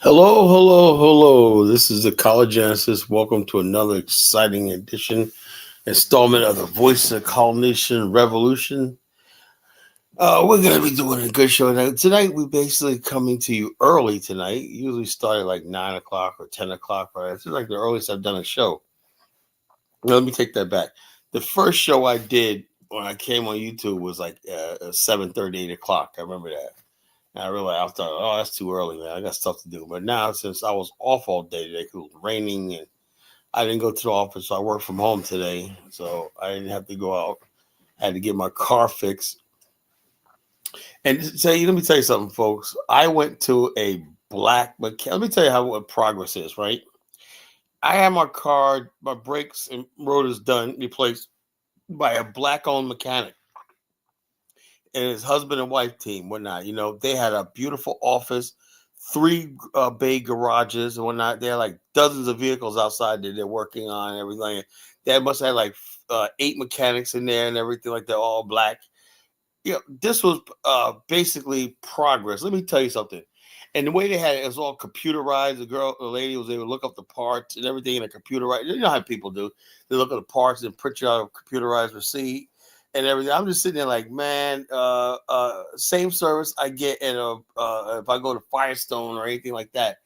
Hello, hello, hello. This is the Kalagenesis. Welcome to another exciting installment of the Voice of the Colonization Revolution. We're going to be doing a good show tonight. Tonight, we're basically coming to you early tonight. Usually start at like 9 o'clock or 10 o'clock, right? It's like the earliest I've done a show. Now, let me take that back. The first show I did when I came on YouTube was like 7:30, 8 o'clock. I remember that. And I realized I thought, oh, that's too early, man. I got stuff to do. But now, since I was off all day today, 'cause it was raining and I didn't go to the office, so I work from home today. So I didn't have to go out. I had to get my car fixed. And say, let me tell you something, folks. I went to a black mechanic. Let me tell you what progress is, right? I had my car, my brakes and rotors done, replaced by a black-owned mechanic and his husband and wife team, whatnot. They had a beautiful office, three bay garages and whatnot. They had like dozens of vehicles outside that they're working on and everything. They must have had like 8 mechanics in there and everything like that, all black. This was basically progress. Let me tell you something. And the way they had it was all computerized. The lady was able to look up the parts and everything in a computerized. You know how people do. They look at the parts and print you out a computerized receipt and everything. I'm just sitting there like, man, same service I get in if I go to Firestone or anything like that.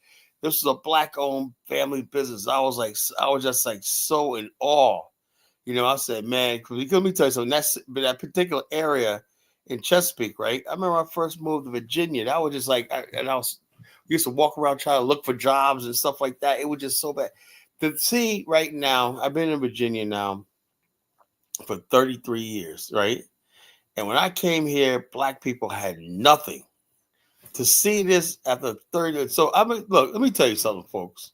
This is a black-owned family business. I was just like so in awe. I said, man, let me tell you something. That particular area in Chesapeake, right? I remember I first moved to Virginia. That was just like, we used to walk around trying to look for jobs and stuff like that. It was just so bad. To see right now, I've been in Virginia now for 33 years, right? And when I came here, black people had nothing. To see this after 30, so look, let me tell you something, folks.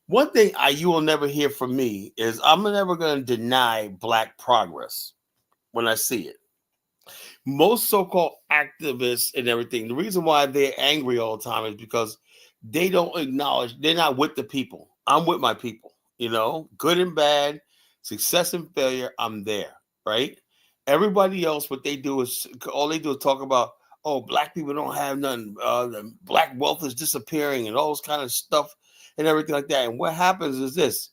One thing you will never hear from me is I'm never going to deny black progress when I see it. Most so-called activists and everything, the reason why they're angry all the time is because they don't acknowledge they're not with the people. I'm with my people, good and bad, success and failure, I'm there, right? Everybody else, what they do is all they do is talk about, oh, black people don't have nothing, the black wealth is disappearing and all this kind of stuff and everything like that. And what happens is this: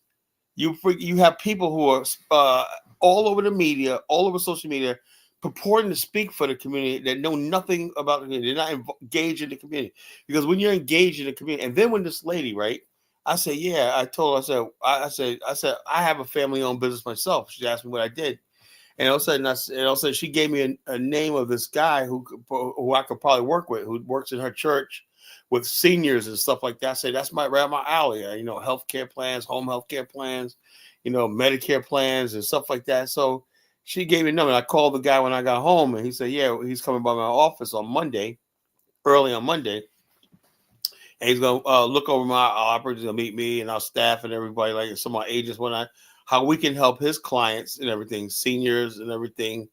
you have people who are all over the media, all over social media, purporting to speak for the community that know nothing about the community. They're not engaged in the community. Because when you're engaged in the community, and then when this lady, right? I said, yeah, I told her, I said, I have a family-owned business myself. She asked me what I did. And all of a sudden, she gave me a name of this guy who I could probably work with, who works in her church with seniors and stuff like that. I say that's right up my alley. Healthcare plans, home healthcare plans, Medicare plans and stuff like that. So she gave me a number. I called the guy when I got home, and he said, "Yeah, he's coming by my office on Monday, early on Monday, and he's gonna look over my operators, gonna meet me and our staff and everybody, like some of my agents, how we can help his clients and everything, seniors and everything,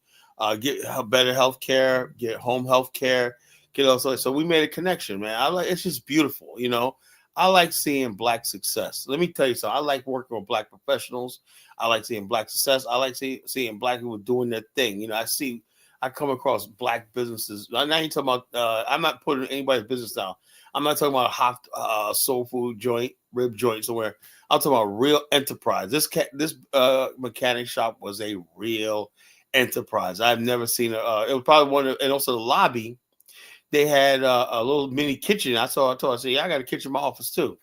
get better health care, get home health care, get also." So we made a connection, man. It's just beautiful, I like seeing black success. Let me tell you something. I like working with black professionals. I like seeing black success. I like seeing black people doing their thing. I come across black businesses. I'm not even talking about, I'm not putting anybody's business down. I'm not talking about a hot soul food joint, rib joint somewhere. I'm talking about real enterprise. This mechanic shop was a real enterprise. I've never seen it was probably one of, and also the lobby. They had a little mini kitchen. I told her, I said, yeah, I got a kitchen in my office too.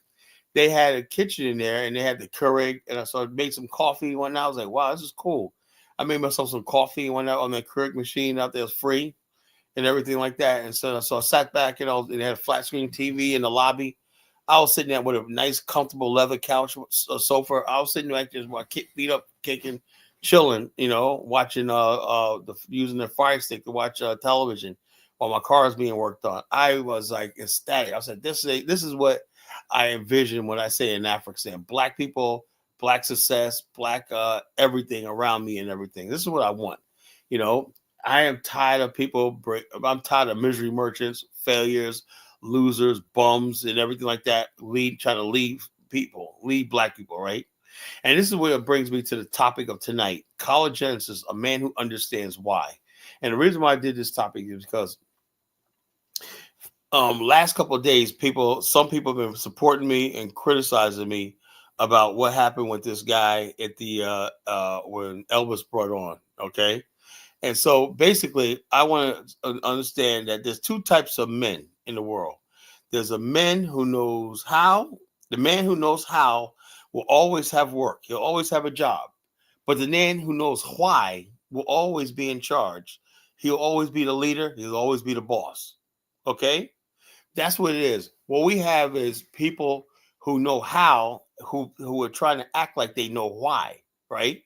They had a kitchen in there, and they had the Keurig, and I made some coffee one night. I was like, wow, this is cool. I made myself some coffee one night on the Keurig machine out there. It was free and everything like that. And so I sat back, and they had a flat screen TV in the lobby. I was sitting there with a nice, comfortable leather couch, a sofa. I was sitting there just with my feet up, kicking, chilling, watching, using the Fire Stick to watch television while my car is being worked on. I was like ecstatic. I said, this is what I envision when I say in Africa, black people, black success, black everything around me and everything. This is what I want. I am tired of people. I'm tired of misery merchants, failures, losers, bums, and everything like that. Trying to lead black people, right? And this is what it brings me to the topic of tonight: Kalagenesis, a man who understands why. And the reason why I did this topic is because Last couple of days, some people have been supporting me and criticizing me about what happened with this guy at the when Elvis brought on. Okay, and so basically, I want to understand that there's two types of men in the world. There's a man who knows how. The man who knows how will always have work. He'll always have a job. But the man who knows why will always be in charge. He'll always be the leader. He'll always be the boss. Okay? That's what it is. What we have is people who know how, who are trying to act like they know why, right?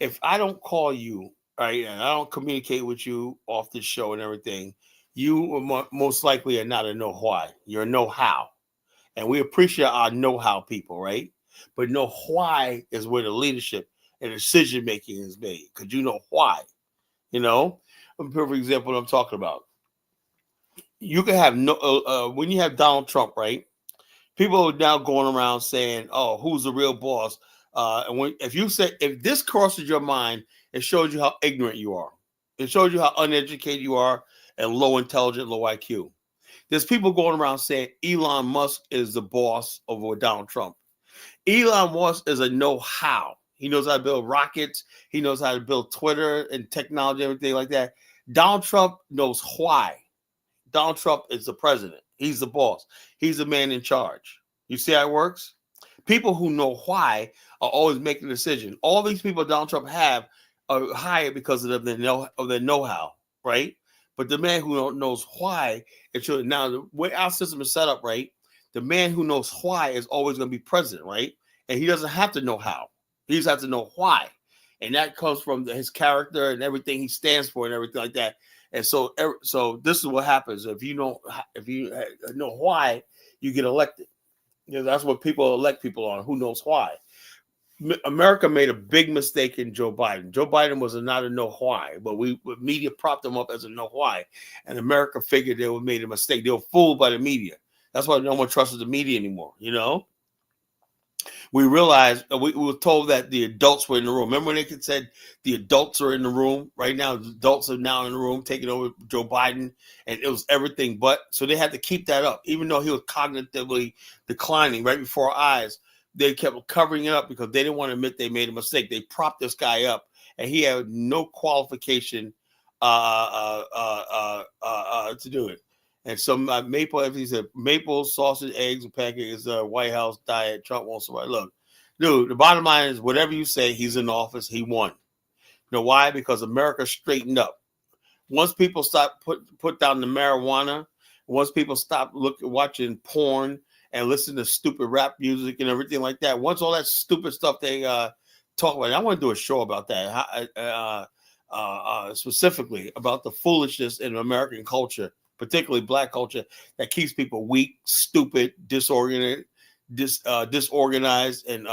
If I don't call you, right, and I don't communicate with you off the show and everything, you most likely are not a know why. You're a know how. And we appreciate our know how people, right? But know why is where the leadership and decision making is made because you know why. You know, a perfect example what I'm talking about. You can have no when you have Donald Trump, right? People are now going around saying, "Oh, who's the real boss?" And if you say if this crosses your mind, it shows you how ignorant you are. It shows you how uneducated you are and low intelligent, low IQ. There's people going around saying Elon Musk is the boss over Donald Trump. Elon Musk is a know-how. He knows how to build rockets. He knows how to build Twitter and technology, everything like that. Donald Trump knows why. Donald Trump is the president. He's the boss. He's the man in charge. You see how it works? People who know why are always making a decision. All these people Donald Trump have are hired because of their know-how, right? But the man who knows why, it should now the way our system is set up, right? The man who knows why is always going to be president, right? And he doesn't have to know how. He just has to know why. And that comes from his character and everything he stands for and everything like that. And so this is what happens if you know why you get elected. You know, that's what people elect people on. Who knows why? America made a big mistake in Joe Biden. Joe Biden was not a know why, but media propped him up as a know why, and America figured they made a mistake. They were fooled by the media. That's why no one trusted the media anymore. You know. We realized we were told that the adults were in the room. Remember when they said the adults are in the room? Right now, the adults are now in the room taking over Joe Biden, and it was everything but. So they had to keep that up, even though he was cognitively declining right before our eyes. They kept covering it up because they didn't want to admit they made a mistake. They propped this guy up, and he had no qualification to do it. And some maple, he said, maple, sausage, eggs, and pancakes is a White House diet. Trump won't survive. Look, dude, the bottom line is whatever you say, he's in office, he won. You know why? Because America straightened up. Once people stop put down the marijuana, once people stop watching porn and listen to stupid rap music and everything like that, once all that stupid stuff they talk about, I want to do a show about that, specifically about the foolishness in American culture, particularly black culture, that keeps people weak, stupid, disorganized, and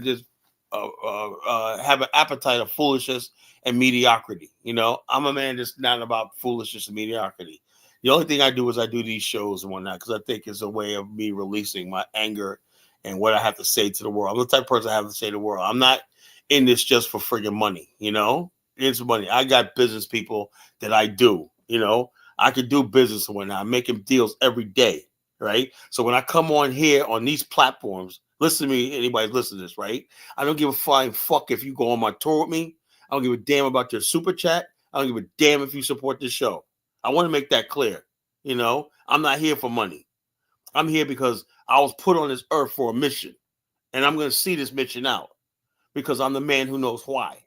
just have an appetite of foolishness and mediocrity. You know, I'm a man that's not about foolishness and mediocrity. The only thing I do is I do these shows and whatnot because I think it's a way of me releasing my anger and what I have to say to the world. I'm the type of person I have to say to the world. I'm not in this just for friggin' money, you know? It's money. I got business people that I do, you know? I could do business and whatnot. I'm making deals every day, right? So when I come on here on these platforms, listen to me, anybody listen to this, right? I don't give a flying fuck if you go on my tour with me. I don't give a damn about your super chat. I don't give a damn if you support this show. I want to make that clear. You know, I'm not here for money. I'm here because I was put on this earth for a mission. And I'm going to see this mission out because I'm the man who knows why.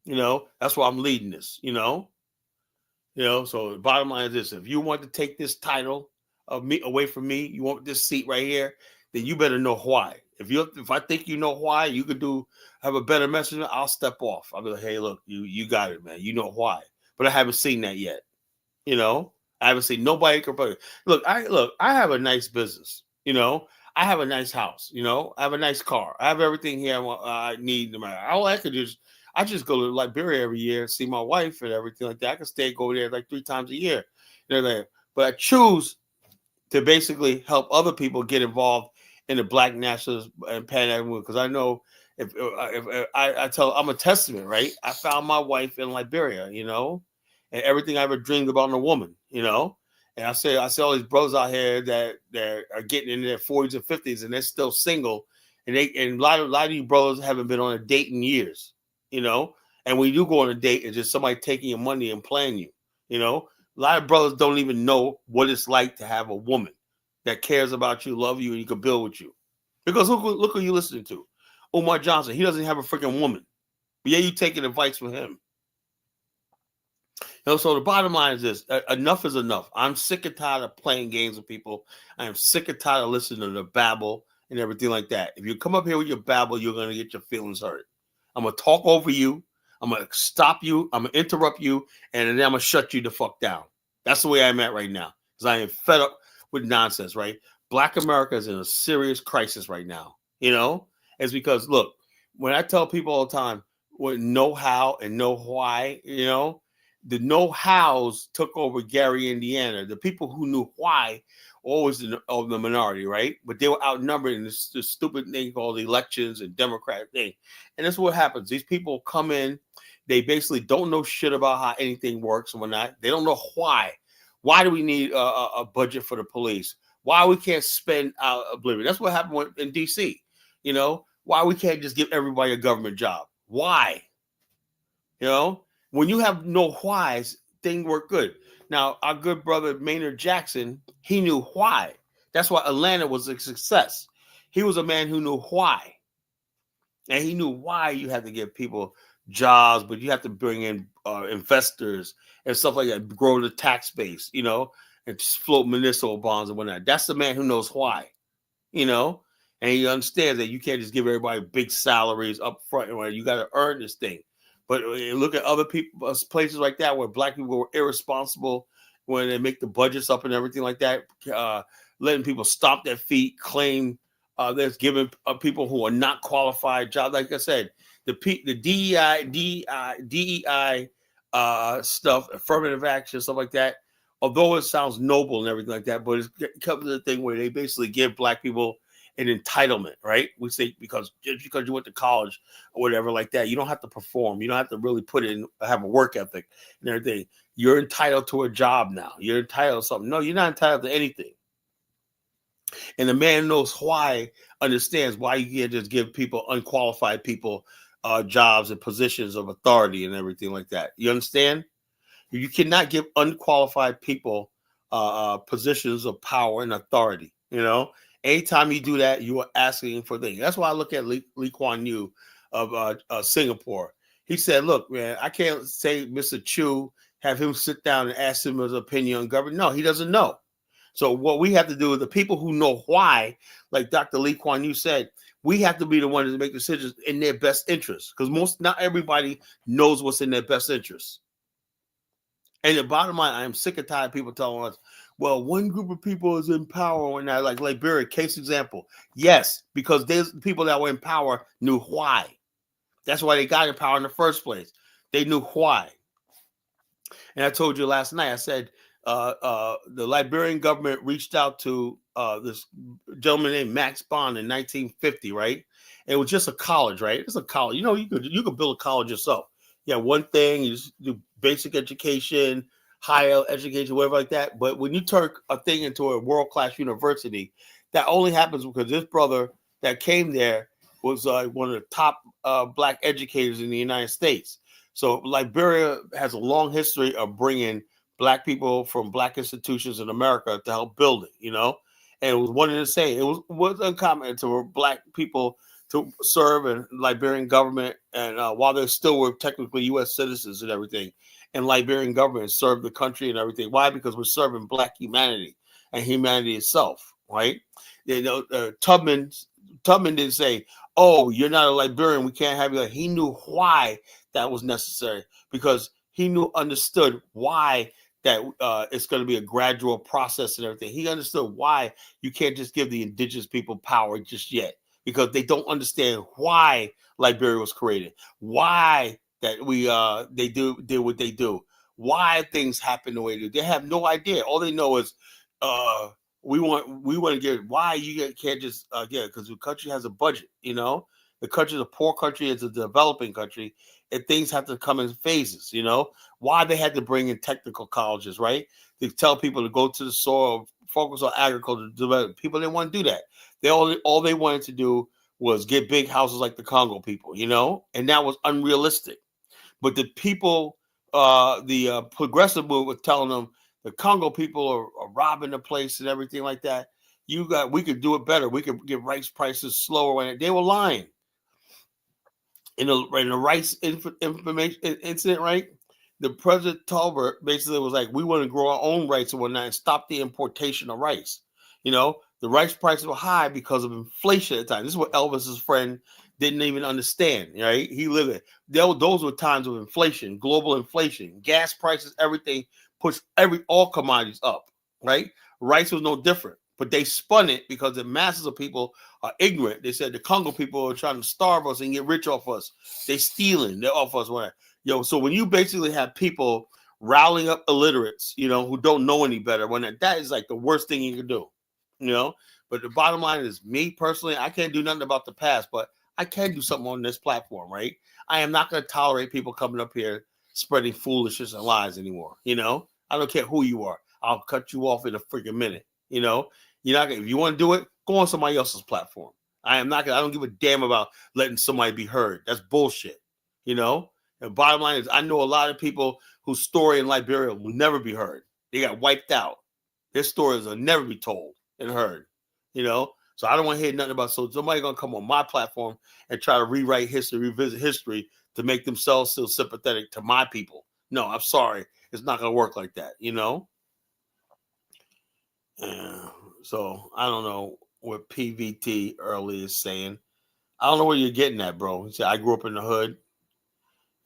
You know, that's why I'm leading this, you know. So the bottom line is this: if you want to take this title of me away from me, you want this seat right here, then you better know why. If I think you know why, you could have a better message. I'll step off. I'll be like, hey, look, you got it, man. You know why, but I haven't seen that yet. You know, I haven't seen nobody compare. I have a nice business. You know, I have a nice house. You know, I have a nice car. I have everything here I need. No matter all I just go to Liberia every year, see my wife and everything like that. I can stay go there like 3 times a year. But I choose to basically help other people get involved in the Black nationalist and Pan African movement because I know if I tell I'm a testament, right? I found my wife in Liberia, you know, and everything I ever dreamed about in a woman, you know, And I say all these bros out here that are getting in their 40s and 50s and they're still single, and a lot of you brothers haven't been on a date in years, you know. And when you go on a date, it's just somebody taking your money and playing you, you know. A lot of brothers don't even know what it's like to have a woman that cares about you, love you, and you can build with you. Because look who you listening to, Omar Johnson. He doesn't have a freaking woman, but yeah, you taking advice from him. So the bottom line is this: enough is enough. I'm sick and tired of playing games with people. I am sick and tired of listening to the babble and everything like that. If you come up here with your babble, you're gonna get your feelings hurt. I'm gonna talk over you. I'm gonna stop you. I'm gonna interrupt you, and then I'm gonna shut you the fuck down. That's the way I'm at right now, because I am fed up with nonsense. Right? Black America is in a serious crisis right now. You know, it's because look, when I tell people all the time, with know how and know why, you know. The know-hows took over Gary, Indiana. The people who knew why always of the minority, right? But they were outnumbered in this stupid thing called elections and Democrat thing. And that's what happens. These people come in, they basically don't know shit about how anything works and whatnot. They don't know why. Why do we need a budget for the police? Why we can't spend oblivion? That's what happened in D.C. You know, why we can't just give everybody a government job? Why? You know? When you have no whys, things work good. Now, our good brother Maynard Jackson, he knew why. That's why Atlanta was a success. He was a man who knew why. And he knew why you had to give people jobs, but you have to bring in investors and stuff like that, grow the tax base, you know, and float municipal bonds and whatnot. That's the man who knows why, you know, and he understands that you can't just give everybody big salaries up front. You got to earn this thing. But look at other people, places like that where black people were irresponsible when they make the budgets up and everything like that, letting people stomp their feet, claim that's giving people who are not qualified jobs. Like I said, the DEI stuff, affirmative action, stuff like that. Although it sounds noble and everything like that, but it comes to the thing where they basically give black people an entitlement, right? We say because just because you went to college or whatever like that, you don't have to perform. You don't have to really put in, have a work ethic and everything. You're entitled to a job now. You're entitled to something. No, you're not entitled to anything. And the man knows why, understands why you can't just give people, unqualified people, jobs and positions of authority and everything like that. You understand? You cannot give unqualified people positions of power and authority. You know, anytime you do that, you are asking for things. That's why I look at Lee Kuan Yew of Singapore. He said, "Look, man, I can't say Mr. Chu, have him sit down and ask him his opinion on government. No, he doesn't know. So what we have to do is the people who know why, like Dr. Lee Kuan Yew said, we have to be the ones to make decisions in their best interest, because not everybody knows what's in their best interest." And the bottom line, I am sick and tired of people telling us, well, one group of people is in power and that, like Liberia, case example. Yes, because there's people that were in power knew why. That's why they got in power in the first place. They knew why. And I told you last night, I said the Liberian government reached out to this gentleman named Max Bond in 1950, right? And it was just a college, right? It's a college. You know, you could build a college yourself. Yeah, one thing, you just do basic education, higher education, whatever like that. But when you turn a thing into a world-class university, that only happens because this brother that came there was one of the top black educators in the United States. So Liberia has a long history of bringing black people from black institutions in America to help build it, you know? And it was one of the same. It was uncommon for black people to serve in Liberian government, and while they still were technically U.S. citizens and everything, and Liberian government served the country and everything. Why? Because we're serving black humanity and humanity itself, right? You know, Tubman didn't say, "Oh, you're not a Liberian, we can't have you." He knew why that was necessary, because he understood why that it's going to be a gradual process and everything. He understood why you can't just give the indigenous people power just yet, because they don't understand why Liberia was created, why that they did what they do, why things happen the way they do. They have no idea. All they know is we want to get why you can't just because the country has a budget. You know, the country is a poor country, it's a developing country, and things have to come in phases. You know, why they had to bring in technical colleges, right? to tell people to go to the soil, focus on agriculture. People didn't want to do that. All they wanted to do was get big houses like the Congo people, and that was unrealistic. But the people, the progressive movement was telling them the Congo people are robbing the place and everything like that. We could do it better. We could get rice prices slower. When they were lying in the rice information incident, right? The President Talbert basically was like, we want to grow our own rice and whatnot and stop the importation of rice. The rice prices were high because of inflation at the time. This is what Elvis's friend didn't even understand, right? He lived it. Those were times of inflation, global inflation, gas prices, everything pushed all commodities up, right? Rice was no different, but they spun it because the masses of people are ignorant. They said the Congo people are trying to starve us and get rich off us. They're stealing. They're off us. So when you basically have people riling up illiterates, who don't know any better, that is like the worst thing you can do. But the bottom line is, me personally, I can't do nothing about the past, but I can do something on this platform, right? I am not going to tolerate people coming up here spreading foolishness and lies anymore. I don't care who you are. I'll cut you off in a freaking minute. You're not gonna, if you want to do it, go on somebody else's platform. I don't give a damn about letting somebody be heard. That's bullshit. The bottom line is, I know a lot of people whose story in Liberia will never be heard. They got wiped out. Their stories will never be told and heard. So I don't want to hear nothing about. So somebody gonna come on my platform and try to rewrite history, revisit history to make themselves feel sympathetic to my people. No, I'm sorry, it's not gonna work like that. So I don't know what PVT early is saying. I don't know where you're getting at, bro. He said, I grew up in the hood,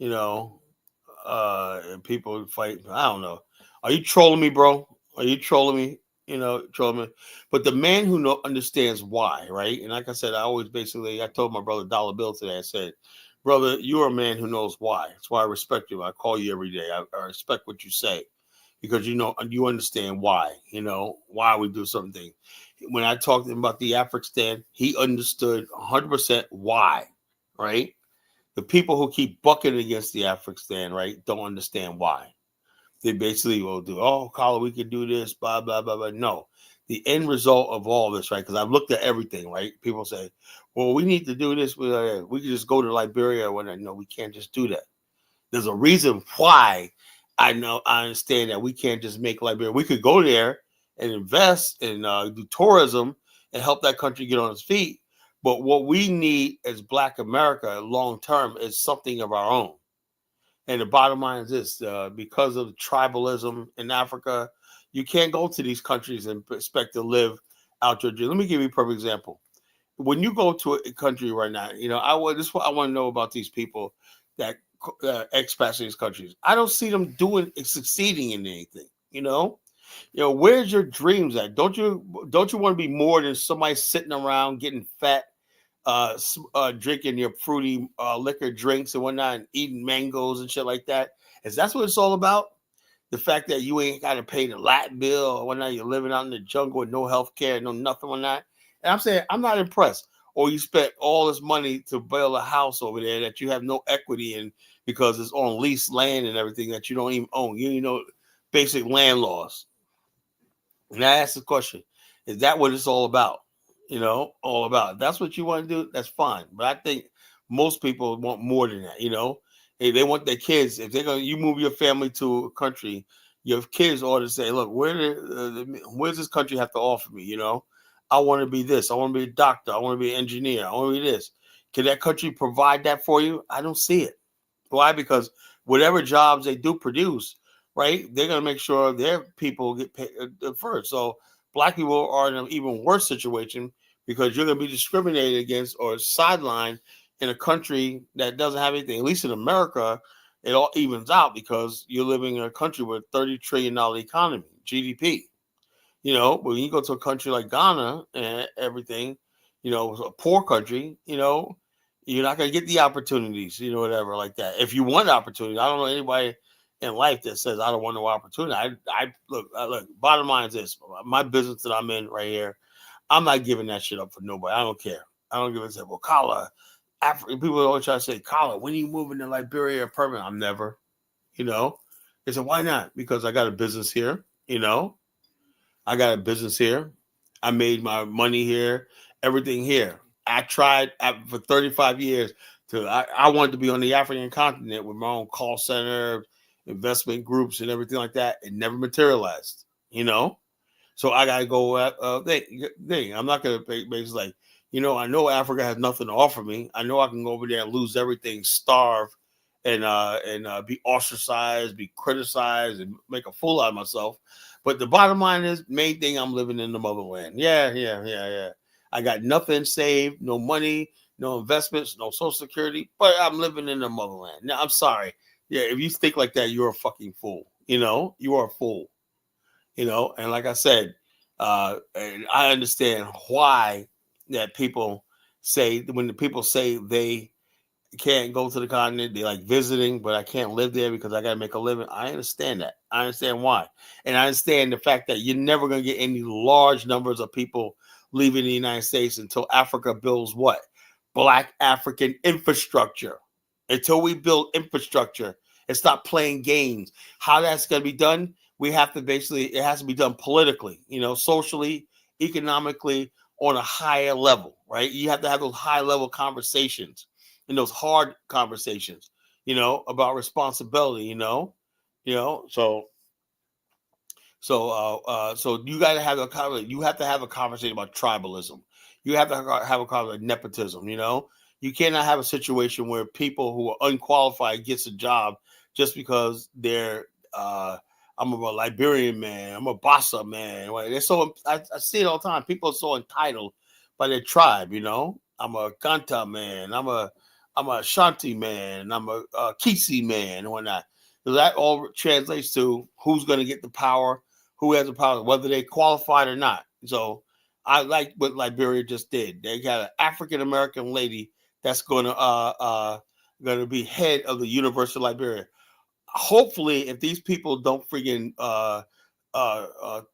and people fight. I don't know. Are you trolling me, bro? Are you trolling me? Trolling me. But the man who understands why, right? And like I said, I told my brother Dollar Bill today, I said, brother, you're a man who knows why. That's why I respect you. I call you every day. I respect what you say. Because you understand why, why we do something. When I talked to him about the African, he understood 100% why, right? The people who keep bucking against the African, right, don't understand why. They basically will do, Carla, we could do this, blah, blah, blah, blah. No, the end result of all this, right, because I've looked at everything, right? People say, well, we need to do this. We can just go to Liberia. No, we can't just do that. There's a reason why I understand that we can't just make Liberia. We could go there and invest and do tourism and help that country get on its feet. But what we need as Black America long term is something of our own. And the bottom line is this: because of tribalism in Africa, you can't go to these countries and expect to live out your dream. Let me give you a perfect example. When you go to a country right now, this is what I want to know about these people that expats in these countries. I don't see them succeeding in anything. Where's your dreams at? Don't you want to be more than somebody sitting around getting fat, drinking your fruity liquor drinks and whatnot, and eating mangoes and shit like that? Is that what it's all about? The fact that you ain't got to pay the light bill or whatnot, you're living out in the jungle with no health care, no nothing on that. And I'm saying, I'm not impressed. Or you spent all this money to build a house over there that you have no equity in because it's on leased land and everything that you don't even own. Basic land laws. And I ask the question, is that what it's all about? All about. If that's what you want to do, that's fine. But I think most people want more than that, Hey, they want their kids. If you move your family to a country, your kids ought to say, look, where's this country have to offer me? I want to be this. I want to be a doctor. I want to be an engineer. I want to be this. Can that country provide that for you? I don't see it. Why? Because whatever jobs they do produce, right, they're going to make sure their people get paid first. So Black people are in an even worse situation because you're going to be discriminated against or sidelined in a country that doesn't have anything. At least in America, it all evens out because you're living in a country with $30 trillion economy, GDP. When you go to a country like Ghana and everything, a poor country, you're not going to get the opportunities, whatever like that. If you want opportunity, I don't know anybody in life that says I don't want no opportunity. Look, bottom line is this: my business that I'm in right here, I'm not giving that shit up for nobody. I don't care. I don't give a shit. Well, Kala, people always try to say, Kala, when are you moving to Liberia permanent? I'm never, They said, why not? Because I got a business here. You know, I got a business here. I made my money here, everything here. I tried for 35 years I wanted to be on the African continent with my own call center, investment groups, and everything like that. It never materialized, you know? So I gotta go. I'm not gonna basically like, I know Africa has nothing to offer me. I know I can go over there and lose everything, starve, and be ostracized, be criticized, and make a fool out of myself. But the bottom line is, main thing, I'm living in the motherland. Yeah. I got nothing saved, no money, no investments, no social security, but I'm living in the motherland. Now, I'm sorry. Yeah, if you think like that, you're a fucking fool. You are a fool. And like I said, and I understand why that people say, when the people say they can't go to the continent, they like visiting, but I can't live there because I got to make a living. I understand that. I understand why. And I understand the fact that you're never going to get any large numbers of people leaving the United States until Africa builds what? Black African infrastructure. Until we build infrastructure and stop playing games. How that's going to be done, we have to it has to be done politically, socially, economically, on a higher level, right? You have to have those high level conversations and those hard conversations, about responsibility, so you got to have you have to have a conversation about tribalism. You have to have a conversation about nepotism. You cannot have a situation where people who are unqualified gets a job just because they're. I'm a Liberian man. I'm a Bassa man. They're so. I see it all the time. People are so entitled by their tribe. I'm a Ganta man. I'm a Shanti man. I'm a Kisi man and whatnot. So that all translates to who's going to get the power, who has the power, whether they qualified or not. So I like what Liberia just did. They got an African American lady that's going to be head of the University of Liberia. Hopefully, if these people don't freaking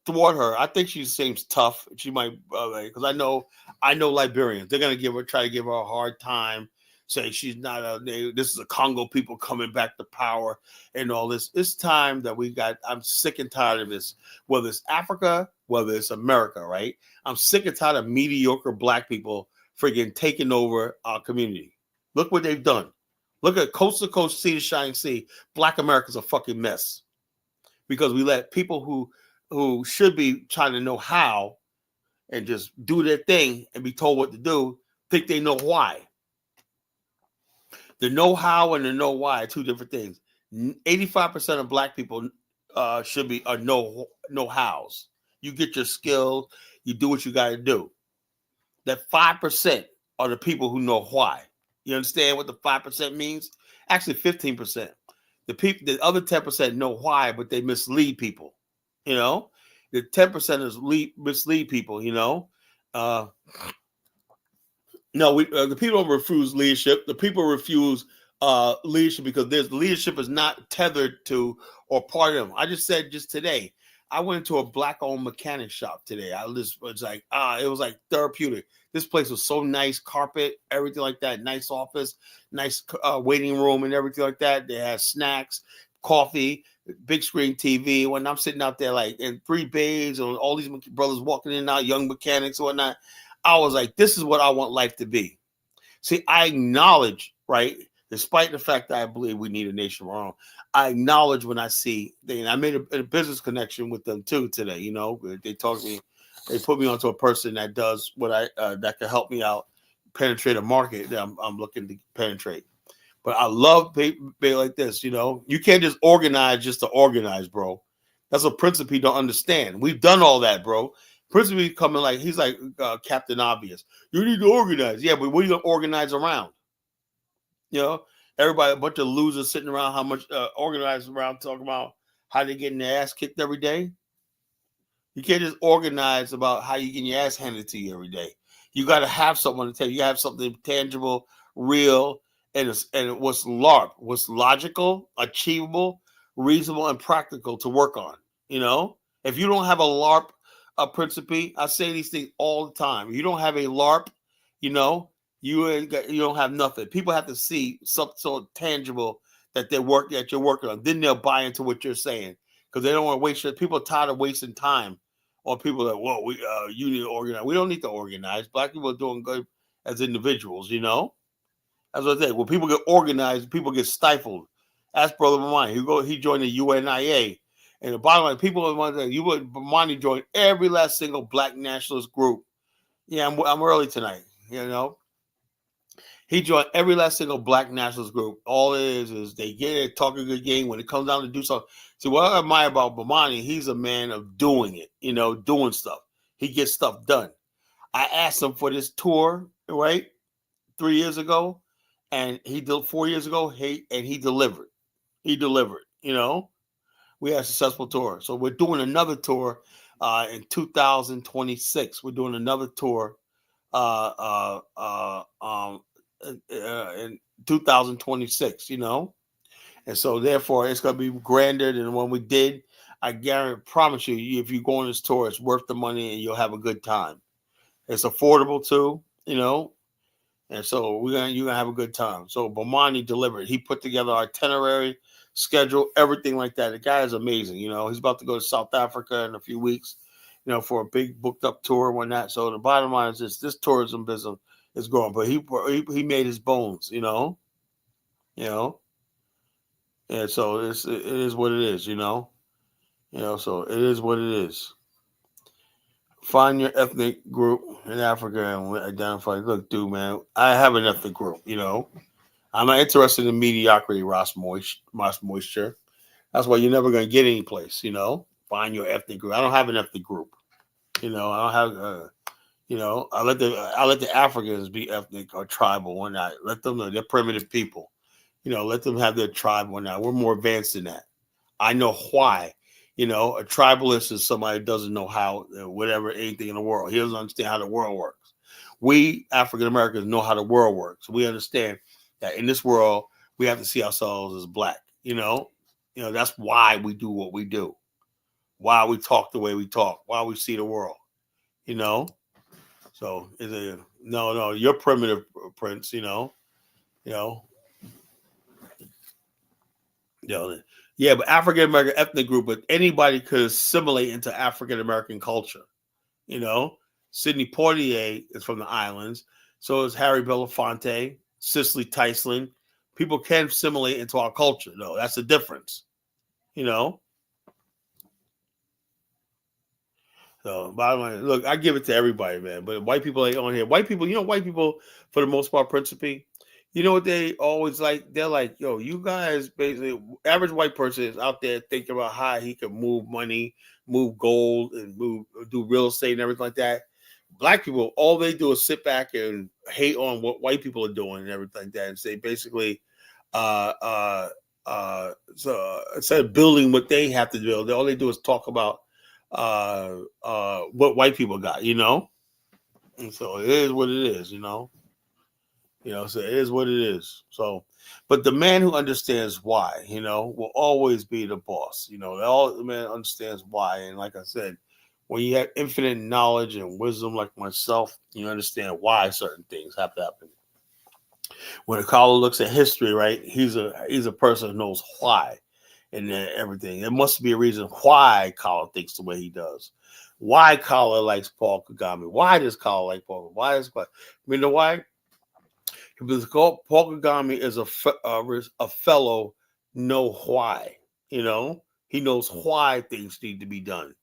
thwart her, I think she seems tough. She might, because I know Liberians. They're gonna try to give her a hard time. Say she's not this is a Congo people coming back to power and all this. It's time that I'm sick and tired of this. Whether it's Africa, whether it's America, right? I'm sick and tired of mediocre black people freaking taking over our community. Look what they've done. Look at coast to coast, sea to shining sea. Black America's a fucking mess because we let people who should be trying to know how and just do their thing and be told what to do think they know why. The know how and the know why are two different things. 85% of black people should be know hows. You get your skills, you do what you got to do. That 5% are the people who know why. You understand what the 5% means? Actually, 15%. The other 10% know why, but they mislead people. The 10% is mislead people. No, the people don't refuse leadership. The people refuse leadership because leadership is not tethered to or part of them. I just said just today, I went into a black-owned mechanic shop today. It was like therapeutic. This place was so nice, carpet, everything like that, nice office, nice waiting room, and everything like that. They had snacks, coffee, big screen TV. When I'm sitting out there like in 3 bays and all these brothers walking in and out, young mechanics and whatnot, I was like, this is what I want life to be. See, I acknowledge, right, despite the fact that I believe we need a nation of our own, I acknowledge when I see, I made a business connection with them too today. They talked to me, they put me onto a person that does what that can help me out, penetrate a market that I'm looking to penetrate. But I love people like this. You can't just organize just to organize, bro. That's a principle you don't understand. We've done all that, bro. Principle coming like he's like Captain Obvious. You need to organize, yeah, but what are you gonna organize around? Everybody, a bunch of losers sitting around, how much organized around talking about how they getting their ass kicked every day. You can't just organize about how you getting your ass handed to you every day. You got to have something to tell you. You have something tangible, real, and what's LARP, what's logical, achievable, reasonable, and practical to work on. If you don't have a LARP, a principle, I say these things all the time. If you don't have a LARP, you don't have nothing. People have to see something so tangible that you're working on. Then they'll buy into what you're saying. because they don't want to waste it. People are tired of wasting time on people that, well, you need to organize. We don't need to organize. Black people are doing good as individuals, you know? That's what I say. When people get organized, people get stifled. Ask Brother Bomani. He joined the UNIA. And the bottom line, people want to say, Bomani joined every last single black nationalist group. Yeah, I'm early tonight, you know? He joined every last single black nationalist group. All it is they get it, talk a good game. When it comes down to do something, see what I admire about Bomani, he's a man of doing it, you know, doing stuff. He gets stuff done. I asked him for this tour, right, 3 years ago, and he did 4 years ago. He delivered. He delivered. You know, we had a successful tour. So we're doing another tour in 2026. We're doing another tour in 2026, you know? And so therefore it's going to be grander than when we did. I promise you, if you go on this tour, it's worth the money and you'll have a good time. It's affordable too, you know? And so you're gonna have a good time. So Bomani delivered. He put together our itinerary, schedule, everything like that. The guy is amazing, you know. He's about to go to South Africa in a few weeks, you know, for a big booked up tour when that. So the bottom line is this tourism business is growing, but he made his bones, you know. And so it is what it is, you know. So it is what it is. Find your ethnic group in Africa and identify. Look, dude, man, I have an ethnic group, you know. I'm not interested in mediocrity, Ross Moisture. That's why you're never going to get any place, you know. Find your ethnic group. I don't have an ethnic group, you know. I don't have, you know. I let the Africans be ethnic or tribal one night. Let them know they're primitive people, you know. Let them have their tribe one night. We're more advanced than that. I know why. You know, a tribalist is somebody who doesn't know how, whatever, anything in the world. He doesn't understand how the world works. We African Americans know how the world works. We understand that in this world, we have to see ourselves as black. You know, that's why we do what we do, why we talk the way we talk, why we see the world. You know, so no, you're primitive, Prince. You know. Yeah, but African American ethnic group, but anybody could assimilate into African American culture. You know, Sidney Poitier is from the islands. So is Harry Belafonte, Cicely Tyson. People can assimilate into our culture, though. That's the difference. You know. So, bottom line, look, I give it to everybody, man. But white people ain't on here. White people, for the most part, Principe, you know what they always like? They're like, yo, you guys basically, average white person is out there thinking about how he can move money, move gold, and do real estate and everything like that. Black people, all they do is sit back and hate on what white people are doing and everything like that, and say basically, so instead of building what they have to build, all they do is talk about what white people got, you know. And so it is what it is, you know. So it is what it is. So, but the man who understands why, will always be the boss. The man understands why. And like I said, when you have infinite knowledge and wisdom like myself, you understand why certain things have to happen. When a caller looks at history, right, he's a person who knows why and everything. There must be a reason why Kala thinks the way he does. Why Kala likes Paul Kagame. Why does Kala like Paul? Why is you know why? Because Paul Kagame is a fellow know why. He knows why things need to be done.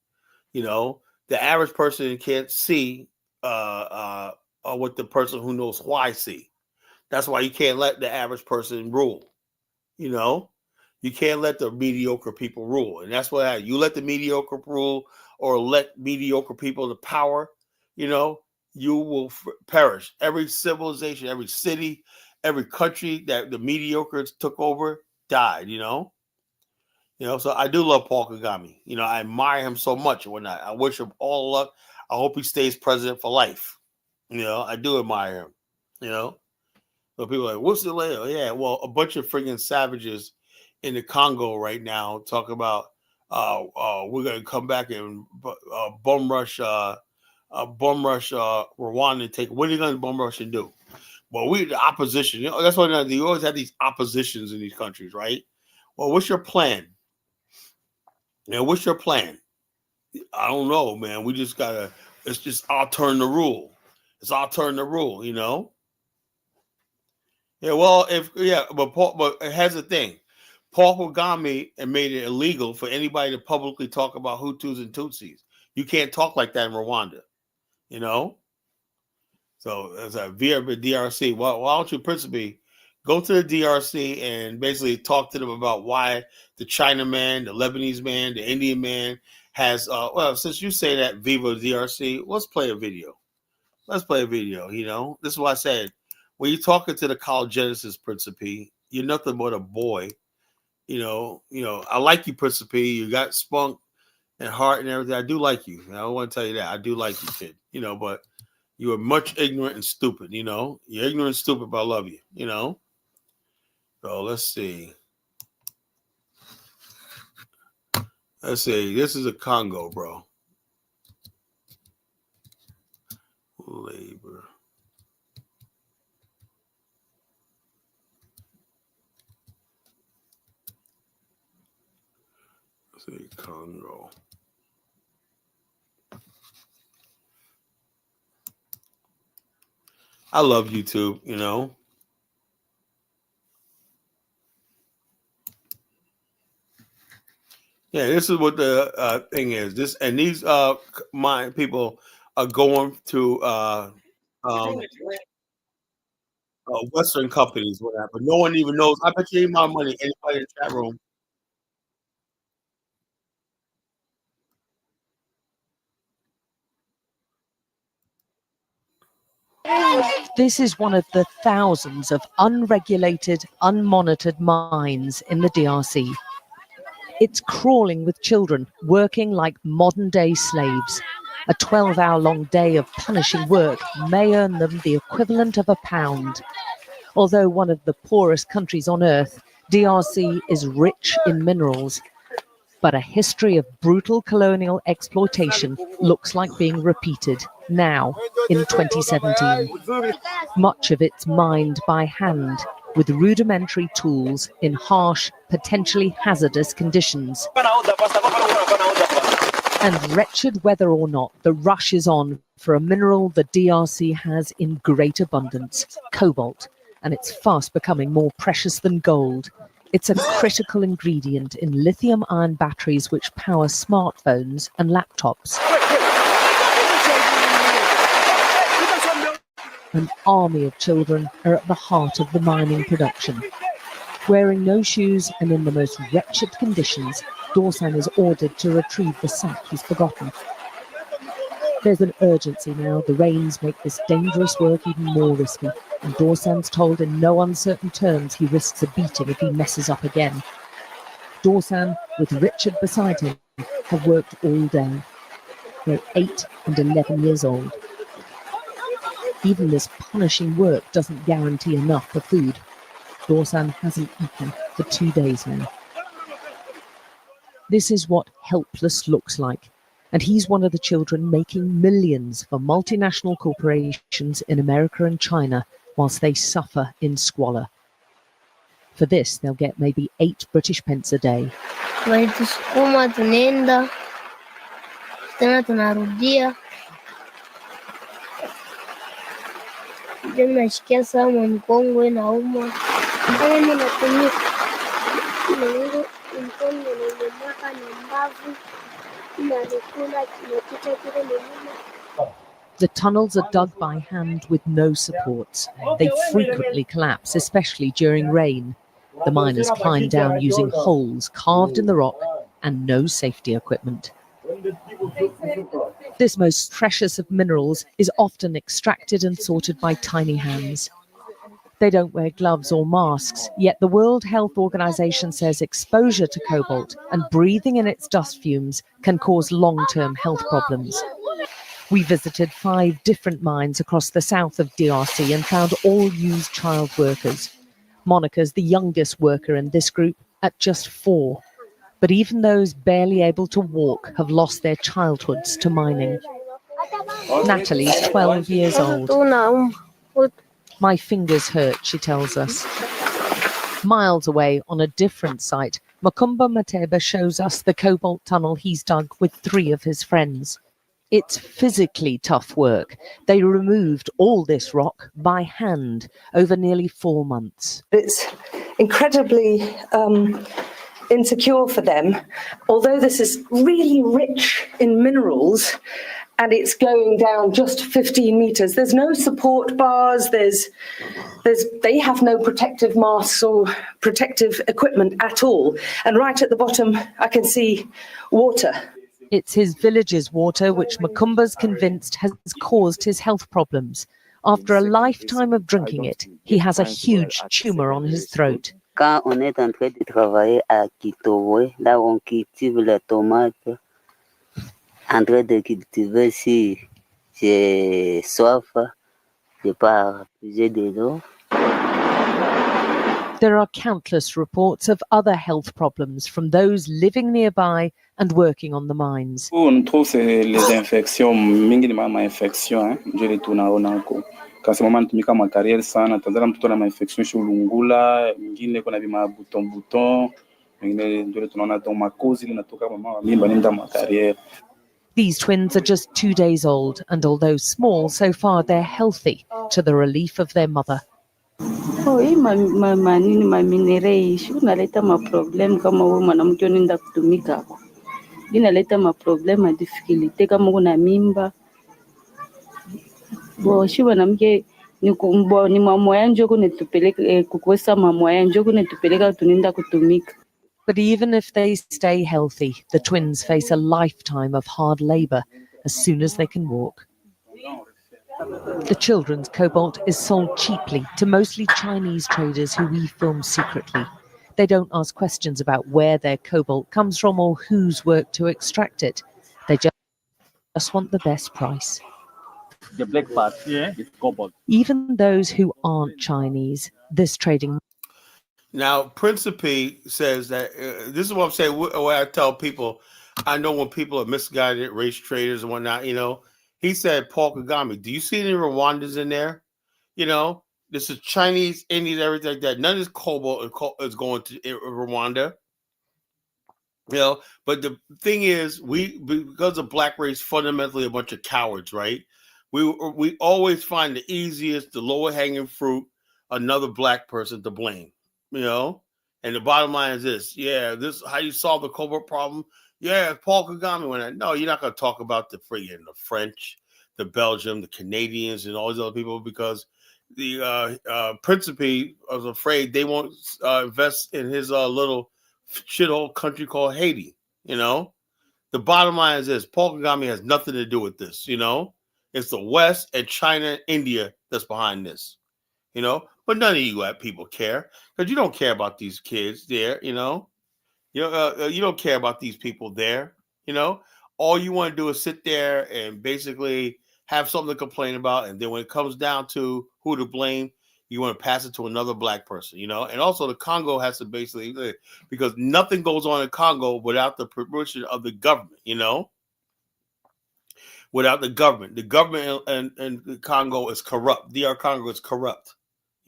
The average person can't see what the person who knows why see. That's why you can't let the average person rule. You can't let the mediocre people rule. And that's what you let the mediocre rule or let mediocre people the power, you will perish. Every civilization, every city, every country that the mediocres took over died, So I do love Paul Kagame. I admire him so much. I wish him all luck. I hope he stays president for life. I do admire him, So people are like, what's the layout? Yeah, well, a bunch of friggin' savages in the Congo right now talk about we're gonna come back and bum rush Rwanda and take. What are you gonna bum rush and do? Well, we the opposition. That's why you always have these oppositions in these countries, right? Well, what's your plan? Now, what's your plan? I don't know, man. We just gotta. It's just I'll turn the rule. It's I'll turn the rule. Yeah. Well, but it has a thing. Paul Kagame and made it illegal for anybody to publicly talk about Hutus and Tutsis. You can't talk like that in Rwanda. You know. So as a via the DRC, why don't you principally go to the DRC and basically talk to them about why the Chinaman, the Lebanese man, the Indian man has since you say that Viva DRC, let's play a video. Let's play a video, This is what I said. When you're talking to the Kalagenesis Principe, you're nothing but a boy. I like you, Principe. You got spunk and heart and everything. I do like you. I want to tell you that. I do like you, kid. But you are much ignorant and stupid, You're ignorant and stupid, but I love you, So let's see. Let's see. This is a Congo, bro. Labor. Let's see, Congo. I love YouTube, Yeah, this is what the thing is. These my people are going to Western companies, whatever. No one even knows. I bet you ain't my money. Anybody in the chat room. This is one of the thousands of unregulated, unmonitored mines in the DRC. It's crawling with children, working like modern-day slaves. A 12-hour-long day of punishing work may earn them the equivalent of £1. Although one of the poorest countries on earth, DRC is rich in minerals. But a history of brutal colonial exploitation looks like being repeated now in 2017. Much of it's mined by hand with rudimentary tools in harsh, potentially hazardous conditions. And wretched whether or not, the rush is on for a mineral the DRC has in great abundance, cobalt, and it's fast becoming more precious than gold. It's a critical ingredient in lithium-ion batteries which power smartphones and laptops. An army of children are at the heart of the mining production. Wearing no shoes and in the most wretched conditions, Dorsan is ordered to retrieve the sack he's forgotten. There's an urgency now. The rains make this dangerous work even more risky, and Dorsan's told in no uncertain terms he risks a beating if he messes up again. Dorsan, with Richard beside him, have worked all day. They're 8 and 11 years old. Even this punishing work doesn't guarantee enough for food. Dorsan hasn't eaten for 2 days now. This is what helpless looks like. And he's one of the children making millions for multinational corporations in America and China whilst they suffer in squalor. For this, they'll get maybe 8 British pence a day. Walitusukuma tunaenda tena tunarudia. Ndio nashikia sana mkongo inauma. Kama mimi natumika. Ndio mkongo unaumaka na mbavu. The tunnels are dug by hand with no supports. They frequently collapse, especially during rain. The miners climb down using holes carved in the rock and no safety equipment. This most precious of minerals is often extracted and sorted by tiny hands. They don't wear gloves or masks, yet the World Health Organization says exposure to cobalt and breathing in its dust fumes can cause long-term health problems. We visited 5 different mines across the south of DRC and found all used child workers. Monica's the youngest worker in this group at just 4. But even those barely able to walk have lost their childhoods to mining. Natalie's 12 years old. My fingers hurt, she tells us. Miles away on a different site, Makumba Mateba shows us the cobalt tunnel he's dug with 3 of his friends. It's physically tough work. They removed all this rock by hand over nearly 4 months. It's incredibly insecure for them, although this is really rich in minerals and it's going down just 15 meters. There's no support bars, they have no protective masks or protective equipment at all. And right at the bottom, I can see water. It's his village's water which Makumba's convinced has caused his health problems. After a lifetime of drinking it, he has a huge tumour on his throat. Quand on est en train de travailler à Kitowe, là on cultive les tomates, en train de cultiver, si j'ai soif, je pars puiser de l'eau. There are countless reports of other health problems from those living nearby and working on the mines. On trouve les infections, mingi ni mama infection, ndio tunaona huko. Kasi mama anatumika makariere sana, tazama mtoto na infection shulungula, mingine kuna vima buton, mingine ndio tunaona to makozi linatoka mama wa mimba nenda makariere. These twins are just 2 days old, and although small, so far they're healthy, to the relief of their mother. Oh, hii manini maminere unaleta maproblem kama wewe mwanamke unaenda kutumika hapo. Inaleta maproblem difficulty kama una mimba. Bo shi mwanamke ni mama yangu kunitupeleka kukosa mama yangu kunitupeleka tunaenda kutumika. But even if they stay healthy, the twins face a lifetime of hard labour as soon as they can walk. The children's cobalt is sold cheaply to mostly Chinese traders who we film secretly. They don't ask questions about where their cobalt comes from or who's worked to extract it. They just want the best price. The black part, yeah, it's cobalt. Even those who aren't Chinese, this trading. Now, Principe says that this is what I'm saying. What I tell people, I know when people are misguided, race traders and whatnot, he said, Paul Kagame, do you see any Rwandans in there? This is Chinese, Indians, everything like that. None of this cobalt is going to Rwanda. But the thing is, because of black race, fundamentally a bunch of cowards, right? We always find the easiest, the lower hanging fruit, another black person to blame. And the bottom line is this. Yeah, this how you solve the cobalt problem. Yeah, Paul Kagame no, you're not going to talk about the French, the Belgium, the Canadians, and all these other people because the Principe was afraid they won't invest in his little shithole country called Haiti. The bottom line is this. Paul Kagame has nothing to do with this. It's the West and China and India that's behind this. But none of you people care because you don't care about these kids there, you don't care about these people there, All you want to do is sit there and basically have something to complain about. And then when it comes down to who to blame, you want to pass it to another black person, And also the Congo has to basically, because nothing goes on in Congo without the permission of the government, Without the government and the Congo is corrupt. DR Congo is corrupt.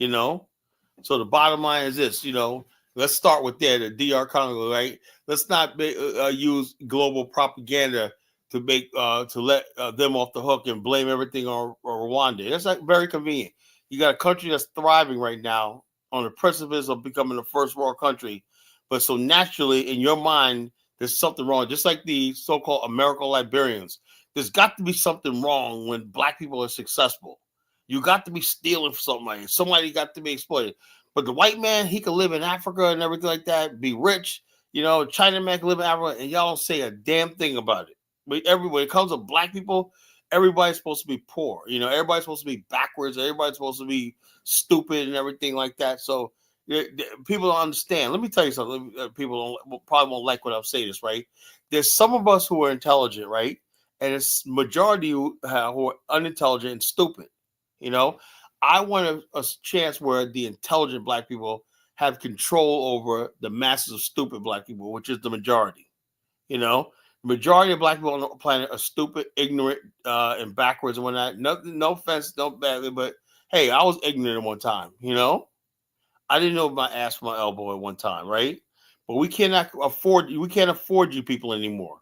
So the bottom line is this, let's start with that, the DR Congo, right? Let's not use global propaganda to make to let them off the hook and blame everything on Rwanda. That's like very convenient. You got a country that's thriving right now on the precipice of becoming a first world country, but so naturally in your mind there's something wrong. Just like the so-called American Liberians, there's got to be something wrong when black people are successful. You got to be stealing from somebody. Somebody got to be exploited. But the white man, he can live in Africa and everything like that, be rich. China man can live in Africa, and y'all don't say a damn thing about it. But when it comes to black people, everybody's supposed to be poor. Everybody's supposed to be backwards. Everybody's supposed to be stupid and everything like that. So people don't understand. Let me tell you something. People probably won't like when I say this, right? There's some of us who are intelligent, right? And it's majority who are unintelligent and stupid. I want a chance where the intelligent black people have control over the masses of stupid black people, which is the majority. The majority of black people on the planet are stupid, ignorant, and backwards and whatnot. No offense, no badly, but hey, I was ignorant at one time. I didn't know my ass from my elbow at one time, right? but we cannot afford you. We can't afford you people anymore.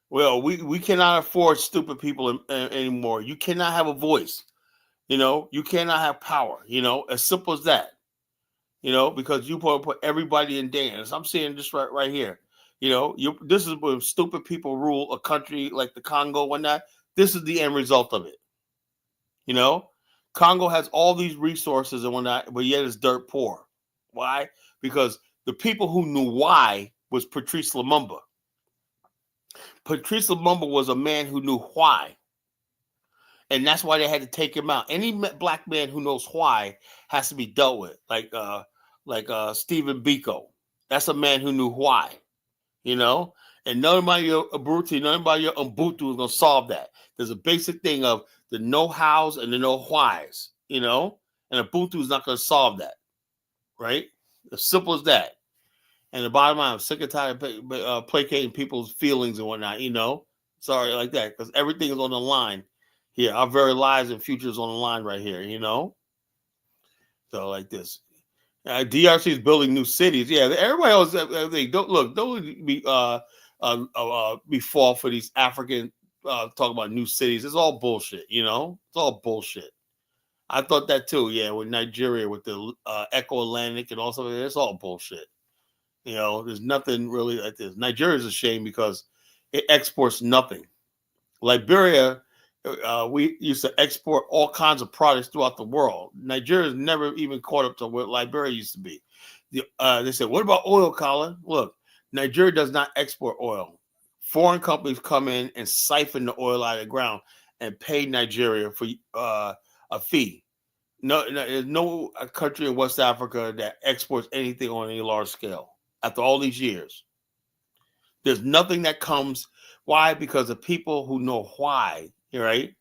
Well, we cannot afford stupid people anymore. You cannot have a voice. You cannot have power. As simple as that. Because you put everybody in danger. I'm seeing this right here. This is when stupid people rule a country like the Congo, whatnot. This is the end result of it. Congo has all these resources and whatnot, but yet it's dirt poor. Why? Because the people who knew why was Patrice Lumumba. Patrice Lumumba was a man who knew why. And that's why they had to take him out. Any black man who knows why has to be dealt with. Like Stephen Biko. That's a man who knew why. And none of your Ubuntu, none of your Ubuntu is going to solve that. There's a basic thing of the know-hows and the know-whys, and Ubuntu is not going to solve that, right? As simple as that. And the bottom line, I'm sick and tired of placating people's feelings and whatnot, Sorry, like that, because everything is on the line here. Our very lives and future is on the line right here, So like this. DRC is building new cities. Yeah, everybody else. They don't be fall for these African talk about new cities. It's all bullshit. It's all bullshit. I thought that too. Yeah, with Nigeria, with the Echo Atlantic and all something, it's all bullshit. There's nothing really like this. Nigeria is a shame because it exports nothing. Liberia. We used to export all kinds of products throughout the world. Nigeria's never even caught up to what Liberia used to be. They said, what about oil, Colin? Look, Nigeria does not export oil. Foreign companies come in and siphon the oil out of the ground and pay Nigeria for a fee. There's no country in West Africa that exports anything on any large scale after all these years. There's nothing that comes. Why? Because the people who know why, right?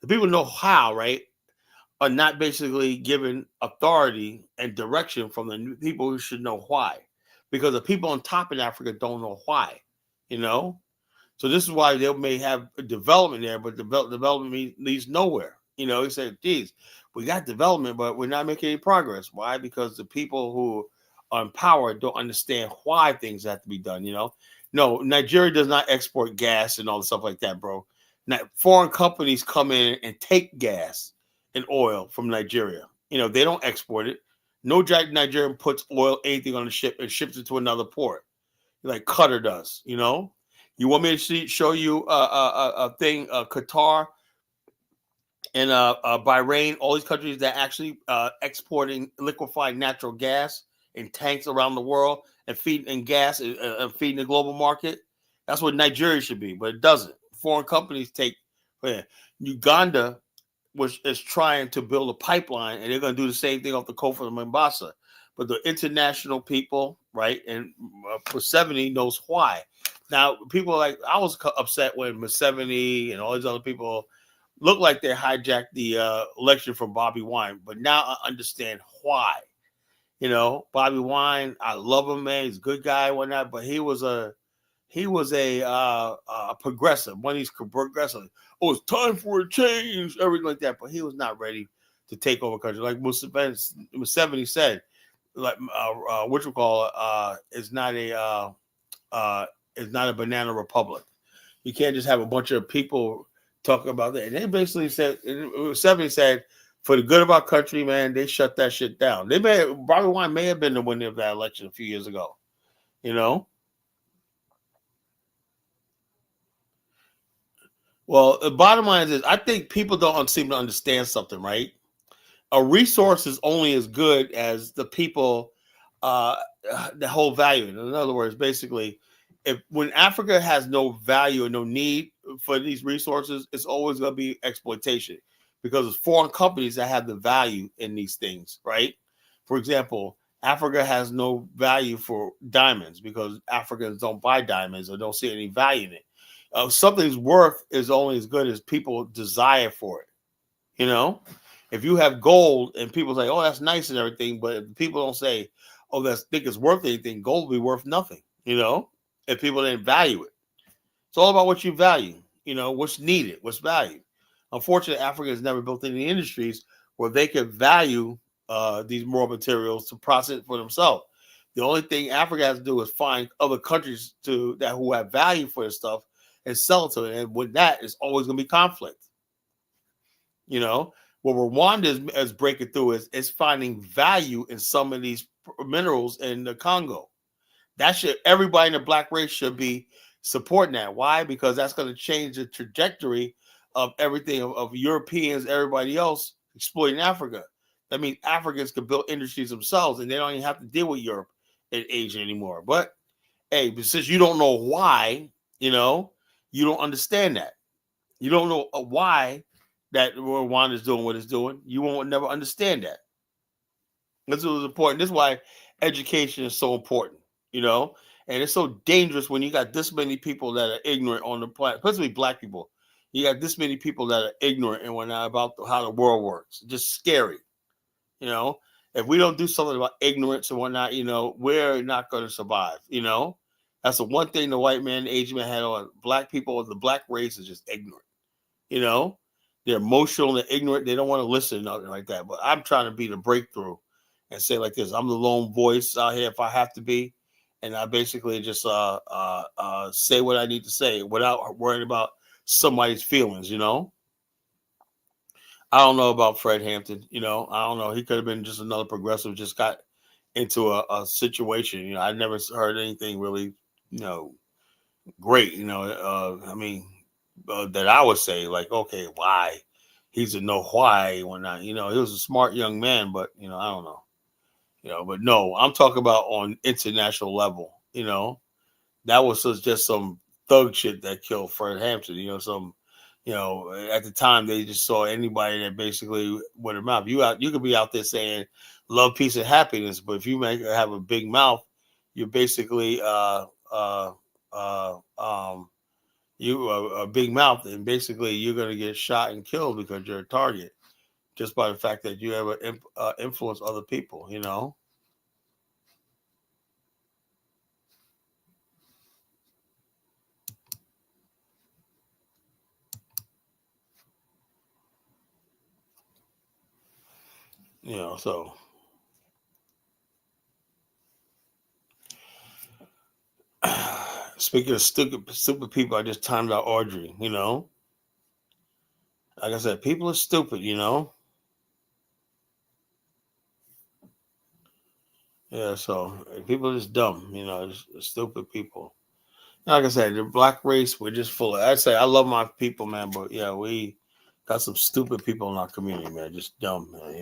The people who know how, right, are not basically given authority and direction from the people who should know why. Because the people on top in Africa don't know why, So this is why they may have a development there, but development leads nowhere. He said, geez, we got development, but we're not making any progress. Why? Because the people who are in power don't understand why things have to be done, No, Nigeria does not export gas and all the stuff like that, bro. Now, foreign companies come in and take gas and oil from Nigeria. They don't export it. No Nigerian puts oil, anything on the ship and ships it to another port, like Qatar does. You want me to show you a thing, Qatar and Bahrain, all these countries that actually exporting liquefied natural gas in tanks around the world and feeding gas and feeding the global market. That's what Nigeria should be, but it doesn't. Foreign companies take. Uganda is trying to build a pipeline, and they're going to do the same thing off the coast of Mombasa. But the international people, right, and Museveni knows why. Now, people I was upset when Museveni and all these other people look like they hijacked the election from Bobby Wine, but now I understand why. Bobby Wine, I love him, man. He's a good guy, whatnot, but he was a progressive. One of these progressive. Oh, it's time for a change, everything like that. But he was not ready to take over country, like Museveni said. Like what you call it's not a banana republic. You can't just have a bunch of people talking about that. And they basically said, Museveni said, for the good of our country, man, they shut that shit down. Bobby Wine may have been the winner of that election a few years ago. Well, the bottom line is, I think people don't seem to understand something, right? A resource is only as good as the people that hold value. In other words, basically, when Africa has no value and no need for these resources, it's always going to be exploitation, because it's foreign companies that have the value in these things, right? For example, Africa has no value for diamonds because Africans don't buy diamonds or don't see any value in it. Something's worth is only as good as people desire for it. If you have gold and people say, "Oh, that's nice" and everything, but if people don't say, "Oh, think it's worth anything," gold will be worth nothing. If people didn't value it, it's all about what you value. What's needed, what's valued. Unfortunately, Africa has never built any industries where they could value these raw materials to process it for themselves. The only thing Africa has to do is find other countries who have value for this stuff and sell it to it. And with that, it's always going to be conflict. You know, what Rwanda is breaking through is finding value in some of these minerals in the Congo. Everybody in the black race should be supporting that. Why? Because that's going to change the trajectory of everything of Europeans, everybody else exploiting Africa. That means Africans can build industries themselves, and they don't even have to deal with Europe and Asia anymore. But hey, but since you don't know why, you don't understand that. You don't know why that Rwanda is doing what it's doing. You won't never understand that. This is important. This is why education is so important, and it's so dangerous when you got this many people that are ignorant on the planet, especially black people. You got this many people that are ignorant and whatnot about how the world works. Just scary, If we don't do something about ignorance and whatnot, we're not going to survive. That's the one thing the white man, the Asian man had on black people. The black race is just ignorant. They're emotional and ignorant. They don't want to listen to nothing like that. But I'm trying to be the breakthrough and say like this: I'm the lone voice out here if I have to be, and I basically just say what I need to say without worrying about somebody's feelings. I don't know about Fred Hampton. I don't know. He could have been just another progressive. Just got into a situation. I never heard anything really, great. That I would say like, okay, why? He's a no why or not. He was a smart young man, but I don't know. But no, I'm talking about on international level. That was just some thug shit that killed Fred Hampton. At the time they just saw anybody that basically with a mouth. You could be out there saying love, peace, and happiness, but if you have a big mouth, you're basically you a big mouth, and basically you're going to get shot and killed because you're a target just by the fact that you ever influence other people. So speaking of stupid people, I just timed out Audrey. Like I said, people are stupid. Yeah, so people are just dumb. Just stupid people. Like I said, the black race, we're just full of. I'd say I love my people, man, but yeah, we got some stupid people in our community, man. Just dumb, man.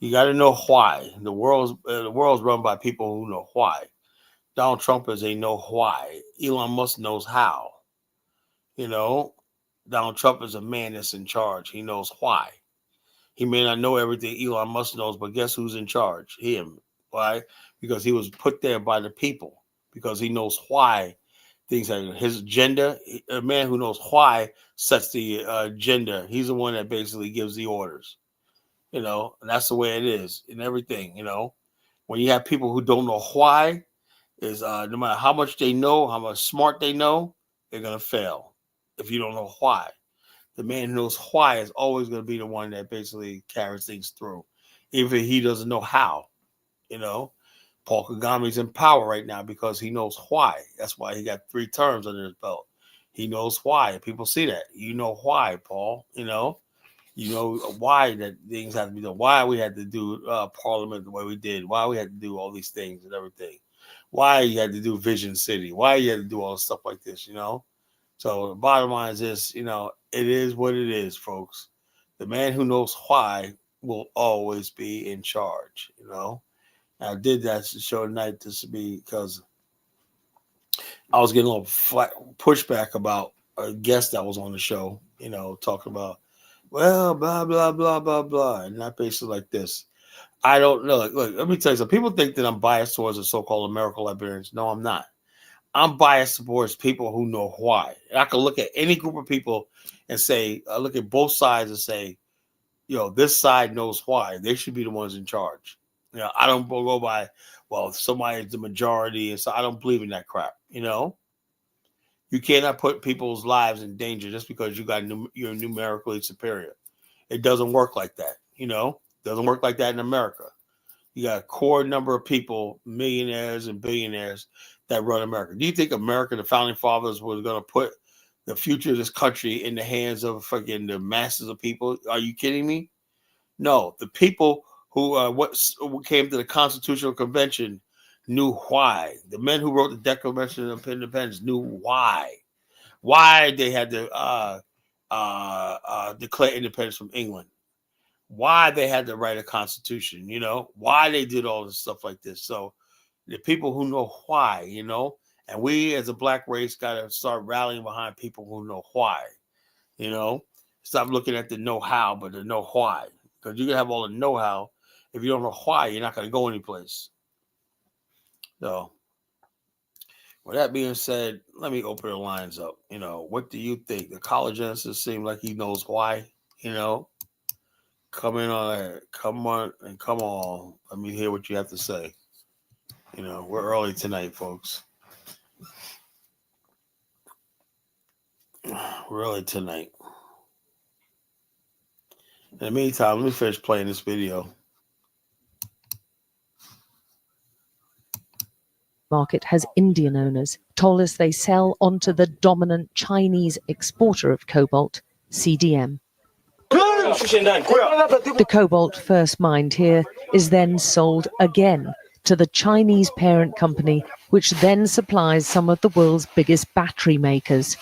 You got to know why. The world's run by people who know why. Donald Trump is a know why. Elon Musk knows how. Donald Trump is a man that's in charge. He knows why. He may not know everything Elon Musk knows, but guess who's in charge? Him. Why? Because he was put there by the people. Because he knows why things happen. His agenda, a man who knows why sets the agenda. He's the one that basically gives the orders. And that's the way it is in everything. When you have people who don't know why, is no matter how much they know, how much smart they know, they're gonna fail if you don't know why. The man who knows why is always going to be the one that basically carries things through, even if he doesn't know how. Paul Kagame's in power right now because he knows why. That's why he got 3 terms under his belt. He knows why. People see that. You know why, Paul. You know why that things have to be done. Why we had to do Parliament the way we did. Why we had to do all these things and everything. Why you had to do Vision City. Why you had to do all this stuff like this. So the bottom line is this, it is what it is, folks. The man who knows why will always be in charge, I did that show tonight because I was getting a little pushback about a guest that was on the show, talking about, well, blah, blah, blah, blah, blah. And not basically like this. I don't know. Look, let me tell you something. People think that I'm biased towards the so-called American Liberians. No, I'm not. I'm biased towards people who know why. And I can look at any group of people and say, I look at both sides and say, this side knows why. They should be the ones in charge. I don't go by, well, somebody's the majority. And so I don't believe in that crap. You cannot put people's lives in danger just because you're numerically superior. It doesn't work like that. It doesn't work like that in America. You got a core number of people, millionaires and billionaires, that run America. Do you think America, the founding fathers, was going to put the future of this country in the hands of fucking the masses of people? Are you kidding me? No, the people who came to the Constitutional Convention knew why. The men who wrote the Declaration of Independence knew why they had to declare independence from England, why they had to write a constitution, why they did all this stuff like this. So the people who know why, and we as a black race got to start rallying behind people who know why, stop looking at the know-how, but the know why, because you can have all the know-how. If you don't know why, you're not going to go anyplace. So with that being said, let me open the lines up. What do you think? The Kalagenesis seems like he knows why, Come in on that. Come on. Let me hear what you have to say. We're early tonight, folks. We're early tonight. In the meantime, let me finish playing this video. Market has Indian owners told us they sell onto the dominant Chinese exporter of cobalt, CDM. The cobalt first mined here is then sold again to the Chinese parent company, which then supplies some of the world's biggest battery makers.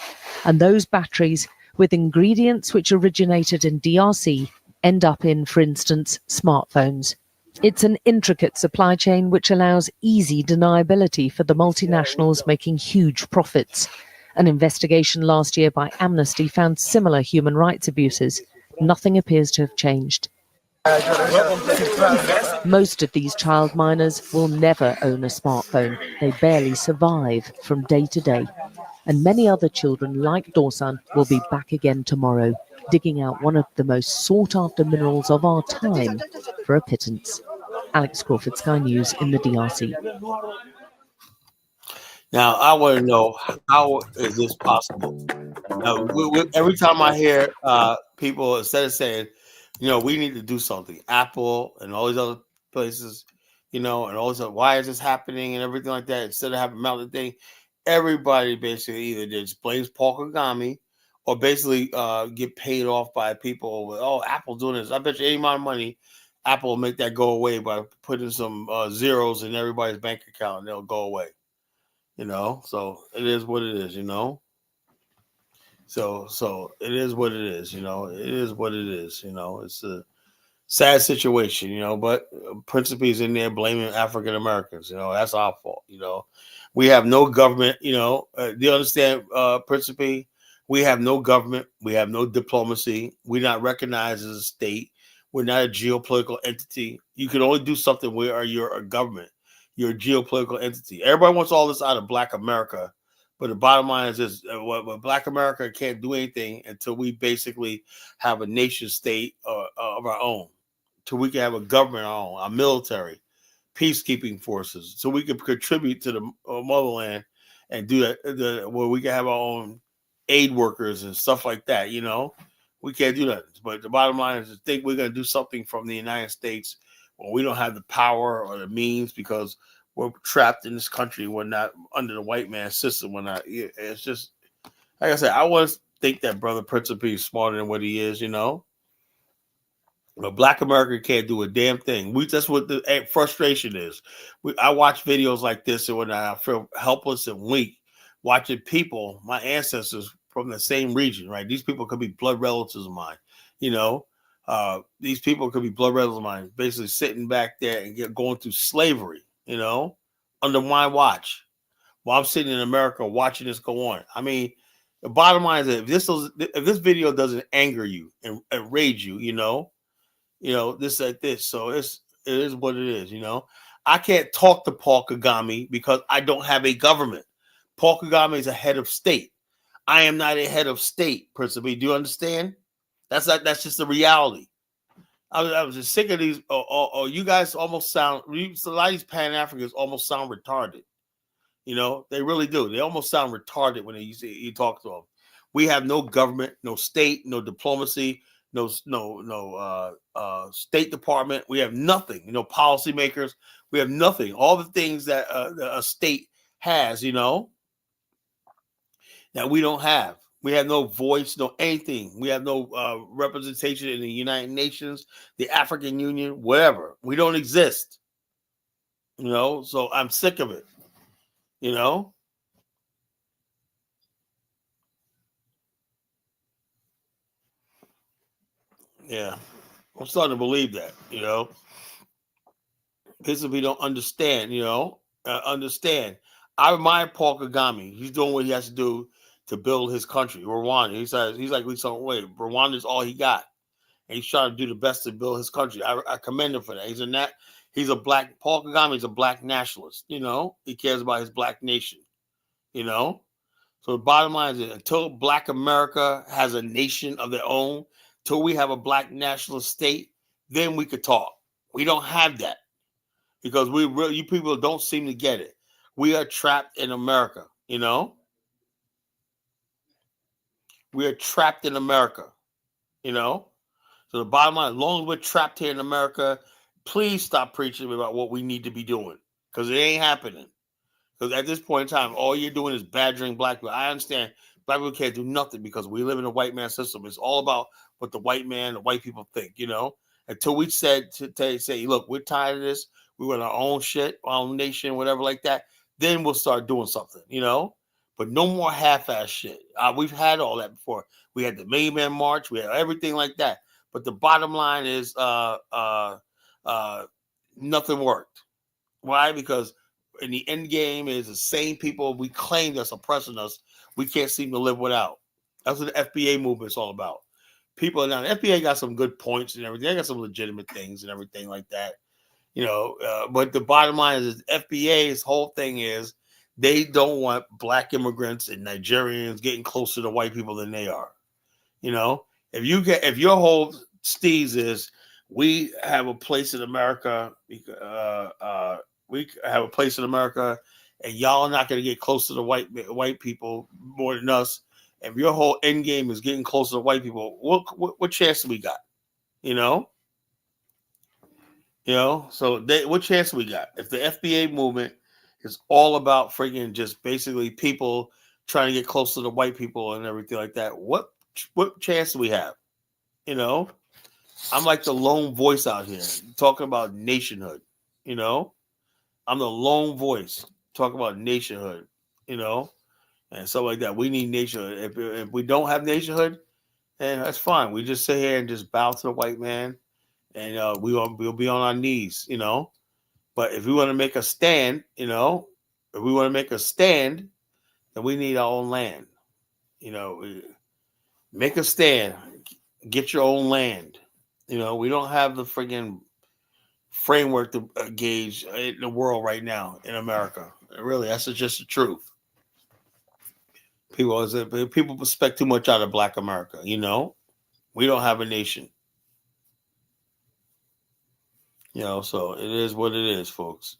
And those batteries, with ingredients which originated in DRC, end up in, for instance, smartphones. It's an intricate supply chain which allows easy deniability for the multinationals making huge profits. An investigation last year by Amnesty found similar human rights abuses. Nothing appears to have changed. Most of these child miners will never own a smartphone. They barely survive from day to day. And many other children like Dawson will be back again tomorrow, digging out one of the most sought-after minerals of our time for a pittance. Alex Crawford, Sky News in the DRC. Now, I want to know, how is this possible? Every time I hear people, instead of saying, we need to do something, Apple and all these other places, and also, why is this happening and everything like that, instead of having mountain thing, everybody basically either just blames Paul Kagame or basically get paid off by people with, Apple's doing this. I bet you any amount of money, Apple will make that go away by putting some zeros in everybody's bank account and they'll go away. So it is what it is, So it is what it is, It is what it is, It's a sad situation, but Principe's in there blaming African Americans, that's our fault, We have no government, do you understand, Principe? We have no government. We have no diplomacy. We're not recognized as a state. We're not a geopolitical entity. You can only do something where you're a government. You're a geopolitical entity. Everybody wants all this out of Black America. But the bottom line is this: Black America can't do anything until we basically have a nation state of our own, till we can have a government of our own, our military, peacekeeping forces, so we can contribute to the motherland and do that, where we can have our own aid workers and stuff like that. We can't do that. But the bottom line is to think we're going to do something from the United States when we don't have the power or the means, because we're trapped in this country. We're not under the white man's system. We're not. It's just, like I said, I always think that Brother Principe is smarter than what he is, But Black America can't do a damn thing. That's what the frustration is. I watch videos like this, and when I feel helpless and weak, watching people, my ancestors from the same region, right? These people could be blood relatives of mine, These people could be blood relatives of mine, basically sitting back there and going through slavery, under my watch, while I'm sitting in America watching this go on. I mean, the bottom line is that if this video doesn't anger you and enrage you, this like this. So it is what it is, I can't talk to Paul Kagame because I don't have a government. Paul Kagame is a head of state. I am not a head of state, Principe. Do you understand? That's just the reality. I was just sick of these. You guys almost sound. A lot of these Pan Africans almost sound retarded. They really do. They almost sound retarded when you talk to them. We have no government, no state, no diplomacy. no State Department. We have nothing. Policymakers. We have nothing. All the things that a state has, that we don't have. We have no voice, no anything. We have no representation in the United Nations, the African Union, whatever. We don't exist. So I'm sick of it. Yeah. I'm starting to believe that, Because we don't understand, understand. I admire Paul Kagame. He's doing what he has to do to build his country, Rwanda. He's like, Rwanda is all he got. And he's trying to do the best to build his country. I commend him for that. Paul Kagame is a black nationalist, He cares about his black nation, So the bottom line is, until Black America has a nation of their own, till we have a black nationalist state, then we could talk. We don't have that because you people don't seem to get it. We are trapped in America, We are trapped in America, So the bottom line, as long as we're trapped here in America, please stop preaching about what we need to be doing because it ain't happening. Because at this point in time, all you're doing is badgering black people. I understand black people can't do nothing because we live in a white man system. It's all about what the white people think, Until we say, look, we're tired of this. We want our own shit, our own nation, whatever like that. Then we'll start doing something, But no more half-ass shit. We've had all that before. We had the Million Man March. We had everything like that. But the bottom line is nothing worked. Why? Because in the end game is the same people we claim that's oppressing us, we can't seem to live without. That's what the FBA movement is all about. People now, the FBA got some good points and everything. They got some legitimate things and everything like that. But the bottom line is FBA's whole thing is they don't want black immigrants and Nigerians getting closer to white people than they are. If your whole steez is we have a place in America, and y'all are not going to get closer to white people more than us. If your whole end game is getting closer to white people, what chance do we got? So what chance we got? If the FBA movement is all about friggin' just basically people trying to get closer to white people and everything like that, what chance do we have? I'm like the lone voice out here talking about nationhood, I'm the lone voice talking about nationhood, and stuff like that. We need nationhood. If we don't have nationhood, then that's fine. We just sit here and just bow to the white man, and we'll be on our knees, But if we want to make a stand, then we need our own land. Make a stand. Get your own land. We don't have the friggin' framework to gauge in the world right now in America. Really, that's just the truth. People expect too much out of Black America. We don't have a nation. So it is what it is, folks.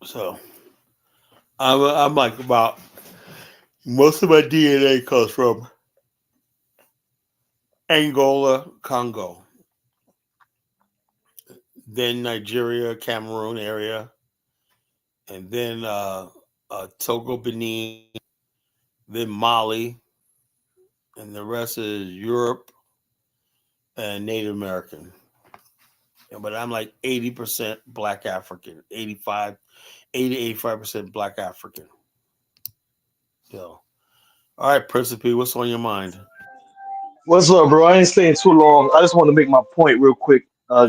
So I'm like about most of my DNA comes from Angola, Congo, then Nigeria, Cameroon area, and then Togo, Benin, then Mali, and the rest is Europe and Native American. But I'm like 80% Black African, 85% Black African. So, all right, Principe, what's on your mind? What's up, bro? I ain't staying too long. I just want to make my point real quick.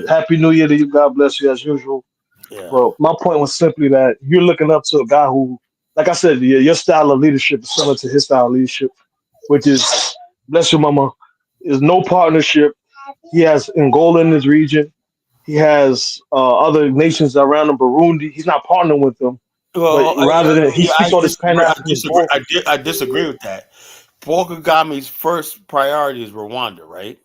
Happy New Year to you. God bless you as usual. Yeah. But my point was simply that you're looking up to a guy who, like I said, your style of leadership is similar to his style of leadership, which is, bless your mama, is no partnership. He has Angola in his region. He has other nations around him, Burundi. He's not partnering with them. Well, But rather than, he speaks all this Pan-African bull. I disagree with that. Paul Kagame's first priority is Rwanda, right?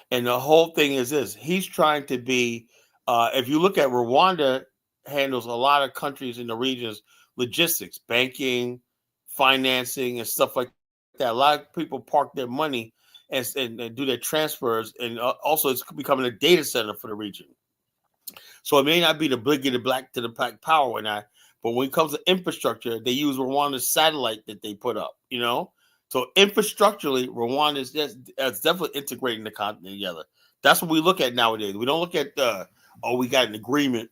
And the whole thing is this: he's trying to be. If you look at Rwanda, handles a lot of countries in the region's logistics, banking, financing, and stuff like that a lot of people park their money and do their transfers, and also it's becoming a data center for the region. So it may not be the bigger black to the black power or not, but when it comes to infrastructure, they use Rwanda's satellite that they put up, you know? So infrastructurally, Rwanda is definitely integrating the continent together. That's what we look at nowadays. We don't look at, we got an agreement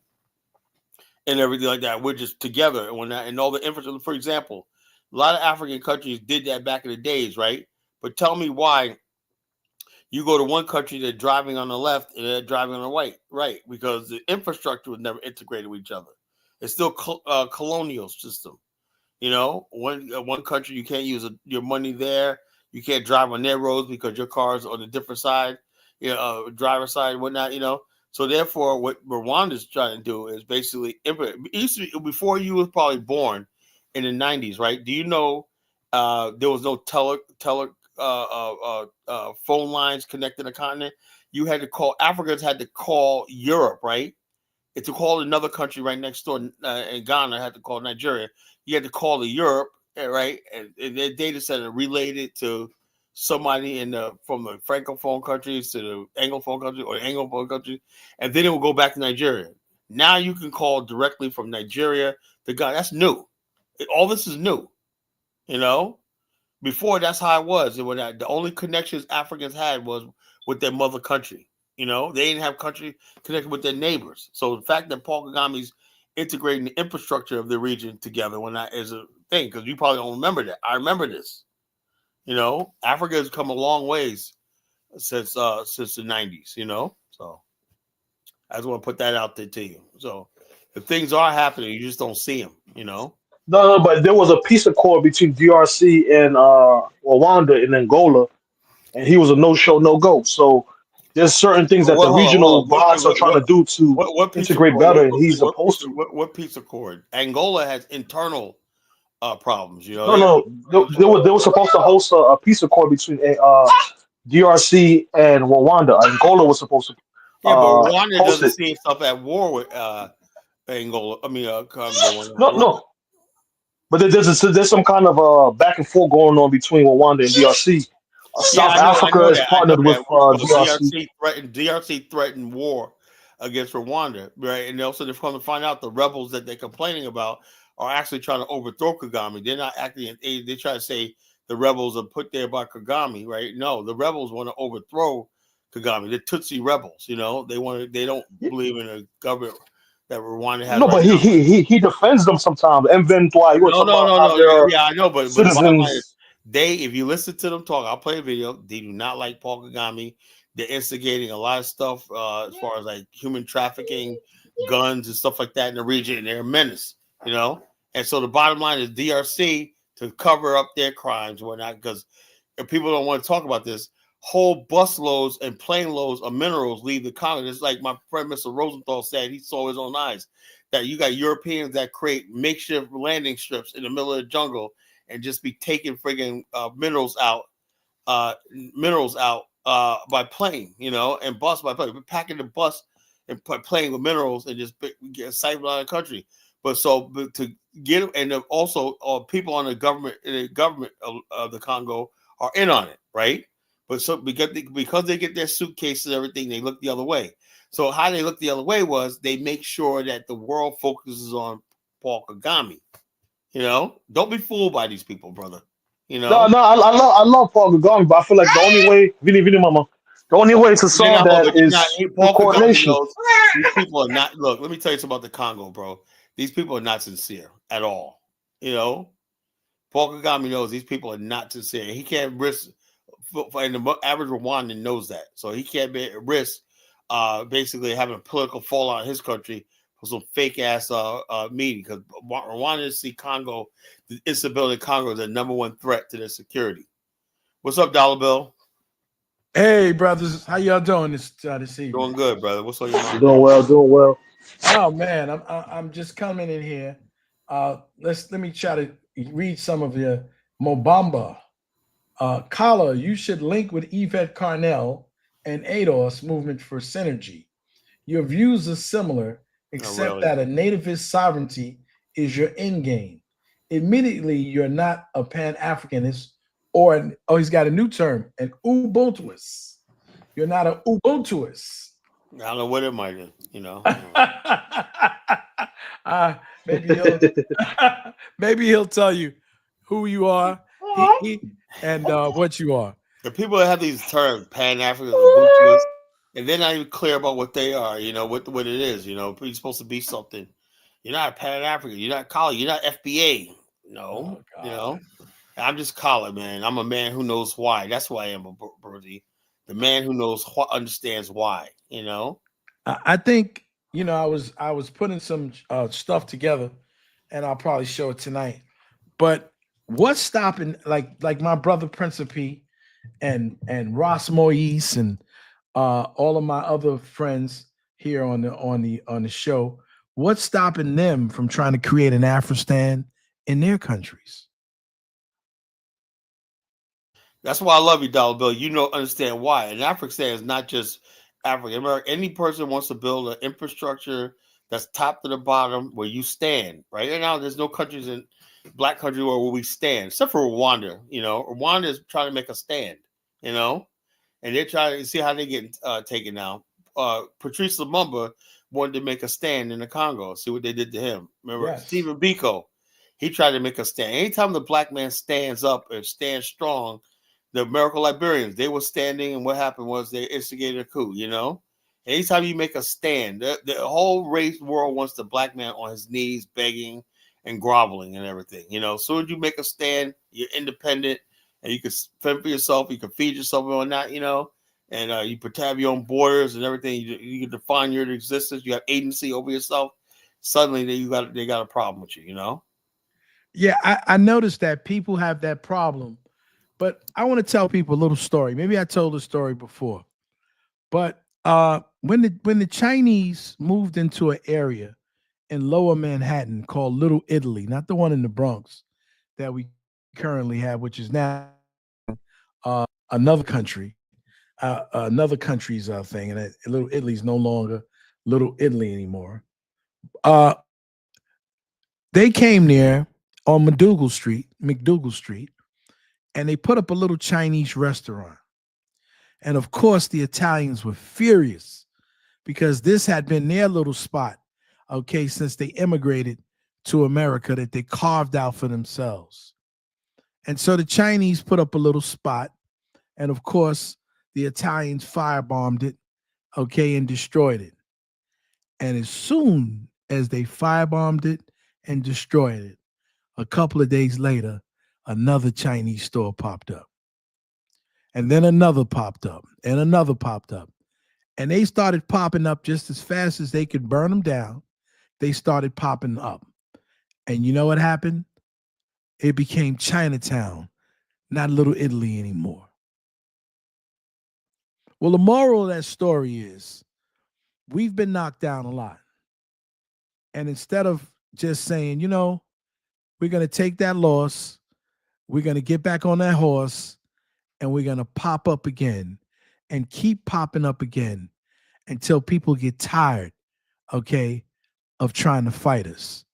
and everything like that. We're just together. And all the infrastructure, for example, a lot of African countries did that back in the days, right? But tell me why you go to one country, they're driving on the left and they're driving on the right, because the infrastructure was never integrated with each other. It's still colonial system. You know, one country, you can't use your money there. You can't drive on their roads because your car's on a different side, driver's side and whatnot, you know. So therefore, what Rwanda's trying to do is basically, before you was probably born in the 90s, right? Do you know there was no phone lines connecting the continent? Africans had to call Europe, right? To call another country right next door, in Ghana had to call Nigeria. You had to call the Europe, right? And their data center related to somebody from the Francophone countries to the Anglophone country or the Anglophone country, and then it will go back to Nigeria. Now you can call directly from Nigeria to Ghana. That's new. All this is new, you know? Before, that's how it was. The only connections Africans had was with their mother country. You know, they didn't have country connected with their neighbors. So the fact that Paul Kagame's integrating the infrastructure of the region together is a thing, because you probably don't remember that. I remember this. You know, Africa has come a long ways since the 90s, you know. So I just want to put that out there to you. So if things are happening, you just don't see them, you know. No, but there was a peace accord between DRC and Rwanda in Angola, and he was a no-show, no-go. So there's certain things that the regional boss are trying to do to integrate better, and he's opposed to. What peace accord? Angola has internal problems, you know. No, they were supposed to host a peace accord between DRC and Rwanda. Angola was supposed to. Yeah, but Rwanda doesn't see itself at war with Angola. I mean, Congo. No. But there's some kind of back and forth going on between Rwanda and DRC. South Africa is partnered with DRC. DRC threatened war against Rwanda, right? And also they're going to find out the rebels that they're complaining about are actually trying to overthrow Kagame. They're not acting. They try to say the rebels are put there by Kagame, right? No, the rebels want to overthrow Kagame. The Tutsi rebels, you know, they don't believe in a government that Rwanda has. No, but he defends them sometimes. M23. No. Yeah, I know, but the bottom line is, if you listen to them talk, I'll play a video. They do not like Paul Kagame. They're instigating a lot of stuff as far as like human trafficking, guns, and stuff like that in the region, and they're a menace, you know. And so the bottom line is DRC to cover up their crimes and whatnot, because if people don't want to talk about this, whole busloads and plane loads of minerals leave the Congo. It's like my friend Mr. Rosenthal said, he saw his own eyes, that you got Europeans that create makeshift landing strips in the middle of the jungle and just be taking friggin' minerals out by plane, you know, and bus by plane. We're packing the bus and plane with minerals and just get siphoned out of the country. But to get, and also people on the government of the Congo are in on it, right? But so because they get their suitcases and everything, they look the other way. So how they look the other way was they make sure that the world focuses on Paul Kagame. You know, don't be fooled by these people, brother. You know, no, I love Paul Kagame, but I feel like the only way, Vini Mama, the only way to solve that is coordination. These people are not. Look, let me tell you something about the Congo, bro. These people are not sincere at all. You know, Paul Kagame knows these people are not sincere. He can't risk. And the average Rwandan knows that, so he can't risk basically having a political fallout in his country for some fake ass meeting, because Rwandans see Congo, the instability of Congo, is the number one threat to their security. What's up, Dollar Bill? Hey, brothers, how y'all doing this evening? Doing good, brother. What's on your mind? Doing well. Oh man, I'm just coming in here. Let me try to read some of your Mobamba. Kala, you should link with Yvette Carnell and ADOS Movement for Synergy. Your views are similar, except that a nativist sovereignty is your end game. Admittedly, you're not a Pan-Africanist he's got a new term, an Ubuntuist. You're not an Ubuntuist. I don't know what it might be, you know. Maybe he'll maybe he'll tell you who you are and what you are. The people that have these terms, Pan-African, Ubuntuist, and they're not even clear about what they are, you know, what it is, you know. You're supposed to be something. You're not a Pan-African. You're not college. You're not FBA. No, you know. I'm just Collar, man. I'm a man who knows why. That's why I am a Birdie. The man who knows understands why, you know. I think, you know, I was putting some stuff together, and I'll probably show it tonight. But what's stopping, like my brother Principe and Ross Moise and all of my other friends here on the show, what's stopping them from trying to create an Afristan in their countries? That's why I love you, Dollar Bill. You know, understand why. And Afristan is not just African American. Any person wants to build an infrastructure that's top to the bottom where you stand. Right now, there's no countries in black country where we stand, except for Rwanda. You know, Rwanda is trying to make a stand. You know, and they're trying to see how they get taken now. Patrice Lumumba wanted to make a stand in the Congo. See what they did to him. Remember, Stephen Biko, he tried to make a stand. Anytime the black man stands up and stands strong, the American Liberians, they were standing, and what happened was they instigated a coup, you know? Anytime you make a stand, the whole race world wants the black man on his knees, begging and groveling and everything, you know? As soon as you make a stand, you're independent, and you can fend for yourself, you can feed yourself or not, you know? And you have your own borders and everything. You can define your existence. You have agency over yourself. Suddenly, they got a problem with you, you know? Yeah, I noticed that people have that problem. But I want to tell people a little story. Maybe I told the story before. But when the Chinese moved into an area in Lower Manhattan called Little Italy, not the one in the Bronx that we currently have, which is now another country's thing, and Little Italy is no longer Little Italy anymore. They came there on McDougal Street, and they put up a little Chinese restaurant. And of course, the Italians were furious because this had been their little spot, okay, since they immigrated to America that they carved out for themselves. And so the Chinese put up a little spot, and of course, the Italians firebombed it, okay, and destroyed it. And as soon as they firebombed it and destroyed it, a couple of days later, another Chinese store popped up. And then another popped up, and another popped up. And they started popping up just as fast as they could burn them down. They started popping up. And you know what happened? It became Chinatown, not Little Italy anymore. Well, the moral of that story is we've been knocked down a lot. And instead of just saying, you know, we're going to take that loss, we're going to get back on that horse, and we're going to pop up again and keep popping up again until people get tired, okay, of trying to fight us.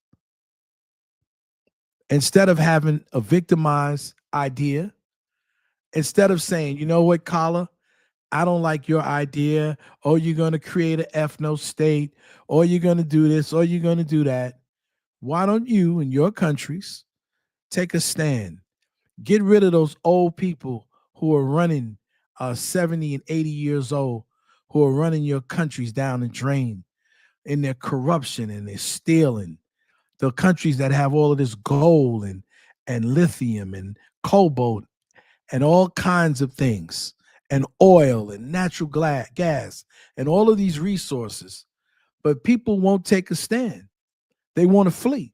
Instead of having a victimized idea, instead of saying, you know what, Kala, I don't like your idea, or you're going to create an ethno state, or you're going to do this, or you're going to do that. Why don't you in your countries take a stand? Get rid of those old people who are running 70 and 80 years old, who are running your countries down the drain in their corruption and their stealing. The countries that have all of this gold and lithium and cobalt and all kinds of things, and oil and natural gas and all of these resources. But people won't take a stand. They want to flee.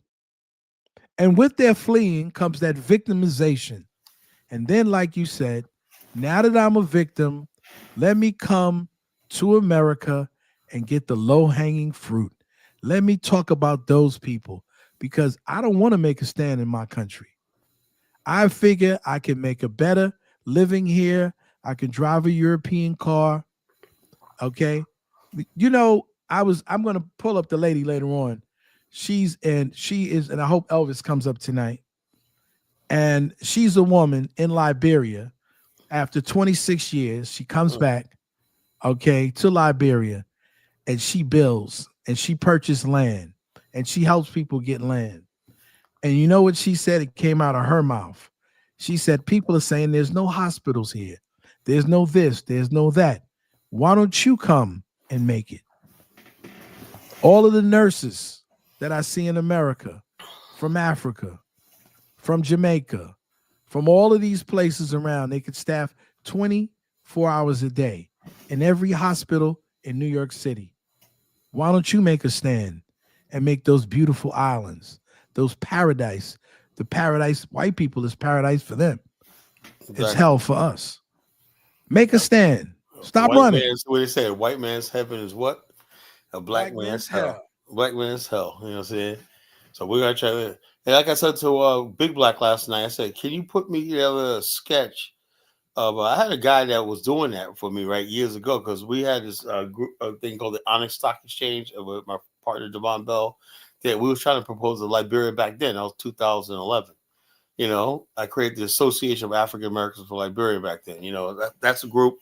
And with their fleeing comes that victimization. And then, like you said, now that I'm a victim, let me come to America and get the low-hanging fruit. Let me talk about those people, because I don't want to make a stand in my country. I figure I can make a better living here. I can drive a European car. Okay. You know, I'm going to pull up the lady later on. She is, and I hope Elvis comes up tonight. And she's a woman in Liberia. After 26 years, she comes back, okay, to Liberia, and she builds and she purchased land and she helps people get land. And you know what she said? It came out of her mouth. She said, people are saying there's no hospitals here. There's no this, there's no that. Why don't you come and make it? All of the nurses that I see in America, from Africa, from Jamaica, from all of these places around, they could staff 24 hours a day in every hospital in New York City. Why don't you make a stand and make those beautiful islands, those paradise? The paradise, white people is paradise for them. Exactly. It's hell for us. Make a stand. Stop running. What they say, white man's heaven is what? A black man's hell. Black man's hell. You know what I'm saying? So we're gonna try to. And like I said to Big Black last night, I said, "Can you put me together a sketch of?" I had a guy that was doing that for me years ago because we had this group thing called the Onyx Stock Exchange with my partner Devon Bell. That we was trying to propose to Liberia back then. That was 2011. You know, I created the Association of African Americans for Liberia back then. You know, that's a group.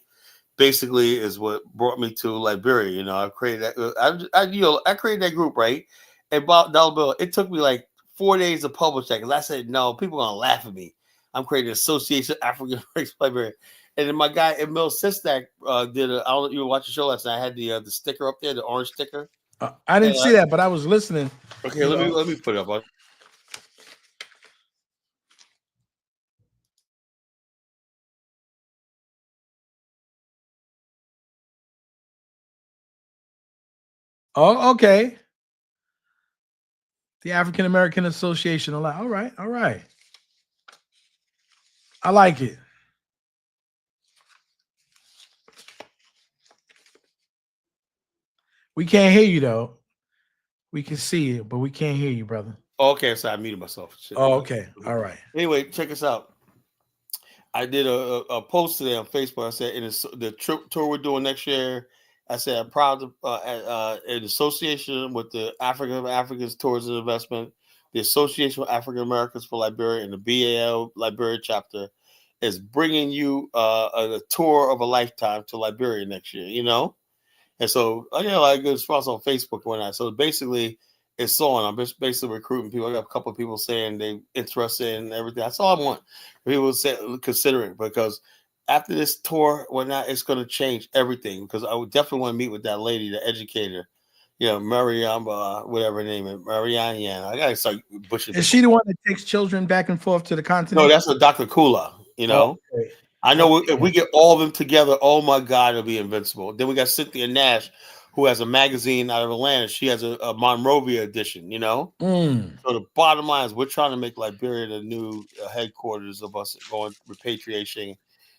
Basically, is what brought me to Liberia. You know, I created that. I created that group, right? And about dollar bill, it took me like 4 days to publish that because I said no, people are gonna laugh at me. I'm creating an Association of African Americans for Liberia. And then my guy Emil Sistak did a. I don't know if you watched the show last night. I had the sticker up there, the orange sticker. I didn't see that, but I was listening. Okay, let me put it up. Oh, okay. The African American Association. All right. I like it. We can't hear you though. We can see you, but we can't hear you, brother. Okay, so I muted myself. Shit. Oh, okay. All right. Anyway, check us out. I did a post today on Facebook. I said, in the trip tour we're doing next year, I said, I'm proud to, in association with the Africans Tourism Investment, the Association of African Americans for Liberia, and the BAL Liberia chapter is bringing you a tour of a lifetime to Liberia next year, you know? And so I got a lot of good spots on Facebook when I. So basically, it's on. I'm just basically recruiting people. I got a couple of people saying they interested in everything. That's all I want. People say consider it because after this tour, whatnot, it's going to change everything. Because I would definitely want to meet with that lady, the educator, you know, Mariam, whatever her name is, Marianne. I got to start butchering. Is she the one that takes children back and forth to the continent? No, that's a Dr. Kula. You know. Okay. I know if we get all of them together, oh my God, it'll be invincible. Then we got Cynthia Nash, who has a magazine out of Atlanta. She has a Monrovia edition, you know? So the bottom line is we're trying to make Liberia the new headquarters of us going repatriation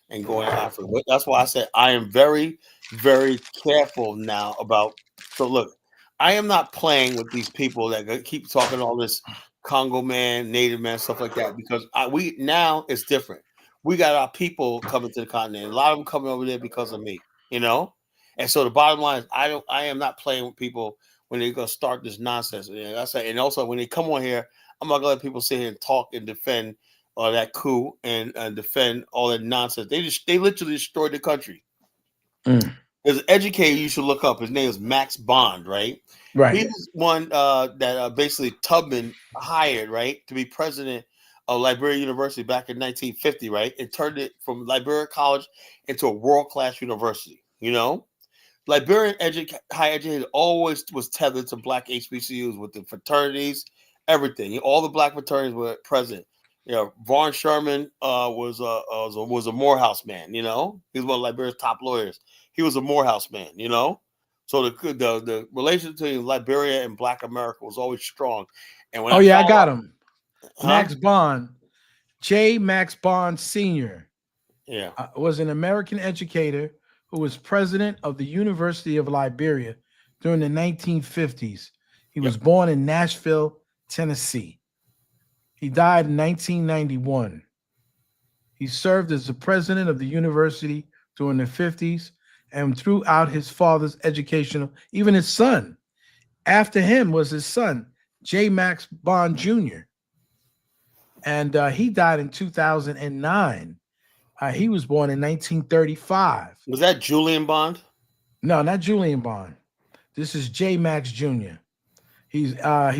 and going to Africa. But that's why I said I am very, very careful now about. So look, I am not playing with these people that keep talking all this Congo man, Native man, stuff like that, because we now it's different. We got our people coming to the continent. A lot of them coming over there because of me, you know? And so the bottom line is I am not playing with people when they're gonna start this nonsense. And I say, and also when they come on here, I'm not gonna let people sit here and talk and defend that coup and defend all that nonsense. They literally destroyed the country. There's an educator you should look up. His name is Max Bond, right? Right. He's one that basically Tubman hired, right, to be president of Liberia University back in 1950, right? It turned it from Liberia College into a world-class university, you know? Liberian higher education always was tethered to black HBCUs with the fraternities, everything. All the black fraternities were present. You know, Vaughn Sherman was a Morehouse man, you know? He was one of Liberia's top lawyers. He was a Morehouse man, you know? So the relationship between Liberia and Black America was always strong. And when I got him. Huh? Max Bond, J. Max Bond Sr. Yeah, was an American educator who was president of the University of Liberia during the 1950s. He was born in Nashville, Tennessee. He died in 1991. He served as the president of the university during the 50s and throughout his father's educational, even his son. After him was his son, J. Max Bond Jr. and he died in 2009. He was born in 1935. Was that Julian Bond? No, not Julian Bond. This is J. Max Jr. He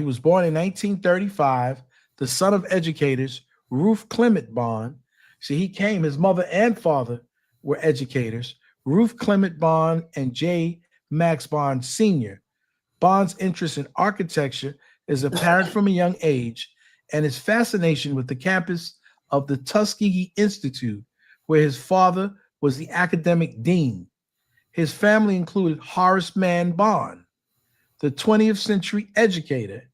was born in 1935, the son of educators Ruth Clement Bond. See, his mother and father were educators, Ruth Clement Bond and J. Max Bond Sr. Bond's interest in architecture is apparent from a young age, and his fascination with the campus of the Tuskegee Institute, where his father was the academic dean. His family included Horace Mann Bond, the 20th century educator,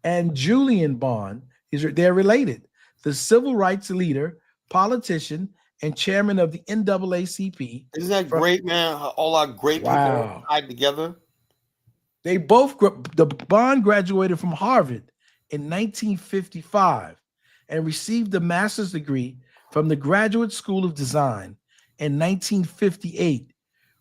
and Julian Bond. They're related. The civil rights leader, politician, and chairman of the NAACP. Isn't that great, man? All our great people tied together. The Bond graduated from Harvard in 1955 and received a master's degree from the Graduate School of Design in 1958,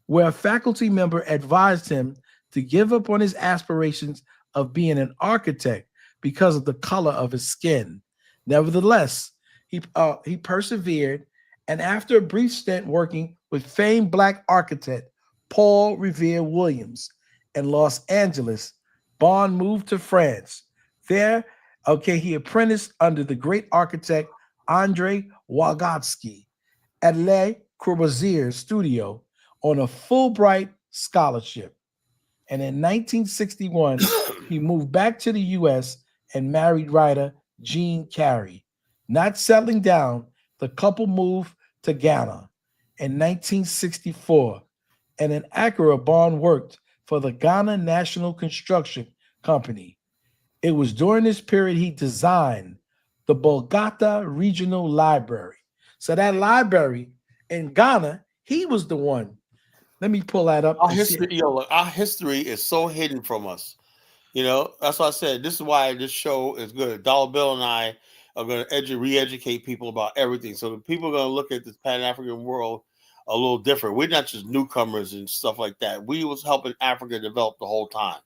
where a faculty member advised him to give up on his aspirations of being an architect because of the color of his skin. Nevertheless, he persevered, and after a brief stint working with famed Black architect Paul Revere Williams in Los Angeles, Bond moved to France. There, he apprenticed under the great architect André Wygotsky at Le Corbusier studio on a Fulbright scholarship. And in 1961, he moved back to the U.S. and married writer Jean Carey. Not settling down, the couple moved to Ghana in 1964, and in Accra, Bond worked for the Ghana National Construction Company. It was during this period he designed the Bogota Regional Library. So that library in Ghana, he was the one. Let me pull that up. Our history is so hidden from us. You know, that's why I said this is why this show is good. Dollar Bill and I are going to re-educate people about everything. So the people are going to look at this Pan-African world a little different. We're not just newcomers and stuff like that. We was helping Africa develop the whole time.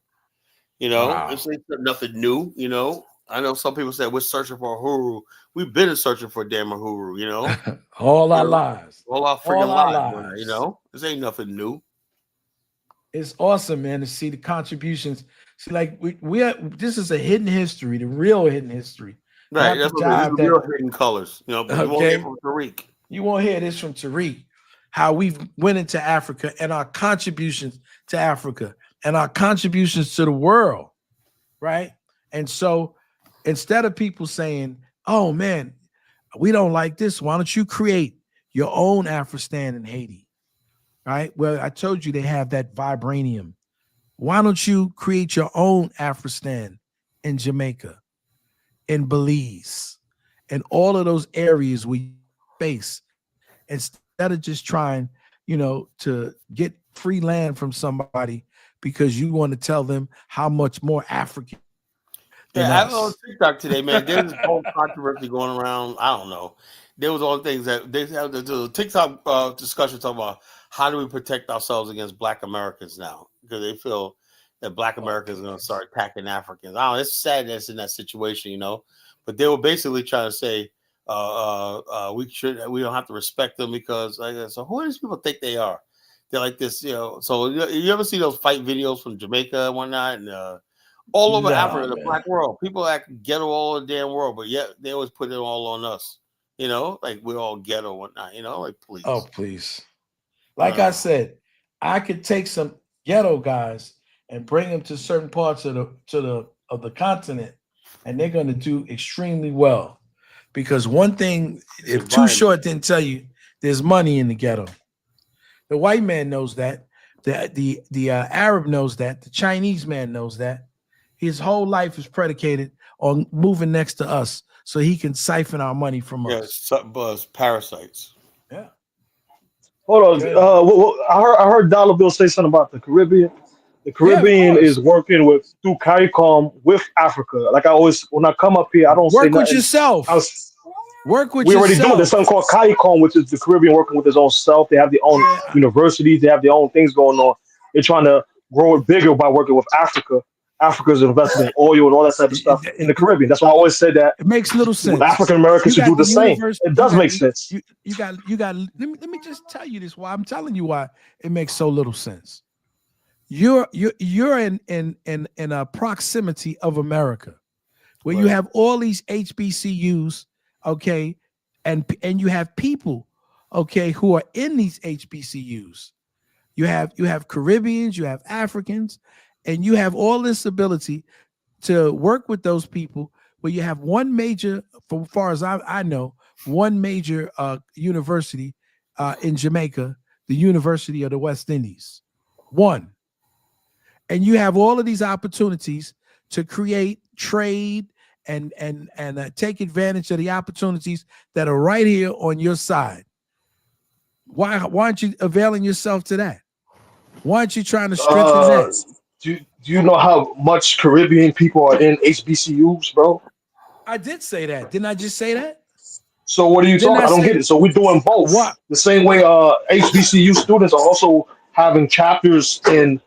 You know, It's nothing new. You know, I know some people say we're searching for a Uhuru. We've been searching for a damn Uhuru. You know, all our lives, all our freaking lives. You know, this ain't nothing new. It's awesome, man, to see the contributions. See, like we are, this is a hidden history, the real hidden history. Right, that's what real hidden colors. You know, but you won't hear from Tariq. You won't hear this from Tariq. How we've went into Africa and our contributions to Africa and our contributions to the world, right? And so instead of people saying, oh man, we don't like this, why don't you create your own Afristan in Haiti, right? Well, I told you they have that vibranium. Why don't you create your own Afristan in Jamaica, in Belize, and all of those areas we face, instead of just trying, you know, to get free land from somebody because you want to tell them how much more African. I was on TikTok today, man. There's this whole controversy going around. I don't know. There was all things that they have the TikTok discussion talking about how do we protect ourselves against Black Americans now, because they feel that Black Americans are going to start attacking Africans. I don't know, it's sad that's in that situation, you know. But they were basically trying to say we don't have to respect them because so who do these people think they are? They're like this, you know. So you ever see those fight videos from Jamaica and whatnot, and all over Africa, the Black world, people act ghetto all the damn world, but yet they always put it all on us, you know, like we're all ghetto and whatnot, you know, like please. Oh, please. Like I said, I could take some ghetto guys and bring them to certain parts of the continent, and they're going to do extremely well. Because one thing, if Too Short didn't tell you, there's money in the ghetto. The white man knows that. The Arab knows that. The Chinese man knows that. His whole life is predicated on moving next to us so he can siphon our money from us. Yeah, parasites. Yeah. Hold on. I heard Dollar Bill say something about the Caribbean. The Caribbean is working through CARICOM with Africa. Like I always, when I come up here, I don't work with yourself. Work with yourself. We already do it. There's something called CARICOM, which is the Caribbean working with its own self. They have their own universities. They have their own things going on. They're trying to grow it bigger by working with Africa. Africa's invested in oil and all that type of stuff in the Caribbean. That's why I always said that It makes little sense. African Americans should do the same. It does make sense. You got. Let me just tell you this. Why I'm telling you why it makes so little sense. You're in a proximity of America, where you have all these HBCUs, okay, and you have people, okay, who are in these HBCUs. You have Caribbeans, you have Africans, and you have all this ability to work with those people. Where you have one major, as far as I know, one major university in Jamaica, the University of the West Indies, one. And you have all of these opportunities to create trade and take advantage of the opportunities that are right here on your side. Why aren't you availing yourself to that? Why aren't you trying to strengthen that? Do you know how much Caribbean people are in HBCUs, bro? I did say that. Didn't I just say that? So what are you talking? I don't get it. So we're doing both. What? The same way HBCU students are also having chapters in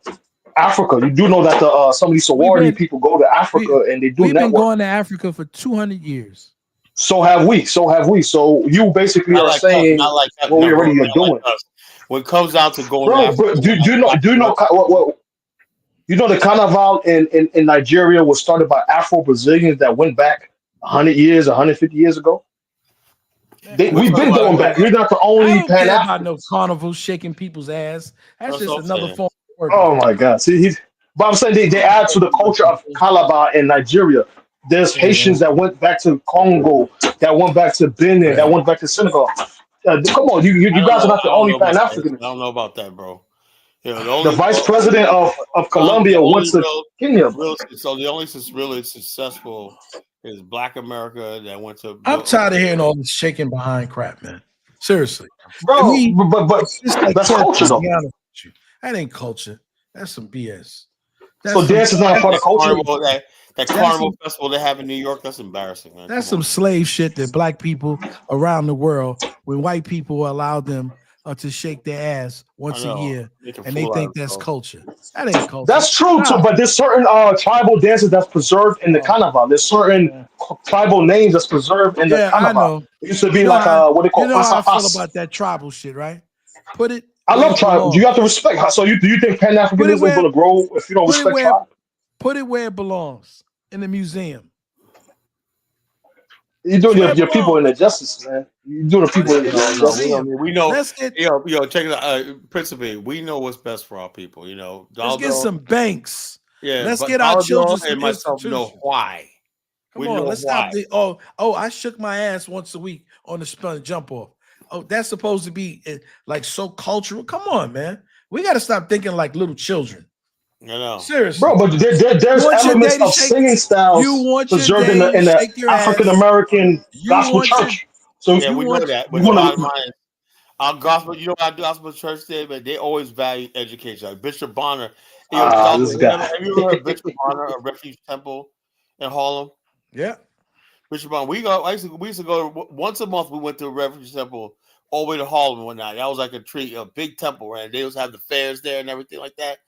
Africa. You do know that some of these sorority people go to Africa and they do we've network. Been going to Africa for 200 years. So have we. So you basically not are like saying not like that. what we No, already bro, are doing. like when it comes down to going Bro, to Africa, do you know what you know the carnival in Nigeria was started by Afro-Brazilians that went back 100 years, 150 years ago? We've been going back. We're not the only I don't care Pan-African. about no carnival shaking people's ass. That's just another form of work. Oh my God. See, but I'm saying they add to the culture of Calabar in Nigeria. There's Haitians that went back to Congo, that went back to Benin, that went back to Senegal. Come on, you guys are not the only Pan-African. I don't know about that, bro. You know, The vice president of Colombia went to Kenya. So the only really successful is Black America that went to. I'm tired of hearing all this shaking behind crap, man. Seriously, bro. But like that's culture, though. That ain't culture. That's some BS. So dance is not a part of culture. That carnival festival they have in New York, that's embarrassing, man. That's some slave shit that black people around the world, when white people allow them to shake their ass once a year, and they think that's culture. That ain't culture. That's true too, but there's certain tribal dances that's preserved in the carnival. There's certain tribal names that's preserved in the carnival. I know. It used to be like what they call. You know how I feel about that tribal shit, right? Put it. I love tribal. You have to respect. So do you think Pan-Africanism is going to grow if you don't respect tribe? Put it where it belongs, in the museum. You're doing your people in injustice, man. You're doing the people in injustice. We know. Check it out. Principally, we know what's best for our people. You know, let's get some banks. Yeah, let's get our children and myself know why. Come on, let's stop the. I shook my ass once a week on the spin jump off. Oh, that's supposed to be like so cultural. Come on, man. We got to stop thinking like little children. I know. Seriously. Bro, but there's elements of singing styles preserved in the African American gospel church. So yeah, we know that. But the bottom line is, our gospel, you know what our gospel church did, but they always value education. Like Bishop Bonner. Have you ever heard of Bishop Bonner, a refuge temple in Harlem? Yeah. Bishop Bonner. We used to go once a month. We went to a refuge temple all the way to Harlem one night. That was like a big temple, right? They always have the fairs there and everything like that.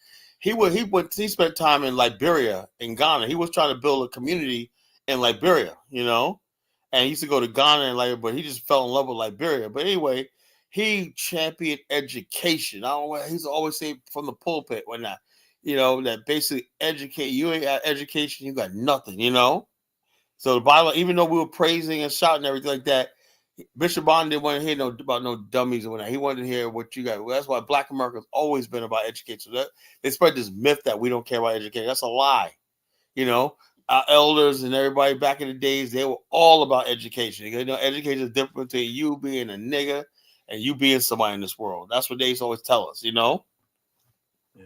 He spent time in Liberia, in Ghana. He was trying to build a community in Liberia, you know, and he used to go to Ghana and Liberia, but he just fell in love with Liberia. But anyway, he championed education. I don't know what he's always saying from the pulpit when that, you know, that basically educate you ain't got education, you got nothing, you know. So the Bible, even though we were praising and shouting and everything like that, Bishop Bond didn't want to hear about no dummies or whatnot. He wanted to hear what you got. Well, that's why Black America has always been about education. So they spread this myth that we don't care about education. That's a lie. You know, our elders and everybody back in the days, they were all about education. You know, education is different between you being a nigga and you being somebody in this world. That's what they used to always tell us, you know? Yeah.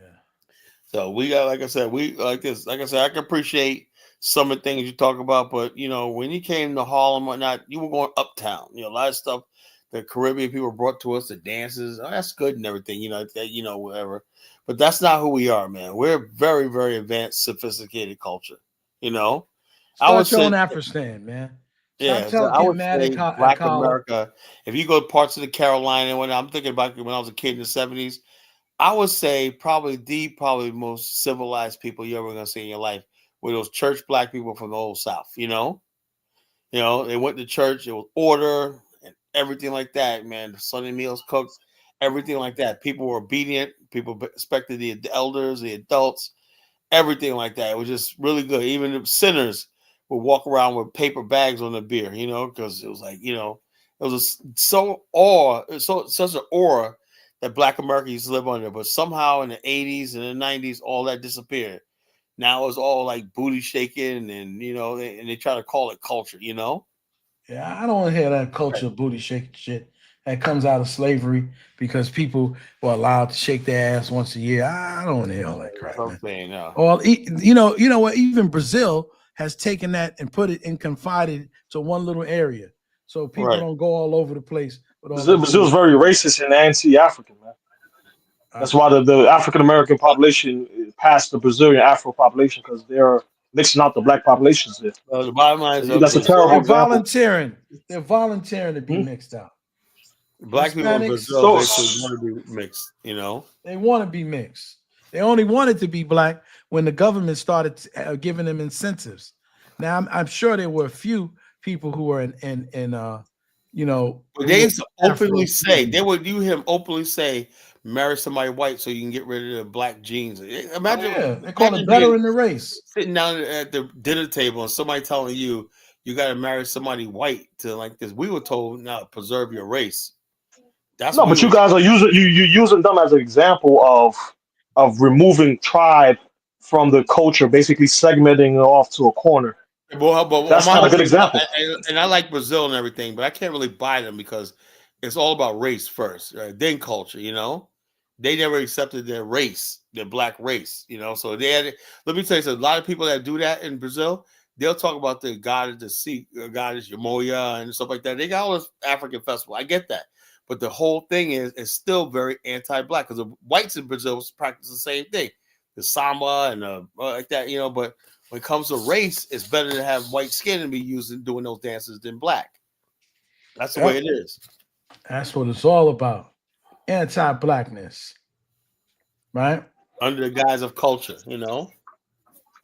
So we got, like I said, I can appreciate some of the things you talk about, but you know, when you came to Harlem or whatnot, you were going uptown. You know, a lot of stuff the Caribbean people brought to us, the dances, that's good and everything, you know, whatever. But that's not who we are, man. We're very, very advanced, sophisticated culture. You know, I would say Afghanistan, man. Yeah, so I would say Black America. If you go to parts of the Carolina, when I'm thinking about when I was a kid in the 70s, I would say probably the most civilized people you're ever gonna see in your life were those church black people from the old South. You know, they went to church. It was order and everything like that. Man, Sunday meals cooked, everything like that. People were obedient. People respected the elders, the adults, everything like that. It was just really good. Even the sinners would walk around with paper bags on their beer, because it was like, it was such an aura that Black America used to live under. But somehow in the 80s and the 90s, all that disappeared. Now it's all like booty shaking and, and they try to call it culture, Yeah, I don't want to hear that culture booty shaking shit that comes out of slavery because people were allowed to shake their ass once a year. I don't want to hear all that crap, man. Saying, no. Or you know what? Even Brazil has taken that and put it and confided to one little area, so people don't go all over the place. Brazil is very racist and anti-African, man. That's why the African American population passed the Brazilian Afro population because they're mixing out the black populations there. The bottom line is that's a terrible example. They're volunteering to be mixed out. Black people in Brazil basically want to be mixed, They want to be mixed. They only wanted to be black when the government started giving them incentives. Now, I'm sure there were a few people who were But they used to openly say, you hear him openly say, marry somebody white so you can get rid of the black genes. Imagine, they call it better in the race. Sitting down at the dinner table and somebody telling you got to marry somebody white to like this. We were told, now preserve your race. But you guys are using them as an example of removing tribe from the culture, basically segmenting it off to a corner. But that's not a good example. And I like Brazil and everything, but I can't really buy them because it's all about race first, right? Then culture. They never accepted their race, their black race. So let me tell you something. A lot of people that do that in Brazil, they'll talk about the god of the sea, goddess Yamoya and stuff like that. They got all this African festival. I get that. But the whole thing is still very anti-black because the whites in Brazil practice the same thing, the samba and like that, But when it comes to race, it's better to have white skin and be using doing those dances than black. That's the way it is. That's what it's all about. Anti-blackness, right? Under the guise of culture,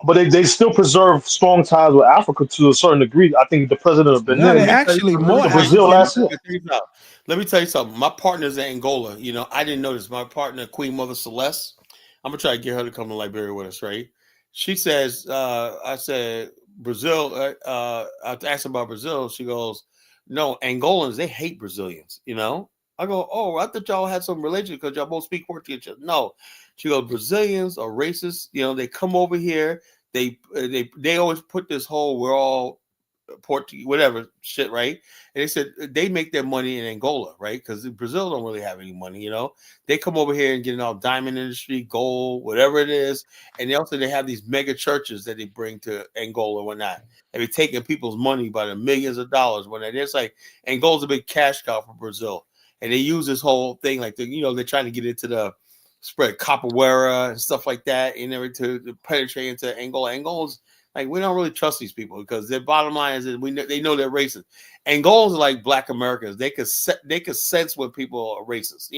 But they still preserve strong ties with Africa to a certain degree. I think the president of Benin, Brazil last year. Let me tell you something. My partner's in Angola. I didn't know this. My partner, Queen Mother Celeste. I'm gonna try to get her to come to Liberia with us, right? She says, I said Brazil. I asked her about Brazil. She goes, no, Angolans, they hate Brazilians. I go, oh, I thought y'all had some religion because y'all both speak Portuguese. No, she goes, Brazilians are racist. They come over here. They always put this whole we're all Portuguese, whatever shit, right? And they said they make their money in Angola, right? Because Brazil don't really have any money, They come over here and get in all diamond industry, gold, whatever it is, and they have these mega churches that they bring to Angola and whatnot. And they're taking people's money by the millions of dollars. When it's like Angola's a big cash cow for Brazil, and they use this whole thing like they're trying to get into the spread capoeira and stuff like that, and to penetrate into Angola. Angola's like, we don't really trust these people because their bottom line is that they know they're racist. Angolans are like Black Americans. They could sense when people are racist,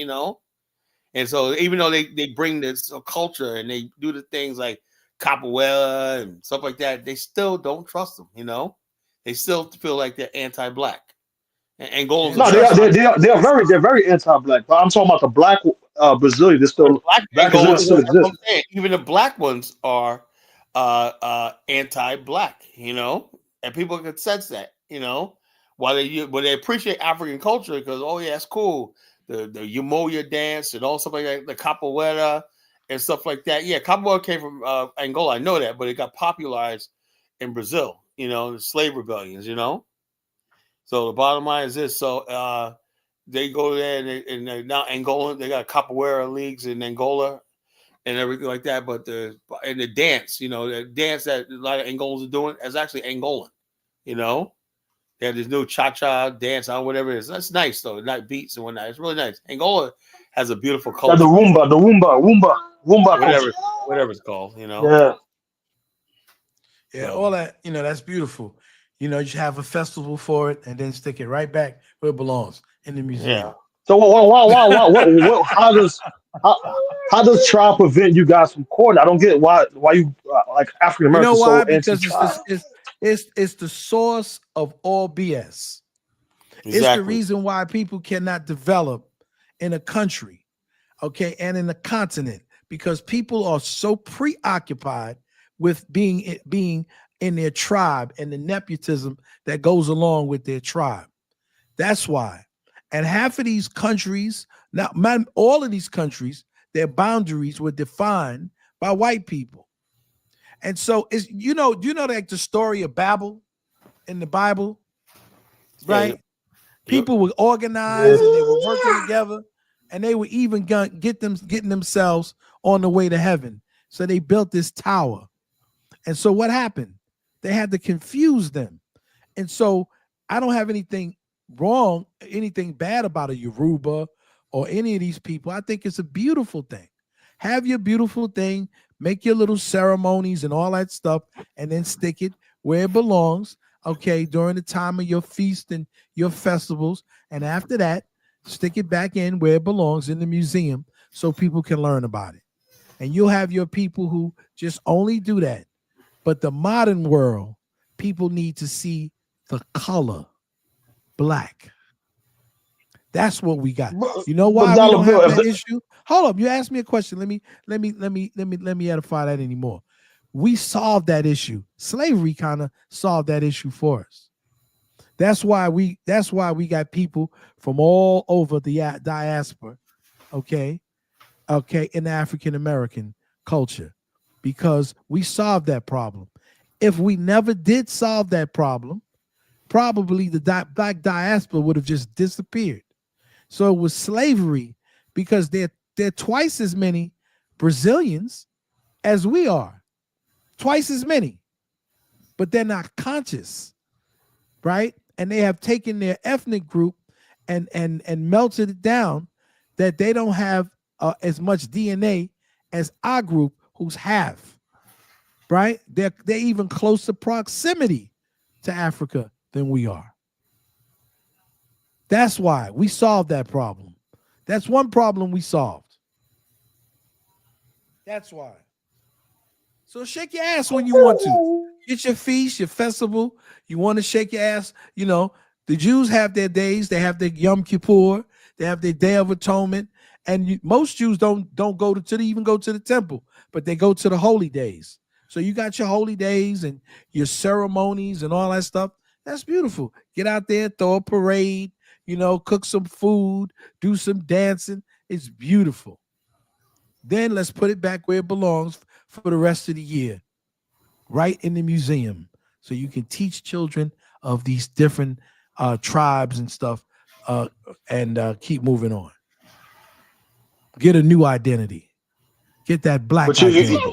And so even though they bring this culture and they do the things like capoeira and stuff like that, they still don't trust them, They still feel like they're anti-black. And Angolans. No, they're very anti-black. But I'm talking about the black Brazilian. They're still black still exists. Even the black ones are anti-black, and people can sense that, while they appreciate African culture because it's cool, the Yamoya dance and all stuff like that, the capoeira and stuff like that. Yeah, capoeira came from Angola, I know that, but it got popularized in Brazil, the slave rebellions, So the bottom line is this: so they go there and now Angola, they got capoeira leagues in Angola and everything like that. But the dance, the dance that a lot of Angolans are doing is actually Angolan. They have this new cha-cha dance or whatever it is. That's nice though, not beats and whatnot. It's really nice. Angola has a beautiful culture. The Roomba, whatever it's called. Yeah, all that. That's beautiful. You have a festival for it and then stick it right back where it belongs in the museum. Yeah. So wow. How does how does tribe prevent you guys from court? I don't get why you like African You know Americans why? so Because it's anti-tribe. this it's the source of all BS. It's the Exactly. reason why people cannot develop in a country, okay, and in a continent, because people are so preoccupied with being in their tribe and the nepotism that goes along with their tribe. That's why. And half of these countries, now all of these countries, their boundaries were defined by white people. And so do you know like the story of Babel in the Bible, Yeah. right? Yep. People were Yeah. organized and they were working together, and they were even getting themselves on the way to heaven. So they built this tower. And so what happened? They had to confuse them. And so I don't have anything wrong, anything bad about a Yoruba or any of these people. I think it's a beautiful thing. Have your beautiful thing, make your little ceremonies and all that stuff, and then stick it where it belongs, okay, during the time of your feast and your festivals. And after that, stick it back in where it belongs in the museum so people can learn about it. And you'll have your people who just only do that. But the modern world, people need to see the color black. That's what we got. You know But why we dollar don't bill, have if that the, issue? Hold up, you asked me a question. Let me edify that anymore. We solved that issue. Slavery kind of solved that issue for us. That's why we got people from all over the diaspora, okay, in the African American culture, because we solved that problem. If we never did solve that problem, probably the black diaspora would have just disappeared. So it was slavery, because they're twice as many Brazilians as we are, twice as many, but they're not conscious, right? And they have taken their ethnic group and melted it down, that they don't have as much DNA as our group, who's half, right? They're even closer proximity to Africa than we are. That's why we solved that problem. That's one problem we solved. That's why. So shake your ass when you want to. Get your feast, your festival. You want to shake your ass. You know, the Jews have their days. They have their Yom Kippur. They have their Day of Atonement. And most Jews don't go even go to the temple, but they go to the holy days. So you got your holy days and your ceremonies and all that stuff. That's beautiful. Get out there, throw a parade, cook some food, do some dancing. It's beautiful. Then let's put it back where it belongs for the rest of the year, right in the museum, so you can teach children of these different tribes and stuff, and keep moving on. Get a new identity. Get that black but you, identity.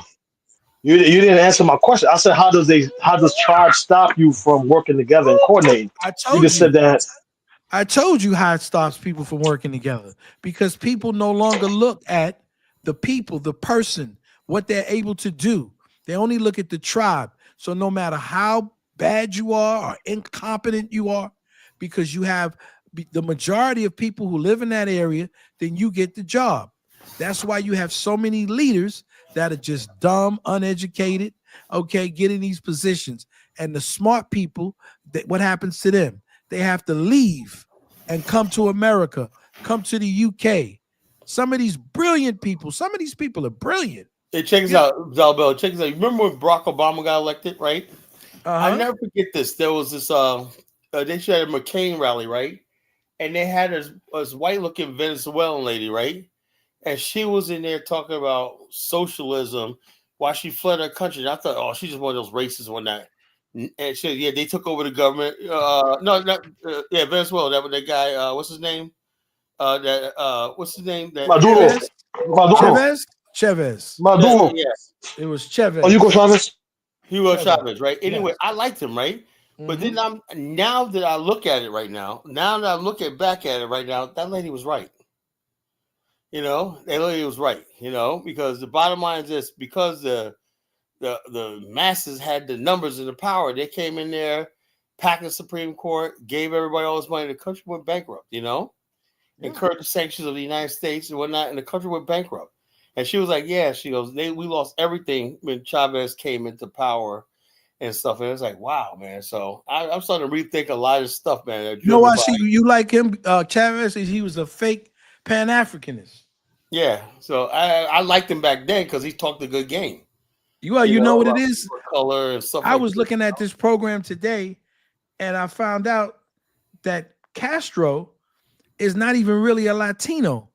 you didn't answer my question. I said, how does tribe stop you from working together and coordinating? I You told just said you. that. I told you how it stops people from working together, because people no longer look at the people, the person, what they're able to do. They only look at the tribe. So no matter how bad you are or incompetent you are, because you have the majority of people who live in that area, then you get the job. That's why you have so many leaders that are just dumb, uneducated, okay, getting these positions. And the smart people, what happens to them? They have to leave and come to America, come to the UK. Some of these brilliant people, some of these people are brilliant. Hey, check us out, Zalbel. Check us out. You remember when Barack Obama got elected, right? I never forget this. There was this they had a McCain rally, right? And they had this white looking Venezuelan lady, right? And she was in there talking about socialism while she fled her country. And I thought, oh, she's just one of those racists on that. And she, yeah, they took over the government. No, not Venezuela. That was the guy. What's his name? What's his name? Maduro. Maduro. Chavez. Maduro. Yeah. It was Chavez. Oh, Hugo Chavez. Hugo Chavez, right? Anyway, Yes. I liked him, right? But then now that I look at it right now, back at it right now, that lady was right. That lady was right. Because the bottom line is this: because the masses had the numbers and the power, they came in there, packed the Supreme Court, gave everybody all this money, the country went bankrupt. incurred the sanctions of the United States and whatnot, and the country went bankrupt. And she was like, "Yeah," she goes, we lost everything when Chavez came into power and stuff." And it's like, wow, man. So I'm starting to rethink a lot of stuff, man. You know why you like him, Chavez? He was a fake Pan-Africanist. Yeah, so I liked him back then because he talked a good game. You know what it is? Color and stuff. I was looking at this program today, and I found out that Castro is not even really a Latino.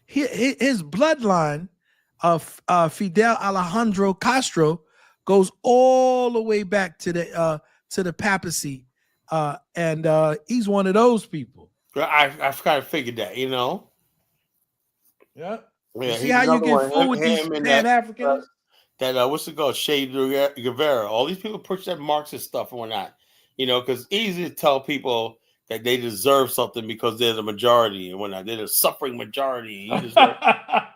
His bloodline of Fidel Alejandro Castro goes all the way back to the papacy, and he's one of those people. I kind of figured that, you know. Yeah. Yeah, see how you get fooled with these Pan-Africans? What's it called? Che Guevara. All these people push that Marxist stuff and whatnot. You know, because it's easy to tell people that they deserve something because they're the majority and whatnot. They're the suffering majority. You deserve,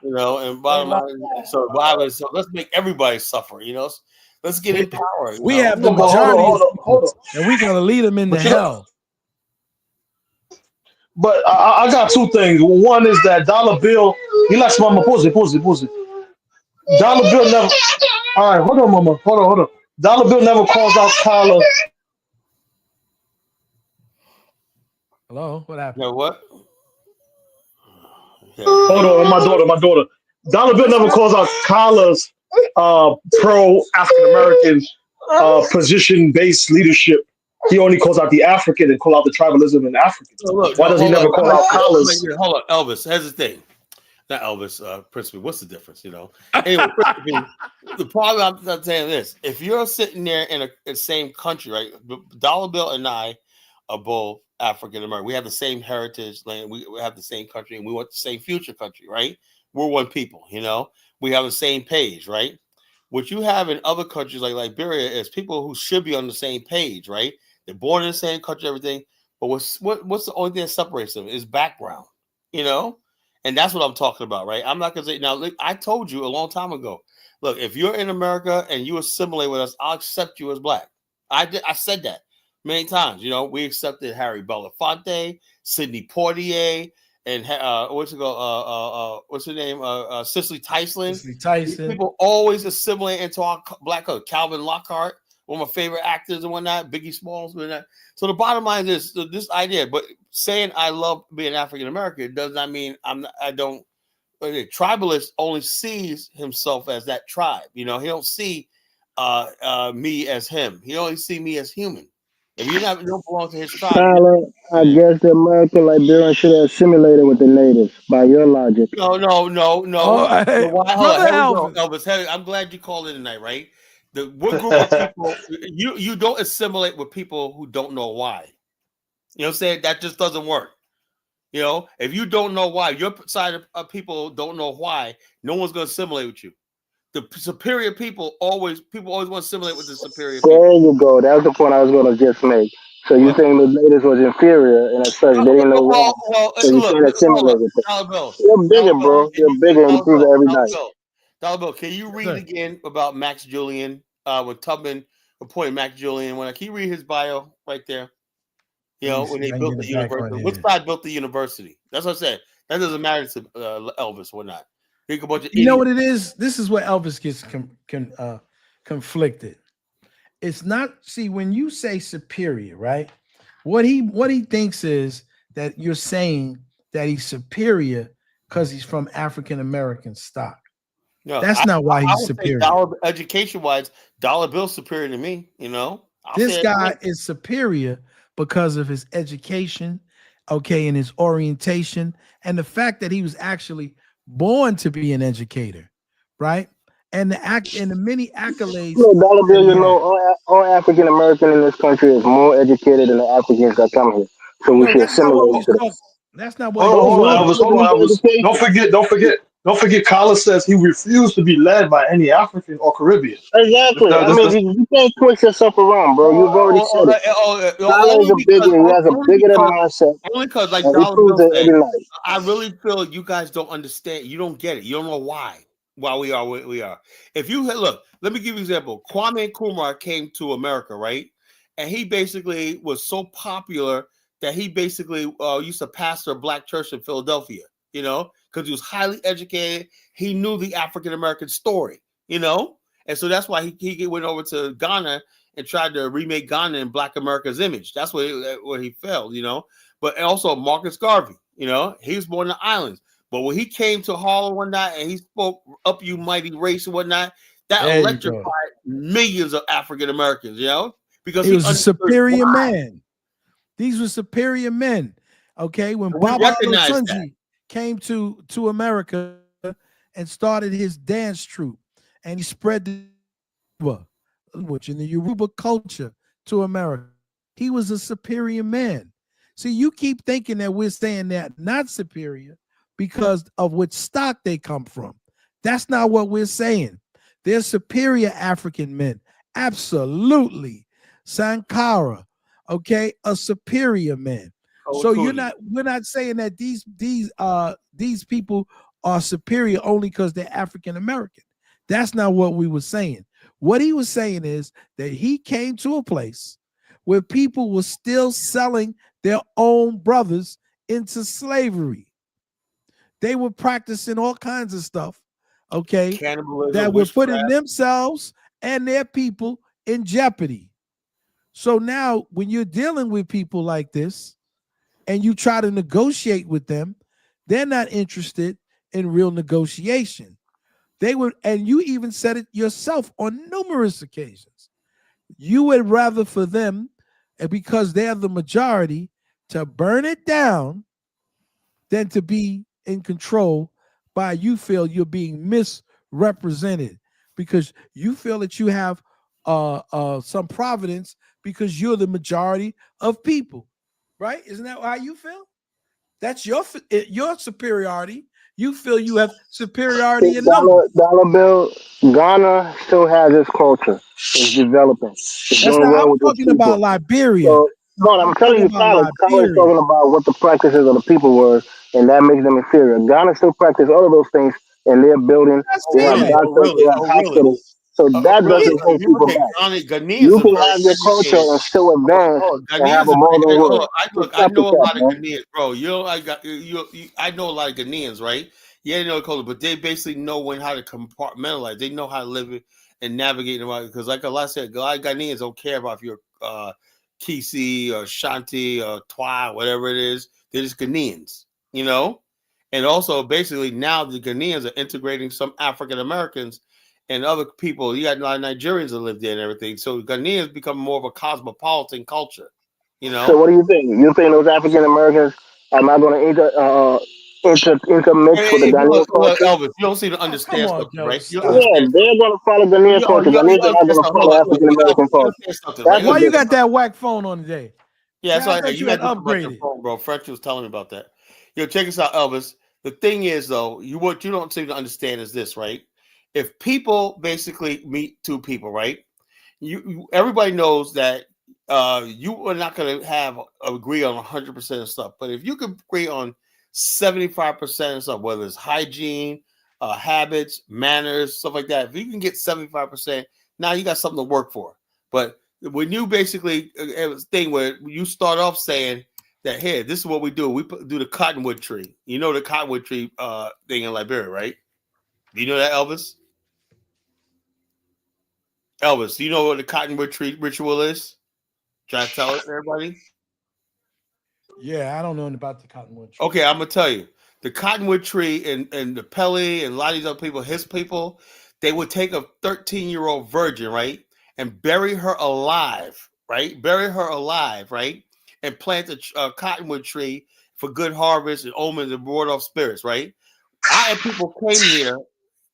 you know, and bottom line, so let's make everybody suffer, you know. Let's get in power. We have the majority, and we're gonna lead them into hell. But I got two things. One is that dollar bill. He likes mama. Pause it. Dollar bill never. All right, hold on, mama. Hold on. Dollar bill never calls out Kala. Hello, what happened? You know what? Yeah. Hold on, my daughter. Dollar bill never calls out Kala's pro African American position-based leadership. He only calls out the African and call out the tribalism in Africa. Why does he never call out Kala's? Hold on, Elvis. Here's the thing. Not Elvis, Principal. What's the difference, you know? Anyway, the problem I'm saying this: if you're sitting there in the same country, right? Dollar Bill and I are both African American. We have the same heritage land. We have the same country, and we want the same future country, right? We're one people, you know. We have the same page, right? What you have in other countries like Liberia is people who should be on the same page, right? They're born in the same country, everything. But what's the only thing that separates them is background, you know. And that's what I'm talking about, right? I'm not going to say, now, look, I told you a long time ago, look, if you're in America and you assimilate with us, I'll accept you as black. I said that many times. You know, we accepted Harry Belafonte, Sidney Poitier, and what's her name? Cicely Tyson. People always assimilate into our black culture. Calvin Lockhart, one of my favorite actors and whatnot, Biggie Smalls, whatnot. So the bottom line is this idea, but saying I love being African American does not mean I don't. A tribalist only sees himself as that tribe. You know, he don't see me as him. He only see me as human. If you don't belong to his tribe, Tyler, I guess the American Liberian should have assimilated with the natives by your logic. No. Oh, hey, Brother Elvis, I'm glad you called it tonight, right? What group of people you don't assimilate with people who don't know why. You know what I'm saying? That just doesn't work. You know, if you don't know why, your side of people don't know why, no one's going to assimilate with you. The superior people always want to assimilate with the superior people. There you go. That was the point I was going to just make. So you think the natives was inferior, and as such, they didn't know why. So you can't assimilate with them. You're bigger, bro. You're bigger, and you prove it every night. Dollar Bill, can you read again about Max Julian? When Tubman appointed Max Julian, can you read his bio right there? You know, when they built the university. Which side built the university? That's what I said. That doesn't matter to Elvis or not. You know what it is? This is where Elvis gets conflicted. It's not, see, when you say superior, right? What he thinks is that you're saying that he's superior because he's from African American stock. No, that's not why he's superior. Education-wise, Dollar Bill's superior to me, you know. This guy is superior because of his education, okay, and his orientation, and the fact that he was actually born to be an educator, right? And the many accolades. Look, Dollar Bill, you know, all African American in this country is more educated than the Africans that come here. So we should assimilate to them. That's not what. Hold on, Elvis. Don't forget. Kala says he refused to be led by any African or Caribbean. Exactly. You can't twist yourself around, bro. You've already said it. Kala is he has a bigoted mindset. Only because, like Dollar Bill said, I really feel you guys don't understand. You don't get it. You don't know why we are where we are. If you look, let me give you an example. Kwame Nkrumah came to America, right? And he basically was so popular that he basically used to pastor a black church in Philadelphia, you know, because he was highly educated. He knew the African American story, you know, and so that's why he went over to Ghana and tried to remake Ghana in Black America's image. That's where he failed, you know. But also Marcus Garvey, you know, he was born in the islands. But when he came to Harlem one night and he spoke "Up You Mighty Race" and whatnot, that electrified millions of African Americans, you know, because he was a superior man. These were superior men. Okay, when Baba Sunji came to America and started his dance troupe, and he spread the which in the Yoruba culture to America, he was a superior man. See, you keep thinking that we're saying that not superior because of which stock they come from. That's not what we're saying. They're superior African men. Absolutely. Sankara, okay, a superior man. So we're not saying that these people are superior only because they're African American. That's not what we were saying. What he was saying is that he came to a place where people were still selling their own brothers into slavery. They were practicing all kinds of stuff, okay, that were putting themselves and their people in jeopardy. So now when you're dealing with people like this and you try to negotiate with them, they're not interested in real negotiation. They would, and you even said it yourself on numerous occasions. You would rather for them, and because they're the majority, to burn it down than to be in control by you feel you're being misrepresented because you feel that you have some providence because you're the majority of people, right? Isn't that how you feel? That's your superiority. You feel you have superiority in numbers. Dollar Bill, Ghana still has its culture. It's developing. It's That's doing not, well I'm with its talking people. about Liberia. So, no, I'm telling you, Tyler is talking about what the practices of the people were, and that makes them inferior. Ghana still practice all of those things, and they're building. They have doctors, they have hospitals. So that doesn't hold people back. You can have your culture and still advance and have a modern world. I know a lot of Ghanaians, bro. I know a lot of Ghanaians, right? Yeah, they know the culture, but they basically know how to compartmentalize. They know how to live it and navigate around. Because, like I said, a lot of Ghanaians don't care about if you're Kisi or Shanti or Twa, whatever it is. They're just Ghanaians, you know? And also, basically, now the Ghanaians are integrating some African Americans and other people. You got a lot of Nigerians that live there and everything. So Ghanaians become more of a cosmopolitan culture, you know? So what do you think? You think those African Americans are not going to intermix with the Ghanaian culture? Elvis, you don't seem to understand something, right? Yeah, they're going to follow Ghanaian culture. Ghanaians are not going to follow African American culture. Why you got that whack phone on today? Yeah, I thought you had upgraded. Phone, bro. French was telling me about that. Yo, check us out, Elvis. The thing is, though, what you don't seem to understand is this, right? If people basically meet two people, right? Everybody knows that you are not going to agree on 100% of stuff, but if you can agree on 75% of stuff, whether it's hygiene, habits, manners, stuff like that, if you can get 75%, now you got something to work for. But when you basically have a thing where you start off saying that, hey, this is what we do. We do the cottonwood tree. You know the cottonwood tree thing in Liberia, right? Do you know that, Elvis? Elvis, do you know what the cottonwood tree ritual is? Try to tell it to everybody. Yeah, I don't know about the cottonwood tree. Okay, I'm gonna tell you. The cottonwood tree and the Pele and a lot of these other people, his people, they would take a 13-year-old virgin, right, and bury her alive, right? Bury her alive, right? And plant a cottonwood tree for good harvest and omens and ward off spirits, right? I had people came here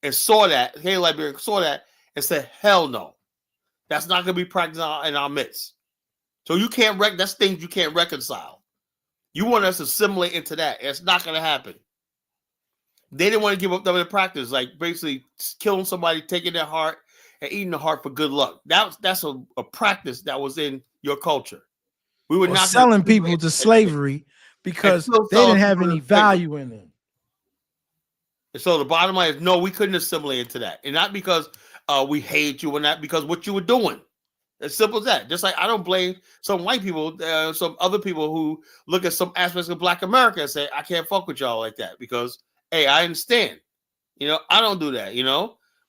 and saw that, hey, Liberia, saw that and said, hell no. That's not going to be practiced in our midst. So you can't that's things you can't reconcile. You want us to assimilate into that. It's not going to happen. They didn't want to give up their practice, like basically killing somebody, taking their heart, and eating the heart for good luck. That's a practice that was in your culture. We were not selling people to slavery because they didn't have any value in them. And so the bottom line is, no, we couldn't assimilate into that. And not because we hate you, and not because what you were doing. As simple as that. Just like I don't blame some white people, some other people who look at some aspects of Black America and say, I can't fuck with y'all like that because, hey, I understand. I don't do that,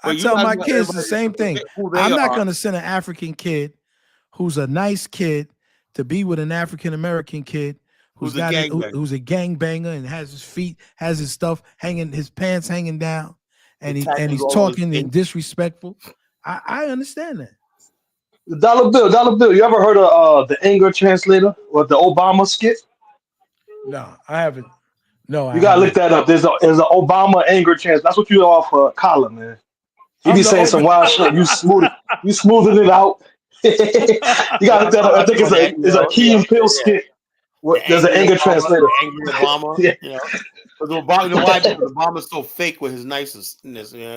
But I tell my kids the same thing. I'm not going to send an African kid who's a nice kid to be with an African American kid who's a gangbanger and has his stuff hanging, his pants hanging down, and he's talking and disrespectful. I understand that. Dollar Bill. You ever heard of the anger translator or the Obama skit? No, I haven't. No, you gotta look that up. There's an Obama anger translator. That's what you are for Colin, man. He be saying some wild shit. You smoothing it out. You gotta look that up. I think it's a Key and Peele skit. There's an anger translator. Angry Obama, But Obama's so fake with his niceness.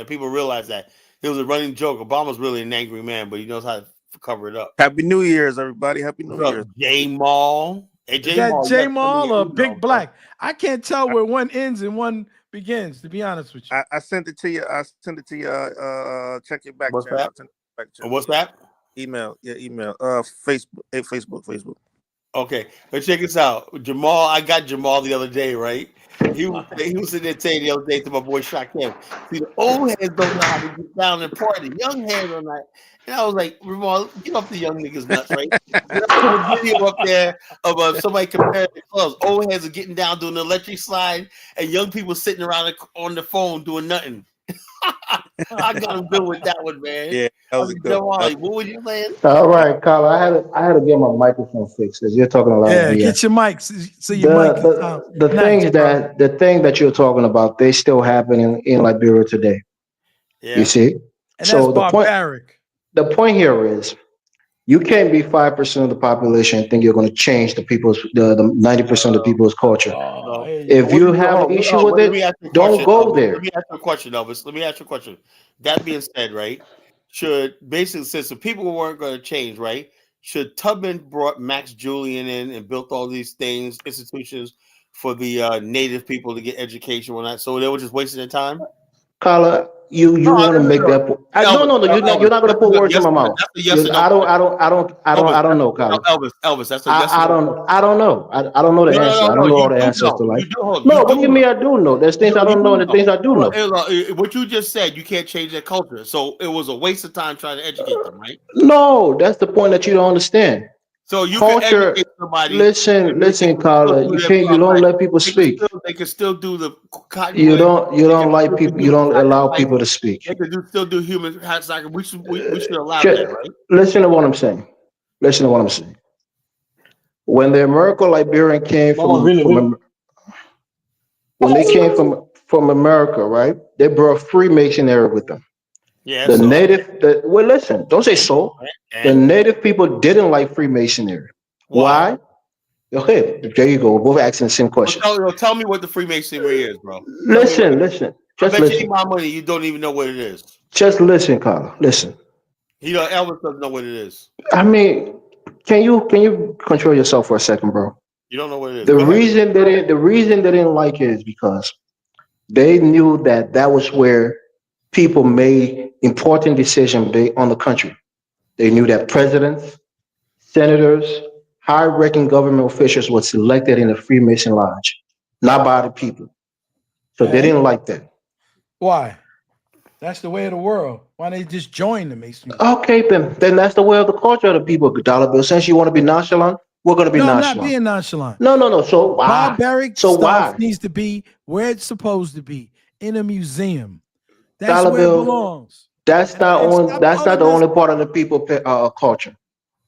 People realize that it was a running joke. Obama's really an angry man, but he knows how to cover it up. Happy New Year's, everybody! Happy New Year's. J Mall. Is that J Mall or Big Black? I can't tell where one ends and one begins. To be honest with you, I sent it to you. Check your back channel. What's that? Email. Yeah, email. Facebook. Okay, but check this out. Jamal, I got Jamal the other day, right? He was sitting there saying the other day to my boy Shaquem. See, the old heads don't know how to get down and party. Young heads are not. And I was like, Jamal, get off the young niggas nuts, right? I put a video up there of somebody comparing the clubs. Old heads are getting down doing the electric slide, and young people sitting around on the phone doing nothing. I got him good with that one, man. Yeah, that was good. What were you saying? All right, Carl. I had to get my microphone fixed because you're talking a lot. Yeah, get your mic. So your mic. The thing that you're talking about, they still happen in Liberia today. Yeah. You see, and so that's barbaric. The point here is, you can't be 5% of the population and think you're going to change the 90% of the people's culture. If you have an issue with it, don't go there. Let me ask you a question, Elvis. Let me ask you a question. That being said, right, should basically, since the people weren't going to change, right, should Tubman brought Max Julian in and built all these things, institutions for the native people to get education or not, so they were just wasting their time? Carla, you want to make that point? No. You're not going to put words in my mouth. I don't know, Carla. Elvis, that's a yes. I don't know. I don't know the answer. I don't know all the answers to life. No, what do you mean I do know? There's things I don't know and the things I do know. What you just said, you can't change their culture, so it was a waste of time trying to educate them, right? No, that's the point that you don't understand. So you culture. Can somebody, listen, Carla. You don't let people speak. They can still do the. You don't like people. You don't allow people to speak. They can still do human. We should allow that, right? Listen to what I'm saying. When the American Liberian came when they came from America, right? They brought Freemasonry with them. Yeah. Listen, don't say so. The native people didn't like Freemasonry. Why? Okay, there you go. We're both asking the same question. Tell me what the Freemasonry is, bro. Listen. Just listen. You my money, you don't even know what it is. Just listen, Carla. Listen. Elvis doesn't know what it is. I mean, can you control yourself for a second, bro? You don't know what it is. The reason they didn't like it is because they knew that was where people made important decisions on the country. They knew that presidents, senators, high-ranking government officials were selected in the Freemason Lodge, not by the people. So they didn't like that. Why? That's the way of the world. Why don't they just join the Masons? Okay, then that's the way of the culture of the people, Dollar Bill. Since you want to be nonchalant, we're going to be nonchalant. I'm not being nonchalant. No. So why? Barbaric stuff needs to be where it's supposed to be, in a museum. That's Dollar where Bill, it belongs. That's not the only part of the people culture,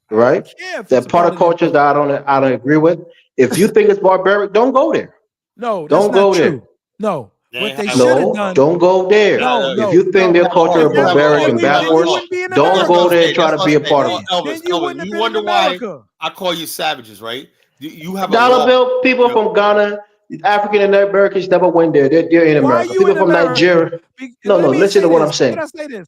right? That part of culture that I don't agree with. If you think it's barbaric, don't go there. No, don't go there. No. What they should have done. Don't go there. If you think their culture is barbaric and backwards, don't go there and try to be a part of it. Elvis, you wonder why I call you savages, right? You have Dollar Bill. People from Ghana, African and Americans never went there. They're in America. People from Nigeria. No. Listen to what I'm saying.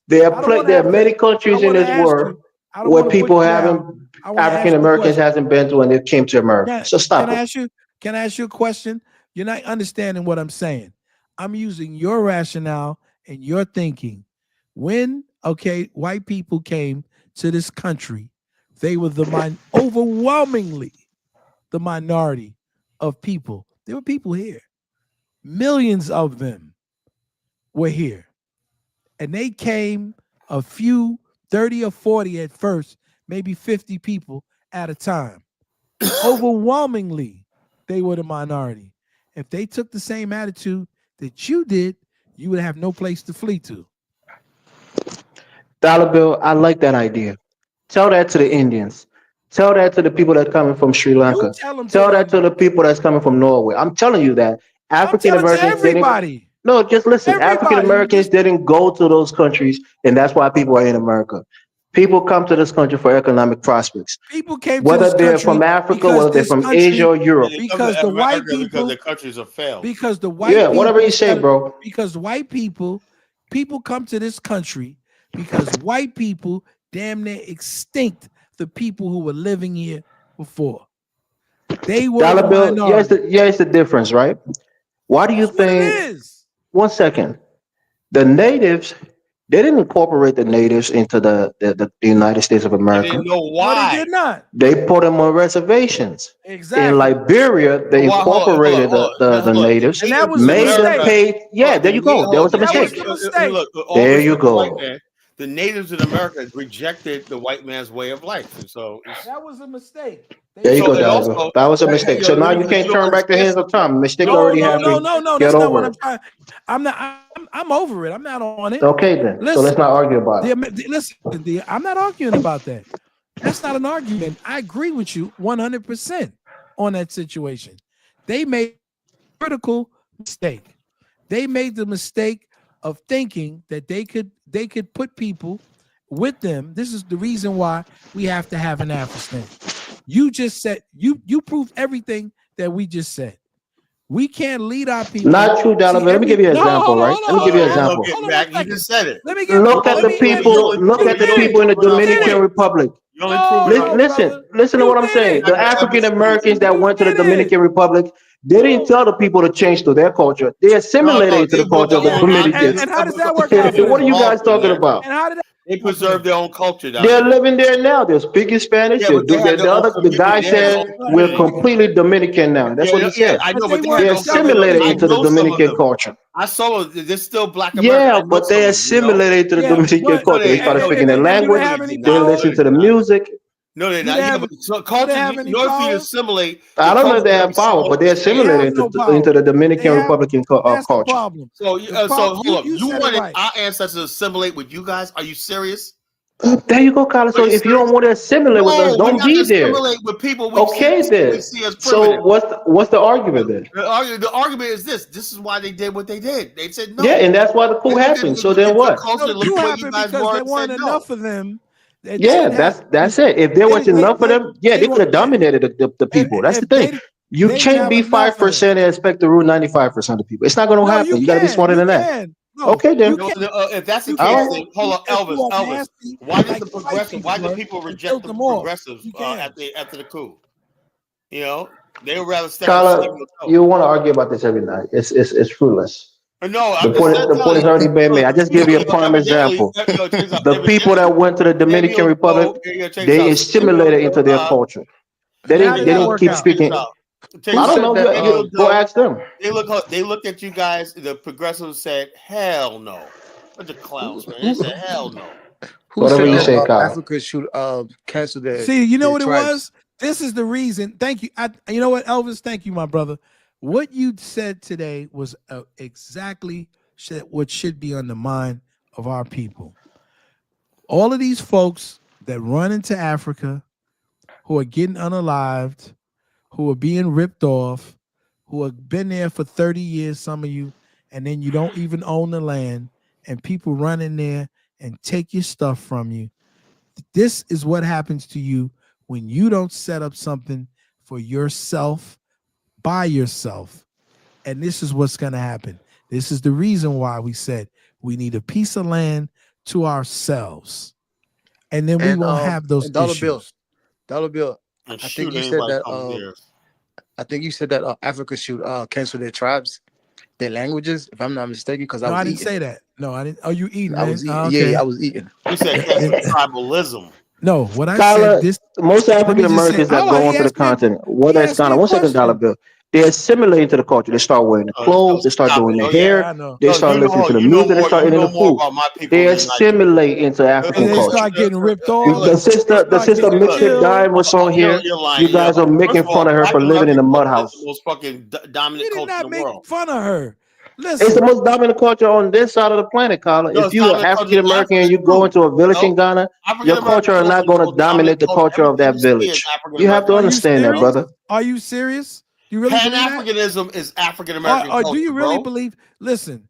There are many countries in this world where people African Americans hasn't been to when they came to America. So stop. Can I ask you a question? You're not understanding what I'm saying. I'm using your rationale and your thinking. When white people came to this country, they were overwhelmingly the minority of people. There were people here. Millions of them were here. And they came a few, 30 or 40 at first, maybe 50 people at a time. Overwhelmingly, they were the minority. If they took the same attitude that you did, you would have no place to flee to. Dollar Bill, I like that idea. Tell that to the Indians. Tell that to the people that are coming from Sri Lanka. Tell that to the people that's coming from Norway. I'm telling you that African Americans didn't. No, just listen. African Americans didn't go to those countries, and that's why people are in America. People come to this country for economic prospects. People came whether to this they're country from Africa, because whether they're this from country- Asia or Europe. because the white people, because their countries have failed. because the white Yeah, people whatever you say, bro. Because white people come to this country because white people damn near extinct the people who were living here before. They were Dollar the bill. minority. Here's the difference, right? Why do you That's what it think? is. 1 second. The natives, they didn't incorporate the natives into the United States of They America. didn't know No, why. they did not. They put them on reservations. Exactly. In Liberia, they Hold on, incorporated hold on. the natives, And that was a made them mistake. pay. Yeah, there you go. There was a That was mistake. the mistake. Look, all There this you with the white go. man, the natives in America rejected the white man's way of life, and so That was a mistake. There you So, go, and Dollar Bill. also, That was a mistake. So now you can't turn back the hands of time. Mistake already happened. No. Get That's not over what it. I'm trying. I'm over it. I'm not on it. Okay then. So let's not argue about it. Listen, I'm not arguing about that. That's not an argument. I agree with you 100% on that situation. They made a critical mistake. They made the mistake of thinking that they could put people with them. This is the reason why we have to have an Afghanistan. You just said you proved everything that we just said. We can't lead our people. Not true, Dollar Bill. Let me give you an example, right? Let me give you an example. You just said it. Let me give. Look at the people. Look at the people in the Dominican Republic. Listen to what I'm saying. The African Americans that went to the Dominican Republic, they didn't tell the people to change to their culture. They assimilated into the culture of the Dominicans. And how does that work out? What are you guys talking about? And how did they preserve their own culture? They're living there now. They're speaking Spanish. The guy said we're completely Dominican now. That's what he said. I know, but they assimilated into the Dominican culture. I saw them. They're still black Yeah, Americans. but they assimilated to the Dominican culture. They started speaking their language. They listen to the music. No, they're not. Yeah, but culture, in order for you to assimilate, I don't know if they have power, but they assimilated into the Dominican Republican culture. So hold up. You wanted our ancestors to assimilate with you guys? Are you serious? There you go, Carlos. So if you don't want to assimilate with us, don't be there. Assimilate with people then. So what's the argument then? The argument is this. This is why they did what they did. They said no. Yeah, and that's why the coup happened. So then what? The coup happened because there weren't enough of them. Yeah, that's it. If there was enough of them, they could have dominated the people. That's the thing. You can't be 5% and expect to rule 95% of the people. It's not going to happen. You got to be smarter than that. Okay, then. If that's the case, then hold on, Elvis. Why did the progressive? Why did people reject the progressives after the coup? You know, they would rather stay. You want to argue about this every night. It's fruitless. No, the point has already been made. I just give you a prime example. The people that went to the Dominican Republic, they assimilated into their culture. They didn't keep speaking. I don't know. Go ask them. They looked at you guys. The progressives said, "Hell no." Bunch of clowns, man. They said, "Hell no." Whatever you say, Kyle. Africa should cancel that. See, you know what it was? This is the reason. Thank you. You know what, Elvis? Thank you, my brother. What you said today was exactly what should be on the mind of our people. All of these folks that run into Africa, who are getting unalived, who are being ripped off, who have been there for 30 years, some of you, and then you don't even own the land, and people run in there and take your stuff from you. This is what happens to you when you don't set up something for yourself, by yourself. And this is what's going to happen. This is the reason why we said we need a piece of land to ourselves. And then we won't have those issues. Dollar Bill. I think you said that Africa should cancel their tribes, their languages, if I'm not mistaken, because I didn't say that. No, I didn't. Oh, you eating? I was eating. Okay. Yeah, I was eating. You said cancel tribalism. No, what I Scholar, said, this, most let me African just say, Americans that hold on, go onto the continent, he whether it's asked me Ghana, a 1 second, dollar question. bill, they assimilate into the culture. They start wearing the clothes, they start Stop doing it. their Oh, yeah. Yeah, hair, I know. they start listening to the music, they start You eating the know more food. about my people They than I do. assimilate into And African they culture. start getting ripped Hey, off. look, They The start sister getting Mystic killed. Dime was on here. you're lying. You guys are First making of all, fun of her Black for living in American the mud culture is house. the most fucking dominant We did culture in not the make world. fun of her. It's the Listen, most dominant culture on this side of the planet, Carla. No, If it's you are dominant culture African in American Africa and you go too. into a village No, in Ghana, African your American culture are culture not is going the to most dominant dominate the culture. culture of Everything that you see is village. African You have to American. are you understand that, serious? brother. Are you serious? You really Pan believe that? Africanism is African American Or do culture, you really bro. believe? Listen,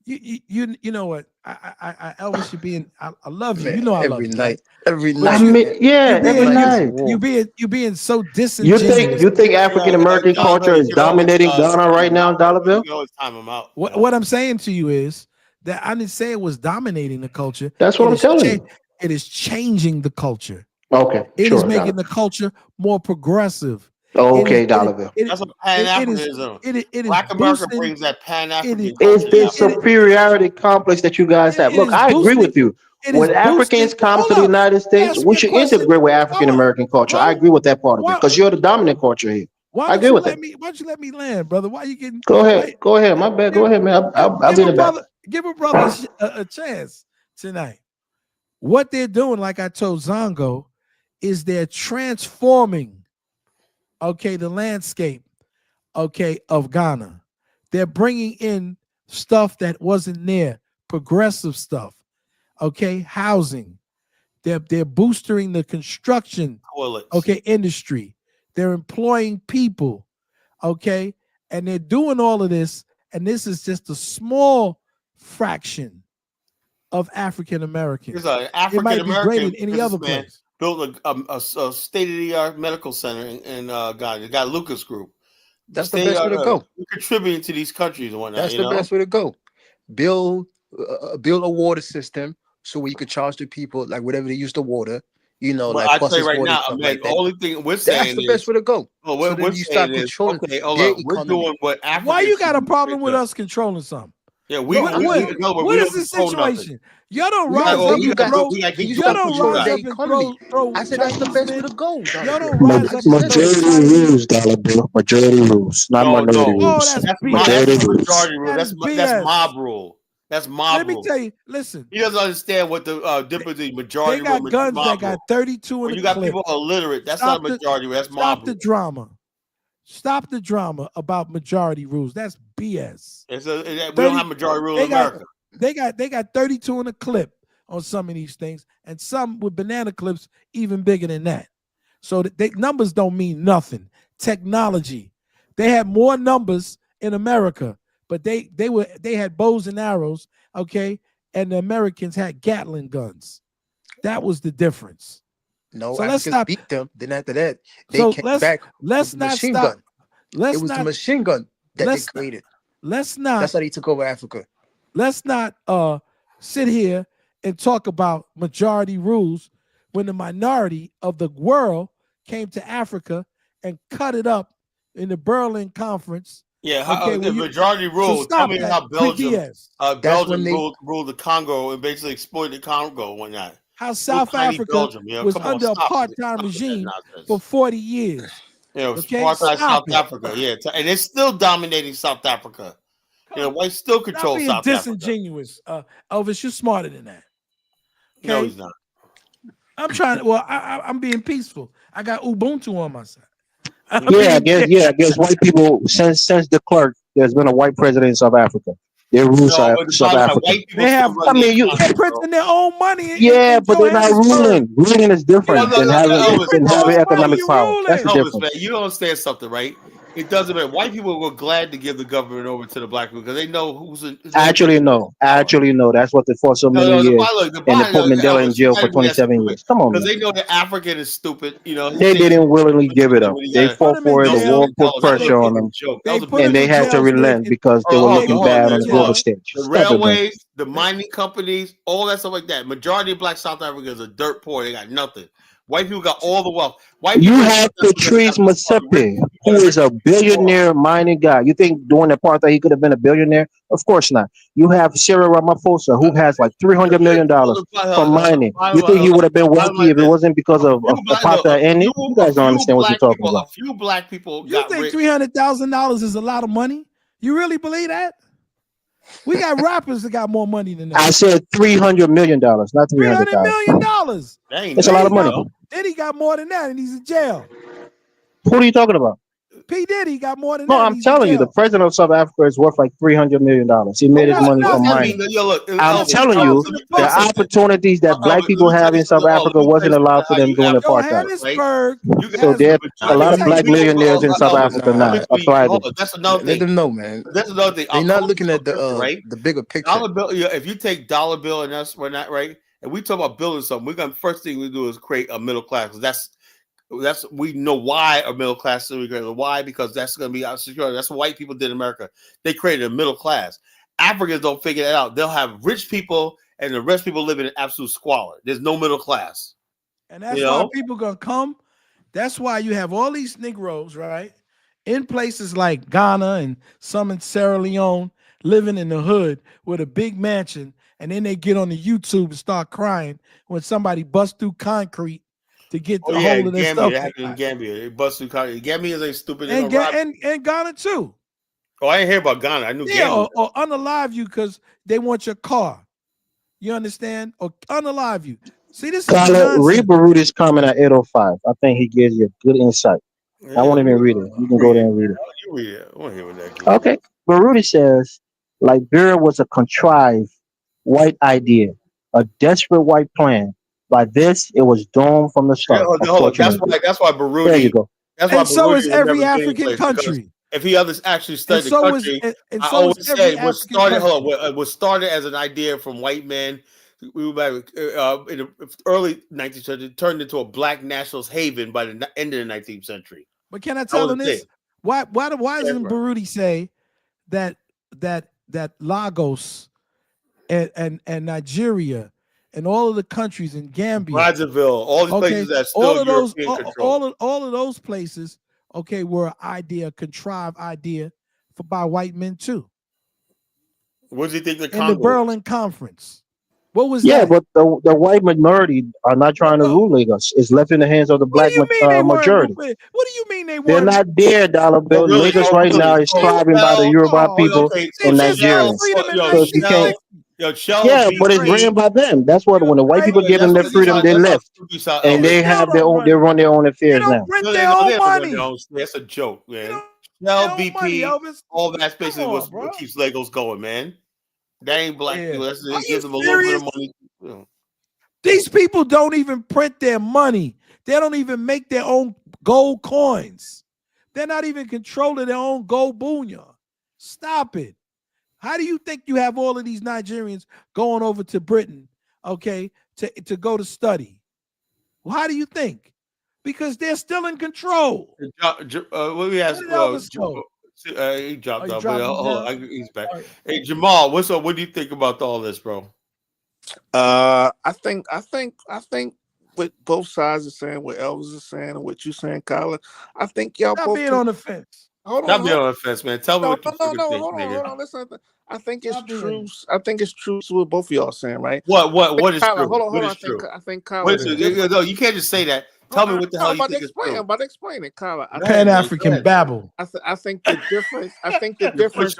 you know what? Elvis, you're being. I love you. You know I love every you, right? night, every But I night, mean, man. yeah, you're every being Like you it's night. war. you're being so You think disingenuous. you think African American culture You is can always dominating Ghana time right them now, out, Dollar bro. You Bill? can always time them out. What I'm saying to you is that I didn't say it was dominating the culture. That's what I'm telling you. It is changing the culture. Okay, It is sure, making Dollar. the culture more progressive. Okay, Dollar Bill. That's a Pan Africanism. It is Black America boosting. brings that Pan It African is It's culture. this superiority complex that you guys have. it Look, is I agree boosting. with you. It is When Africans boosting. come to Hold the up. United States, Ask we me a should question. integrate with African American culture. I agree with that part of it because you're the dominant culture here. I agree with that. Why don't you let me land, brother? Why you getting? Go Why, ahead. Go ahead. My bad. Go ahead, man. I'll be in the back. give a brother a chance tonight. What they're doing, like I told Zongo, is they're transforming, okay, the landscape, okay, of Ghana. They're bringing in stuff that wasn't there, progressive stuff, okay, housing. They're boosting the construction, okay, industry. They're employing people, okay, and they're doing all of this, and this is just a small fraction of African Americans. There's an It African might be great American in any other businessman place. built a state of the art medical center in Ghana. You got Lucas Group. That's the best way to go. We're contributing to these countries and whatnot. That's the best way to go. Build a water system so you could charge the people like whatever they use the water. You know, Well, like I tell you processed right water now, and stuff man, like the that. only thing we're That's saying the is, best way to go. well, So what then we're you saying start is, controlling okay, hold their on, we're economy. doing what Africans. Why you got a problem should with do. us controlling something? Yeah, What is the situation? Y'all don't rise up and throw. Y'all don't rise up and throw I said that's the Chinese best way men. to go. Y'all don't rise up and throw the Majority Chinese. rules, Dollar Bill. Majority rules, not minority rules. That's Majority BS. rules. Majority rule. That is That's BS. mob rule. That's mob Let me rule. tell you. Listen, He doesn't understand what the difference between they majority rule got and guns mob that rule. got 32 in When the you got clip. people illiterate, that's not a majority rule. That's mob Stop rule. the drama. Stop the drama about majority rules. That's BS. We don't have majority rule in America. They got 32 in a clip on some of these things, and some with banana clips even bigger than that. So numbers don't mean nothing. Technology. They had more numbers in America, but they had bows and arrows, okay, and the Americans had Gatling guns. That was the difference. No, so Africans beat them. Then after that, they came back let's with the not machine stop. gun. Let's It was not the machine gun that they let's not- created. Let's not. That's how they took over Africa. Let's not sit here and talk about majority rules when the minority of the world came to Africa and cut it up in the Berlin Conference. Yeah, the majority rule. Tell me how Belgium ruled the Congo and basically exploited Congo and whatnot. How South Africa was under a apartheid regime for 40 years. Yeah, it was apartheid South Africa. Yeah, and it's still dominating South Africa. Whites still control South Africa. Disingenuous, Elvis. You're smarter than that. Okay? No, he's not. I'm trying to. Well, I'm being peaceful. I got Ubuntu on my side. I guess white people since de Klerk, there's been a white president in South Africa. They rule South Africa. They're printing their own money. But they're not ruling. Ruling is different than having economic power. That's the difference. Man, you don't understand something, right? It doesn't matter. White people were glad to give the government over to the black people because they know who's. Actually, no. That's what they fought so many years. And they put Mandela in jail for 27 years. Come on, because they know the African is stupid. They didn't willingly give it up. They fought for it. The war put pressure on them, and they had to relent because they were looking bad on the global stage. The railways, the mining companies, all that stuff like that. Majority of black South Africa is a dirt poor. They got nothing. White people got all the wealth. White You people. have Patrice Motsepe, who is a billionaire mining guy. You think during the apartheid he could have been a billionaire? Of course not. You have Cyril Ramaphosa, who has like $300 million from mining. You think he would have been wealthy if it wasn't because of apartheid ending? You guys don't understand what you're talking about. A few black people You got think rich. $300,000 is a lot of money? You really believe that? We got rappers that got more money than that. I said $300 million, not $300 $300,000. million. That's a lot of money. Diddy got more than that, and he's in jail. Who are you talking about? P. Diddy got more than No, that. I'm telling you, the president of South Africa is worth like $300 million. He made his money from mining. I'm telling you, the opportunities that black people have in South Africa wasn't allowed for them during apartheid. Johannesburg. So there are a lot of black millionaires in South Africa now. That's another thing. Let them know, man. That's another thing. They're not looking at the bigger picture. Dollar bill. If you take dollar bill and we're not right, and we talk about building something, we're gonna first thing we do is create a middle class. That's we know why a middle class is created. Why? Because that's going to be our security. That's what white people did in America. They created a middle class. Africans don't figure that out. They'll have rich people and the rest people live in absolute squalor. There's no middle class. And that's why people gonna come. That's why you have all these Negroes, right? In places like Ghana and some in Sierra Leone, living in the hood with a big mansion, and then they get on the YouTube and start crying when somebody busts through concrete to get the hold of their stuff. That happened in Gambia. They bust through concrete. Gambians ain't stupid. And Ghana too. Oh, I didn't hear about Ghana. I knew Gambia. Or unalive you because they want your car. You understand? Or unalive you. See, this is read Baruta's comment at 8:05. I think he gives you a good insight. I won't even read it. You can go there and read it. You read it. I want to hear what that gives. Okay. Baruti says Liberia was a contrived white idea, a desperate white plan. By this, it was doomed from the start. That's why Baruti. There you go. That's why and so is every African country. If he actually studied the country, I always say what started as an idea from white men. We were back in the early 19th century, turned into a black nationalist haven by the end of the 19th century. But can I tell them this? Why doesn't Baruti say that Lagos and Nigeria and all of the countries in Gambia, Brazzaville, all these places that still European control, all of those places, were a contrived idea by white men too. What do you think in the Berlin Conference? What was that? Yeah, but the white minority are not trying to rule Lagos. It's left in the hands of the black majority. What do you mean they weren't? They're not there, Dollar Bill. Lagos right now is thriving by the Yoruba people and Nigerians. So if you can't, but it's ran by them. That's what when the white people give them their freedom, they left, and they have their own. They run their own affairs now. Print their own money. That's a joke, man. Shell, BP, all that basically what keeps Lagos going, man. They ain't black people. That's give them a little bit of money. These people don't even print their money. They don't even make their own gold coins. They're not even controlling their own gold bullion. Stop it. How do you think you have all of these Nigerians going over to Britain, to go to study? Well, how do you think? Because they're still in control. Let me ask he dropped out, but he's back. Hey, Jamal, what's up? What do you think about all this, bro? I think what both sides are saying, what Elvis is saying, and what you're saying, Kyla. I think y'all Stop both being on the fence. Stop being on the fence, man. Tell me what you think. Hold on. Listen, I think it's true. I think it's true to what both of y'all saying, right? What is Kyla, true? Hold on. I think Kyla. No, you can't just say that. Tell me what the hell you think is true. I'm about to explain it, Kyla. Pan-African babble. I think the difference. I think the difference.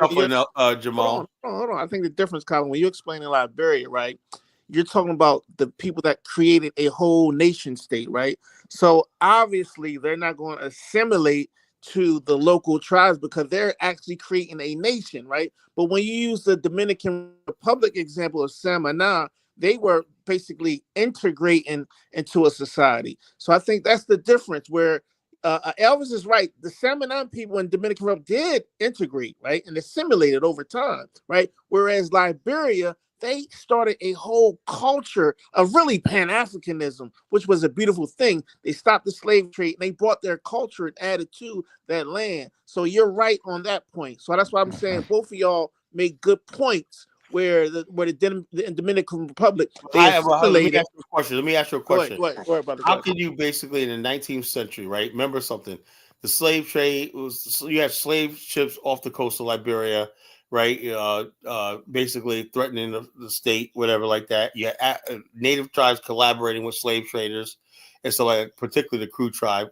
Jamal. Hold on. I think the difference, Kyla, when you're explaining Liberia, right? You're talking about the people that created a whole nation state, right? So obviously they're not going to assimilate to the local tribes because they're actually creating a nation, right? But when you use the Dominican Republic example of Samana, they were basically integrating into a society. So I think that's the difference where Elvis is right. The Samana people in Dominican Republic did integrate, right? And assimilated over time, right? Whereas Liberia, they started a whole culture of really Pan-Africanism, which was a beautiful thing. They stopped the slave trade and they brought their culture and added to that land. So you're right on that point. So that's why I'm saying both of y'all make good points where the Dominican Republic they Let me assimilated. ask you a question. Let me ask you a Go ahead, question. go ahead, brother. How can you basically in the 19th century, right? Remember something. The slave trade was you had slave ships off the coast of Liberia, right? Basically threatening the state, whatever like that. You had native tribes collaborating with slave traders, and so like particularly the Crew tribe,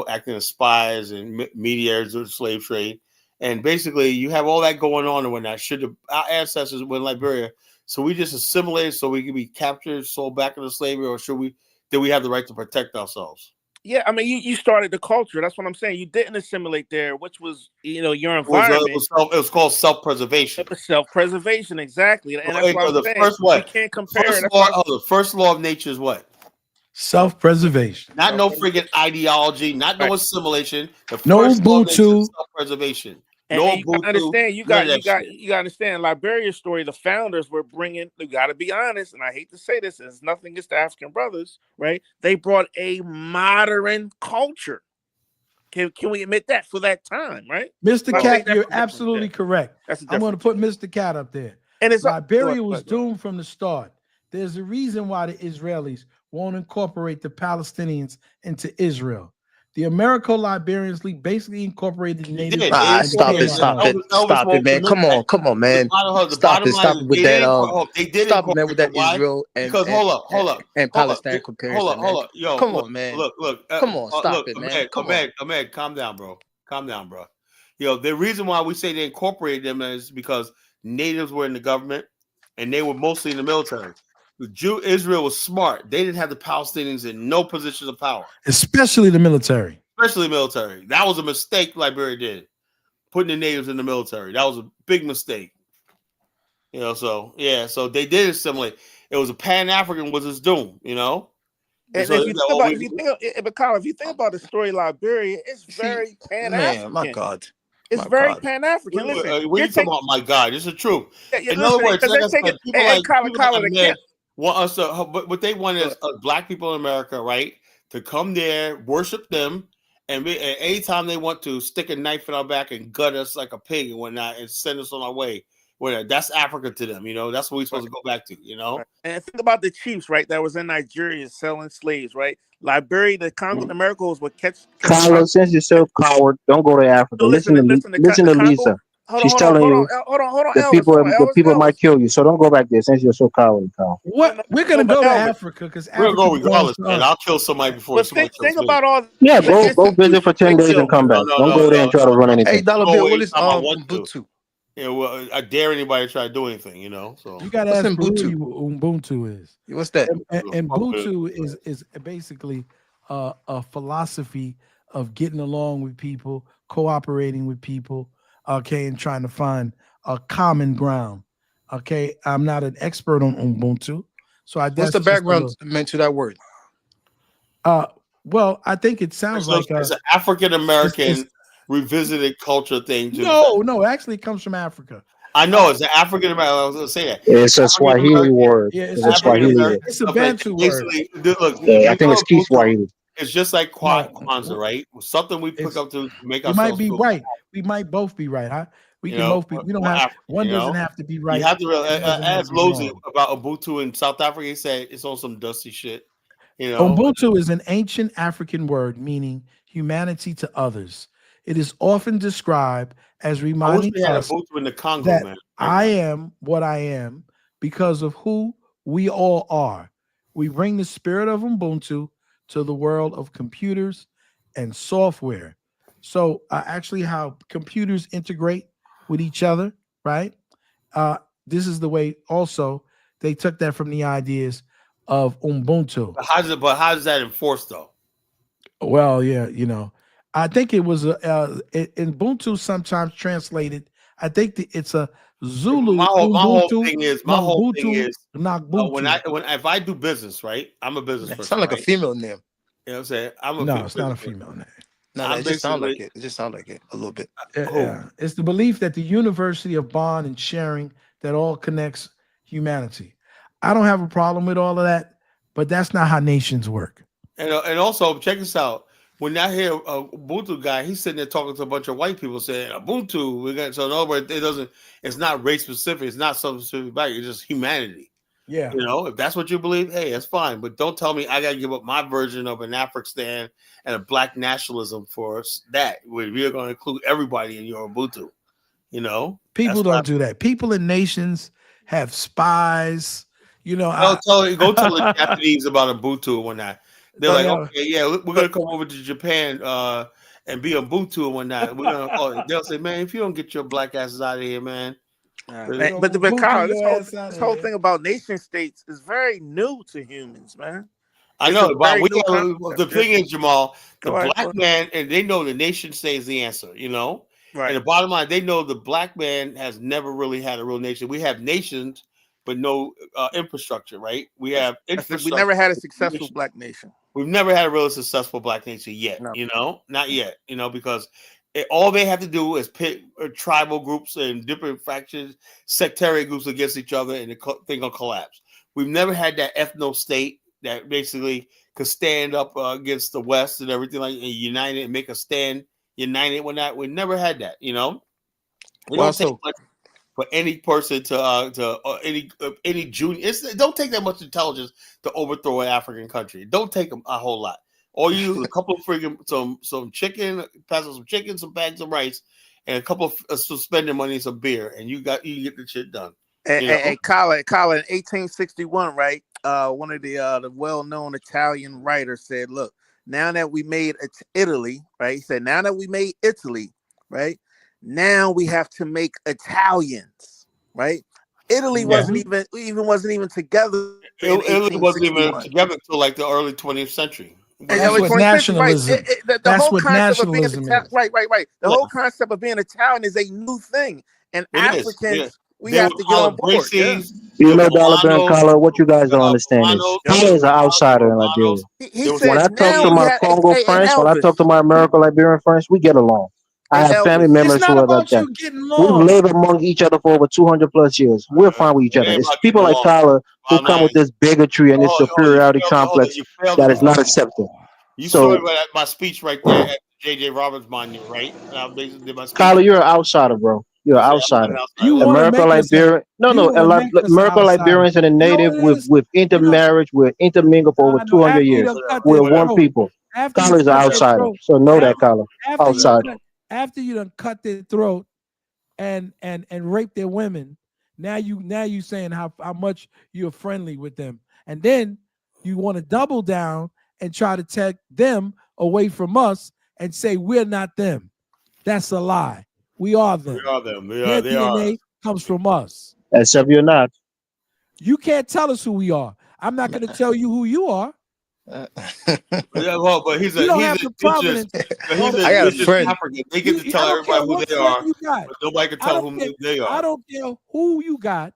acting as spies and mediators of the slave trade. And basically, you have all that going on and whatnot. Should our ancestors were in Liberia, so we just assimilated so we could be captured, sold back into slavery, or did we have the right to protect ourselves? Yeah, I mean, you started the culture. That's what I'm saying. You didn't assimilate there, which was your It environment. was called self-preservation. Self-preservation, exactly, and that's why I'm saying first what? we can't compare. The first law of nature is what? Self-preservation. Not no freaking ideology. Not no assimilation. The No first law of nature Ubuntu. is self-preservation. And No you gotta Ubuntu. understand, you got to understand Liberia's story. The founders were bringing. You got to be honest, and I hate to say this, it's nothing against the African brothers, right? They brought a modern culture. Can we admit that for that time, right? Mr. Cat, you're absolutely correct. I'm going to put Mr. Cat up there. And it's Liberia was doomed from the start. There's a reason why the Israelis won't incorporate the Palestinians into Israel. The Americo-Liberians League basically incorporated the native. Stop it, man. Come on, man. Stop it with that. Stop it, man, with that Israel and Palestine comparison. Hold up. Yo, come on, man. Look. Come on, stop it, man. Ahmed, calm down, bro. Calm down, bro. The reason why we say they incorporated them is because natives were in the government and they were mostly in the military. Israel was smart. They didn't have the Palestinians in no positions of power. Especially the military. That was a mistake Liberia did. Putting the natives in the military. That was a big mistake. So they did assimilate. It was a Pan-African was its doom, And so if you think about the story of Liberia, it's very Pan-African. Man, my God. It's very Pan-African. Listen, what are you talking about, my God? It's the truth. In other words, want us to, what they want is black people in America, right, to come there, worship them, and anytime they want to stick a knife in our back and gut us like a pig and whatnot, and send us on our way. That's Africa to them, That's what we're supposed to go back to, And think about the chiefs, right? That was in Nigeria selling slaves, right? Liberia, the Congo, the Americas would catch. Carlos, since you're so coward, don't go to Africa. Listen to Lisa. She's telling you the people might kill you, so don't go back there since you're so cowardly, Carl. What we're gonna go to Africa because we're gonna go regardless, man. I'll kill somebody before somebody kills me. Think about all. Yeah, go visit for 10 days and come back. Don't go there and try to run anything. Hey, Dollar Bill, what is Ubuntu? I dare anybody to try to do anything, So you gotta ask Ubuntu. Ubuntu is. What's that? And Ubuntu is basically a philosophy of getting along with people, cooperating with people, and trying to find a common ground. I'm not an expert on Ubuntu, so what's the background meant to that word? Well, I think it sounds like it's an African American revisited culture thing. No, actually, it comes from Africa. I know it's an African American. I was going to say that. It's a Swahili word. Yeah, it's a Swahili word. It's a Bantu word. Look, I think it's Kiswahili. It's just like Kwanzaa, right? Something we pick up to make ourselves. We might be right. We might both be right, huh? We can both be. We don't have one. Doesn't have to be right. You have to ask Lozy about Ubuntu in South Africa. He said it's on some dusty shit. Ubuntu is an ancient African word meaning humanity to others. It is often described as reminding us in the Congo, that man. I am what I am because of who we all are. We bring the spirit of Ubuntu to the world of computers and software. So actually how computers integrate with each other, right? This is the way also they took that from the ideas of Ubuntu. But how does that enforced though? Well, yeah, I think it was Ubuntu sometimes translated. I think it's a Zulu. My whole thing is if I do business, right? I'm a business person. Sound like a female name. You know what I'm saying? It's not a female name. No, it just sounds like it. It just sounds like it a little bit. It's the belief that the university of bond and sharing that all connects humanity. I don't have a problem with all of that, but that's not how nations work. And also check this out. when I hear a Ubuntu guy, he's sitting there talking to a bunch of white people saying Ubuntu. We got so in other words, it's not race specific. It's not something specific back. It's just humanity. Yeah. You know, if that's what you believe, hey, that's fine. But don't tell me I got to give up my version of an Afghanistan and a black nationalism for that. We're going to include everybody in your Ubuntu. You know, people don't do that. People in nations have spies. You know, go tell the Japanese about Ubuntu and whatnot. They're like, okay, yeah, we're gonna come over to Japan and be Ubuntu and whatnot. They'll say, man, if you don't get your black asses out of here, man. But Kyle, this whole thing about nation states is very new to humans, man. I know, but the thing is, Jamal, the black man, and they know the nation state is the answer, you know? Right. And the bottom line, they know the black man has never really had a real nation. We have nations, but no infrastructure, right? We have infrastructure. We never had a successful black nation. We've never had a really successful black nation yet, you know? Not yet, you know, because all they have to do is pit tribal groups and different factions, sectarian groups against each other, and the thing will collapse. We've never had that ethno state that basically could stand up against the West and everything like and unite it and make a stand, united when that. We never had that, you know. It don't take much for any person to any junior. It don't take that much intelligence to overthrow an African country. It don't take them a whole lot. All you do is a couple of freaking some chicken, pass on some chicken, some bags of rice, and a couple of suspended money and some beer, and you get the shit done. And Kyle, in 1861, right? One of the well-known Italian writers said, "Look, now that we made Italy, right?" He said, "Now that we made Italy, right? Now we have to make Italians, right? Italy wasn't even together. Italy wasn't even together until like the early 20th century." That's what nationalism. That's what nationalism is. Right. The whole concept of being Italian is a new thing, and Africans we have to get on board. You know, Dollar Bill and Kala, what you guys don't understand is Kala is an outsider in Liberia. When I talk to my Congo friends, when I talk to my American Liberian friends, we get along. I have family members who are like that. We've lived among each other for over 200 plus years. We're fine with each other. It's people like Kala who come with this bigotry and this superiority complex that is not accepted. You saw my speech right there at J.J. Roberts Monument, right? Kala, you're an outsider, bro. You're an outsider. American Liberian, American Liberians and the native with intermarriage, we're intermingled for over 200 years. We're one people. Kala is an outsider, so know that, Kala. Outsider. After you done cut their throat and rape their women, now you saying how much you're friendly with them, and then you want to double down and try to take them away from us and say we're not them. That's a lie. We are them. We are them. Their DNA comes from us. Except you're not. You can't tell us who we are. I'm not going to tell you who you are. But he's a provenance. I got a friend. African. They get to tell everybody who they are, but nobody can tell who they are. I don't care who you got.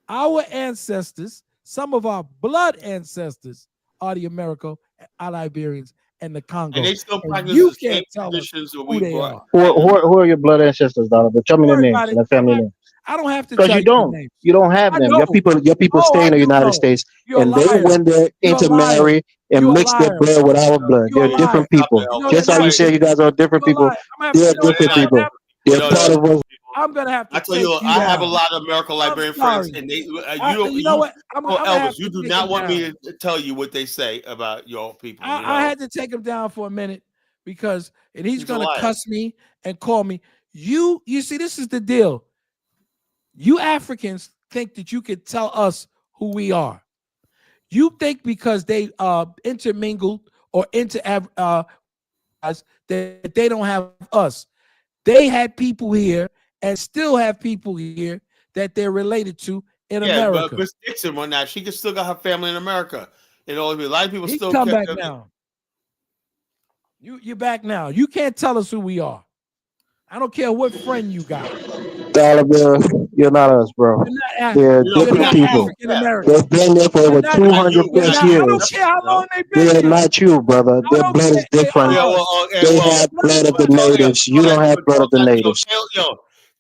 Our ancestors, some of our blood ancestors, are the American Liberians and the Congo. And they still practice you the same can't tell us traditions that who we they brought. are. Who are your blood ancestors, Donald? But tell me their names and their family names. I don't have to because you don't. You don't have them. Your people stay in the United States, and they when they intermarry and mix their blood with our blood. They're different people. Just how you say you guys are different people. They're different people. They're part of us. I'm gonna have to. I tell you, I have a lot of American Liberian friends, and they. You know what? Elvis, you do not want me to tell you what they say about your people. I had to take him down for a minute because, and he's gonna cuss me and call me. You see, this is the deal. You Africans think that you can tell us who we are. You think because they intermingled or us that they don't have us. They had people here and still have people here that they're related to in America. But Miss Dixon, one now she still got her family in America. You know, a lot of people still come back now. You're back now. You can't tell us who we are. I don't care what friend you got. Dollar Bill, you're not us, bro. They're different people. They've been there for over 200 plus years. I don't care how long they've been They're not you, brother. Their blood is different. They have blood of the natives. You don't have blood of the natives.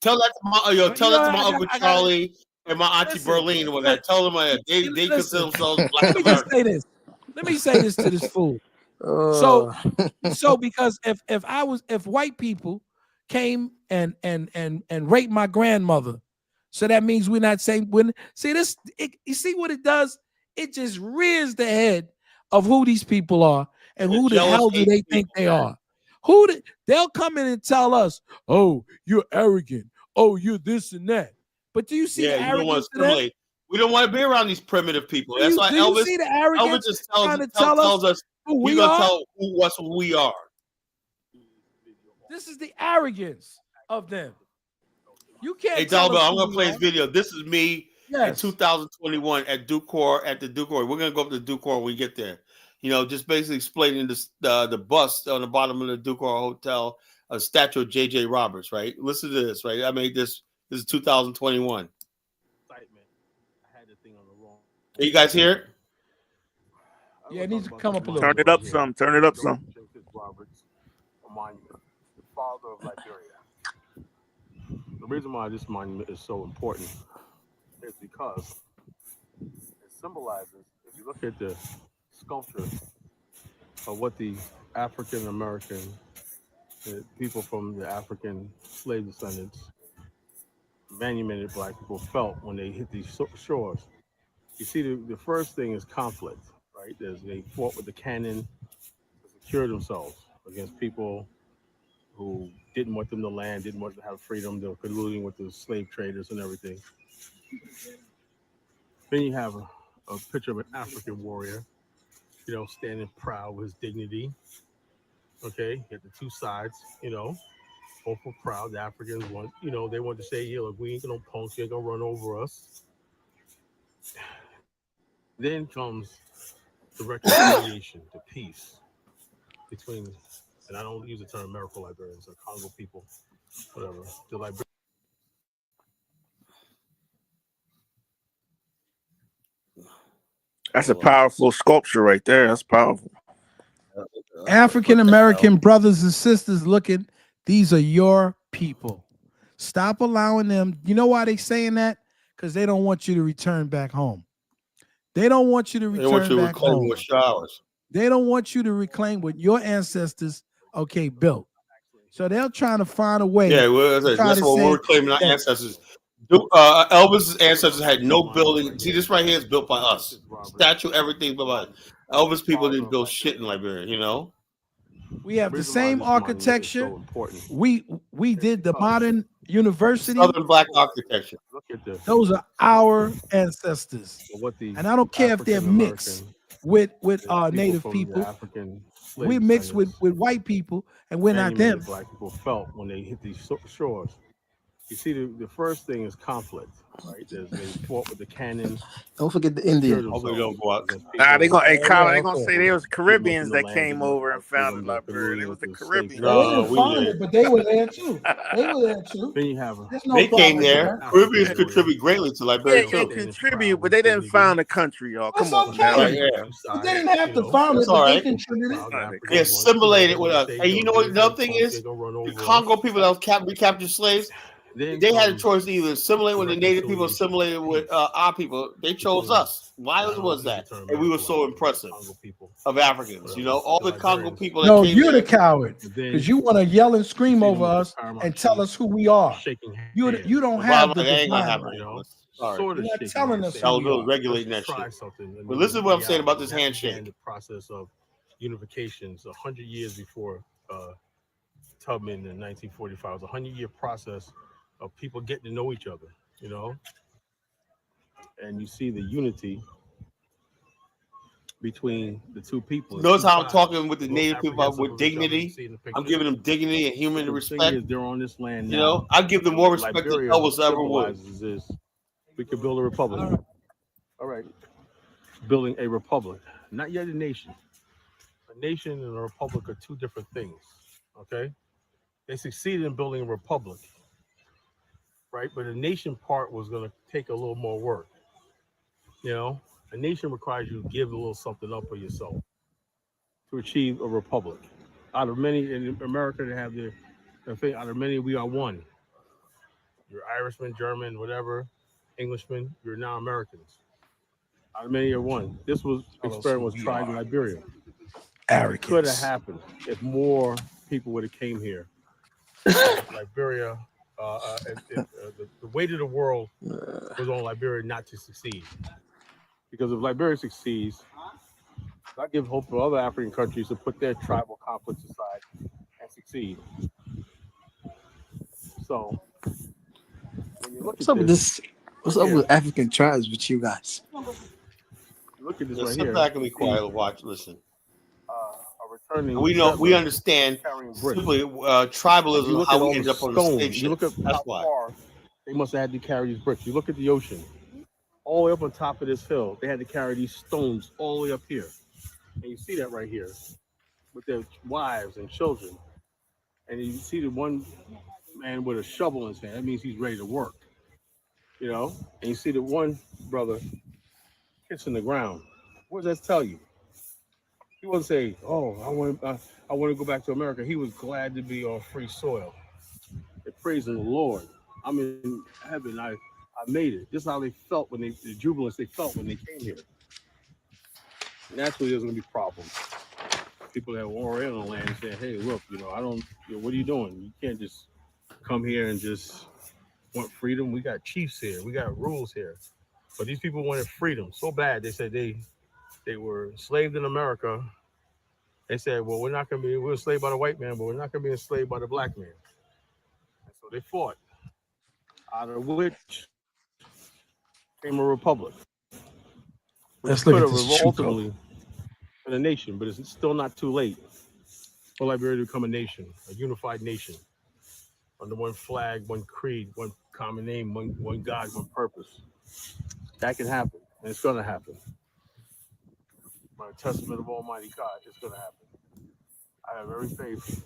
Tell that to my Uncle Charlie and my Auntie Berlin when I tell them they consider themselves Black Americans. Let me say this to this fool. So because if white people came and raped my grandmother, so that means we're not saying when see this. You see what it does? It just rears the head of who these people are and who the hell do they think they are. They'll come in and tell us, "Oh, you're arrogant. Oh, you're this and that." But do you see the you don't want arrogance to assimilate. We don't want to be around these primitive people. That's why do you Elvis. see the arrogance Elvis just tells us who he's we gonna are? tell who we are. This is the arrogance of them. You can't Hey, tell Dalbell, us I'm who gonna we play are. this video. This is me in Yes. 2021 at Ducor at the Ducor. We're gonna go up to Ducor when we get there. You know, just basically explaining this the bust on the bottom of the Ducor Hotel, a statue of J.J. Roberts. Right. Listen to this. Right. I made this. This is 2021. Can you guys hear it? Yeah, it needs to come up a little. Turn it up some. Turn it up some. Roberts, a monument, the father of Liberia. The reason why this monument is so important is because it symbolizes, if you look at the sculpture of what the African American, the people from the African slave descendants, manumitted black people felt when they hit these shores. You see, the first thing is conflict, right? They fought with the cannon to secure themselves against people who didn't want them to land, didn't want to have freedom. They were colluding with the slave traders and everything. Then you have a picture of an African warrior, you know, standing proud with his dignity. Okay, you have the two sides, you know, both were proud. The Africans want, you know, they want to say, yeah, look, we ain't gonna punks, you ain't gonna run over us. Then comes the reconciliation, the peace between, and I don't use the term American Liberians, the Congo people, whatever, the Liberians. That's a powerful sculpture right there. That's powerful. African American brothers and sisters looking, these are your people. Stop allowing them. You know why they saying that? Because they don't want you to return back home. They don't want you to return back home. They don't want you to reclaim what your ancestors, built. So they're trying to find a way. Yeah, well, that's what we're claiming our ancestors. Elvis's ancestors had no building. See, this right here is built by us. Statue, everything built by us. Elvis people didn't build shit in Liberia, you know? We have the same architecture. We did the modern university. Southern black architecture. Those are our ancestors. And I don't care if they're mixed with native people. We mix with white people, and we're not them. Black people felt when they hit these shores. You see, the first thing is conflict, right? They fought with the cannon. Don't forget the Indian. Hopefully don't go out. Nah, they gonna Colin, they gonna say they was Caribbeans that came over and founded Liberia. They was the Caribbeans. No, they didn't found it, but they were there too. They were there too. Then you have they came there. Caribbeans contribute greatly to Liberia yeah, too. They contribute, but they didn't found the country, y'all. Come on, now. Right, yeah. They didn't have to found it, but they contributed. They assimilated with us. And you know what another thing is? The Congo people that was recaptured slaves, they had a choice to either assimilate with the native people, assimilated with our people. They chose us. Why was that? And we were so impressive of Africans. You know, all the Congo people. No, you're the coward because you want to yell and scream over us and tell us who we are. You don't have the divine. Sorry. You're not telling us. I was regulating that shit. But listen to what I'm saying about this handshake. The process of unification, so 100 years before Tubman in 1945, it was a 100-year process of people getting to know each other, you know, and you see the unity between the two people. Notice how I'm talking with the native people about with dignity. I'm giving them dignity and human respect. They're on this land now. You know, I give them more respect than Elvis ever would. We could build a republic. All right, building a republic, not yet a nation. A nation and a republic are two different things. Okay, they succeeded in building a republic. Right, but the nation part was going to take a little more work. You know, a nation requires you to give a little something up for yourself to achieve a republic. Out of many in America, they have the thing. Out of many, we are one. You're Irishman, German, whatever, Englishman. You're now Americans. Out of many, are one. This experiment was tried in Liberia. Arrogance. Could have happened if more people would have came here. Liberia, the weight of the world was on Liberia not to succeed. Because if Liberia succeeds, that gives hope for other African countries to put their tribal conflicts aside and succeed. So when you look What's at up with this? What's up here, with African tribes with you guys? look at this Just right sit here. back and be quiet. Watch, listen. A returning We settler understand carrying bricks. simply You tribalism, look how at we all the ended up on the slave stones. You look ships. at That's how why. far they must have had to carry these bricks. You look at the ocean. All the way up on top of this hill, they had to carry these stones all the way up here. And you see that right here with their wives and children. And you see the one man with a shovel in his hand. That means he's ready to work. You know? And you see the one brother kissing the ground. What does that tell you? He wasn't saying, "Oh, I want to go back to America." He was glad to be on free soil. They're praising the Lord. I'm in heaven. I made it. This is how they felt when the jubilance they felt when they came here. Naturally, there's going to be problems. People that were in the land saying, "Hey, look, what are you doing? You can't just come here and just want freedom. We got chiefs here. We got rules here." But these people wanted freedom so bad. They said they were enslaved in America. They said, "Well, we're enslaved by the white man, but we're not going to be enslaved by the black man." And so they fought, out of which came a republic. Let's look at this ultimately been a nation, but it's still not too late for Liberia to become a nation, a unified nation, under one flag, one creed, one common name, one God, one purpose. That can happen, and it's going to happen. By the testament of Almighty God, it's going to happen. I have every faith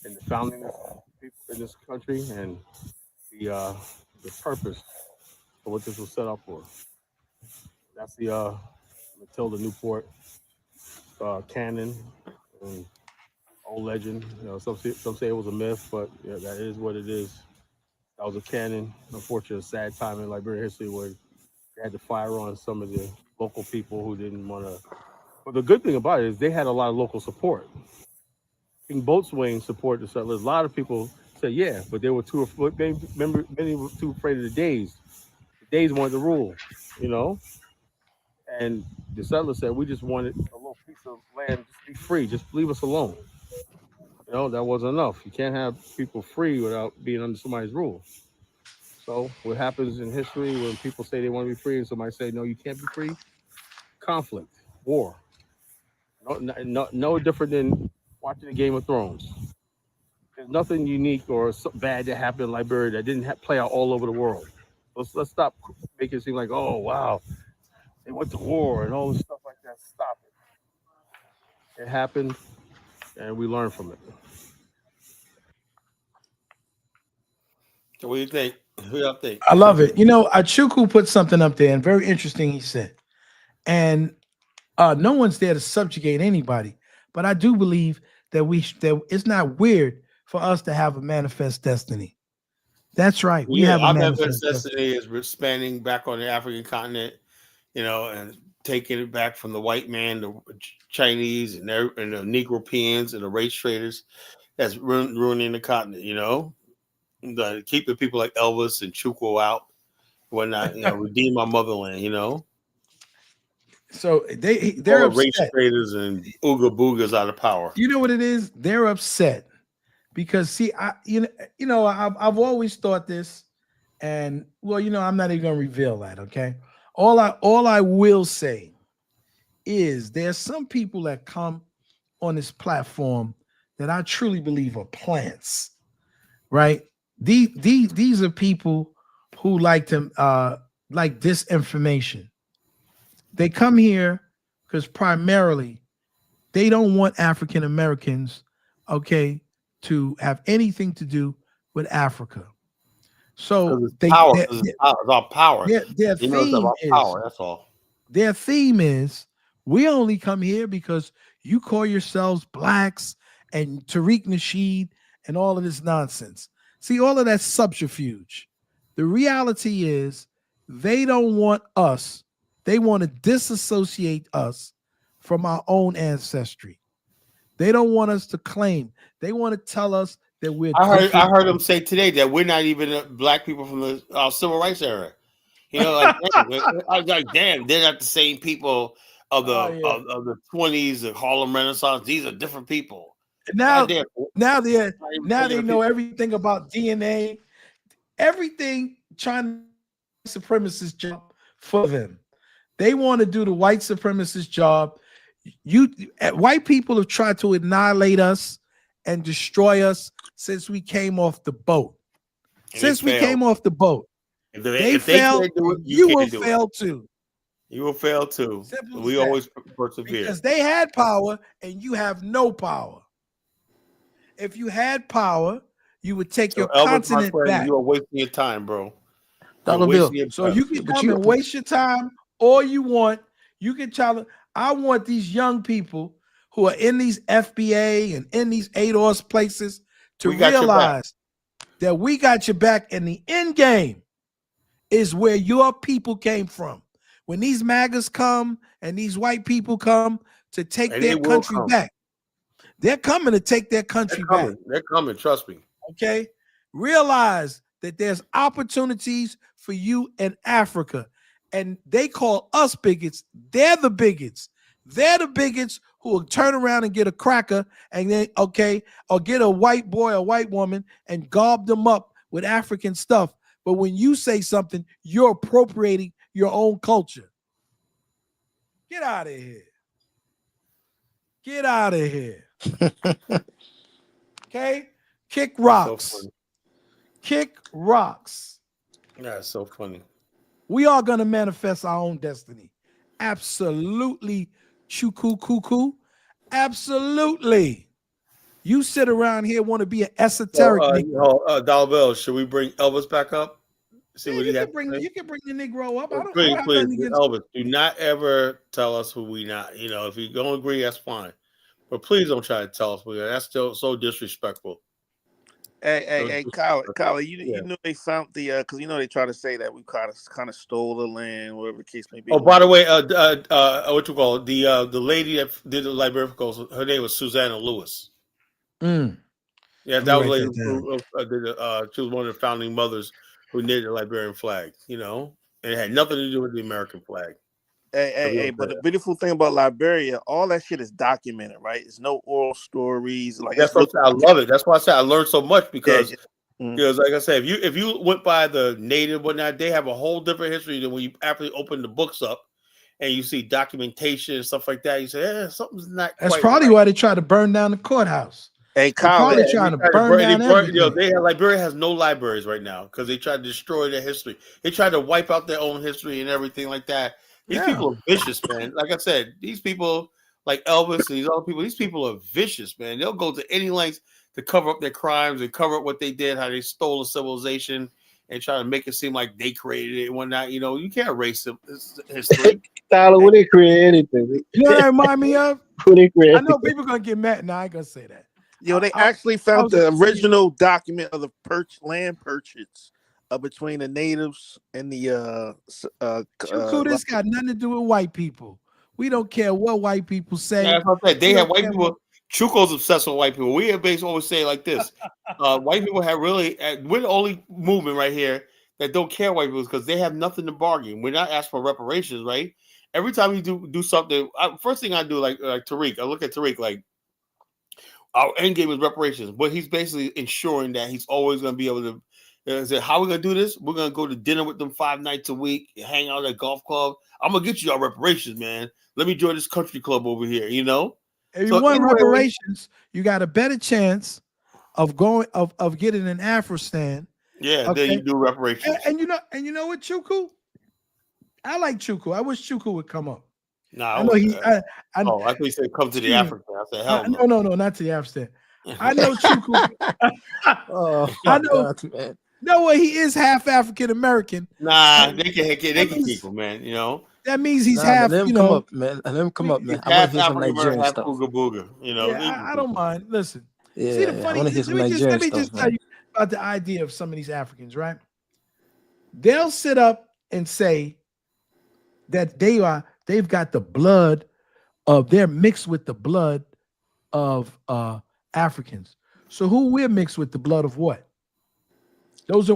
in the founding of people in this country and the purpose for what this was set up for. That's the Matilda Newport canon and old legend. Some say it was a myth, but that is what it is. That was a canon. Unfortunately, a sad time in Liberia history where they had to fire on some of the local people who didn't want to. But the good thing about it is they had a lot of local support. King Boatswain supported the settlers. A lot of people said, yeah, but they were many were too afraid of the Days. The Days wanted to rule, And the settlers said, we just wanted a little piece of land, just be free, just leave us alone. That wasn't enough. You can't have people free without being under somebody's rule. So what happens in history when people say they want to be free and somebody say, no, you can't be free? Conflict, war. No different than watching the Game of Thrones. There's nothing unique or bad that happened in Liberia that didn't play out all over the world. Let's stop making it seem like, oh, wow, they went to war and all this stuff like that. Stop it. It happened, and we learned from it. So what do you think? Who y'all think? I love it. Achukwu put something up there, and very interesting, he said. And no one's there to subjugate anybody. But I do believe that it's not weird for us to have a manifest destiny. That's right. We have a manifest destiny is spanning back on the African continent, and taking it back from the white man, the Chinese, and the Negropeans and the race traders that's ruining the continent, keeping people like Elvis and Chukwu out, whatnot, redeem our motherland, So they're upset. Race traders and ooga boogas out of power. You know what it is? They're upset because see, I've always thought this, and I'm not even gonna reveal that. Okay, all I will say is there's some people that come on this platform that I truly believe are plants, right? These are people who like disinformation. They come here because primarily they don't want African Americans, to have anything to do with Africa. So it's about power. Their theme is power. That's all. Their theme is we only come here because you call yourselves blacks and Tariq Nasheed and all of this nonsense. See, all of that subterfuge. The reality is they don't want us. They want to disassociate us from our own ancestry. They don't want us to claim. They want to tell us that we're. I heard them say today that we're not even black people from the civil rights era. You know, like I was like, damn, they're not the same people of the of the 20s, the Harlem Renaissance. These are different people. Now they know everything about DNA, everything. China supremacist job for them. They want to do the white supremacist job. White people have tried to annihilate us and destroy us since we came off the boat. Since we came off the boat. If they failed, you will fail too. You will fail too. We always persevere. Because they had power and you have no power. If you had power, you would take your continent back. You are wasting your time, bro. So you can come and waste your time all you want. You can challenge. I want these young people who are in these FBA and in these ADOS places to realize that we got your back, and the end game is where your people came from. When these MAGAs come and these white people come to take their country back, they're coming to take their country back. They're coming, trust me. Okay? Realize that there's opportunities for you in Africa. And they call us bigots. They're the bigots. They're the bigots who will turn around and get a cracker and then, or get a white boy or white woman and gob them up with African stuff. But when you say something, you're appropriating your own culture. Get out of here. Get out of here. Okay? Kick rocks. So kick rocks. That's so funny. We are going to manifest our own destiny. Absolutely. Chuku cuckoo. Absolutely. You sit around here want to be an esoteric Negro. Dollar Bill, should we bring Elvis back up? See what you can bring the Negro up. Please, Elvis, do not ever tell us who we not. You know, if you don't agree, that's fine. But please don't try to tell us. That's still so disrespectful. Hey, Kyle, you know they found the because you know they try to say that we kind of stole the land, whatever the case may be. Oh, by the way, what you call it? The lady that did the Liberian calls, her name was Susanna Lewis. Yeah, that was lady she was one of the founding mothers who knitted the Liberian flag. You know, and it had nothing to do with the American flag. But the beautiful thing about Liberia, all that shit is documented, right? It's no oral stories. Like that's what I love it. That's why I said I learned so much because like I said, if you went by the native whatnot, they have a whole different history than when you actually open the books up and you see documentation and stuff like that. You say, something's not. That's probably why they try to burn down the courthouse. Hey, Kyle, they're probably trying to burn down everything. Liberia has no libraries right now because they tried to destroy their history. They tried to wipe out their own history and everything like that. These people are vicious, man. Like I said, these people like Elvis and these other people, these people are vicious, man. They'll go to any lengths to cover up their crimes and cover up what they did, how they stole a civilization and try to make it seem like they created it and whatnot. You know, you can't erase history. Tyler, when they create anything. You know what that remind me of? When they create I know people are going to get mad. No, I ain't going to say that. Yo, they actually found the original document of the land purchase between the natives and the this got nothing to do with white people. We don't care what white people say. Yeah, that's what I said. They have white people. Chuko's obsessed with white people. We have basically always say like this: white people have really. We're the only movement right here that don't care white people because they have nothing to bargain. We're not asking for reparations, right? Every time you do something, first thing I do, like Tariq, I look at Tariq like our end game is reparations, but he's basically ensuring that he's always going to be able to. Say, how are we gonna do this? We're gonna go to dinner with them 5 nights a week, hang out at golf club. I'm gonna get you our reparations, man. Let me join this country club over here. You know, if you want reparations, you got a better chance of getting an Afghanistan. Yeah, okay? Then you do reparations. And you know what, Chuku? I like Chuku. I wish Chuku would come up. Nah, I know I thought he said come to the African. I said hell no, not to the Afghanistan. I know Chuku. I know. God, man. No way, he is half African American. Nah, they can keep him, man. You know that means he's half. Let him come up, man. Let him come up, man. I want to hear some Nigerian stuff. Booga. You know, I don't mind. Listen, see the funny. Let me just tell you about the idea of some of these Africans, right? They'll sit up and say that they've got the blood of they're mixed with the blood of Africans. So who we're mixed with? The blood of what? Those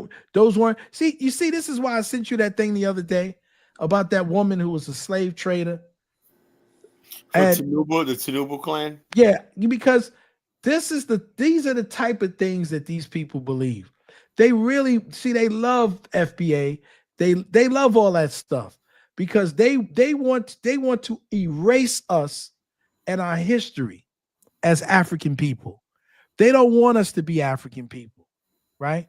weren't. See, you see, this is why I sent you that thing the other day about that woman who was a slave trader. And the Tinubu clan. Yeah, because these are the type of things that these people believe. They really see. They love FBA. They love all that stuff because they want to erase us and our history as African people. They don't want us to be African people, right?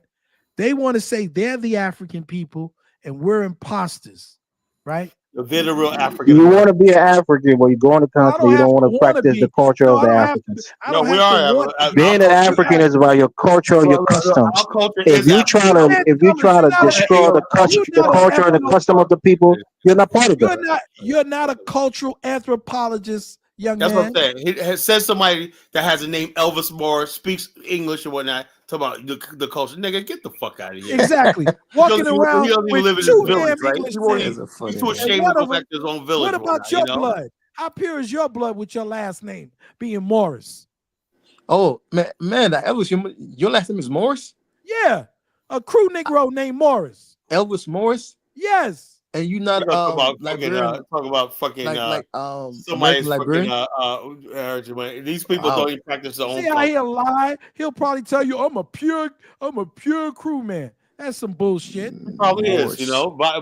They want to say they're the African people and we're imposters, right? They're the real African. You want to be an African, but you go in the country, you don't want to practice the culture of the Africans. Being an African is about your culture or your customs. If you try to destroy the culture and the custom of the people, you're not part of that. You're not a cultural anthropologist, young man. Man. That's what I'm saying. It says somebody that has a name Elvis Morris, speaks English and whatnot. Talk about the culture, nigga. Get the fuck out of here. Exactly. Walking around he doesn't even live in his village, right? He's too ashamed to go back to his own village. What about your blood? How pure is your blood with your last name being Morris? Oh man, that Elvis, your last name is Morris? Yeah, a crew Negro named Morris. Elvis Morris? Yes. And you not talk about fucking somebody's fucking these people don't even practice their own. See how he'll lie? He'll probably tell you, I'm a pure crew man. That's some bullshit. He probably is, you know. By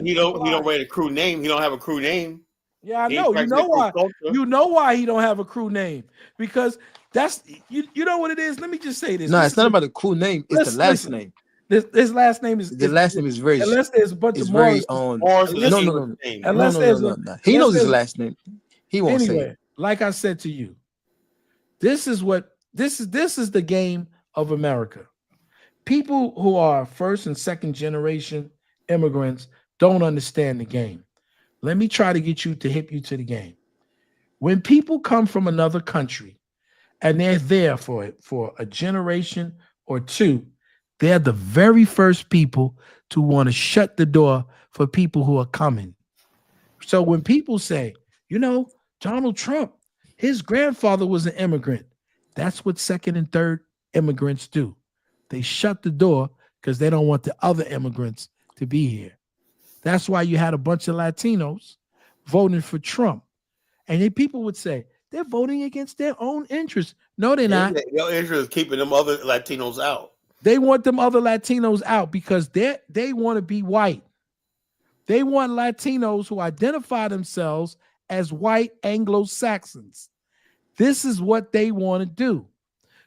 he don't write a crew name. He don't have a crew name. Yeah, I know. You know why? You know why he don't have a crew name? Because that's you know what it is. Let me just say this. No, it's not about the crew name. It's the last name. His last name is very. Unless there's a bunch of Morris. No. He knows his last name. He won't say it. Like I said to you, this is the game of America. People who are first and second generation immigrants don't understand the game. Let me try to get you to hip you to the game. When people come from another country and they're there for a generation or two, they're the very first people to want to shut the door for people who are coming. So when people say, you know, Donald Trump, his grandfather was an immigrant. That's what second and third immigrants do. They shut the door because they don't want the other immigrants to be here. That's why you had a bunch of Latinos voting for Trump. And then people would say, they're voting against their own interests. No, they're not. Their interest is keeping them other Latinos out. They want them other Latinos out because they want to be white. They want Latinos who identify themselves as white Anglo-Saxons. This is what they want to do.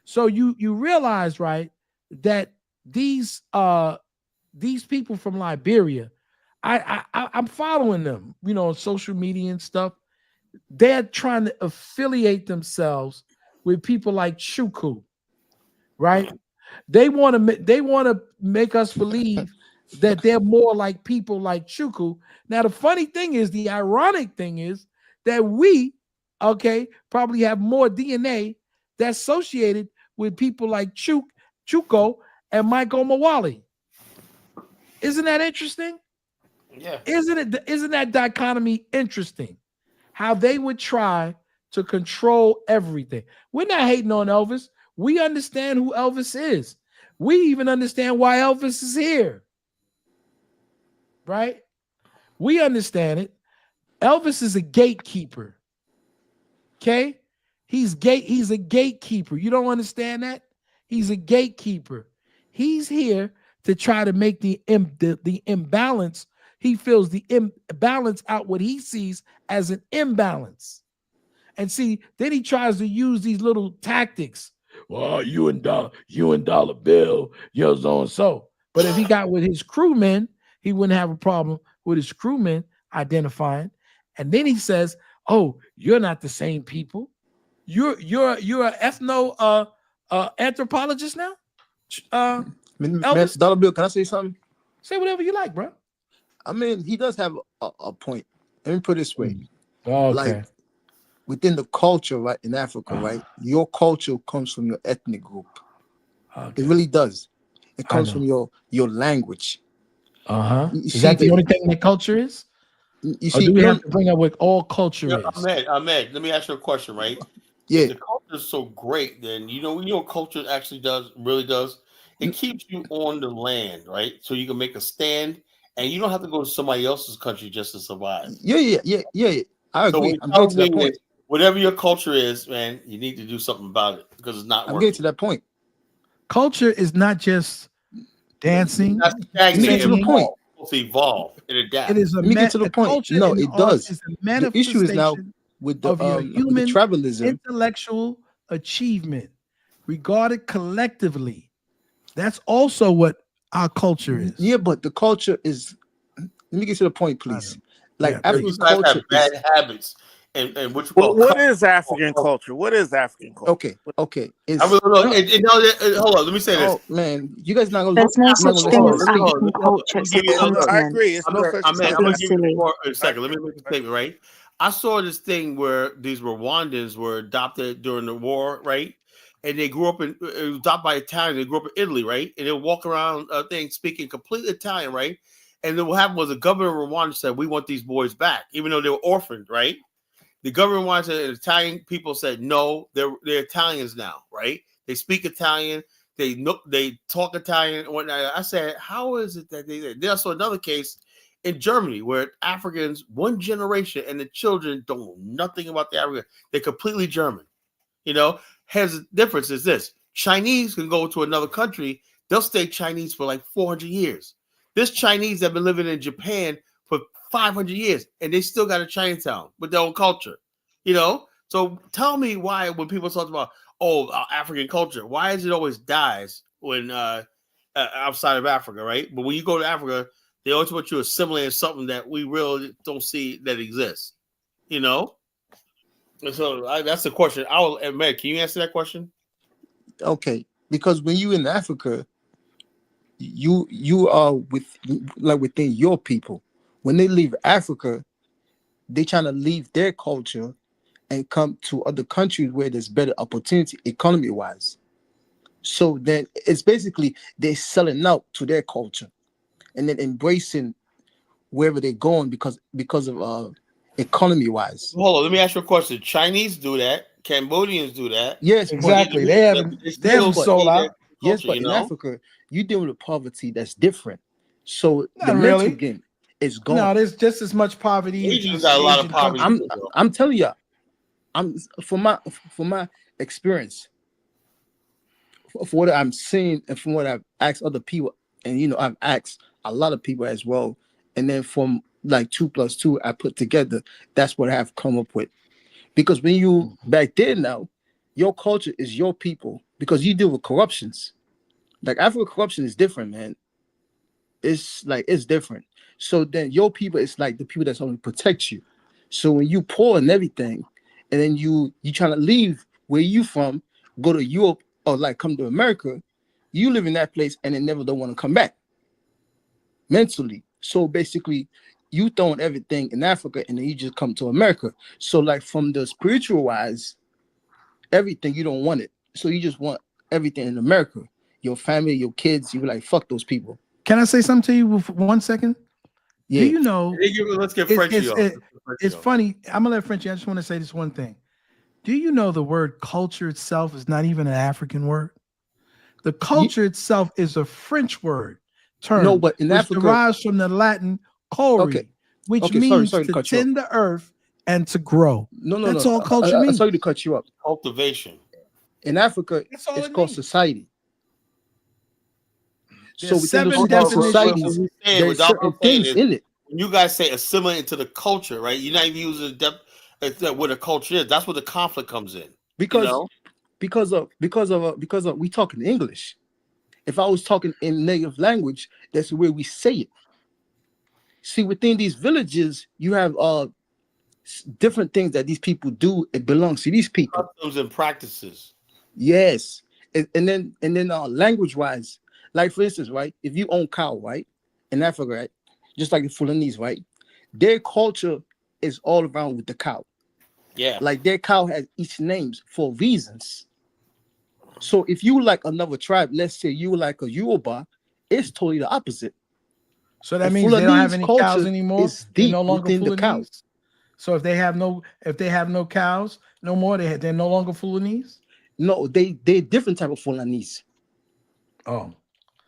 So you realize, right, that these people from Liberia, I'm following them, you know, on social media and stuff. They're trying to affiliate themselves with people like Chuku, right? They want to make us believe that they're more like people like Chuku. Now, the funny thing is, the ironic thing is that we, probably have more DNA that's associated with people like Chuko and Michael Mawali. Isn't that interesting? Yeah. Isn't that dichotomy interesting? How they would try to control everything. We're not hating on Elvis. We understand who Elvis is. We even understand why Elvis is here. Right? We understand it. Elvis is a gatekeeper. Okay? He's a gatekeeper. You don't understand that? He's a gatekeeper. He's here to try to make the imbalance. He feels the imbalance out what he sees as an imbalance. And see, then he tries to use these little tactics. Well, you and Dollar Bill, you're so and so. But if he got with his crewmen, he wouldn't have a problem with his crewmen identifying. And then he says, "Oh, you're not the same people. You're an ethno anthropologist now." Elvis? Dollar Bill, can I say something? Say whatever you like, bro. I mean, he does have a point. Let me put it this way. Okay. Like, within the culture, right, in Africa, right, your culture comes from your ethnic group. Okay. It really does. It comes from your language. Is that the only thing that culture is? You or see, do we have to bring up what all culture is? Ahmed, let me ask you a question, right? Yeah. If the culture is so great, then you know what culture actually really does. It keeps you on the land, right? So you can make a stand, and you don't have to go to somebody else's country just to survive. Yeah. I agree. So what I'm getting to that point. is, whatever your culture is, man, you need to do something about it because it's not I'm working. getting to that point. Culture is not just dancing. That's stagnant. Let me get to the point. To evolve and adapt. It is Let me get to the point. culture No, and it arts does. is a The issue is now manifestation with the of your human tribalism, intellectual achievement regarded collectively. That's also what our culture is. Yeah, but the culture is. Let me get to the point, please. Like African culture have bad habits and what you call. What is African culture? What is African culture? Okay. hold on. Let me say this. Oh man, you guys not gonna. There's no such thing as African culture. It's a continent. I agree. It's no such thing. I'm gonna give you for a second. Let me make a statement, right? I saw this thing where these Rwandans were adopted during the war, right? And they grew up it was adopted by Italian. They grew up in Italy, right? And they walk around speaking completely Italian, right? And then what happened was the governor of Rwanda said, "We want these boys back," even though they were orphaned, right? The government wanted the Italian people said, "No, they're Italians now, right? They speak Italian, they talk Italian and whatnot." I said, "How is it that they?" There's also another case in Germany where Africans, one generation, and the children don't know nothing about the African. They're completely German. Has the difference is this: Chinese can go to another country, they'll stay Chinese for like 400 years. This Chinese have been living in Japan for 500 years, and they still got a Chinatown with their own culture. So tell me why when people talk about African culture, why is it always dies when outside of Africa, right? But when you go to Africa, they always want you to assimilate something that we really don't see that exists. And so that's the question. Matt, can you answer that question? Okay, because when you in Africa, you are within your people. When they leave Africa, they trying to leave their culture and come to other countries where there's better opportunity economy wise. So then it's basically they're selling out to their culture and then embracing wherever they're going because of economy wise. Hold on, let me ask you a question. Chinese do that. Cambodians do that. Yes, exactly. They haven't sold out. Yes, but in Africa, you deal with a poverty that's different. So the mental game is gone. No, there's just as much poverty. Asians got a lot of poverty. I'm telling you, from my experience, for what I'm seeing and from what I've asked other people, and I've asked a lot of people as well, and then from like 2 + 2 I put together, that's what I've come up with. Because when you back then now, your culture is your people because you deal with corruptions. Like African corruption is different, man. It's different. So then your people is like the people that's only protect you. So when you poor and everything, and then you trying to leave where you from, go to Europe or like come to America, you live in that place and then never don't want to come back mentally. So basically, you throwing everything in Africa and then you just come to America. So like from the spiritual wise, everything you don't want it. So you just want everything in America. Your family, your kids, you like fuck those people. Can I say something to you for 1 second? Yeah. Do you know? Let's get Frenchie off. It's funny. I'm gonna let Frenchie. I just want to say this one thing. Do you know the word culture itself is not even an African word? The culture itself is a French word term. No, but in Africa, derives from the Latin "cori," which means to tend the earth and to grow. That's all culture means. I'm sorry to cut you up. Cultivation. In Africa, it's called society. So within those societies, there's certain things in it. When you guys say assimilate into the culture, right? You're not even using what a culture is. That's where the conflict comes in. Because we talking English. If I was talking in native language, that's the way we say it. See, within these villages, you have different things that these people do. It belongs to these people. Customs and practices. Yes, and then language wise, like for instance, right? If you own cow, right, in Africa, right, just like the Fulanese, right, their culture is all around with the cow. Yeah, like their cow has each names for reasons. So if you like another tribe, let's say you like a Yoruba, it's totally the opposite. So that means they don't have any cows anymore. They're no longer within the cows. So if they have no cows no more, they're no longer Fulanese. No, they're different type of Fulanese. Oh,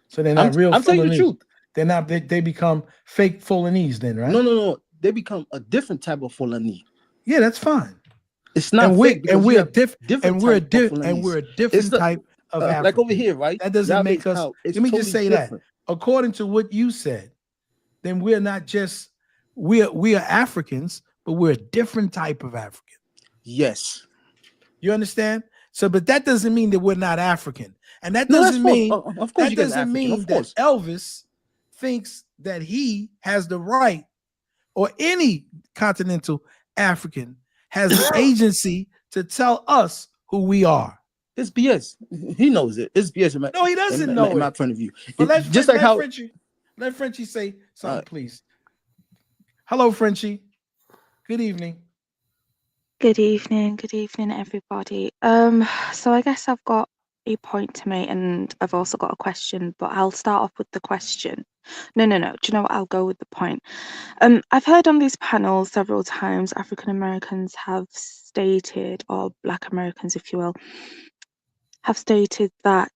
so they're not real. I'm telling you the truth. They're not. They become fake Fulanese then, right? No. They become a different type of Fulani. Yeah, that's fine. It's not fake because we're different and we're a different type of African. Like over here, right? That doesn't make us. Let me just say that according to what you said, then we're not just we are Africans, but we're a different type of African. Yes. You understand? So, but that doesn't mean that we're not African, and that doesn't mean of course that doesn't mean that Elvis thinks that he has the right, or any continental African has the agency to tell us who we are. It's BS. He knows it. It's BS. No, he doesn't know it. In my point of view. But let Frenchie say something, please. Hello, Frenchie. Good evening. Good evening, everybody. So I guess I've got a point to make, and I've also got a question, but I'll start off with the question. No. Do you know what? I'll go with the point. I've heard on these panels several times African Americans have stated, or Black Americans, if you will, have stated that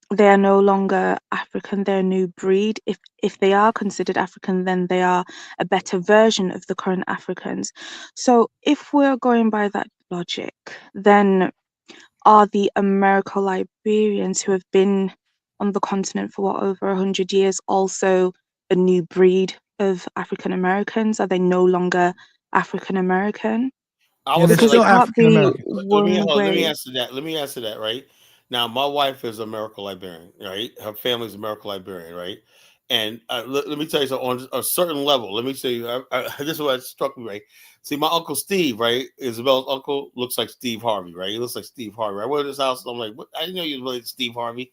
they are no longer African, they're a new breed. If they are considered African, then they are a better version of the current Africans. So if we're going by that logic, then are the Americo-Liberians who have been on the continent for over 100 years also a new breed of African Americans? Are they no longer African American? Because it can't be Let me one way. answer that. Let me answer that, right? Now, my wife is Americo-Liberian, right? Her family's Americo-Liberian, right? And let me tell you something, on a certain level, let me say, this is what struck me, right? See, my Uncle Steve, right? Isabel's uncle looks like Steve Harvey, right? He looks like Steve Harvey. I went to his house, and I'm like, what? I didn't know you was related to Steve Harvey.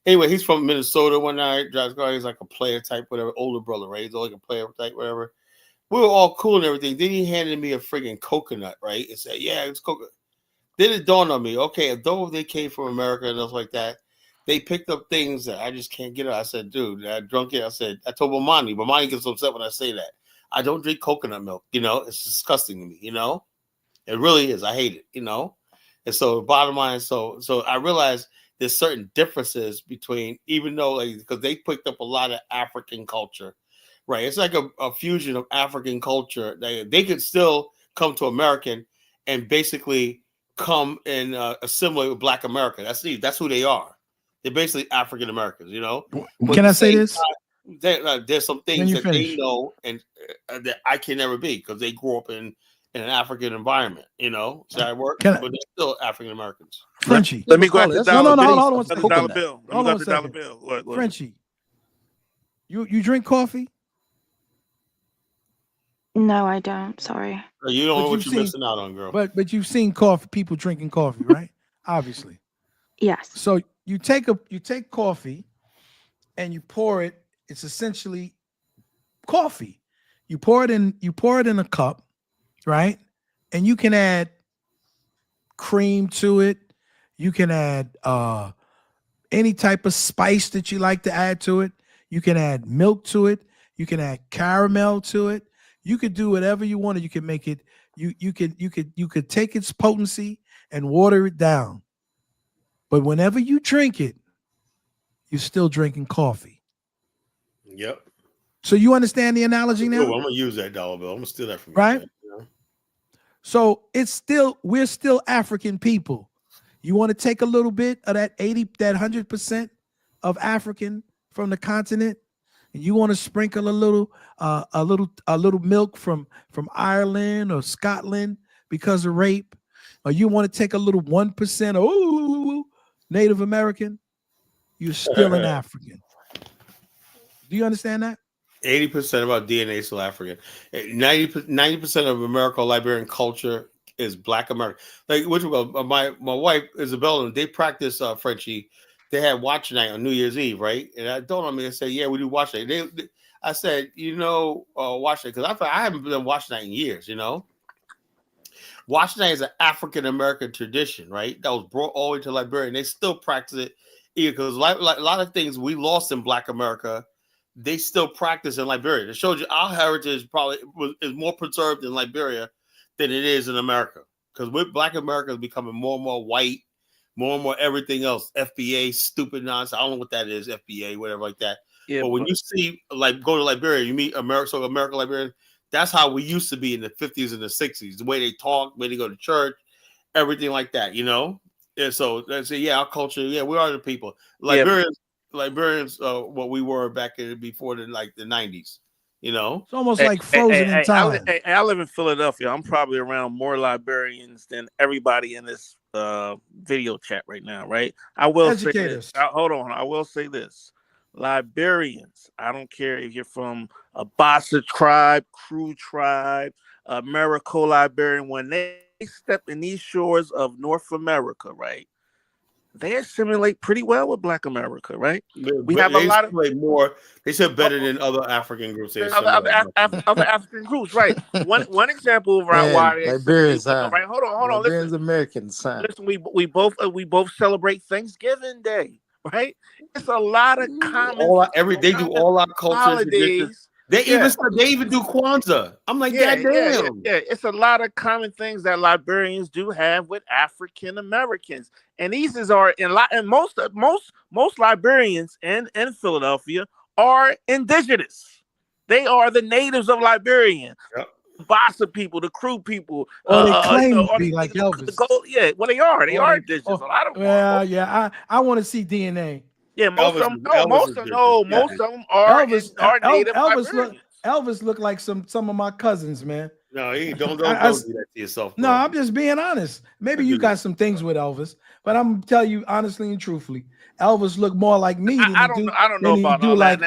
Anyway, he's from Minnesota one night, drives car, he's like a player type, whatever, older brother, right? He's like a player type, whatever. We were all cool and everything. Then he handed me a friggin' coconut, right? And said, yeah, it's coconut. Then it dawned on me, okay, though they came from America and stuff like that, they picked up things that I just can't get out. I said, dude, I drunk it. I told Bomani gets upset when I say that. I don't drink coconut milk, it's disgusting to me, It really is. I hate it, And so bottom line, so I realized there's certain differences between, even though because they picked up a lot of African culture. Right, it's like a fusion of African culture. They could still come to American and basically come and assimilate with Black America. That's who they are. They're basically African Americans, But can I say this? There's some things that they know and that I can never be because they grew up in an African environment, So that works, but they're still African Americans. Frenchie, let me grab the dollar. Hold on, dollar bill. Let me grab the dollar bill. What? Frenchie, you drink coffee? No, I don't. Sorry. You don't know what you're missing out on, girl. But you've seen people drinking coffee, right? Obviously. Yes. So you take coffee and you pour it. It's essentially coffee. You pour it in a cup, right? And you can add cream to it. You can add any type of spice that you like to add to it. You can add milk to it. You can add caramel to it. You could do whatever you want. You can make it. You could take its potency and water it down. But whenever you drink it, you're still drinking coffee. Yep. So you understand the analogy now? I'm gonna use that dollar bill. I'm gonna steal that from you. Right. So we're still African people. You want to take a little bit of that 100% of African from the continent, and you want to sprinkle a little milk from Ireland or Scotland because of rape, or you want to take a little 1% Native American, you're still an African. Do you understand that? 80% of our DNA is still African. 90% of Americo-Liberian culture is Black American. Like my wife Isabella, they practice Frenchie. They had watch night on New Year's Eve, right? And I told them, I said, yeah, we do watch night. I said, watch night, because I haven't been watch night in years, Watch night is an African American tradition, right? That was brought all the way to Liberia, and they still practice it, because like a lot of things we lost in Black America they still practice in Liberia. It shows you our heritage is more preserved in Liberia than it is in America. Because with Black America is becoming more and more white, more and more everything else. FBA, stupid nonsense. I don't know what that is, FBA, whatever like that. Yeah, but when you see, like, go to Liberia, you meet American Liberian. That's how we used to be in the 50s and the 60s. The way they talk, the way they go to church, everything like that, And so that's our culture. Yeah, we are the people. Liberians, what we were back before the 90s. It's almost like frozen in time. I live in Philadelphia. I'm probably around more Liberians than everybody in this video chat right now, right? I will say this. Hold on. I will say this. Liberians, I don't care if you're from a Bassa tribe, Kru tribe, Marico Liberian, when they step in these shores of North America, right? They assimilate pretty well with Black America, right? We have a lot of more. They said better than other African groups. Other African groups, right? One example of why they Liberians, right? Hold on. Liberians, Americans. Listen, we both celebrate Thanksgiving Day, right? It's a lot of common. They do all our culture holidays. They even do Kwanzaa. I'm like, goddamn. Yeah. It's a lot of common things that Liberians do have with African Americans, and these are and most Liberians in Philadelphia are indigenous. They are the natives of Liberia. Yep. The Bassa people, the Kru people. They claim to be like Elvis. They are. They are indigenous. A lot of them. I want to see DNA. Yeah, most of them are native Liberians. Elvis looked like some of my cousins, man. No, don't do that to yourself. Bro. No, I'm just being honest. Maybe you got some things with Elvis, but I'm gonna tell you honestly and truthfully, Elvis looked more like me than I don't know about all that.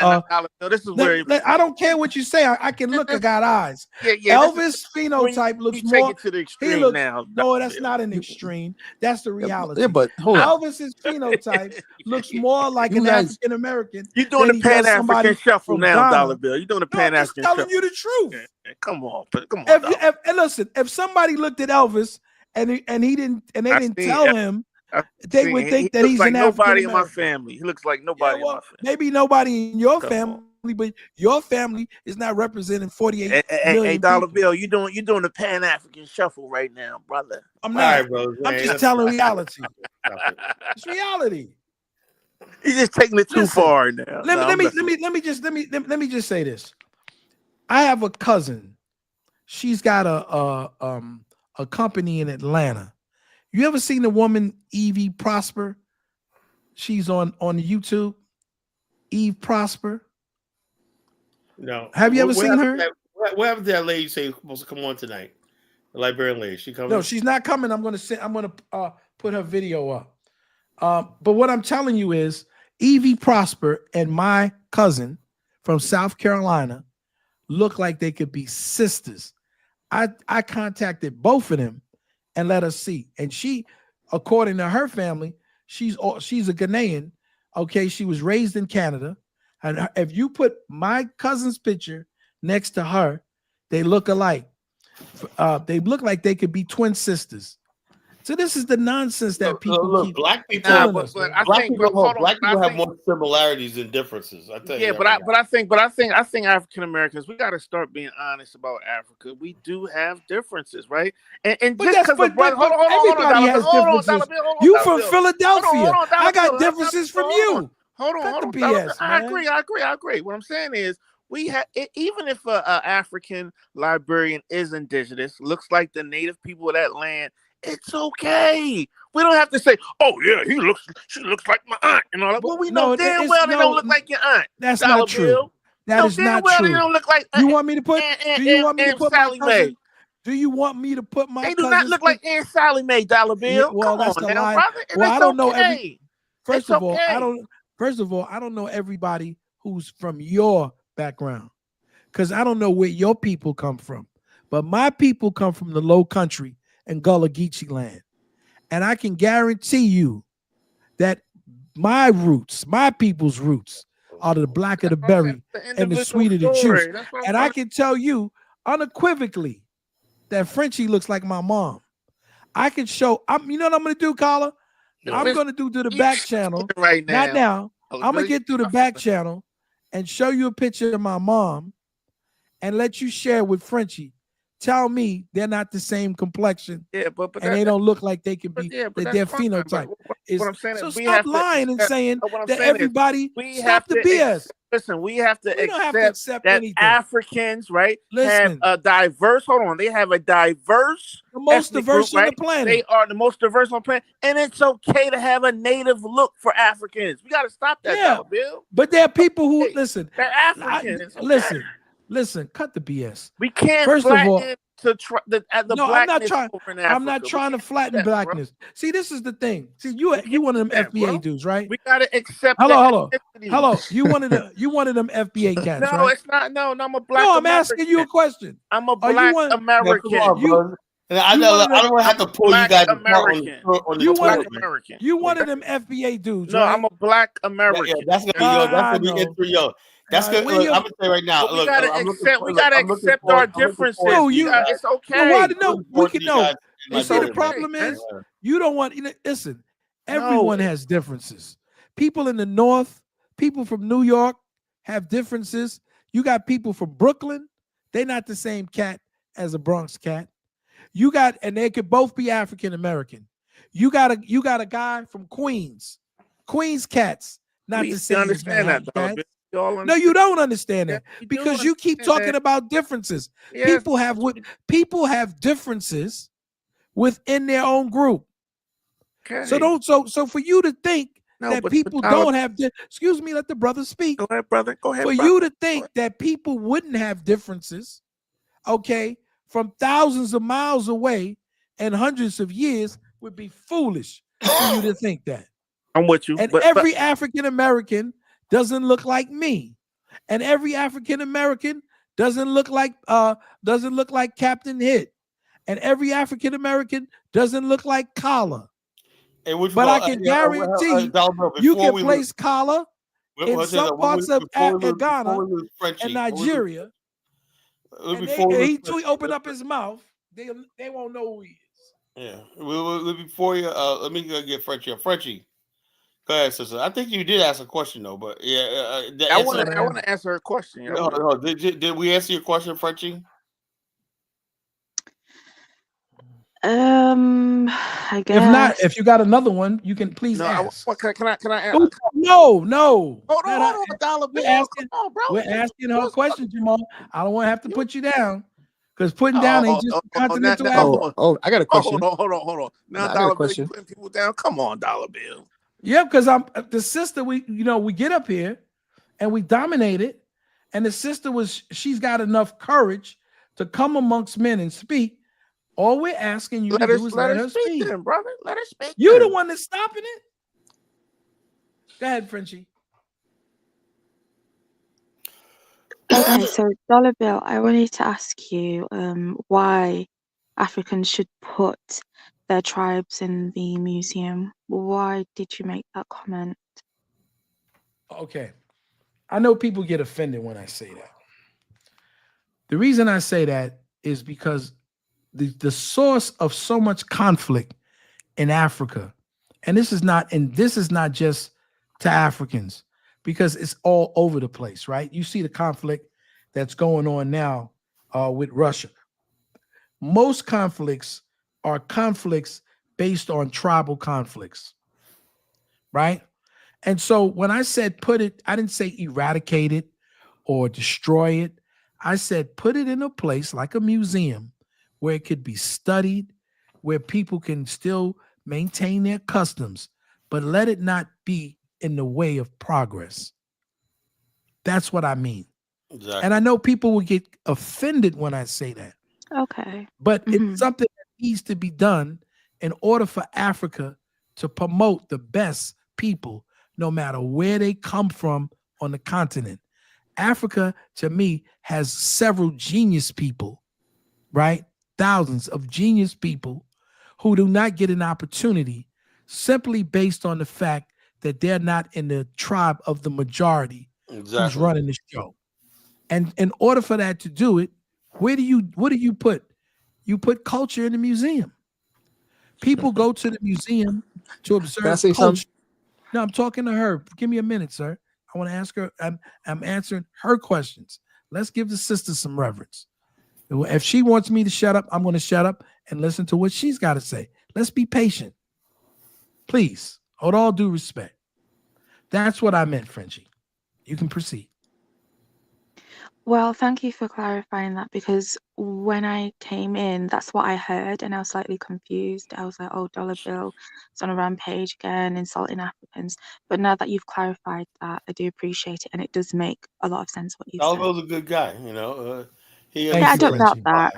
This is where I don't care what you say. I can look. I got eyes. Elvis phenotype looks more. Take it to the extreme now. No, that's not an extreme. That's the reality. Yeah, but hold on. Elvis's phenotype looks more like an African American. You're doing the Pan African shuffle now, Dollar Bill. You're doing the Pan African shuffle. I'm telling you the truth. Come on. And listen, if somebody looked at Elvis and they didn't tell him, they would think that he's an African nobody in my family. He looks like nobody in my family. Maybe nobody in your family, but your family is not representing 48 million. Hey, Dollar Bill, you're doing the Pan African shuffle right now, brother. I'm not. Right, bro, I'm just telling reality. It's reality. He's just taking it too far now. Let me just say this. I have a cousin. She's got a company in Atlanta. You ever seen the woman Evie Prosper? She's on YouTube. Eve Prosper. No. Have you ever seen her? What happened to that lady saying supposed to come on tonight? The Liberian lady. She coming? No, she's not coming. I'm gonna put her video up. But what I'm telling you is Evie Prosper and my cousin from South Carolina look like they could be sisters. I contacted both of them and let her see. And she, according to her family, she's a Ghanaian. Okay, she was raised in Canada. And if you put my cousin's picture next to her, they look alike. They look like they could be twin sisters. So this is the nonsense that people keep. Black people have more similarities than differences. I tell you. Yeah, but I think African Americans, we got to start being honest about Africa. We do have differences, right? And just because everybody has differences. You from Philadelphia? I got differences from you. Hold on. BS, I agree. What I'm saying is, we have, even if an African Liberian is indigenous, looks like the native people of that land. It's okay. We don't have to say, "Oh yeah, she looks like my aunt," and all that. Well, we know damn well they don't look like your aunt. That's not true. That is not true. They don't look like. You want me to put? Do you want me to put my cousin? Do you want me to put my? They do not look like Aunt Sally Mae, Dollar Bill. Well, that's the lie. Well, I don't know every. First of all, I don't know everybody who's from your background, because I don't know where your people come from. But my people come from the Low Country and Gullah Geechee land. And I can guarantee you that my roots, my people's roots, are the black of the berry and the sweet of the juice. And I can tell you unequivocally that Frenchie looks like my mom. I can show, you know what I'm going to do, Carla? I'm going to do to the back channel. Right now. Not now. I'm going to get through the back channel and show you a picture of my mom and let you share with Frenchie, tell me they're not the same complexion. Yeah, but and they don't look like they can be but that that's their fine. But phenotype what is. I'm saying So is we stop have to lying and accept, saying what I'm that saying is everybody we stop have the to BS. listen. We have to We don't have to accept accept that anything. Africans, right, have Listen, a diverse. Hold on, they have a diverse. the most ethnic diverse group, on right? the planet. They are the most diverse on the planet, and it's okay to have a native look for Africans. We got to stop that, Yeah, Dollar Bill. but there are people who listen. They're African. It's okay. Listen. Cut the BS. We can't First of all, flatten the no, I'm not blackness trying. over in I'm Africa. not trying to flatten that, blackness. See, this is the thing. See, you one of them FBA dudes, right? We gotta accept. Hello. Ethnicity. You one of them FBA cats, No, right? it's not. No, I'm a black. No, I'm American. asking you a question. I'm a Are you black one? American. Yeah, come on, bro. I don't want to have to pull you guys apart on the toilet, man. American. You one of them FBA dudes, No, right? I'm a black American. That's gonna be intro, yo. That's good. Look, I'm gonna say right now. We Look, gotta accept our differences. No, it's okay. No, why? No, we can know. You It's see, the okay, problem man. is you don't want. Listen, everyone has differences. People in the North, people from New York have differences. You got people from Brooklyn. They're not the same cat as a Bronx cat. You got, and they could both be African American. You got a guy from Queens. Queens cats, not the same as Manhattan cats. No, you don't understand that because you keep talking about differences. Yes. People have differences within their own group. Okay. So for you to think that people don't have excuse me, let the brother speak. Go ahead, brother. Go ahead. For brother. you to think that people wouldn't have differences, okay, from thousands of miles away and hundreds of years would be foolish for you to think that. I'm with you. And every African American doesn't look like me, and every African American doesn't look like Captain Hit, and every African American doesn't look like Kala. But I can guarantee you can place Kala in some parts of Ghana and Nigeria. And he open up his mouth, they won't know who he is. Yeah. Before you, let me go get Frenchie. Frenchie, go ahead, sister. I think you did ask a question though, but yeah, I want to answer her question. Did we answer your question, Frenchie? I guess. If not, if you got another one, you can please ask. Can I ask? No. Hold on, Dollar Bill. Come on, bro. We're asking her question, Jamal. I don't want to have to put you down because putting down ain't just continental Africa. I got a question. Hold on. Now, Dollar Bill, you putting people down. Come on, Dollar Bill. Yeah, because I'm the sister. We get up here and we dominate it, and the sister she's got enough courage to come amongst men and speak. All we're asking you to do is let her speak. Then, brother. Let her speak. You're the one that's stopping it. Go ahead, Frenchie. Okay, so Dollar Bill, I wanted to ask you why Africans should put their tribes in the museum. Why did you make that comment? Okay. I know people get offended when I say that. The reason I say that is because the source of so much conflict in Africa, and this is not just to Africans, because it's all over the place, right? You see the conflict that's going on now with Russia. Most conflicts are conflicts based on tribal conflicts, right? And so when I said put it, I didn't say eradicate it or destroy it. I said put it in a place like a museum where it could be studied, where people can still maintain their customs, but let it not be in the way of progress. That's what I mean. Exactly. And I know people will get offended when I say that. Okay. But it's something that needs to be done in order for Africa to promote the best people, no matter where they come from on the continent. Africa, to me, has several genius people, right? Thousands of genius people who do not get an opportunity simply based on the fact that they're not in the tribe of the majority who's running the show. And in order for that to do it, what do you put? You put culture in the museum. People go to the museum to observe culture. No, I'm talking to her. Give me a minute, sir. I want to ask her. I'm answering her questions. Let's give the sister some reverence. If she wants me to shut up, I'm going to shut up and listen to what she's got to say. Let's be patient. Please, with all due respect. That's what I meant, Frenchie. You can proceed. Well, thank you for clarifying that, because when I came in, that's what I heard, and I was slightly confused. I was like, oh, Dollar Bill is on a rampage again, insulting Africans. But now that you've clarified that, I do appreciate it, and it does make a lot of sense what you Dollar said. Bill's a good guy, you know. Yeah, I don't doubt that.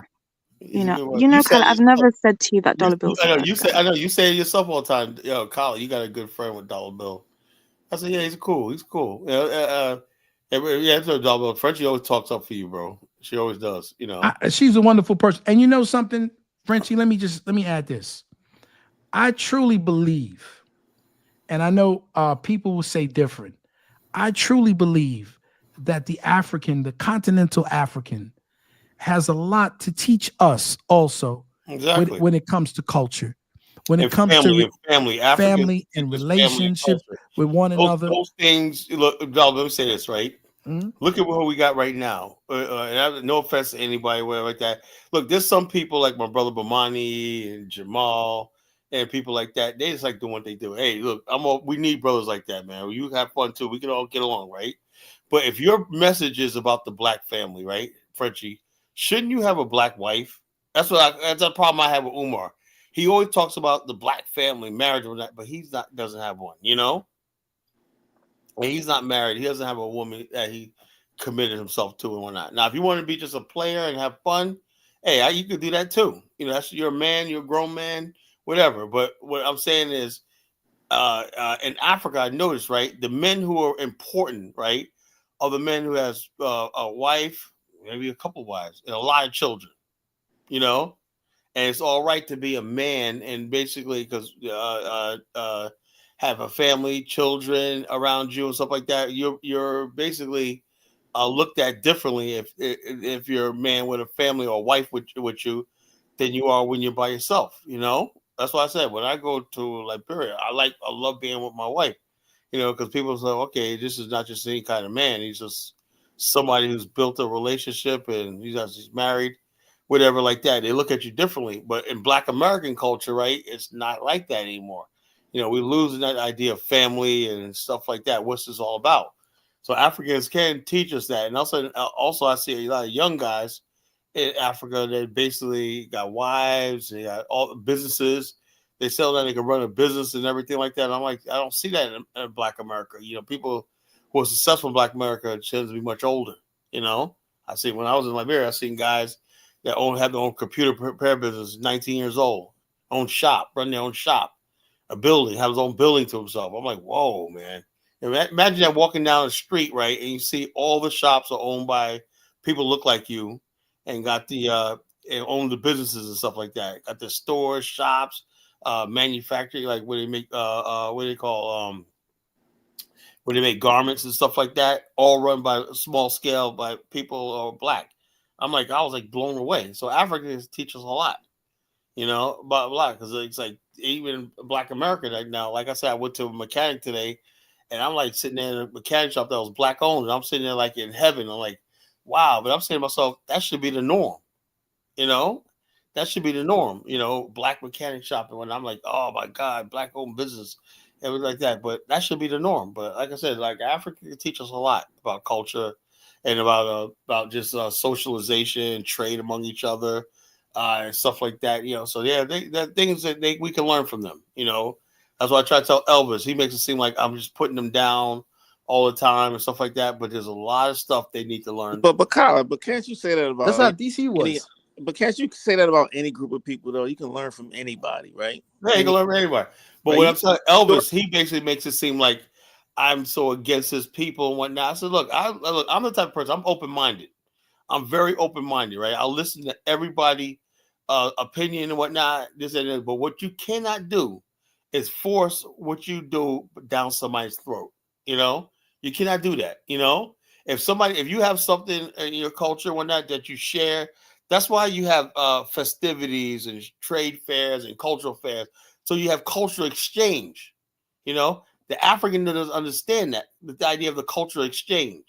He's You a know, good one. you know, Said Kyle, I've it yourself. never said to you that Dollar Bill's a bad guy. I know you say it yourself all the time. Yo, Kyle, you got a good friend with Dollar Bill. I said, yeah, he's cool. He's cool. Yeah, it's no Dollar Bill. Frenchie always talks up for you, bro. She always does. You know, She's a wonderful person. And you know something, Frenchie? Let me add this. I truly believe, and I know people will say different. I truly believe that the continental African, has a lot to teach us also. Exactly. When it comes to culture, when it and comes family, to family, Africans family and teach us family and relationships culture. with one another. Those things. Look, Dollar, let me say this right. Mhm. Look at what we got right now. No offense to anybody, whatever like that. Look, there's some people like my brother Bomani and Jamal and people like that. They just like doing what they do. Hey, look, we need brothers like that, man. You have fun too. We can all get along, right? But if your message is about the black family, right, Frenchie, shouldn't you have a black wife? That's a problem I have with Umar. He always talks about the black family, marriage, or that, but doesn't have one, you know? And he's not married. He doesn't have a woman that he committed himself to and whatnot. Now, if you want to be just a player and have fun, hey, you could do that too. You know, you're a man, you're a grown man, whatever. But what I'm saying is, in Africa, I noticed, right, the men who are important, right, are the men who has a wife, maybe a couple wives, and a lot of children. You know, and it's all right to be a man and basically because have a family, children around you and stuff like that. You're basically looked at differently if you're a man with a family or a wife with you than you are when you're by yourself. You know, that's why I said when I go to Liberia, I love being with my wife. You know, because people say, okay, this is not just any kind of man. He's just somebody who's built a relationship and he's married, whatever like that. They look at you differently. But in Black American culture, right, it's not like that anymore. You know, we're losing that idea of family and stuff like that. What's this all about? So Africans can teach us that. And also I see a lot of young guys in Africa that basically got wives, they got all the businesses. They sell that they can run a business and everything like that. And I'm like, I don't see that in Black America. You know, people who are successful in Black America tend to be much older. You know, I see when I was in Liberia, I seen guys that have their own computer repair business, 19 years old, own shop, run their own shop, a building, have his own building to himself. I'm like, whoa, man. Imagine that walking down the street, right, and you see all the shops are owned by people look like you and got and own the businesses and stuff like that. Got the stores, shops, manufacturing, like where they make what do they call where they make garments and stuff like that, all run by small scale by people who are black. I was like blown away. So Africans teach us a lot, you know, about black because it's like even Black America right now. Like I said, I went to a mechanic today, and I'm like sitting there in a mechanic shop that was black owned, and I'm sitting there like in heaven. I'm like, wow. But I'm saying to myself, that should be the norm. You know, that should be the norm. You know, black mechanic shop. And when I'm like, oh my God, black owned business, everything like that. But that should be the norm. But like I said, like Africa can teach us a lot about culture and about just socialization, trade among each other, and stuff like that. You know, so yeah, they're things that we can learn from them. You know, that's why I try to tell Elvis. He makes it seem like I'm just putting them down all the time and stuff like that. But there's a lot of stuff they need to learn. But Kyle, but can't you say that about That's how DC was. But can't you say that about any group of people though? You can learn from anybody, right? Yeah, you can learn from anybody. But Right. what I'm saying, Elvis, he basically makes it seem like I'm so against his people and whatnot. I said, look, I'm the type of person. I'm open minded. I'm very open minded, right? I'll listen to everybody' opinion and whatnot. This and that. But what you cannot do is force what you do down somebody's throat. You know, you cannot do that. You know, if you have something in your culture and whatnot that you share. That's why you have festivities and trade fairs and cultural fairs. So you have cultural exchange. You know, The African doesn't understand that, the idea of the cultural exchange,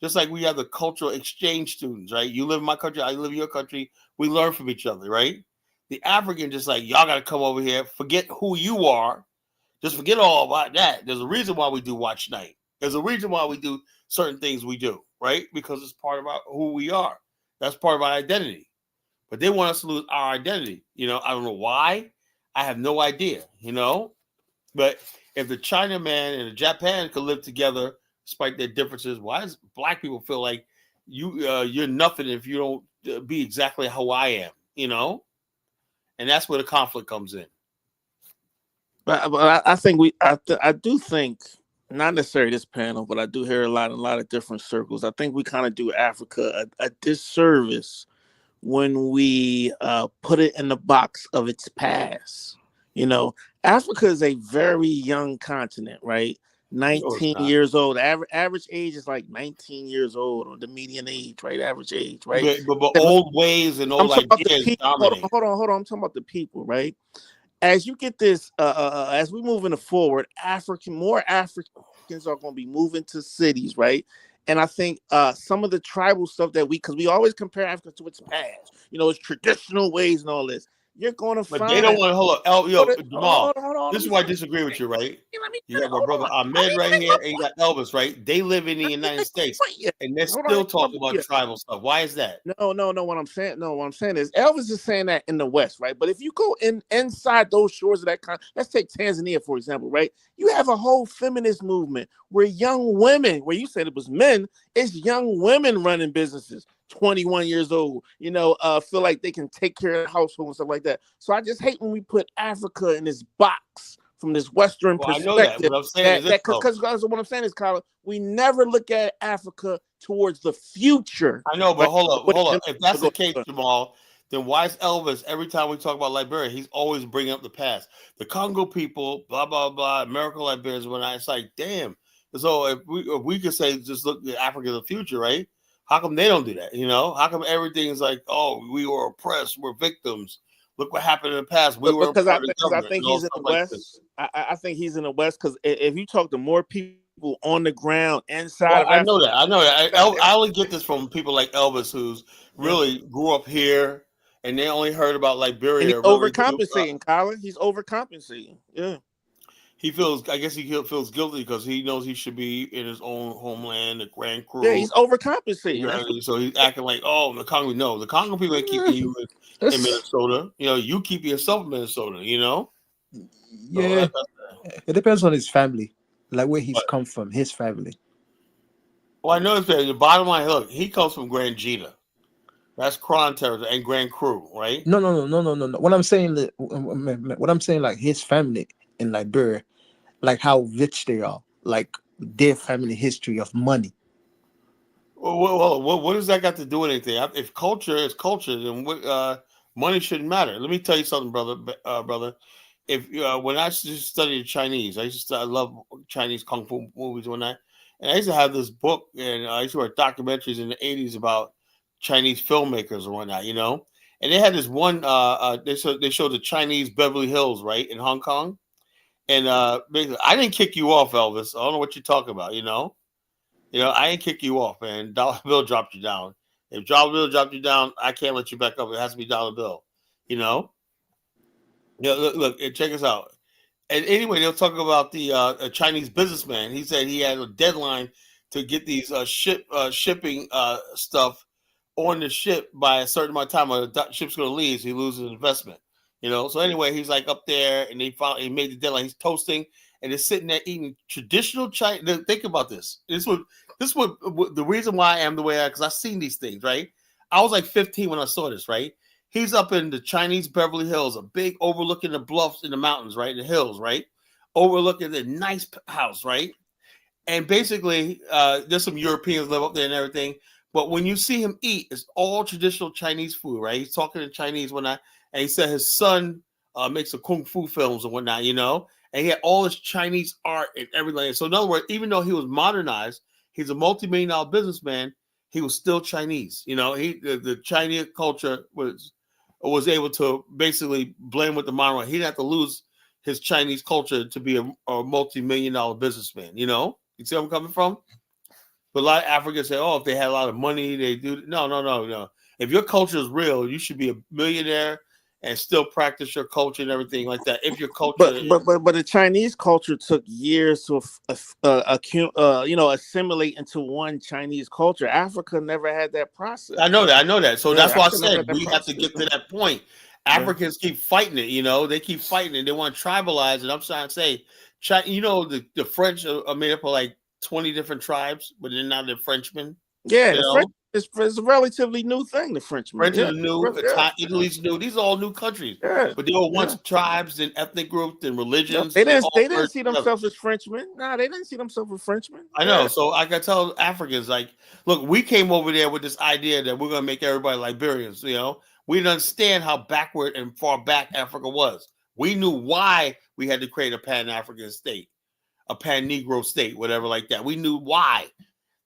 just like we have the cultural exchange students, right? You live in my country, I live in your country. We learn from each other, right? The African just like, y'all got to come over here, forget who you are. Just forget all about that. There's a reason why we do watch night. There's a reason why we do certain things we do, right? Because it's part of who we are. That's part of our identity. But they want us to lose our identity. I don't know why. I have no idea, But if the Chinaman and the Japan could live together despite their differences, why does black people feel like you're nothing if you don't be exactly how I am, And that's where the conflict comes in. But I think I do think, not necessarily this panel, but I do hear in a lot of different circles. I think we kind of do Africa a disservice when we put it in the box of its past. Africa is a very young continent, right? 19 years old. Average age is like 19 years old, or the median age, right? Average age, right? But old ways and old ideas dominate. Hold on. I'm talking about the people, right? As you get this, as we move into forward, more Africans are going to be moving to cities, right? And I think some of the tribal stuff because we always compare Africa to its past, its traditional ways and all this. You're going to find. But they don't want to hold up. Jamal, hold on, this is why I disagree with you, right? You got my brother Ahmed right here, and you got Elvis, right? They live in the United States, and they're still talking about tribal stuff. Why is that? No. What I'm saying is Elvis is saying that in the West, right? But if you go inside those shores of that country, let's take Tanzania for example, right? You have a whole feminist movement where young women, where you said it was men, it's young women running businesses. 21 years old, feel like they can take care of the household and stuff like that. So I just hate when we put Africa in this box from this Western perspective. I know that. What I'm saying is because what I'm saying is, Colin, we never look at Africa towards the future. I know, but hold up. If that's the case, Jamal, then why is Elvis, every time we talk about Liberia, he's always bringing up the past? The Congo people, blah, blah, blah, American Liberians, it's like, damn. So if we could say, just look at Africa in the future, right? How come they don't do that? How come everything's like, oh, we were oppressed, we're victims. Look what happened in the past. We were because I think he's in the West. I think he's in the West because if you talk to more people on the ground inside of Africa, I know that. I only get this from people like Elvis, who's really grew up here, and they only heard about Liberia. And he's overcompensating, Colin. He's overcompensating. Yeah. He feels guilty because he knows he should be in his own homeland, the Grand Crew. Yeah, he's overcompensating. So he's acting like, oh, the Congo. No, the Congo people ain't keeping you in Minnesota. You keep yourself in Minnesota. Yeah, it depends on his family, like where he's come from, his family. Well, I know that the bottom line. Look, he comes from Grand Gita. That's Kron territory and Grand Crew, right? No. What I'm saying, like his family in Liberia, like how rich they are, like their family history of money. Well, what does that got to do with anything? If culture is culture, then money shouldn't matter. Let me tell you something, brother. If when I studied Chinese, I love Chinese kung fu movies and that, and I used to have this book, and I used to watch documentaries in the 80s about Chinese filmmakers and whatnot, And they had this one. They showed the Chinese Beverly Hills, right, in Hong Kong. And basically, I didn't kick you off, Elvis. I don't know what you're talking about, I ain't kick you off, man. Dollar Bill dropped you down. If Dollar Bill dropped you down, I can't let you back up. It has to be Dollar Bill, Look, check us out. And anyway, they'll talk about the a Chinese businessman. He said he had a deadline to get these shipping stuff on the ship by a certain amount of time, or the ship's going to leave, so he loses investment. So anyway, he's like up there, and he made the deadline. He's toasting, and they're sitting there eating traditional Chinese. Think about this. This was the reason why I am the way I am, because I've seen these things, right? I was like 15 when I saw this, right? He's up in the Chinese Beverly Hills, a big overlooking the bluffs in the mountains, right? The hills, right? Overlooking the nice house, right? And basically, there's some Europeans live up there and everything. But when you see him eat, it's all traditional Chinese food, right? He's talking in Chinese when and he said his son makes some kung fu films and whatnot, and he had all this Chinese art and everything. So in other words, even though he was modernized, he's a multi-million-dollar businessman, he was still Chinese. The Chinese culture was able to basically blend with the modern. He didn't have to lose his Chinese culture to be a multi-million-dollar businessman. You know, you see where I'm coming from? But a lot of Africans say, "Oh, if they had a lot of money, they do." No. If your culture is real, you should be a millionaire and still practice your culture and everything like that. If your culture, but the Chinese culture took years to assimilate into one Chinese culture. Africa never had that process. I know that. So that's why I Africa never said had that we have to get to that point. Yeah. Africans keep fighting it. You know, they keep fighting it. They want to tribalize it. I'm trying to say, the French are made up of like 20 different tribes, but they're not the Frenchmen. Yeah, the French is a relatively new thing. The Frenchmen, French is new, Italy's new. These are all new countries. Yeah. But they were once tribes and ethnic groups and religions. They didn't see themselves as Frenchmen. No, they didn't see themselves as Frenchmen. I know. So I can tell Africans, like, look, we came over there with this idea that we're gonna make everybody Liberians. You know, we didn't understand how backward and far back Africa was. We knew why we had to create a Pan-African state, a Pan-Negro state, whatever like that. We knew why.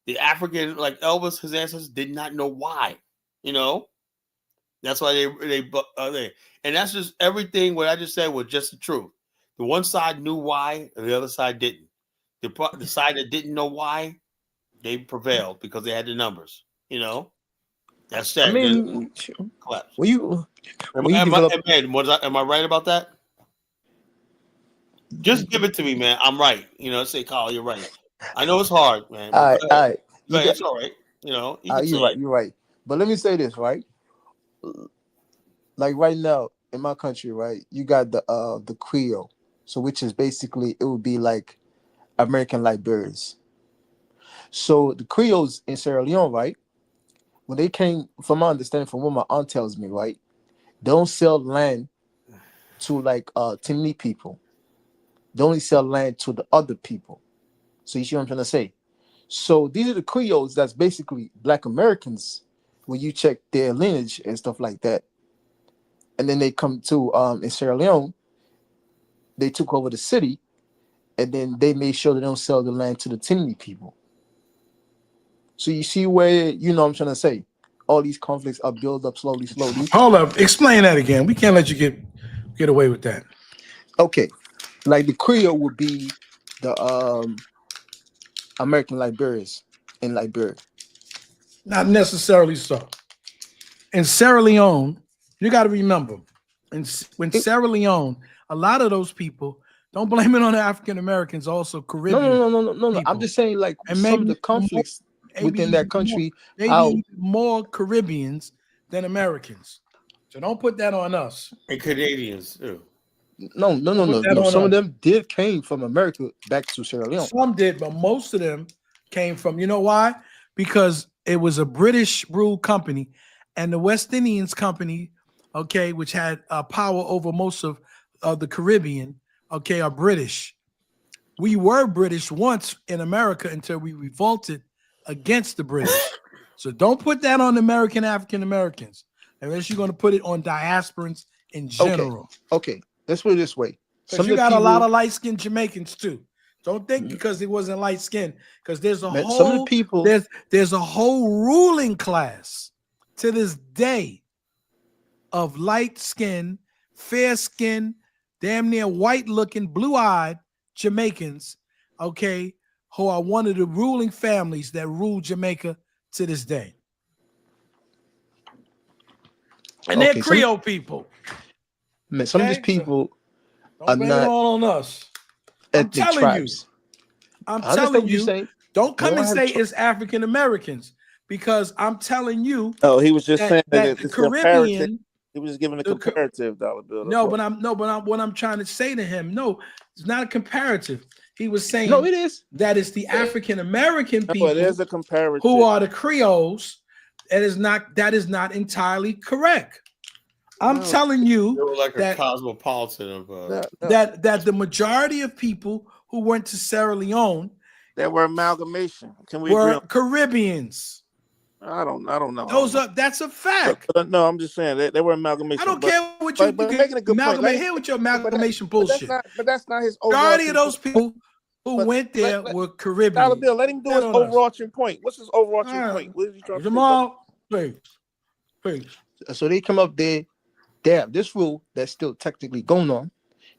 The African, like Elvis, his ancestors did not know why. You know, that's why they and that's just everything. What I just said was just the truth. The one side knew why, and the other side didn't. The side that didn't know why, they prevailed because they had the numbers. You know, that's that. I mean, collapse. Am I right about that? Just give it to me, man. I'm right. You know, say, Carl, you're right. I know it's hard, man. All right. It's all right. You know, you're right. But let me say this, right? Like right now in my country, right, you got the Creole, so which is basically, it would be like American Liberians. So the Creoles in Sierra Leone, right, when they came, from my understanding, from what my aunt tells me, right, they don't sell land to like Tinini people. They only sell land to the other people. So you see what I'm trying to say? So these are the Creoles that's basically Black Americans when you check their lineage and stuff like that. And then they come to in Sierra Leone, they took over the city, and then they made sure they don't sell the land to the Tinini people. So you see where, you know what I'm trying to say, all these conflicts are built up slowly. Hold up, explain that again. We can't let you get away with that. Okay, like the Creole would be the American Liberians in Liberia. Not necessarily so. In Sierra Leone, you got to remember, when Sierra Leone, a lot of those people, don't blame it on the African Americans, also Caribbean. No. I'm just saying, like, and some of the conflicts within that country, more Caribbeans than Americans. So don't put that on us. And Canadians too. No. Some of them came from America back to Sierra Leone. Some did, but most of them came from, you know why? Because it was a British ruled company, and the West Indians Company, okay, which had power over most of the Caribbean, okay, are British. We were British once in America until we revolted against the British. So don't put that on American African Americans, unless you're going to put it on diasporans in general. Okay. Let's put it this way. Because you got a lot of light-skinned Jamaicans too. Don't think because it wasn't light-skinned, because there's a whole some of the people, there's a whole ruling class to this day of light-skinned, fair-skinned, damn near white-looking, blue-eyed Jamaicans, okay, who are one of the ruling families that rule Jamaica to this day. And they're Creole people. Man, some of these people are don't not all on us. ethnic tribes. I'm telling you, don't come and say it's African Americans, because I'm telling you. Oh, he was just saying that the Caribbean. He was just giving a comparative, dollar bill. What I'm trying to say to him, no, it's not a comparative. He was saying no, it is. That it's the African American people it is a comparative. Who are the Creoles. That is not entirely correct. I'm telling you they were like a cosmopolitan of that the majority of people who went to Sierra Leone that were amalgamation. Can we were agree on? Caribbeans. I don't know. That's a fact. But no, I'm just saying they were amalgamation. I don't care what you making a good amalgamate here with your amalgamation bullshit. But that's not his majority of those people who went there were Caribbean. Dollar bill, let him do his overarching point. What's his overarching point? What is he trying Jamal, please. So they come up there. They have this rule that's still technically going on.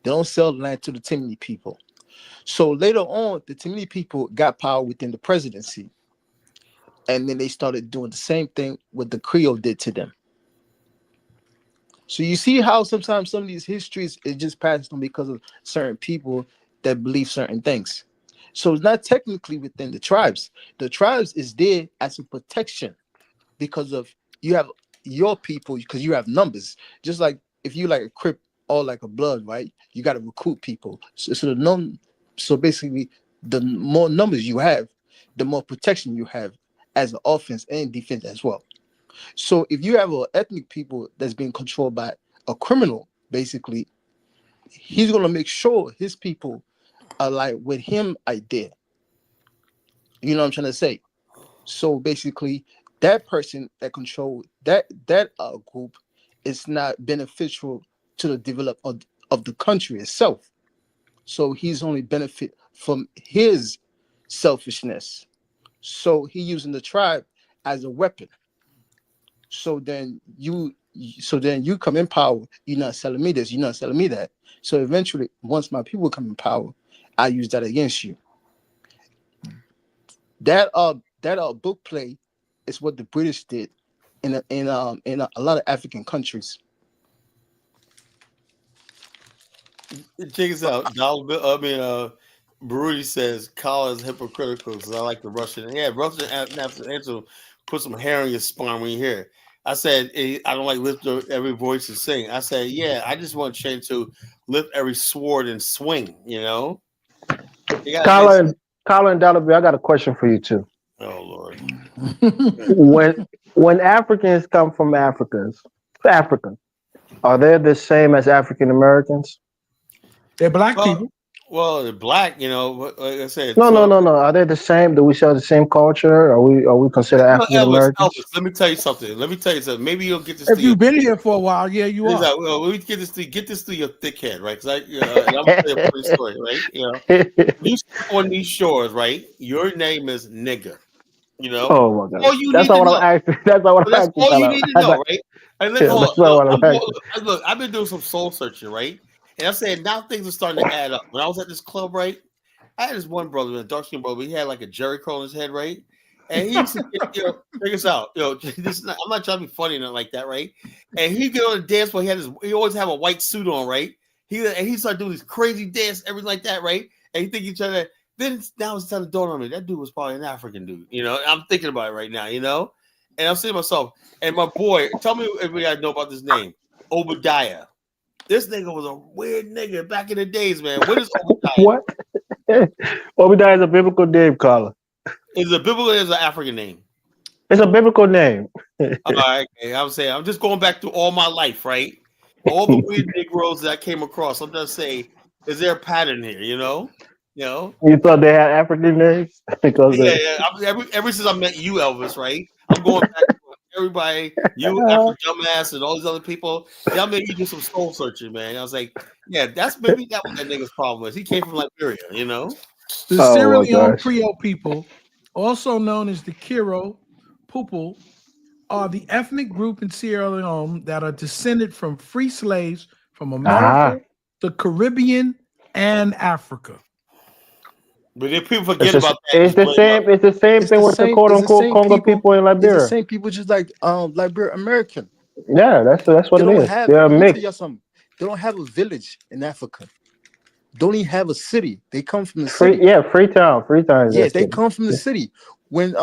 They don't sell the land to the Timini people. So later on, the Timini people got power within the presidency. And then they started doing the same thing what the Creole did to them. So you see how sometimes some of these histories is just passed on because of certain people that believe certain things. So it's not technically within the tribes. The tribes is there as a protection because of you have your people, because you have numbers. Just like if you like a Crip or like a Blood, right? You got to recruit people. So basically, the more numbers you have, the more protection you have as an offense and defense as well. So if you have an ethnic people that's being controlled by a criminal, basically, he's gonna make sure his people are like with him idea. You know what I'm trying to say? So basically, that person that control that group is not beneficial to the development of the country itself. So he's only benefit from his selfishness. So he using the tribe as a weapon. So then you come in power. You're not selling me this. You're not selling me that. So eventually, once my people come in power, I use that against you. That book play is what the British did in a lot of African countries. Check this out. Baruti says Kala is hypocritical because I like the Russian. Yeah, Russian answer put some hair on your spine when you hear it. I said I don't like lift every voice and sing. I said, yeah, I just want to change to lift every sword and swing. You know. Colin and Dollar Bill, I got a question for you too. Oh Lord. when Africans come from Africa, are they the same as African Americans? They're black people. Well, they're black, you know. Like I said, No. Are they the same? Do we share the same culture? Are we considered African Americans? Elvis, let me tell you something. Maybe you'll get this. If you've been here for a while, yeah, you are. Well, let me get this through your thick head, right? Because I'm gonna tell you a funny story, right? You know, you step on these shores, right? Your name is nigga. You know. Oh my God. All you that's need not to what know. I'm asking. That's not what I'm asking. All you need to know, right? And Look, I've been doing some soul searching, right? And I'm saying now things are starting to add up. When I was at this club, right? I had this one brother, a dark skinned brother. He had like a Jerry curl on his head, right? And he used to get, check this out. I'm not trying to be funny or nothing like that, right? And he'd get on the dance floor. He always have a white suit on, right? He started doing these crazy dance, everything like that, right? And he think each other. Then now it's time to dawn on me. That dude was probably an African dude, you know. I'm thinking about it right now, you know. And I'm saying to myself, and my boy, tell me if we gotta know about this name, Obadiah. This nigga was a weird nigga back in the days, man. What is Obadiah? What? Obadiah is a biblical name, Carla. Is a biblical is an African name? It's a biblical name. All right, okay. I'm saying I'm just going back to all my life, right? All the weird Negroes that I came across. I'm just saying, is there a pattern here? You know? You thought they had African names? Ever since I met you, Elvis, right? I'm going back to everybody, you, Afro Dumbass, and all these other people. Y'all made me do some soul searching, man. I was like, yeah, that's maybe that was that nigga's problem was. He came from Liberia, you know. The Sierra Leone Creole people, also known as the Kiro Pupil, are the ethnic group in Sierra Leone that are descended from free slaves from America, the Caribbean, and Africa. But if people forget about that, it's the same thing with the quote unquote Congo people in Liberia. It's the same people, just like Liberia American. Yeah, that's what it is. They're mixed. They don't have a village in Africa. Don't even have a city. They come from the city. Freetown. Yeah, they come from the city. When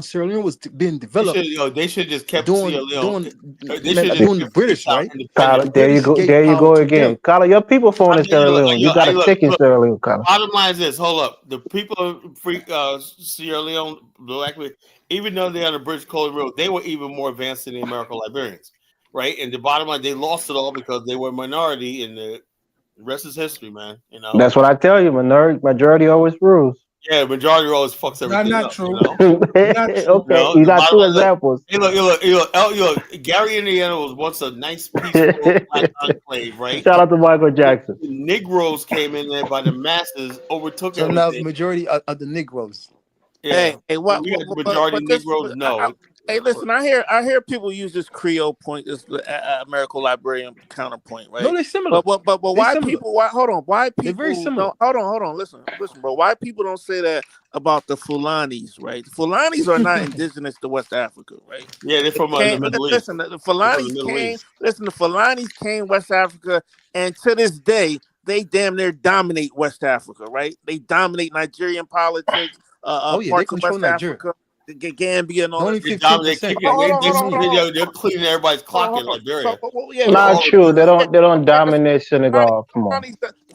Sierra Leone was being developed, they should just kept Sierra Leone. They should doing the British, right? Kyle, there you go again. Kyle, your people from in Sierra Leone. You got a stick in Sierra Leone, Kyle. Bottom line is this: hold up, the people of Sierra Leone, even though they're on the British colonial, they were even more advanced than the American Liberians, right? And the bottom line, they lost it all because they were a minority, and the rest is history, man. You know. That's what I tell you. Majority always rules. Yeah, majority always fucks everything not up. True. You know? Okay, you got two examples. Look, Gary, Indiana was once a nice, peaceful black enclave, right? Shout out to Michael Jackson. The Negroes came in there by the masses, overtook everything. So now the majority are the Negroes. Yeah. Hey, what? We got the majority Negroes? No. Hey, listen, I hear people use this Creole point, this American Liberian counterpoint, right? No, they're similar. But They're why similar. people? Why hold on? Why They're very people similar. don't? Hold on. Listen, bro. Why people don't say that about the Fulanis, right? The Fulanis are not indigenous to West Africa, right? Yeah, they're from the Middle East. Listen, the Fulanis came. Listen, the Fulanis came West Africa, and to this day, they damn near dominate West Africa, right? They dominate Nigerian politics, Oh yeah, they parts of control West Nigeria. Africa. Gambia and all Only that. 15%. They're cleaning everybody's clock in Liberia. Not true. They don't dominate Senegal. Come on.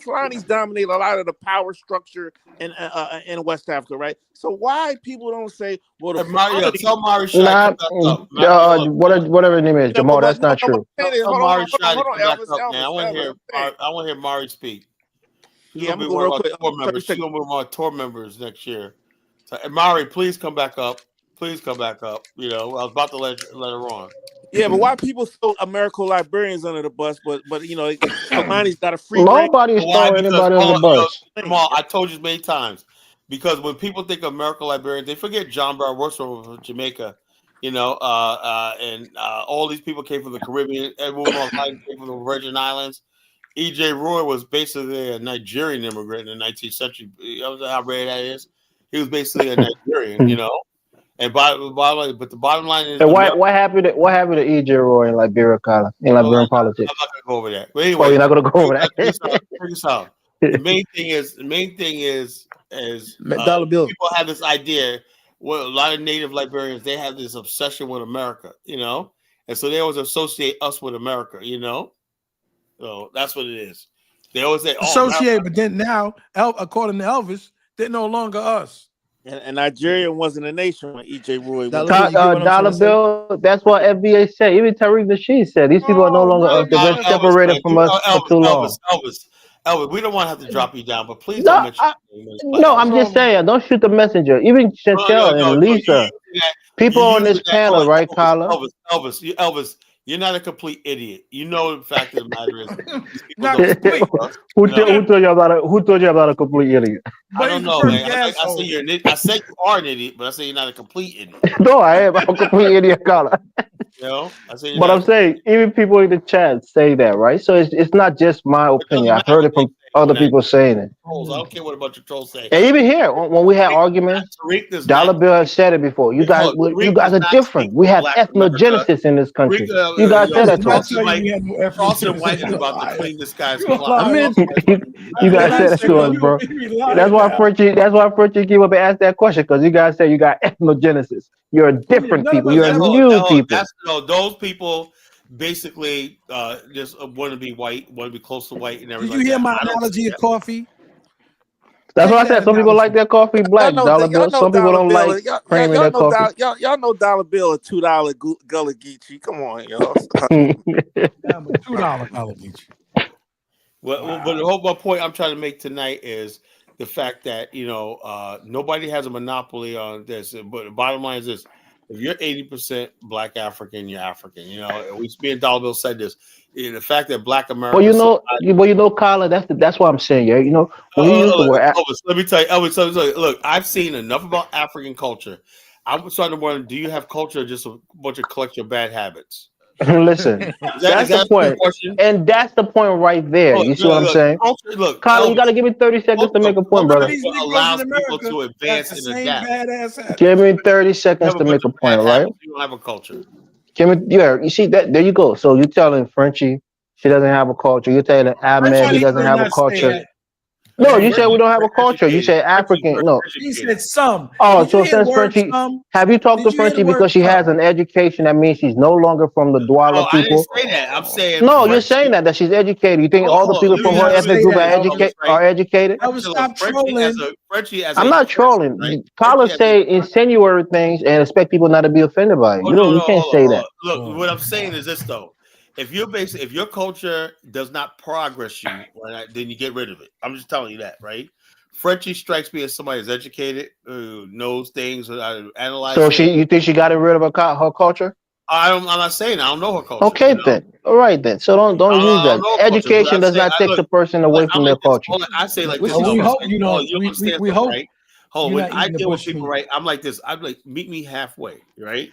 Fulanis dominate a lot of the power structure in West Africa, right? So why people don't say, well, the Mario, tell Mari Not whatever his name is, Jamal. That's not true. Hold on, Elvis. I want to hear Mari speak. Yeah, I'm gonna go real quick. She's gonna move on tour members next year. So, Mari, please come back up. Please come back up. You know, I was about to let her on. Yeah, but why people throw American Liberians under the bus? But you know, Fulani's got a free. Nobody's throwing anybody under the bus. Jamal, I told you many times, because when people think of American Liberians, they forget John Brown Worcester from Jamaica. You know, and all these people came from the Caribbean. Everyone else came from the Virgin Islands. E.J. Roy was basically a Nigerian immigrant in the 19th century. You know how rare that is? He was basically a Nigerian, you know. And but the bottom line is, what happened to E.J. Roy in Liberia, Kala, in Liberian politics? I'm not gonna go over that. But anyway, you're not gonna go over that. Check this out. The main thing is people have this idea. Well, a lot of native Liberians, they have this obsession with America, you know, and so they always associate us with America, you know. So that's what it is. They always say associate, but then now, according to Elvis, they're no longer us. And Nigeria wasn't a nation when E.J. Roy was. Dollar bill. That's what FBA said. Even Tariq Nasheed said these people are no longer us. They've been separated from us for too long. Elvis, we don't want to have to drop you down, but please don't mention. No, I'm just saying, don't shoot the messenger. Even Chantel and Lisa, people on this panel, right, Kala? Elvis, you're not a complete idiot. You know the fact of the matter is, who told you about a complete idiot? I don't know, man. I say you're an idiot. I say you are an idiot, but I say you're not a complete idiot. No, I am. I'm a complete idiot, Kala. You know, but I'm saying even people in the chat say that, right? So it's not just my opinion. I've heard it from other people saying it. I don't care what a bunch of trolls say. And even here, when we had arguments, Dollar Bill has said it before. You guys are different. We have ethnogenesis in this country. You guys said that to us. Charleston White is about to clean this guy's clock. You guys said that to us, bro. That's why Frenchie came up and asked that question, because you guys say you got ethnogenesis. You're different people. You're new people. Those people basically just want to be white, want to be close to white, and everything. Did you hear my analogy of coffee? That's why I said some people like their coffee black, Dollar Bill. Some people don't like cream in their coffee. Y'all know Dollar Bill a $2 Gullah Geechee. Come on, y'all. $2 Gullah Geechee. Well, but the whole point I'm trying to make tonight is the fact that, you know, nobody has a monopoly on this. But the bottom line is this: if you're 80% Black African, you're African. You know, me and Dollar Bill said this. The fact that Black America. Well, you know, Kala, that's what I'm saying. Yeah, you know, when you use the word. Elvis, let me tell you, Elvis. Look, I've seen enough about African culture. I'm starting to wonder: do you have culture, or just a bunch of collection of bad habits? Listen, that's the point, and that's the point right there. You see what I'm saying? Look, Kala, you got to give me 30 seconds to make a point, brother. Allows people to advance and adapt. Give me 30 seconds to make a point, right? You don't have a culture. You see that? There you go. So you're telling Frenchie she doesn't have a culture. You're telling Ahmed he doesn't have a culture. No, you said we don't have a culture. You said African. No, he said some. Oh, so since Frenchie, have you talked to Frenchie because she has an education? That means she's no longer from the Douala people. I didn't say that. I'm saying no. You're saying that she's educated. You think all the people from her ethnic group are educated? I was stop trolling. I'm not trolling. Kala say insinuatory things and expect people not to be offended by it. You can't say that. Look, what I'm saying is this though. If your culture does not progress you, then you get rid of it. I'm just telling you that, right? Frenchie strikes me as somebody who's educated, who knows things, analyze. So you think she got rid of her culture? I'm not saying I don't know her culture. Okay, then. All right, then. So don't use that. Education does not take the person away from their culture. I say like this. We hope you don't. We hope. Right? When I deal with people, right, I'm like this. I'm like, meet me halfway, right?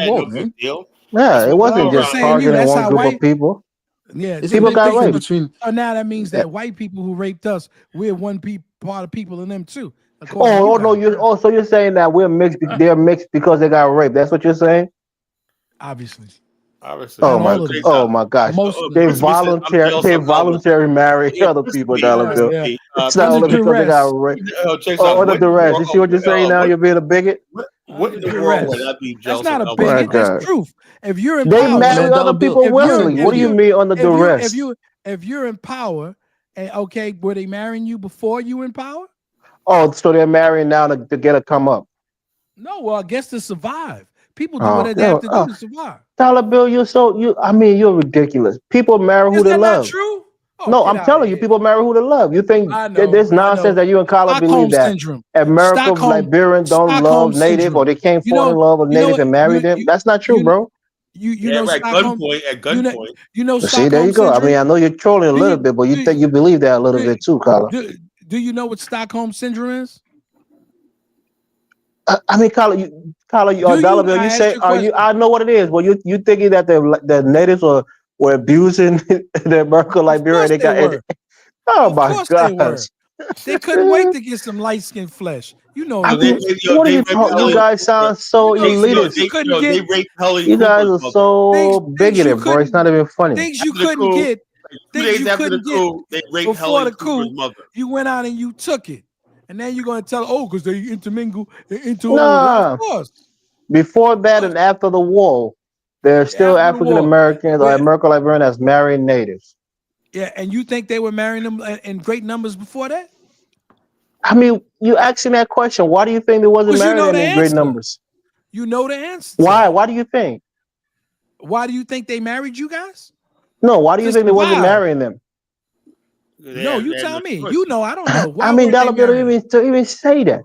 had war, no big man. deal. Yeah, it wasn't I'm just just saying targeting that's one how group of white. people. Yeah, It's a People big got difference raped. between so now that means Yeah. that white people who raped us, we're one part of people in them too. according to you No, guys. so you're saying that we're mixed, they're mixed because they got raped. That's what you're saying? Obviously. Obviously, Not all of them. Oh my gosh. Most of They them. Mr. said, I'm jealous of Dollar Bill. voluntary marry Yeah, other listen people, to me. Dollar Listen Bill. to me. It's not Under only because they got duress. raped. Check this out. Under What in the duress. You see what you're saying now? what, You're being a bigot? what in Under the world would duress. I be That's jealous of not a Elvis My bigot. Presley? That's God. truth. If you're in They power, marry other people willingly. What do you mean under duress? if you're in power, and okay, were they marrying you before you in power? Oh, so they're marrying now to get a come up. No, well, I guess to survive. People do Oh, what they have no. to do to survive. Dollar Bill, you're ridiculous. People marry who Is they that not love. true? Oh, No, get I'm out of telling you, here. people marry who they love. You think I that know, this nonsense that you and Kyla believe Stockholm that syndrome. America, Liberians don't love Native or they can't fall in love with Native and marry them? That's not true, bro. You know Stockholm. At gunpoint. You know See, there you Stockholm go. I syndrome. mean, I know you're trolling a little bit, but you think you believe that a little bit too, Kyla. Do you know what Stockholm syndrome is? I mean, Kyla, Dollar Bill, you say, are you? I know what it is. Well, you thinking that the natives were abusing the America, Liberia? They got it. Oh Of my course they were. gosh! They couldn't wait to get some light skinned flesh. You know I it. mean, what are you talking? You guys sound so elitist. They raped Helly You guys Cooper's are mother. so bigoted, bro. It's not even funny. Things you couldn't get. 2 days after the coup, they raped before Helly the Cooper's coup. mother. You went out and you took it, and then you're gonna tell, because they intermingle into Nah. Of course. Before that and after the war, there are still After the African war. Americans or American Liberian that's marrying natives. Yeah, and you think they were marrying them in great numbers before that? I mean, you asking that question. Why do you think they wasn't Because you marrying know them the in great answer. numbers? You know the answer. Why? Why do you think? Why do you think they married you guys? No, why do you think they wasn't marrying them? No, you tell me. You know, I don't know. Why I mean, weren't they Dollar Bill marrying? to even say that.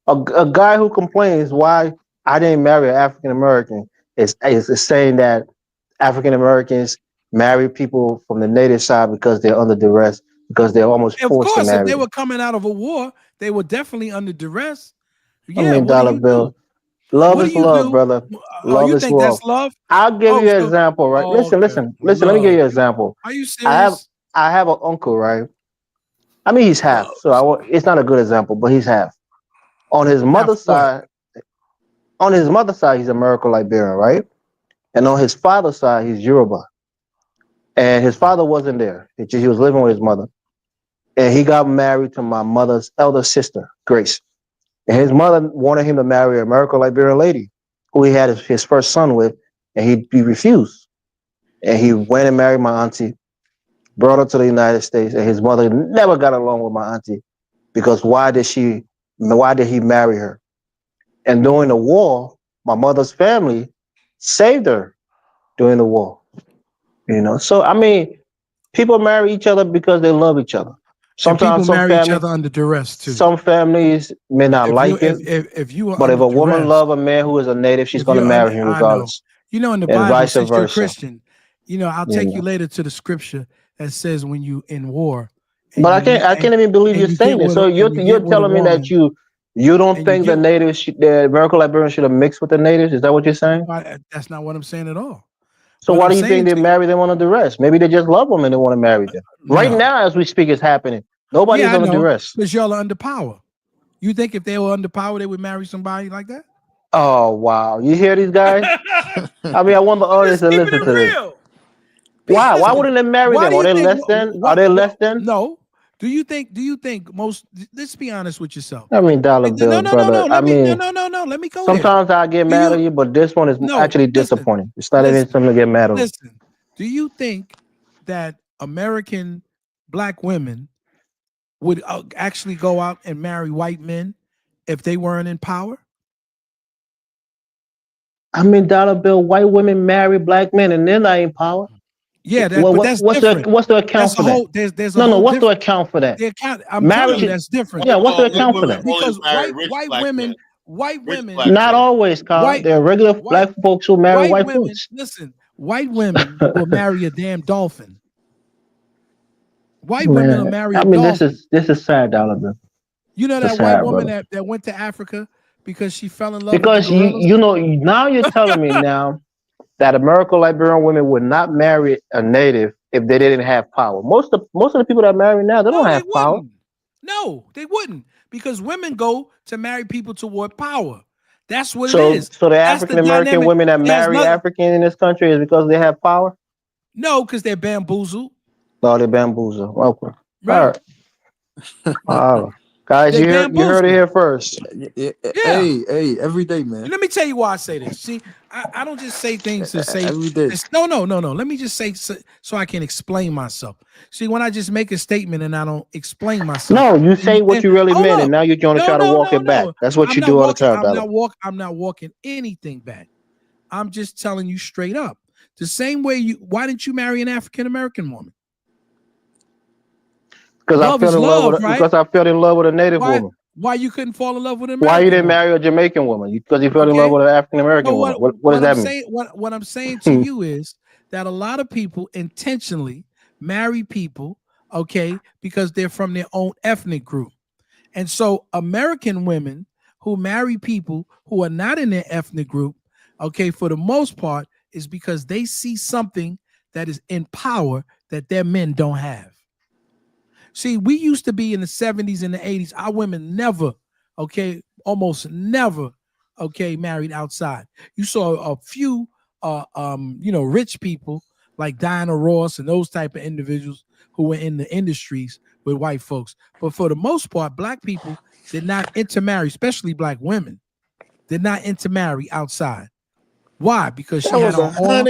A guy who complains why I didn't marry an African American is saying that African Americans marry people from the native side because they're under duress, because they're almost Of forced to course, if marry they them. were coming out of a war, they were definitely under duress. I Yeah, mean, what do Dollar you Bill. do? Love What is do you love, do? brother. Oh, Love you is think love. that's love? I'll give you an example, right? Listen. Okay. Let me give you an example. Are you serious? I have an uncle, right? I mean, he's half, so it's not a good example, but he's half. On his mother's side, he's American Liberian, right? And on his father's side, he's Yoruba. And his father wasn't there; he was living with his mother. And he got married to my mother's elder sister, Grace. And his mother wanted him to marry an American Liberian lady, who he had his first son with, and he refused. And he went and married my auntie, brought her to the United States, and his mother never got along with my auntie because why did he marry her? And during the war, my mother's family saved her during the war. So I mean, people marry each other because they love each other. And people Sometimes marry each other under duress too. some families may not like it, if you are but if under a woman duress, love a man who is a native, she's if going to you're marry under, him I know. regardless. You know, in the And Bible, vice since you're a versa. Christian, I'll take you later to the scripture that says when you in war. But I can't even believe you're saying it. So you're telling me that you don't think the natives, the American Liberians should have mixed with the natives? Is that what you're saying? That's not what I'm saying at all. So why do you think they marry them under duress? Maybe they just love them and they want to marry them. Right now, as we speak, it's happening. Nobody's under duress. Because y'all are under power. You think if they were under power, they would marry somebody like that? Oh wow! You hear these guys? I mean, I want the audience to listen to this. Why? Why wouldn't they marry them? Are they less than? Are they less than? No. Do you think most? Let's be honest with yourself. I mean, Dollar Bill, brother. Let me go. Sometimes I get mad at you, but this one is actually disappointing. It's not even something to get mad at. Listen, do you think that American black women would actually go out and marry white men if they weren't in power? I mean, Dollar Bill, white women marry black men and they're not in power. Yeah, but that's different. What's the account for that? There's what's the account for that? I'm telling you, that's different. Yeah, what's the account for that? Because white women, not always, Carl. There are regular black folks who marry white folks. Listen, white women will marry a damn dolphin. White women will marry a dolphin. This is sad, Dollar Bill. You know that white woman that went to Africa because she fell in love with because now you're telling me now that American Liberian women would not marry a native if they didn't have power. Most of the people that marry now, they don't have power. No, they wouldn't, because women go to marry people toward power. That's what it So, is. so the That's the African American dynamic. women that It has marry nothing. African in this country is because they have power. No, because they're bamboozled. No, they bamboozle. Okay. All Right. right. Guys, They you heard it bamboozled. here first. Yeah. Hey, every day, man. Let me tell you why I say this. See, I don't just say things to say Every day. no. Let me just say so I can explain myself. See, when I just make a statement and I don't explain myself. No, you say what you really meant, and now you're going to try to walk it back. No. That's what I'm you not do all the walking. time, I'm not walking anything back. I'm just telling you straight up. The same way why didn't you marry an African American woman? Because I fell in love with right? because I fell in love with a native woman. Why you couldn't fall in love with an Why American you didn't woman? marry a Jamaican woman? Because you fell in love with an African American woman. What does that mean? What I'm saying to you is that a lot of people intentionally marry people, okay, because they're from their own ethnic group. And so American women who marry people who are not in their ethnic group, okay, for the most part, is because they see something that is in power that their men don't have. See, we used to be in the 70s and the 80s. Our women never, okay, almost never, okay, married outside. You saw a few, rich people like Diana Ross and those type of individuals who were in the industries with white folks. But for the most part, black people did not intermarry, especially black women, did not intermarry outside. Why? Because she had all.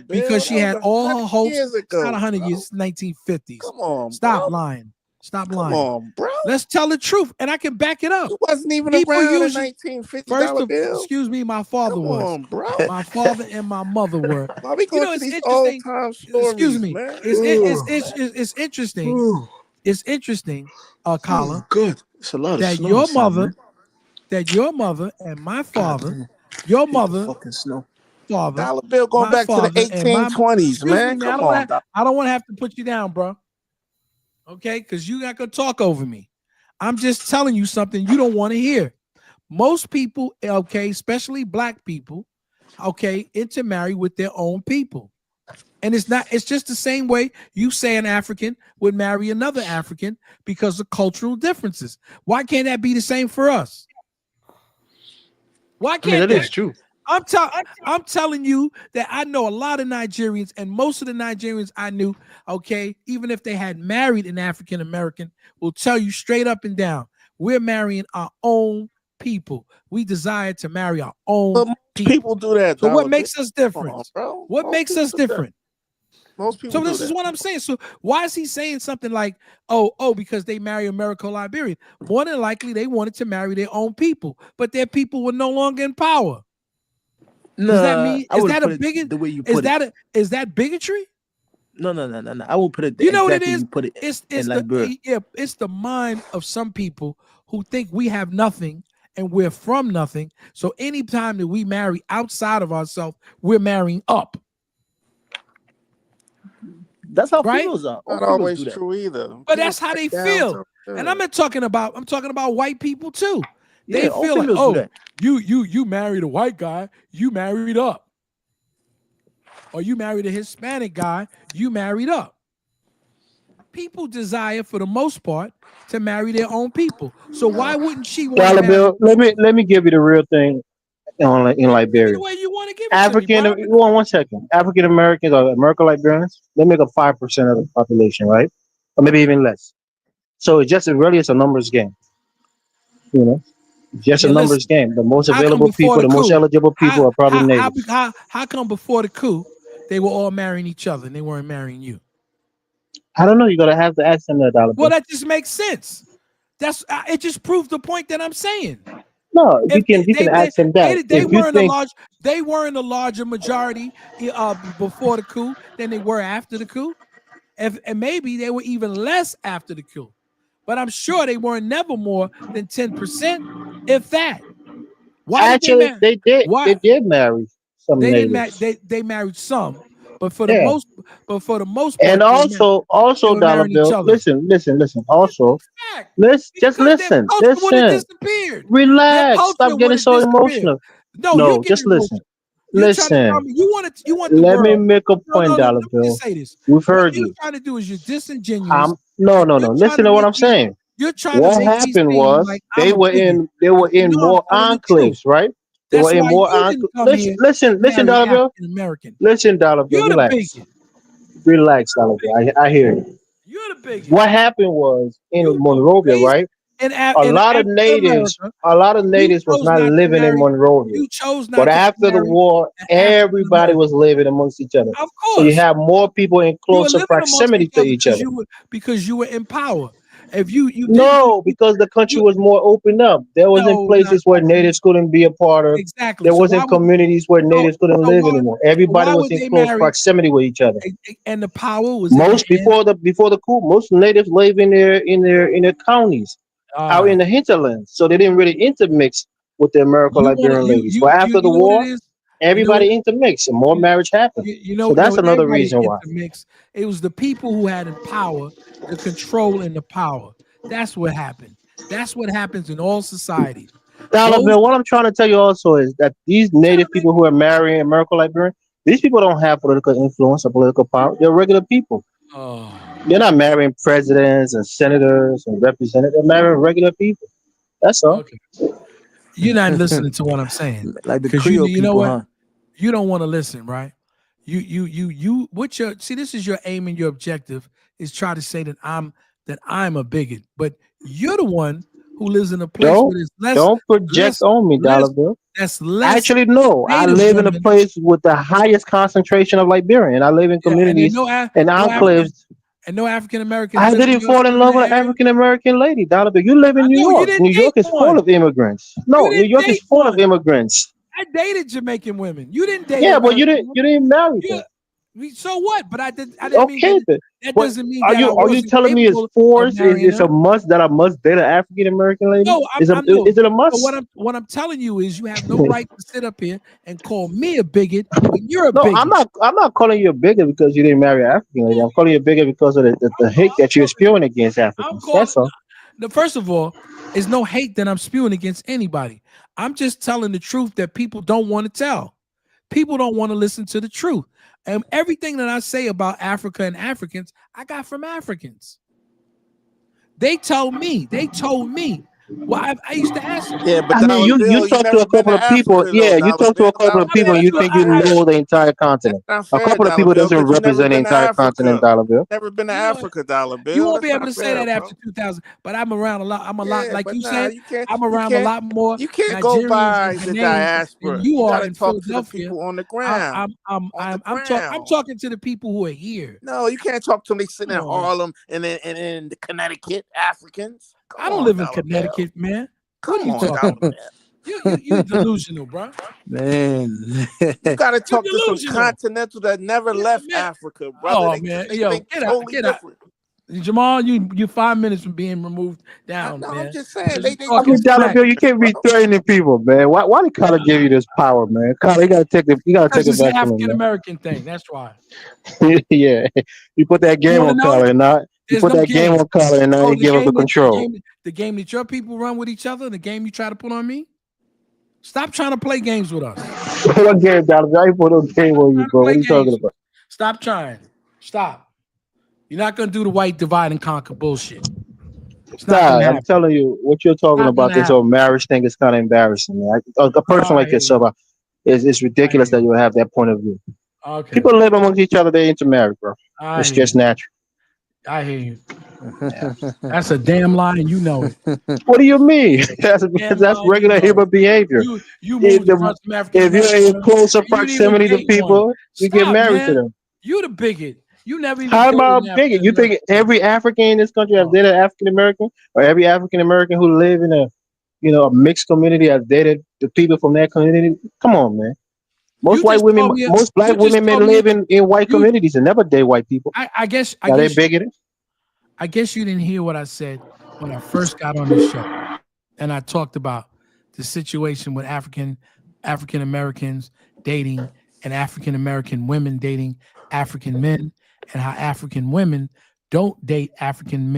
Because she had all her hopes. It's not 100 years. It's 1950s. Come on, Stop bro. lying. Stop Come lying. on, bro. Let's tell the truth, and I can back it up. You wasn't even People around in usually 1950 bill. Excuse me, my father Come was. on, bro. My father and my mother were. Why we going to these old time stories? Excuse me. Man? It's interesting. It's interesting, Kala. Good. It's a lot of that snow your outside, mother, man. that your mother and my father, your mother, fucking snow. Father, dollar bill going back to the 1820s, man. Come on, I don't want to have to put you down, bro. Okay, because you're not gonna talk over me. I'm just telling you something you don't want to hear. Most people, okay, especially black people, okay, intermarry with their own people. And it's just the same way you say an African would marry another African because of cultural differences. Why can't that be the same for us? Why can't that is true. I'm telling you that I know a lot of Nigerians, and most of the Nigerians I knew, okay, even if they had married an African American, will tell you straight up and down, we're marrying our own people. We desire to marry our own people do that. So what makes us different? What makes us different? Most people. So this is what I'm saying. So why is he saying something like, oh, because they marry American Liberian? More than likely, they wanted to marry their own people, but their people were no longer in power. Does that mean is that a bigot? The way you put is that bigotry? No. I won't put it. You know what it is? You put it. It's the mind of some people who think we have nothing and we're from nothing. So anytime that we marry outside of ourselves, we're marrying up. That's how right? females are. Not always true either. But that's how they feel. And I'm talking about white people too. They Yeah, feel like, oh, you married a white guy, you married up. Or you married a Hispanic guy, you married up. People desire, for the most part, to marry their own people. So why wouldn't she want to marry? Bill, let me give you the real thing in Liberia. The way you want to give African, it to me, one second. African Americans or American Liberians, they make up 5% of the population, right? Or maybe even less. So it's a numbers game. You know, just a numbers game. The most available people, the most eligible people are probably natives. How come before the coup they were all marrying each other and they weren't marrying you? I don't know. You're gonna have to ask them that, dollar. Well, that just makes sense. It just proves the point that I'm saying. No, you can ask them that. They weren't a larger majority before the coup than they were after the coup, and maybe they were even less after the coup. But I'm sure they weren't never more than 10%, if that. Why actually they did? They did marry some. They natives. didn't. They married some, but for the most part, and also dollar bill. Listen. Also, just listen. Relax. Stop getting so emotional. No, just listen. You're trying to tell Listen, me you want the let me world. make a No, point, no, no. Dollar Let me Bill. just say this. We've What heard you're you. trying to do is you're disingenuous. No, And no, you're no. trying Listen to to what make I'm me. saying. You're trying to What make me happened seem was like I'm a bigot. they were You in know I'm more telling the truth. enclaves, right? They were That's in why more you enclaves. didn't come here to Listen, marry Dollar Bill. African American. Listen, Dollar Bill. You're the Relax. bigot. Relax, Dollar Bill. I hear you. You're the bigot. What happened was in You were Monrovia, raised right? in A lot of African natives, America. You was chose not not to living in marry. Monrovia. You chose But not to after the marry war, an African everybody American. was living amongst each other. Of So you course, have more people in you were closer living amongst proximity each to other each other. because you were in power. If you didn't do No, because the country you was more opened up. There wasn't no not places where open natives couldn't be a part of. exactly. There wasn't communities where natives couldn't live anymore. Everybody why was would in they close marry? proximity with each other. And the power was in the Most hands. before the coup, most natives live in their counties, All out in right. the hinterlands. So they didn't really intermix with the American You want to Liberian ladies. But after the you know what it war, is? You know what everybody intermixed and more you, marriage happened. you know So no that's another everybody reason why. intermixed. It was the people who had in power, the control and the power. That's what happened. That's what happens in all societies. Dollar Those Bill, what I'm trying to tell you also is that these trying to native make people who are marrying American Liberian, these people don't have political influence or political power. They're regular people. oh They're not marrying presidents and senators and representatives. They're marrying regular people. That's all. okay. You're not listening to what I'm saying. Like the Because Creole you know people, what? huh? You don't want to listen, right? What's your see, this is your aim and your objective is try to say that I'm a bigot, but you're the one who lives in a place Don't where there's less don't project less on me, less Dollar Bill. that's less Actually, no. I native live in a women place with the highest concentration of Liberian. I live in yeah, and then communities and no African enclaves. and no African Americans I didn't fall in live in love that with an area. African American lady, Dollar Bill. You live in I New know you York. didn't New date York is full one. of immigrants. You No, New didn't York is date full of one. immigrants. I dated Jamaican women. You didn't date Yeah, but American you women. didn't marry You them. so what? But I didn't mean Okay, that. then. That But doesn't mean that I are you wasn't telling me it's capable of forced? marrying It's them. a must that I must date an African American lady? No, I know. Is it a So must? what I'm telling you is you have no right to sit up here and call me a bigot when you're a No, I'm bigot. not calling you a bigot because you didn't marry an African lady. I'm calling you a bigot because of the hate that you're spewing against I'm Africans. calling That's all. the first of all, is no hate that I'm spewing against anybody. I'm just telling the truth that people don't want to tell. People don't want to listen to the truth. And everything that I say about Africa and Africans, I got from Africans. They told me. Well, I used to ask them. Yeah, but I mean, Dollar you Bill, you talk to never a been couple to of people. Africa though, Yeah, you Dollar talk to Bill. a couple Dollar of I mean, people, Bill, and that's you that's what think not you fair. know the entire That's continent. not A fair, couple of Dollar people Bill, doesn't because you never represent the been to entire continent, Africa. Dollar Bill. Never been to you know. Africa, Dollar You Bill. won't be That's able not to say fair, that after bro. 2000, but I'm around a lot. I'm a lot, Yeah, like but you nah, said, you can't I'm around a lot more you can't go Nigerians and by the Ghanaians than diaspora. you You are gotta in talk to the Philadelphia. people on the ground. On the I'm ground. talking to the people who are here. No, you can't talk to them. They sitting Come in on, man. Harlem and in the Connecticut Africans. Come I don't on, live in Dollar Bill. Connecticut, man. What are Come you on, talking Dollar about? Bill. You delusional, bro. Man. You got to You talk to some delusional. continental that never Yeah, left man. Africa, brother. Oh They man, they yo, think totally get out. different. Jamal, you 5 minutes from being removed down, No, I'm man. just saying Because you I talking mean, Dollar smack. Bill, you can't bro. be threatening people, man. Why did Carter give you this power, man? Carter, you gotta take Because it it's an back from him, African man. American thing. That's why. Yeah, you put that You game want to on know? Carter, and now you There's put no that game game. on Carter, and now Oh, you give up the control. the game that your people run with each other, the game you try to put on me. Stop trying to play games with us. What game, Dollar Bill? I ain't put no game on you, Trying to bro. What play are you talking games. about? Stop trying. Stop. You're not gonna do the white divide and conquer bullshit. It's not Nah, gonna I'm happen. telling you, what you're It's talking not about, gonna this whole happen. marriage thing is kind of embarrassing, man. A Oh, person I like hear you. yourself, it's I hear ridiculous that you. you have that point of view. Okay. People live amongst each other, they intermarry, bro. I It's hear just you. natural. I hear you. Yeah. That's a damn lie, and you know it. What do you mean? Damn That's lie, and you regular know it. human behavior. You If, moved the, across from African if American you're in women, closer and you didn't even proximity to date one. people, you get Stop, married to man. them. You the bigot. You never even How am I dated a an bigot? African You think American woman. every African in this country has Oh, dated African American, or every African American who live in a mixed community has dated the people from that community? Come on, man. you just told me. Most black You just women may told me. live in white You. communities and never date white people. I guess. Are they bigoted? I guess you didn't hear what I said when I first got on this show, and I talked about the situation with African Americans dating and African American women dating African men, and how African women don't date African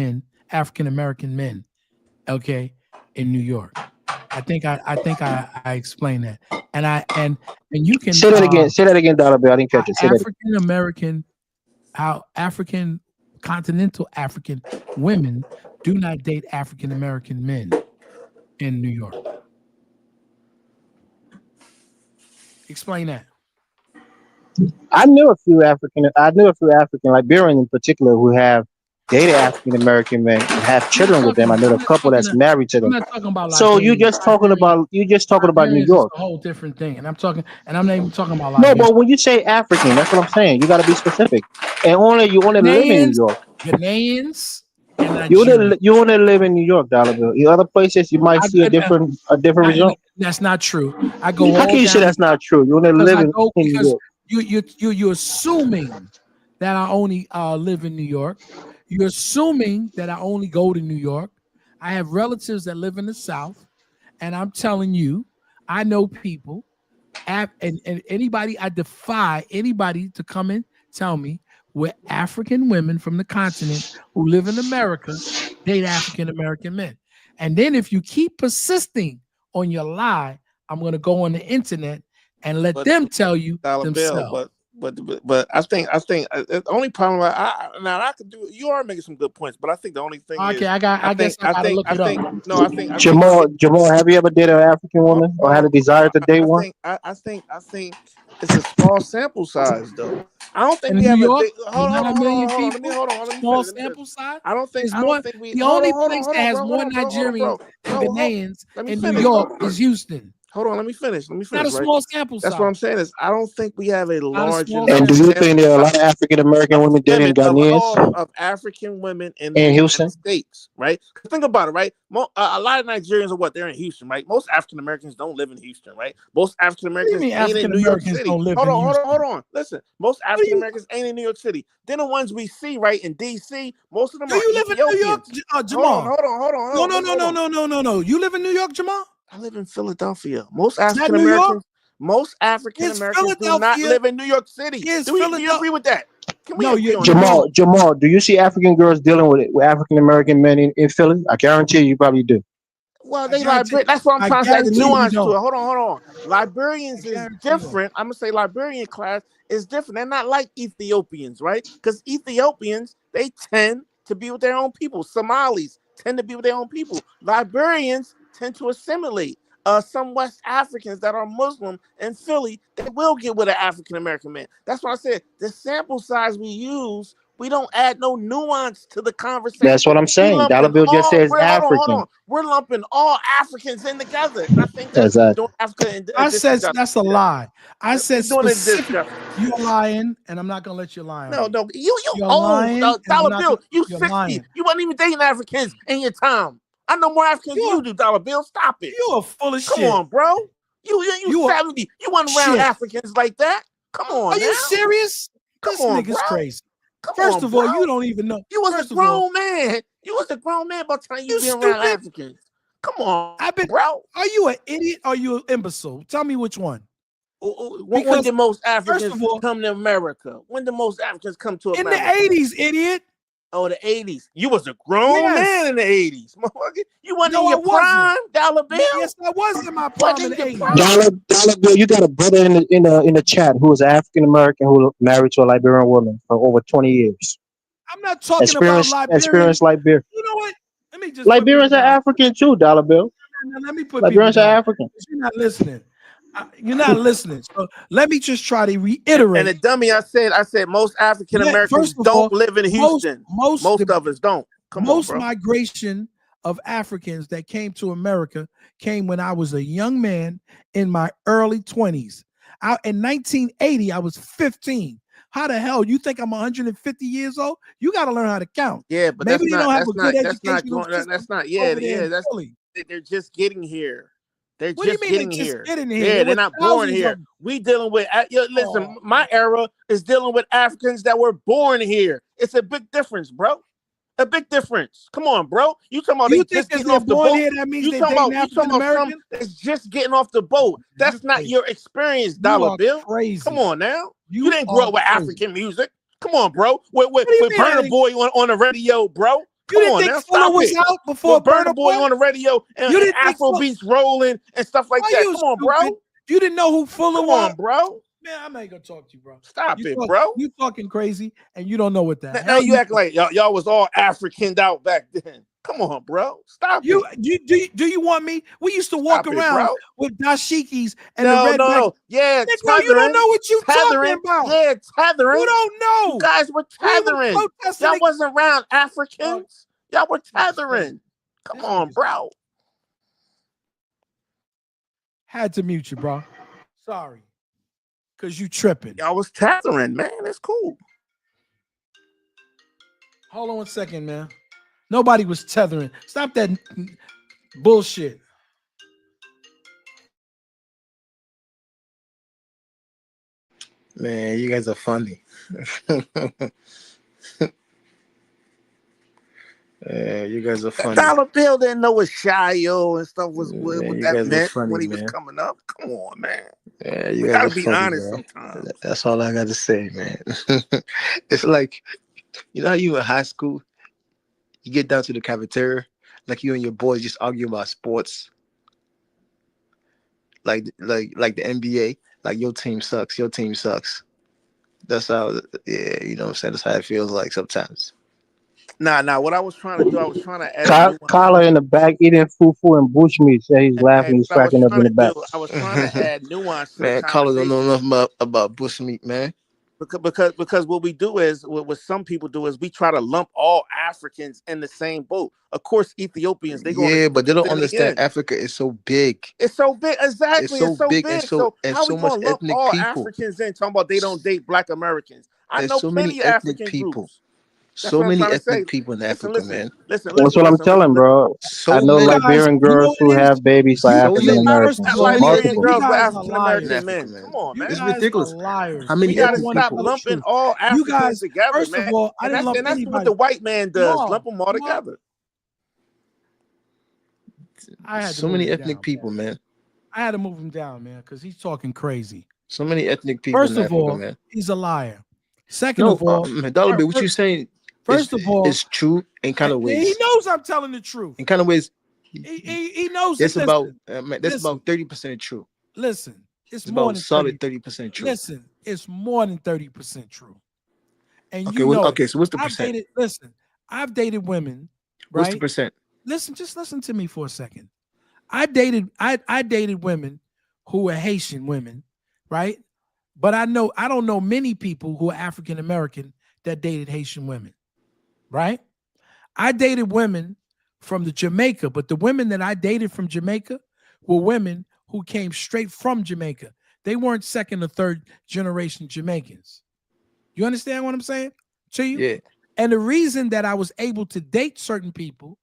American men. Okay, in New York. I think I explained that. and you can say that again. Say that again, Dollar Bill. I didn't catch it. Say that. African American, how African continental African women do not date African American men in New York. Explain that. I knew a few African Liberians in particular who have dated African American men and have children with them. I know a couple that's married to I'm them. not talking about So Liberia. you're just talking about New Liberians York. is a whole different thing, and I'm not even talking about No, Liberia. but when you say African, that's what I'm saying. You got to be specific. And you only live in New York. Ghanaians and You Nigerians. only live in New York, Dollar Bill. In other places, you might see a different result. That's not true. I go How all can you say down that's not true? You only live in New because York. you're assuming that I only live in New York. You're assuming that I only go to New York. I have relatives that live in the South, and I'm telling you, I know people, and anybody. I defy anybody to come and tell me where African women from the continent who live in America date African American men. And then if you keep persisting on your lie, I'm going to go on the internet and let them tell you themselves. But I think the only problem I could do. You are making some good points, but I think the only thing is I guess I gotta look it up. No, I think Jamal, have you ever dated an African woman or had a desire to date one? I think it's a small sample size though. I don't think in we New have York, hold on. Let me Small finish. Sample size. I don't think we. The only place that has more Nigerians and Ghanaians in New York is Houston. Hold on, let me finish. Not a small sample size. That's what I'm saying is I don't think we have a large enough. And do you think there are a lot of African American women dating Ghanaians? Of African women in Houston? United States, right? Think about it, right? A lot of Nigerians are they're in Houston, right? Most African Americans don't live in Houston, right? Most African Americans ain't in New York City. Hold on. Listen, most African Americans ain't in New York City. Then the ones we see, right, in DC, most of them are Ethiopians. Live in New York, Jamal? Hold on. No. You live in New York, Jamal? I live in Philadelphia. Most African Americans do not live in New York City. Do you agree with that? Jamal, do you see African girls dealing with African American men in Philly? I guarantee you probably do. Well, that's what I'm trying to say. The nuance to it. Hold on. Liberians is different. I'm gonna say Liberian class is different. They're not like Ethiopians, right? Because Ethiopians, they tend to be with their own people. Somalis tend to be with their own people. Liberians tend to assimilate. Some West Africans that are Muslim in Philly, they will get with an African American man. That's why I said the sample size we use, we don't add no nuance to the conversation. That's what I'm saying. Dollar Bill just says African. Hold on. We're lumping all Africans in together. And I think that's doing Africa. I said that's a lie. I said specific. You're lying, and I'm not gonna let you lie. No. You old Dollar Bill. You 60. Lying. You wasn't even dating Africans in your time. I know more Africans than you do, Dollar Bill. Stop it. You are full of shit. Come on, bro. You 70. You wasn't around Africans like that. Come on. Are you serious? This nigga's crazy. First of all, you don't even know. You was a grown man. You was a grown man by the time you been around Africans. Come on, bro. Are you an idiot or are you an imbecile? Tell me which one. When did most Africans come to America? When did most Africans come to America? In the 80s, idiot. Oh, the 80s. You was a grown man in the 80s. You wasn't in your prime, Dollar Bill? Yes, I was in my prime in the 80s. Dollar Bill, you got a brother in the chat who is African American who married to a Liberian woman for over 20 years. I'm not talking about Liberia. Experience Liberia. You know what? Let me just Liberians are African too, Dollar Bill. Let me put Liberians are African. You're not listening. You're not listening. So let me just try to reiterate. And the dummy, I said most African Americans don't live in Houston. Most of us don't. Most migration of Africans that came to America came when I was a young man in my early 20s. In 1980, I was 15. How the hell you think I'm 150 years old? You got to learn how to count. Yeah, but maybe they don't have a good education. They're just getting here. They're what just do you mean getting here. Yeah, they're not born here. We dealing with listen. My era is dealing with Africans that were born here. It's a big difference, bro. A big difference. Come on, bro. You talking about you they just getting off the boat? Here, that means you talking about some that's just getting off the boat. That's not your experience, Dollar Bill. Crazy. Come on now. You didn't grow up with African music. Come on, bro. With Burna Boy on the radio, bro. Come on now, stop was it. out before Burna Boy on the radio and Afro beats rolling and stuff like that. Come on, bro. You didn't know who Fuller Come was? on, bro. Man, I'm not gonna talk to you, bro. Stop it, bro. You talking crazy, and you don't know what the Now hell you act like y'all was all Africaned out back then. Come on, bro. Stop it. Do you want me? We used to walk Stop it, around bro. with dashikis and the red back. No. Yeah, Negro, you don't know what you talking about. Yeah, tethering. You don't know. You guys were tethering. Y'all wasn't around Africans. Y'all were tethering. Come on, bro. Had to mute you, bro. Sorry. Because you tripping. Y'all was tethering, man. That's cool. Hold on 1 second, man. Nobody was tethering. Stop that bullshit. Man, you guys are funny. You guys are funny. Dollar Bill didn't know what Shio and stuff was what You that guys are meant funny, when he was man. coming up. Come on, man. Yeah, you We guys gotta are be funny, honest man. sometimes. That's all I got to say, man. It's like, you know how you in high school, you get down to the cafeteria, like you and your boys just arguing about sports, like the NBA, like your team sucks, your team sucks. That's how, yeah, you know what I'm saying? That's how it feels like sometimes. Nah. What I was trying to do, I was trying to add nuance. Kyler in the back eating fufu and bushmeat. Say he's laughing, he's What I was cracking up in trying the to back. do, I was trying to add nuance to the Man, Carlos don't know conversation. enough about bushmeat, man. Because what we do is what some people do is we try to lump all Africans in the same boat. Of course, Ethiopians they're going to Yeah, but they don't fit in the understand end. Africa is so big. It's so big, exactly. It's so big big. and So how we so much gonna lump ethnic all people. Africans in talking about they don't date Black Americans? I There's know so many plenty of ethnic African people. groups. That's So what I'm many trying to say. ethnic people in Africa, Listen, man. That's what I'm telling, bro. I So know many. Liberian You know girls what who it is? have babies by You So African many. guys, first Americans. of all, Liberian Multiple. you girls with guys are African In American liars. Africa, men. man. Come on, You man. It's guys are ridiculous. liars. How We many You gotta don't ethnic want to stop tell people? the lumping truth. all You Africans guys, together, first man. of all, I And didn't lump that's what anybody. the white man does. Jamal, Lump them all together. I had to So move many him ethnic down. people, man. I had to move him down, man, because he's talking crazy. So many ethnic people First in of Africa, all, man. he's a liar. Second No, of all, Dollar Bill, what you saying first of all, is true in kind of he ways. knows I'm telling the truth. In kind of ways, He knows that's it. about Listen, that's about 30% true. listen, it's It's more about than solid 30. 30% true. Listen, it's more than 30% true. And Okay, you know it. so what's the percent? I've dated women, What's the right? percent? Just listen to me for a second. I dated women who were Haitian women, right? But I don't know many people who are African American that dated Haitian women, right? I dated women from the Jamaica, but the women that I dated from Jamaica were women who came straight from Jamaica. They weren't second or third generation Jamaicans. You understand what I'm saying to you? Yeah. And the reason that I was able to date certain people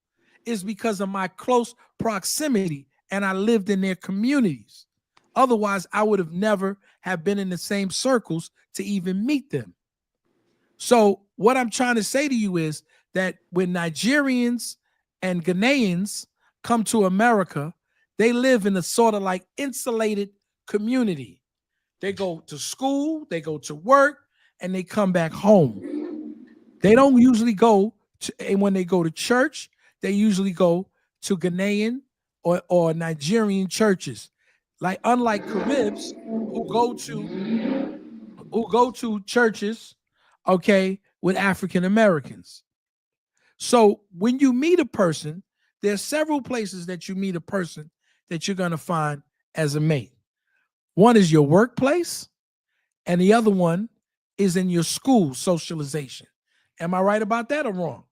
is because of my close proximity and I lived in their communities. Otherwise, I would have never have been in the same circles to even meet them. So what I'm trying to say to you is that when Nigerians and Ghanaians come to America, they live in a sort of like insulated community. They go to school, they go to work, and they come back home. They don't usually go to, and when they go to church, they usually go to Ghanaian or Nigerian churches. Like unlike Caribs who go to churches, okay, with African Americans. So when you meet a person, there's several places that you meet a person that you're going to find as a mate. One is your workplace, and the other one is in your school socialization. Am I right about that or wrong?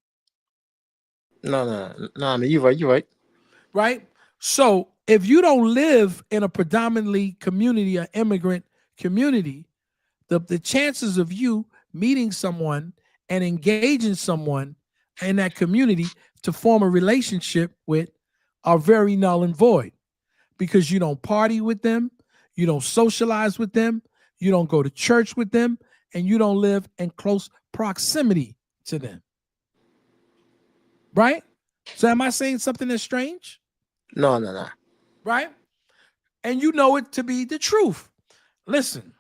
No. I mean, you're right. Right? So if you don't live in a predominantly community or immigrant community, the chances of you meeting someone and engaging someone in that community to form a relationship with are very null and void because you don't party with them, you don't socialize with them, you don't go to church with them, and you don't live in close proximity to them. Right? So am I saying something that's strange? No. Right? And you know it to be the truth. Listen,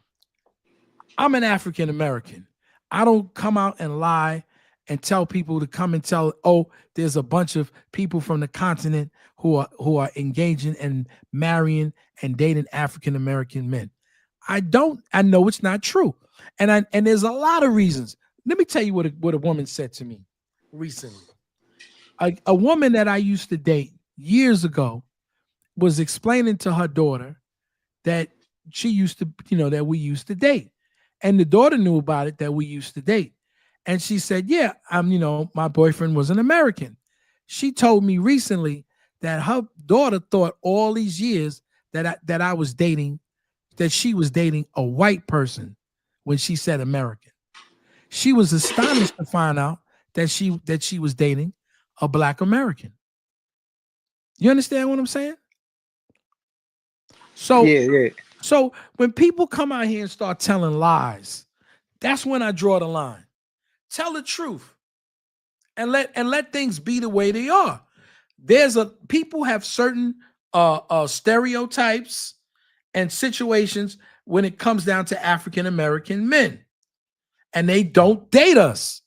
I'm an African American. I don't come out and lie and tell people to come and tell, oh, there's a bunch of people from the continent who are engaging and marrying and dating African American men. I know it's not true. And there's a lot of reasons. Let me tell you what a woman said to me recently. A woman that I used to date years ago was explaining to her daughter that she used to, that we used to date. And the daughter knew about it, that we used to date. And she said, yeah, my boyfriend was an American. She told me recently that her daughter thought all these years that I was dating, that she was dating a white person when she said American. She was astonished to find out that she was dating a Black American. You understand what I'm saying? So, Yeah. So when people come out here and start telling lies, that's when I draw the line. Tell the truth and let things be the way they are. People have certain stereotypes and situations when it comes down to African American men, and they don't date us.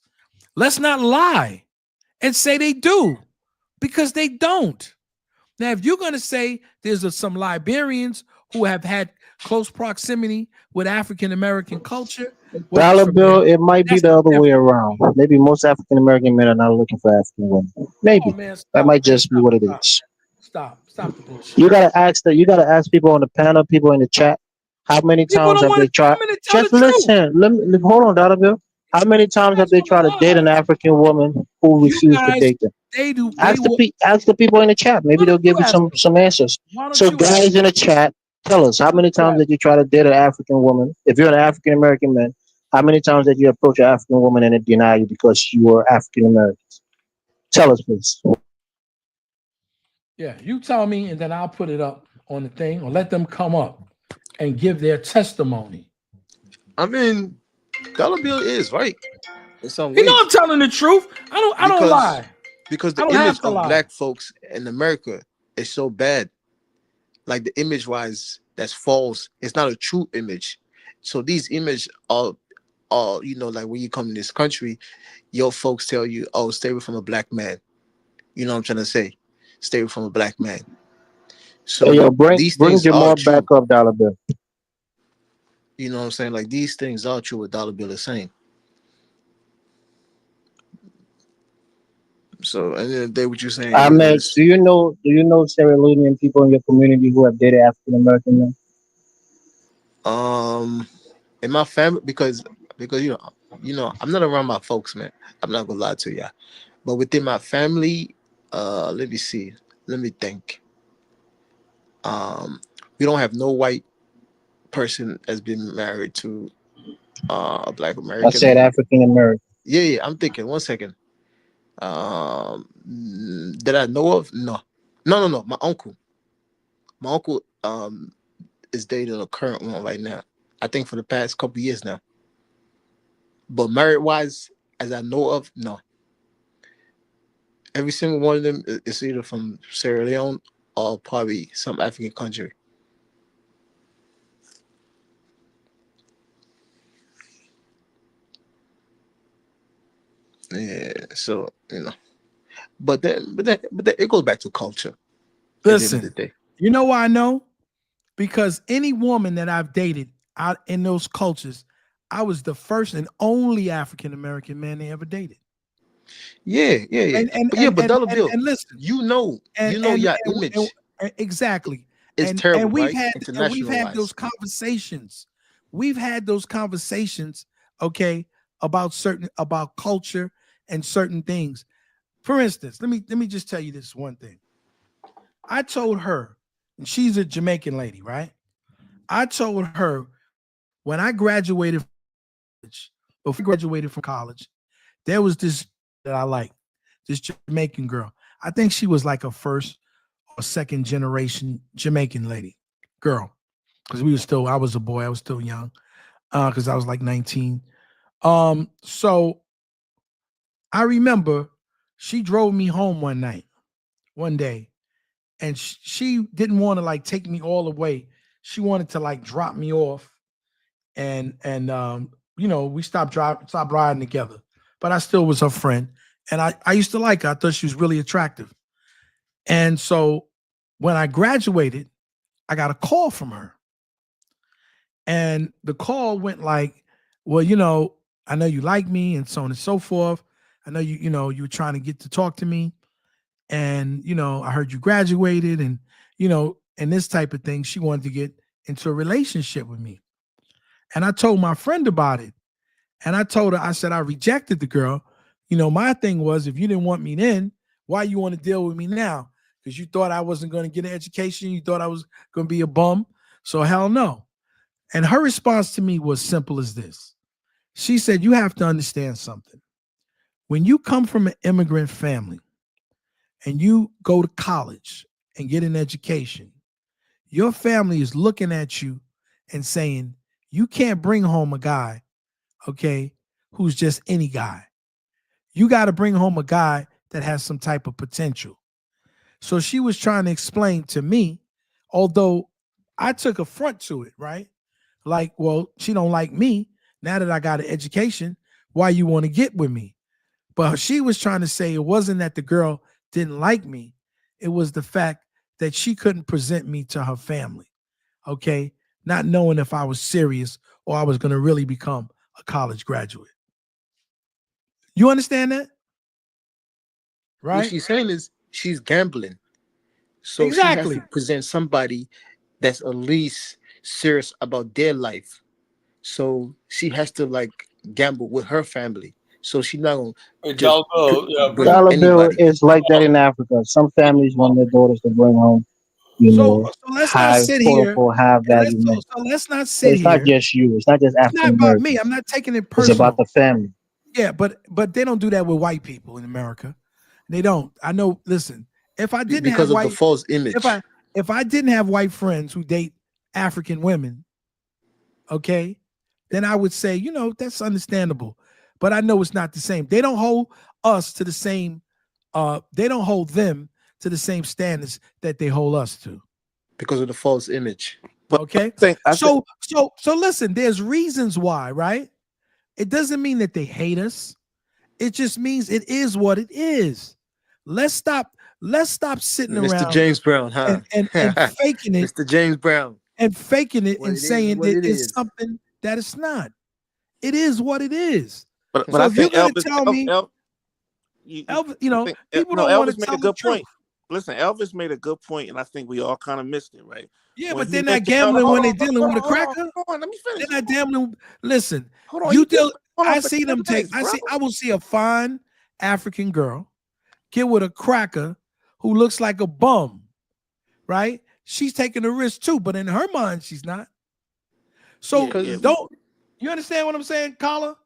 Let's not lie and say they do, because they don't. Now, if you're going to say there's some Liberians who have had close proximity with African American culture, well, Dollar bill, it might be the other way around. Maybe most African American men are not looking for African women. Maybe that might just be what it is. Stop the bullshit. You gotta ask people on the panel, people in the chat, how many times have they tried? Just listen. Hold on, Dollar bill. How many times have they tried to date an African woman who refused to date them? They do. Ask the people in the chat. Maybe they'll give you some answers. So guys in the chat, tell us, how many times did you try to date an African woman? If you're an African American man, how many times did you approach an African woman and it denied you because you were African Americans? Tell us, please. Yeah, you tell me, and then I'll put it up on the thing, or let them come up and give their testimony. I mean, Dollar Bill is right in some ways. You know I'm telling the truth. I don't lie. Because the image of Black folks in America is so bad. Like the image wise, that's false. It's not a true image. So these images are like when you come in this country, your folks tell you, oh, stay away from a Black man. You know what I'm trying to say? Stay away from a Black man. So hey, yo, bring things Jamal are true. back up, Dollar bill. You know what I'm saying? Like these things are true what Dollar Bill is saying. So at the end of the day, what you're saying is, Do you know Sierra Leonean people in your community who have dated African American men? in my family, because I'm not around my folks, man. I'm not gonna lie to you. But within my family, let me see. Let me think. We don't have no white person has been married to a Black American. I said African American. Yeah. I'm thinking. 1 second. That I know of? No. My uncle is dating a current one right now. I think for the past couple years now. But married wise, as I know of, no. Every single one of them is either from Sierra Leone or probably some African country. Yeah, so but then it goes back to culture. Listen, at the end of the day. You know why I know? Because any woman that I've dated out in those cultures, I was the first and only African American man they ever dated. Yeah. But Dollar Bill, and listen, your image exactly. is terrible, and we've right? had those conversations. We've had those conversations, okay, about culture and certain things. For instance, let me just tell you this one thing. I told her, and she's a Jamaican lady, right? I told her when I graduated from college, there was this that I liked, this Jamaican girl. I think she was like a first or second generation Jamaican girl, because I was a boy, I was still young, because I was like 19. So I remember she drove me home one day, and she didn't want to like take me all the way. She wanted to like drop me off, and we stopped riding together. but I still was her friend. And I used to like her. I thought she was really attractive. And so when I graduated, I got a call from her. And the call went like, well, you know, I know you like me and so on and so forth. I know you were trying to get to talk to me. And, you know, I heard you graduated and, you know, and this type of thing. She wanted to get into a relationship with me. And I told my friend about it. And I told her, I said, I rejected the girl. You know, my thing was, if you didn't want me then, why you want to deal with me now? Because you thought I wasn't going to get an education. You thought I was going to be a bum. So hell no. And her response to me was simple as this. She said, you have to understand something. When you come from an immigrant family and you go to college and get an education, your family is looking at you and saying, you can't bring home a guy, okay, who's just any guy. You got to bring home a guy that has some type of potential. So she was trying to explain to me, although I took affront to it, right? Like, well, she don't like me. Now that I got an education, why you want to get with me? But she was trying to say it wasn't that the girl didn't like me. It was the fact that she couldn't present me to her family, okay? Not knowing if I was serious or I was going to really become a college graduate. You understand that? Right? What she's saying is she's gambling. So exactly. She has to present somebody that's at least serious about their life. So she has to like gamble with her family. So she's not gonna just bring Dollar bill anybody. is like that in Africa. Some families want their daughters to bring home, So let's not high, sit quote here unquote, high and value men. let's not But sit it's not here. just you. It's not just It's not African about me. Americans. I'm not taking it It's personal. about the family. Yeah, but they don't do that with white people in America. They don't. I know. Listen, if I didn't Because have of the false image. if I didn't have white friends who date African women, okay, then I would say, you know, that's understandable. But I know it's not the same. They don't hold us to the same. They don't hold them to the same standards that they hold us to. Because of the false image. Okay. So listen, there's reasons why, right? It doesn't mean that they hate us. It just means it is what it is. Let's stop sitting Mr. around James Brown, huh? and faking it. Mr. James Brown. And faking it What and it is, saying what that it it's is. something that it's not. It is what it is. But So I if you're think gonna Elvis, tell me, Elvis, you know, think, people no, don't want to Elvis made tell a the good truth. point. Listen, Elvis made a good point, and I think we all kind of missed it, right? Yeah, When but he they're not mentioned- gambling hold when on, they're dealing hold with a on, cracker. Hold on, let me finish. They're not gambling. Listen, Hold on, you you deal. just went I off the see them take. Gambling, bro. I will see a fine African girl get with a cracker who looks like a bum, right? She's taking a risk too, but in her mind, she's not. So don't you understand what I'm saying, Kala?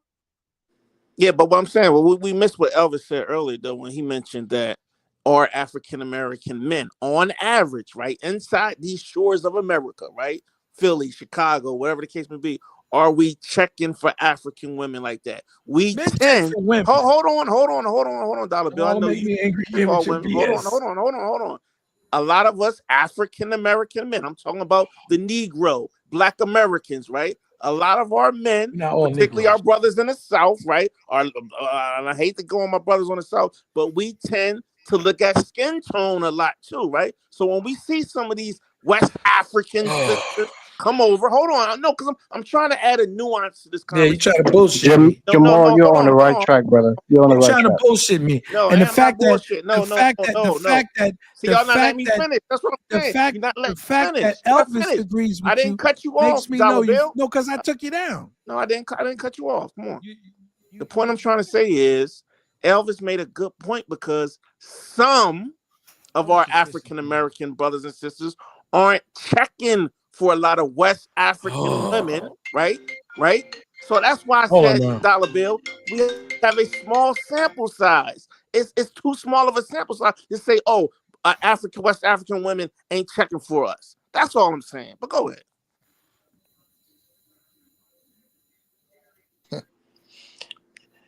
Yeah, but what I'm saying, well, we missed what Elvis said earlier, though, when he mentioned that our African American men, on average, right, inside these shores of America, right, Philly, Chicago, whatever the case may be, are we checking for African women like that? We Men check tend. for women. Hold on, Dollar Bill. I know make you. me angry You call with your women. BS. Hold on. A lot of us African American men, I'm talking about the Negro, Black Americans, right? A lot of our men, Not all particularly Negroes. our brothers in the South, right? And I hate to go on my brothers on the South, but we tend to look at skin tone a lot too, right? So when we see some of these West African sisters come over, hold on, no, because I'm trying to add a nuance to this Yeah, you conversation. try to bullshit me. Jamal, you're hold on the right track, brother. You're on the You're right trying to track. bullshit me. No, And I am not bullshit. No. See, y'all not letting me finish. That's what I'm saying. You're not letting me finish. that Elvis agrees with I didn't you cut you makes off, me Dollar know you. Bill. No, because I took you down. No, I didn't cut you off. Come on. The point I'm trying to say is Elvis made a good point because some of our African American brothers and sisters aren't checking for a lot of West African women, right? So that's why I said, Dollar Bill, we have a small sample size. It's too small of a sample size to say, oh, West African women ain't checking for us. That's all I'm saying. But go ahead.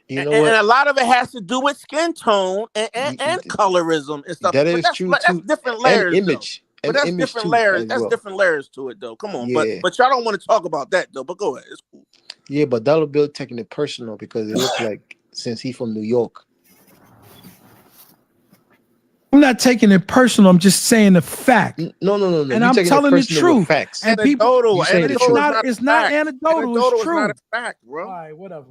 You know what? And a lot of it has to do with skin tone and colorism and stuff. That But is true that's too. different layers, and image. though. But And that's image different too, layers. as That's well. different layers to it, though. Come on, Yeah. but y'all don't want to talk about that, though. But go ahead, it's cool. Yeah, but Dollar Bill taking it personal because it looks like since he from New York. I'm not taking it personal. I'm just saying the fact. No. And I'm telling the truth. Facts. And people, Anecdotal. it's not anecdotal. It's Anecdotal is true. not a fact, bro. All right, whatever.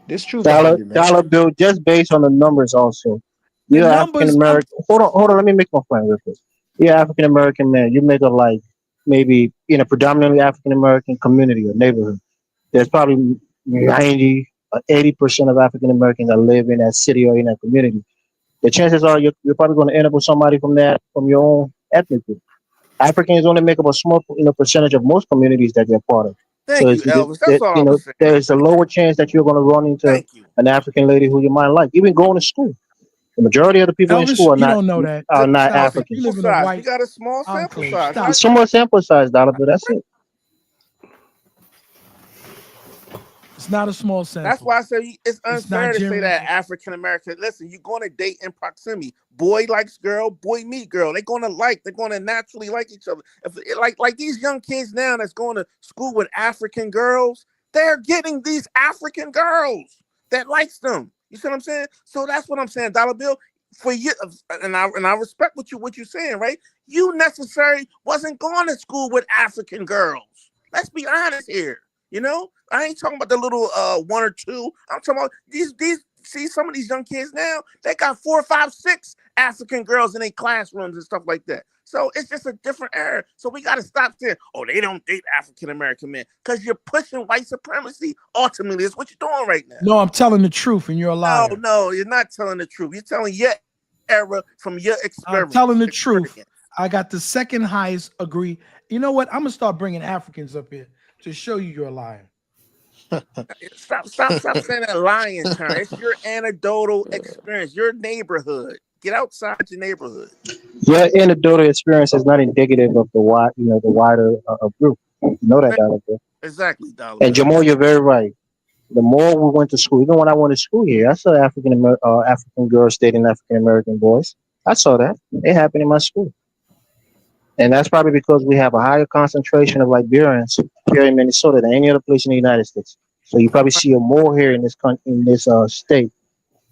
This true. Dollar bill, just based on the numbers also. You're African American. Hold on. Let me make my point real quick. You're African American man. You make up like maybe in a predominantly African American community or neighborhood. There's probably 90 or 80% of African Americans that live in that city or in that community. The chances are you're probably going to end up with somebody from your own ethnic group. Africans only make up a small percentage of most communities that they're part of. Thank you, Elvis. That's all I'm saying. There's a lower chance that you're going to run into an African lady who you might like, even going to school. The majority of the people in school are not African. You live in a white. You got a small sample size. It's somewhat sample size, Dollar, but that's it. It's not a small sample. That's why I say it's unfair to say that African American. Listen, you're going to date in proximity. Boy likes girl, boy meet girl. They're going to naturally like each other. If like these young kids now that's going to school with African girls, they're getting these African girls that likes them. You see what I'm saying? So that's what I'm saying, Dollar Bill. For you, and I respect what you're saying, right? You necessarily wasn't going to school with African girls. Let's be honest here. You know, I ain't talking about the little one or two. I'm talking about these. See, some of these young kids now, they got 4, 5, 6 African girls in their classrooms and stuff like that. So it's just a different era. So we got to stop saying, oh, they don't date African American men, because you're pushing white supremacy. Ultimately, is what you're doing right now. No, I'm telling the truth, and you're a liar. No, you're not telling the truth. You're telling your era from your experience. I'm telling the truth. I got the second highest agree. You know what? I'm gonna start bringing Africans up here to show you're a liar. Stop saying that lying term. It's your anecdotal experience, your neighborhood. Get outside your neighborhood. Your anecdotal experience is not indicative of the wider group. You know that, Dollar Bill. Exactly, Dollar. And Jamal, you're very right. The more we went to school, even when I went to school here, I saw African girls dating African American boys. I saw that. It happened in my school. And that's probably because we have a higher concentration of Liberians here in Minnesota than any other place in the United States. So you probably see more here in this state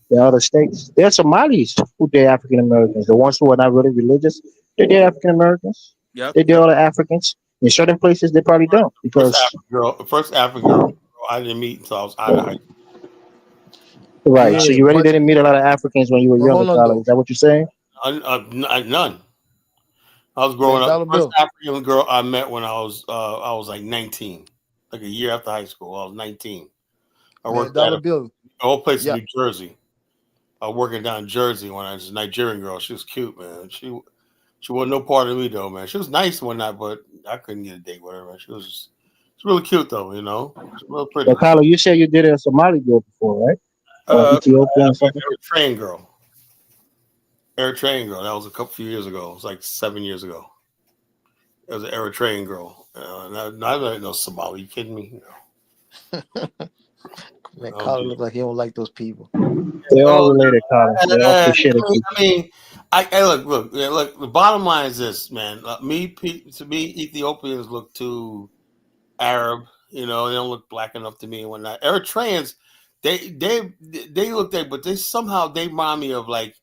than other states. There are Somalis who date African Americans. The ones who are not really religious, they date African Americans. Yep. They date other Africans. In certain places, they probably don't, because first African girl I didn't meet until I was out of high school. Right. Yeah, so you really didn't meet a lot of Africans when you were younger, Tyler. Is that what you're saying? None. I was growing up. First African girl I met when I was like 19, like a year after high school. I was 19. I worked at a whole place in New Jersey. I was working down in Jersey when I was a Nigerian girl. She was cute, man. She wasn't no part of me though, man. She was nice one night, but I couldn't get a date with her, man. She's really cute though, you know. She's real pretty. Well, Kylo, you said you did a Somali girl before, right? Ethiopian or something? Eritrean girl. That was a few years ago. It was like 7 years ago. It was an Eritrean girl. Not no Somali. You kidding me? No. Man, Kylo look like he don't like those people. They're all related, Kylo. They're all shitty people. Look. The bottom line is this, man. To me, Ethiopians look too Arab. You know, they don't look black enough to me and whatnot. Eritreans, they look there, but they remind me of like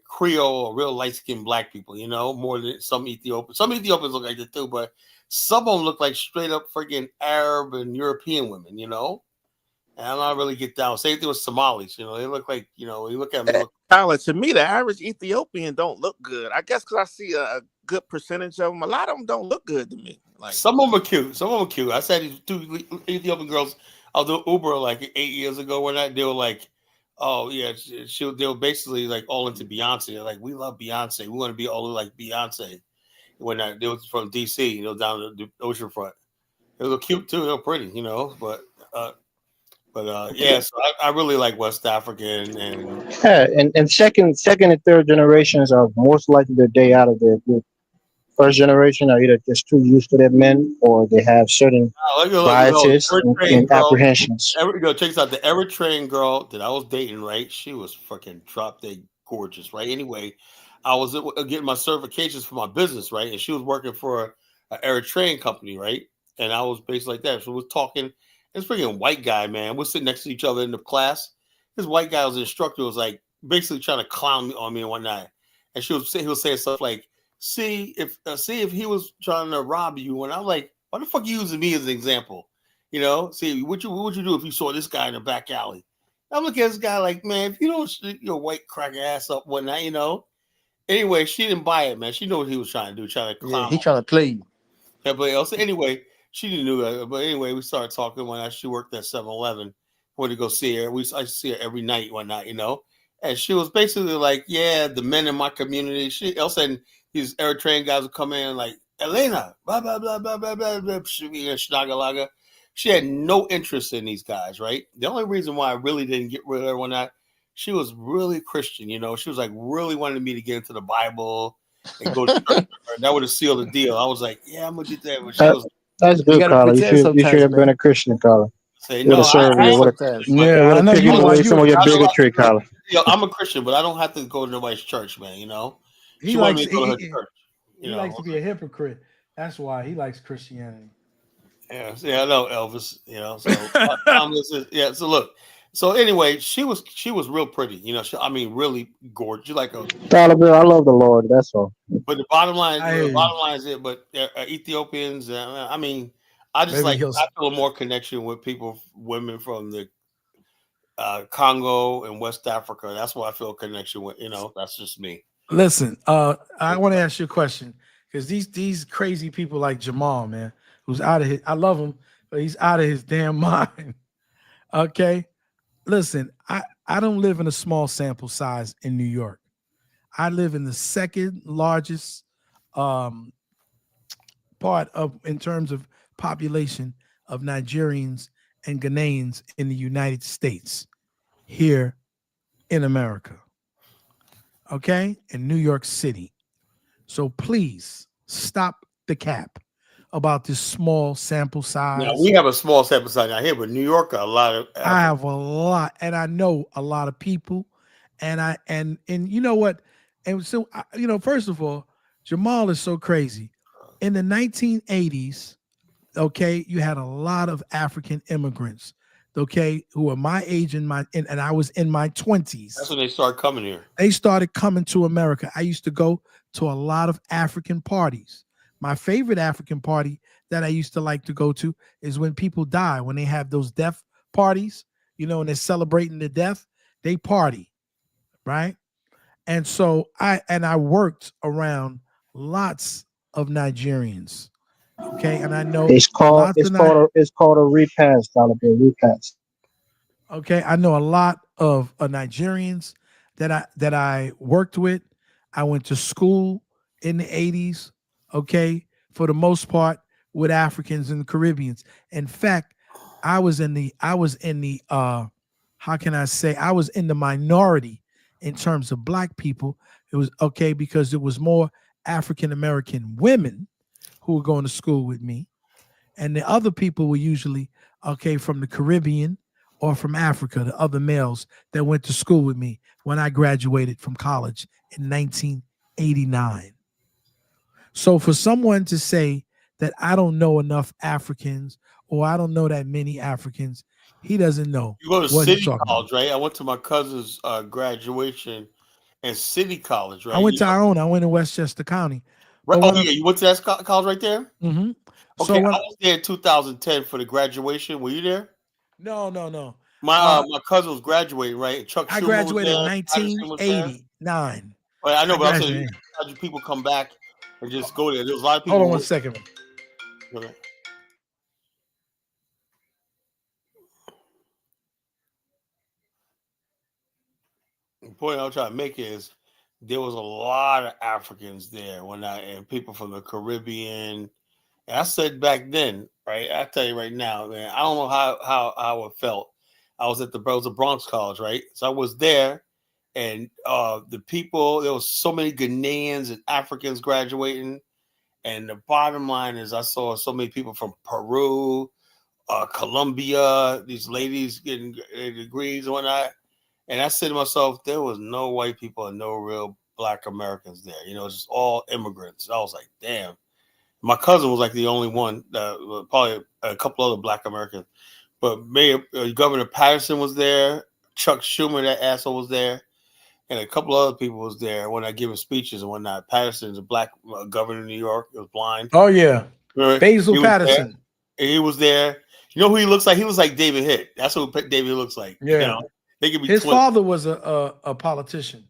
Creole or real light skinned black people. You know, more than some Ethiopians. Some Ethiopians look like that too, but some of them look like straight up freaking Arab and European women. You know. And I don't really get down. Same thing with Somalis. You know, they look like, you know, you look at them. Tyler, to me, the average Ethiopian don't look good. I guess because I see a good percentage of them. A lot of them don't look good to me. Like some of them are cute. I said these 2 Ethiopian girls. I was doing Uber like 8 years ago when they were like, oh yeah, they were basically like all into Beyonce. They're like, we love Beyonce. We want to be all like Beyonce. When they were from DC, you know, down the ocean front. They look cute too. They're pretty, you know, but so I really like West African and second and third generations are most likely to date out of their group. First generation are either just too used to their men, or they have certain biases and apprehensions. Check this out. The Eritrean girl that I was dating, right? She was freaking drop dead gorgeous, right? Anyway, I was getting my certifications for my business, right? And she was working for an Eritrean company, right? And I was basically like that. So we was talking. This freaking white guy, man. We're sitting next to each other in the class, this white guy was an instructor was like basically trying to clown me on me and whatnot. And he was saying stuff like, see if he was trying to rob you. And I'm like, why the fuck are you using me as an example? See what would you do if you saw this guy in the back alley? I'm looking at this guy like, man, if you don't your white crack ass up whatnot. Anyway, she didn't buy it, man. She knew what he was trying to do, trying to clown. Yeah, he trying to play you. Everybody else. Anyway, she didn't know that. But anyway, we started talking when she worked at 7-Eleven. Went to go see her. I see her every night, whatnot, And she was basically like, yeah, the men in my community. All of a sudden, these Eritrean guys would come in like, Elena, blah, blah, blah, blah, blah, blah, blah, Shnagalaga. She had no interest in these guys, right? The only reason why I really didn't get rid of her whatnot, she was really Christian, She was like really wanted me to get into the Bible and go to church. That would have sealed the deal. I was like, yeah, I'm going to get that. But she was That's good, Carla. You should have been a Christian, Carla. Say, It would have served you. It would have taken away some of your bigotry, Carla. I'm a Christian, but I don't have to go to nobody's church, man. He She wanted me to go to her church. He likes to be a hypocrite. That's why he likes Christianity. Yeah, I know Elvis. So So look. So anyway, she was real pretty. Really gorgeous. She like a dollar bill. I love the Lord. That's all. But the bottom line is it. But Ethiopians. I just I feel a more connection with women from the Congo and West Africa. That's what I feel a connection with. That's just me. Listen, I want to ask you a question because these crazy people like Jamal, man, who's out of his. I love him, but he's out of his damn mind. Okay, listen, I don't live in a small sample size in New York. I live in the second largest part of in terms of population of Nigerians and Ghanaians in the United States here in America. Okay, in New York City. So please stop the cap about this small sample size. Now, we have a small sample size out here, but New York, a lot of. I have a lot, and I know a lot of people, and you know what? And so first of all, Jamal is so crazy. In the 1980s, okay, you had a lot of African immigrants, okay, who were my age and I was in my 20s. That's when they started coming here. They started coming to America. I used to go to a lot of African parties. My favorite African party that I used to like to go to is when people die, when they have those death parties, and they're celebrating the death, they party, right? And so I worked around lots of Nigerians. Okay, and I know it's called a repast, dollar bill repast. Okay, I know a lot of Nigerians that I worked with. I went to school in the 80s. Okay, for the most part with Africans and Caribbeans. In fact, I was in the how can I say, I was in the minority in terms of Black people. It was okay because there was more African American women who were going to school with me, and the other people were usually from the Caribbean or from Africa, the other males that went to school with me when I graduated from college in 1989. So for someone to say that I don't know enough Africans or I don't know that many Africans, he doesn't know. You go to City College, right? I went to my cousin's graduation in City College, right? I went to our own. I went to Westchester County. Right. You went to that college right there? Mm-hmm. Okay, I was there in 2010 for the graduation. Were you there? No. My cousin was graduating, right? Chuck Schumer I graduated in was there. 1989. Well, I know, but I'm saying people come back and just go there. There's a lot of people. Hold on 1 second. Okay. The point I'm trying to make is there was a lot of Africans there and people from the Caribbean. And I said back then, right? I tell you right now, man, I don't know how it felt. I was at the Bronx College, right? So I was there, and the people, there was so many Ghanaians and Africans graduating. And the bottom line is I saw so many people from Peru, Colombia, these ladies getting degrees and whatnot. And I said to myself, there was no white people and no real Black Americans there. It's just all immigrants. I was like, damn. My cousin was like the only one, probably a couple other Black Americans. But Governor Patterson was there. Chuck Schumer, that asshole, was there, and a couple other people was there when I giving speeches and whatnot. Patterson's a black governor of New York. He was blind. Oh yeah, Right? Basil He was Patterson. there. He was there. You know who he looks like? He looks like David Hitt. That's who David looks like. Yeah, you know, they could be his twins. father was a politician.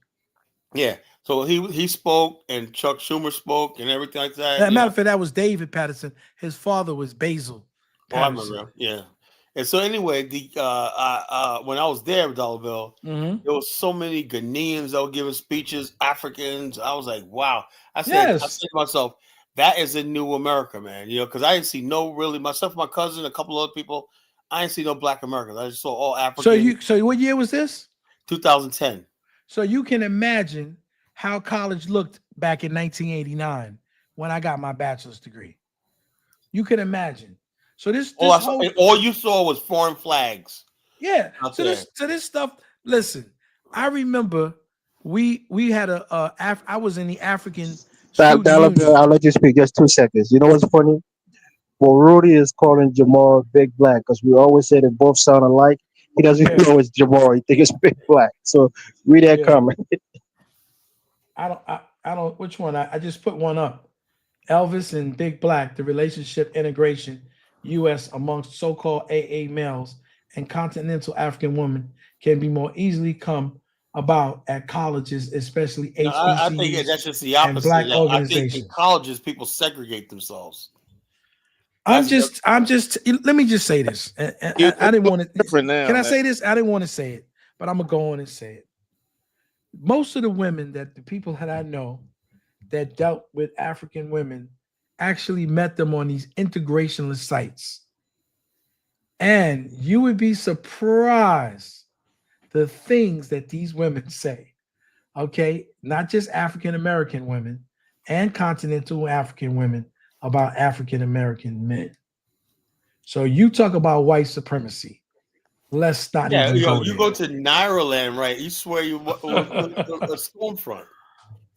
Yeah, so he spoke, and Chuck Schumer spoke, and everything like that. As a matter of fact, that was David Patterson. His father was Basil Patterson. I remember. Yeah. And so anyway, the when I was there with Dollarville, there was so many Ghanaians that were giving speeches, Africans. I was like, wow. I said to myself, that is a new America, man. You know, because I didn't see myself, my cousin, a couple other people. I didn't see no black Americans. I just saw all Africans. So what year was this? 2010. So you can imagine how college looked back in 1989 when I got my bachelor's degree. You can imagine. So all you saw was foreign flags. Yeah. So this stuff. Listen, I remember we had I was in the African. I'll let you speak just 2 seconds. You know what's funny? Well, Rudy is calling Jamal Big Black because we always say they both sound alike. He doesn't know it's Jamal. He thinks it's Big Black. So read that comment. I don't. Which one? I just put one up. Elvis and Big Black: the relationship integration U.S. amongst so-called AA males and continental African women can be more easily come about at colleges, especially HBCUs. I think that's just the opposite. Black I organizations. think in colleges people segregate themselves. I'm just. Let me just say this. I didn't want to. Can I say this? I didn't want to say it, but I'm gonna go on and say it. Most of the women the people that I know that dealt with African women actually met them on these integrationist sites. And you would be surprised the things that these women say. Okay, not just African American women and continental African women about African American men. So you talk about white supremacy. Let's not even go there. You go to Nairaland, right? You swear you a Stormfront.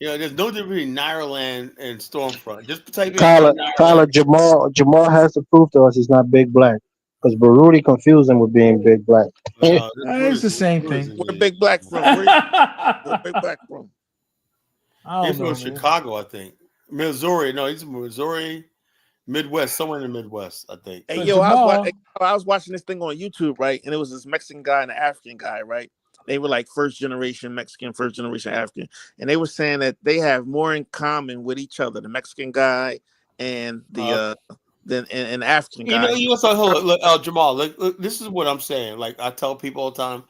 You know, there's no difference between Nairaland and Stormfront. Just type in Tyler, Jamal has to prove to us he's not Big Black because Baruti confused him with being Big Black. It's the same thing. Where Big Black from? Where Big Black from? He's from Chicago, I think. Missouri. No, he's from Missouri, Midwest, somewhere in the Midwest, I think. Hey, yo, I was watching this thing on YouTube, right? And it was this Mexican guy and an African guy, right? They were like first generation Mexican, first generation African. And they were saying that they have more in common with each other, the Mexican guy and the an African guy. You know, look, Jamal, look, this is what I'm saying. Like I tell people all the time,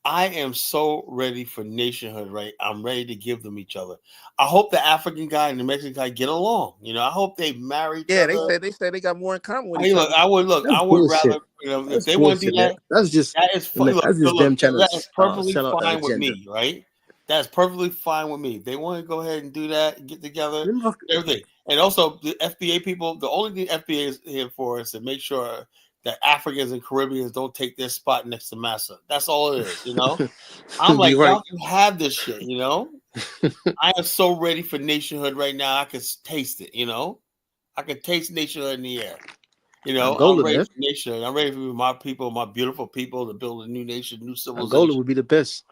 I am so ready for nationhood, right? I'm ready to give them each other. I hope the African guy and the Mexican guy get along. You know, I hope they marry each other. Yeah, they said they got more in common with each other. I would rather, if they want to do that, that's just them trying to that is perfectly fine with me, right? That's perfectly fine with me. They want to go ahead and do that, get together, everything. And also the FBA people, the only thing FBA is here for is to make sure that Africans and Caribbeans don't take their spot next to Massa. That's all it is, you know? I'm like, y'all can have this shit, you know? I am so ready for nationhood right now. I can taste it, you know? I can taste nationhood in the air. You know, I'm ready for nationhood. I'm ready for my people, my beautiful people to build a new nation, new civilization. Angola would be the best.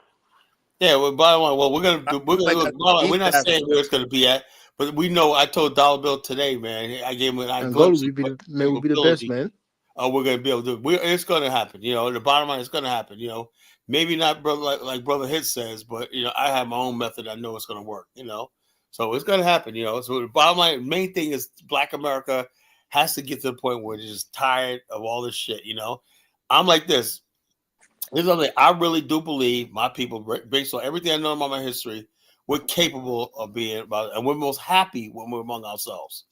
Yeah, well, by the way, we're not saying where it's going to be at, but we know. I told Dollar Bill today, man. I gave him Angola would be the best, man. We're gonna be able to do it. It's gonna happen. You know, the bottom line is gonna happen. You know, maybe not brother like Brother Hit says, but you know, I have my own method. I know it's gonna work, you know. So it's gonna happen, you know. So the bottom line, main thing is Black America has to get to the point where it's just tired of all this shit, you know. I'm like this. Here's something I really do believe my people, based on everything I know about my history, we're capable of being about it, and we're most happy when we're among ourselves.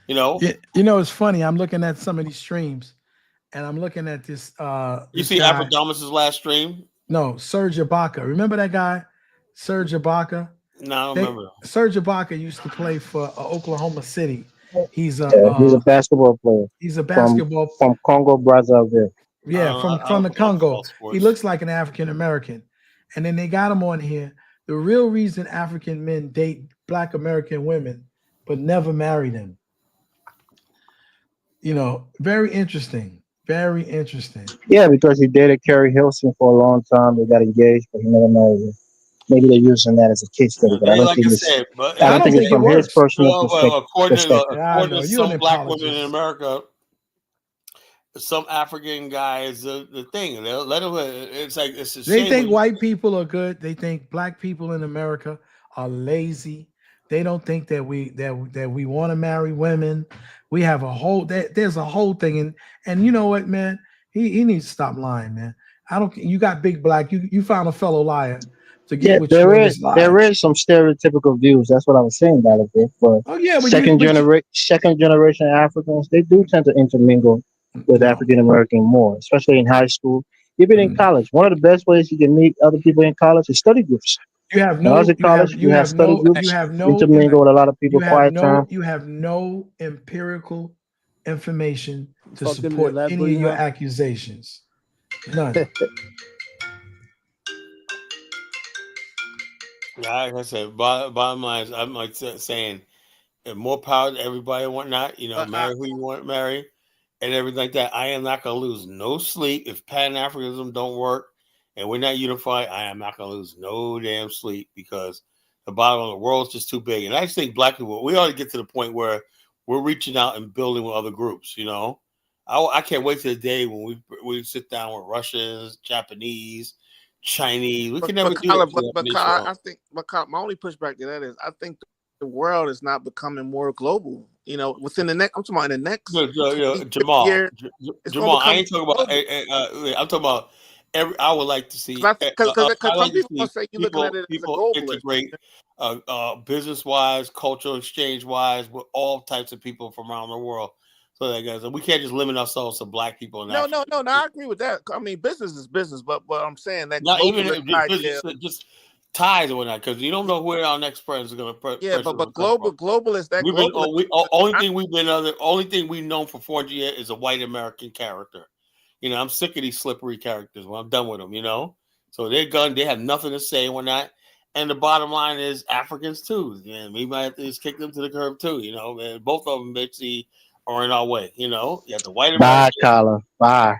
You know? You know, it's funny. I'm looking at some of these streams. And I'm looking at this. You see Afrodamus's last stream? No, Serge Ibaka. Remember that guy, Serge Ibaka? No, I don't remember. Serge Ibaka used to play for Oklahoma City. He's a basketball player. He's a basketball from Congo, Brazzaville. Yeah, from the Congo. He looks like an African American. And then they got him on here. The real reason African men date Black American women, but never marry them. You know, very interesting. Very interesting. Yeah, because he dated Carrie Hilson for a long time. They got engaged, but he never married her. Maybe they're using that as a case study, but I don't Like think I it's. said, but I don't think it's it from his works. personal perspective. according to You're an some black women in apologist. America, some African guys, the thing. Let them. It's like it's a They shame. think white people are good. They think black people in America are lazy. They don't think that we want to marry women. We have a whole there's a whole thing, and you know what, man? He needs to stop lying, man. I don't. You got big black. You found a fellow liar to get Yeah, with you in this lie. there is some stereotypical views. That's what I was saying about it. For Oh yeah, but second generation Africans, they do tend to intermingle with African American more, especially in high school, even in college. One of the best ways you can meet other people in college is study groups. You have When I was no, in college, you we had have study no, groups, you have no, intermingle with a lot of people, quiet time. you have no empirical information to Fuck them in the support any library, of your huh? accusations. None. Like I said, bottom line is, I'm like saying, more power to everybody and whatnot. Marry who you want to marry, and everything like that. I am not gonna lose no sleep if Pan Africanism don't work, and we're not unified. I am not gonna lose no damn sleep because the bottom of the world's just too big. And I just think black people, we ought to get to the point where we're reaching out and building with other groups. I can't wait to the day when we sit down with Russians, Japanese, Chinese. We can never do Kyle, it. but Kyle, I think, Kyle, my only pushback to that is I think the world is not becoming more global. Within the next, I'm talking about in the next Jamal, year, Jamal, I ain't talking about. I'm talking about I would like to see. Because I some like to people see gonna say you're looking at it as a people globalist. integrate business wise, cultural exchange wise, with all types of people from around the world. So that guys, we can't just limit ourselves to black people. No, I agree with that. I mean, business is business, but I'm saying that not even idea, just ties or whatnot, because you don't know where our next president is going to. yeah, but globalist. That only thing we've known for 400 years is a white American character. I'm sick of these slippery characters. When I'm done with them, so they're gone. They have nothing to say when that. And the bottom line is Africans too. We might have to just kick them to the curb too. And both of them basically are in our way. You have the white Bye, American. Kala. Bye.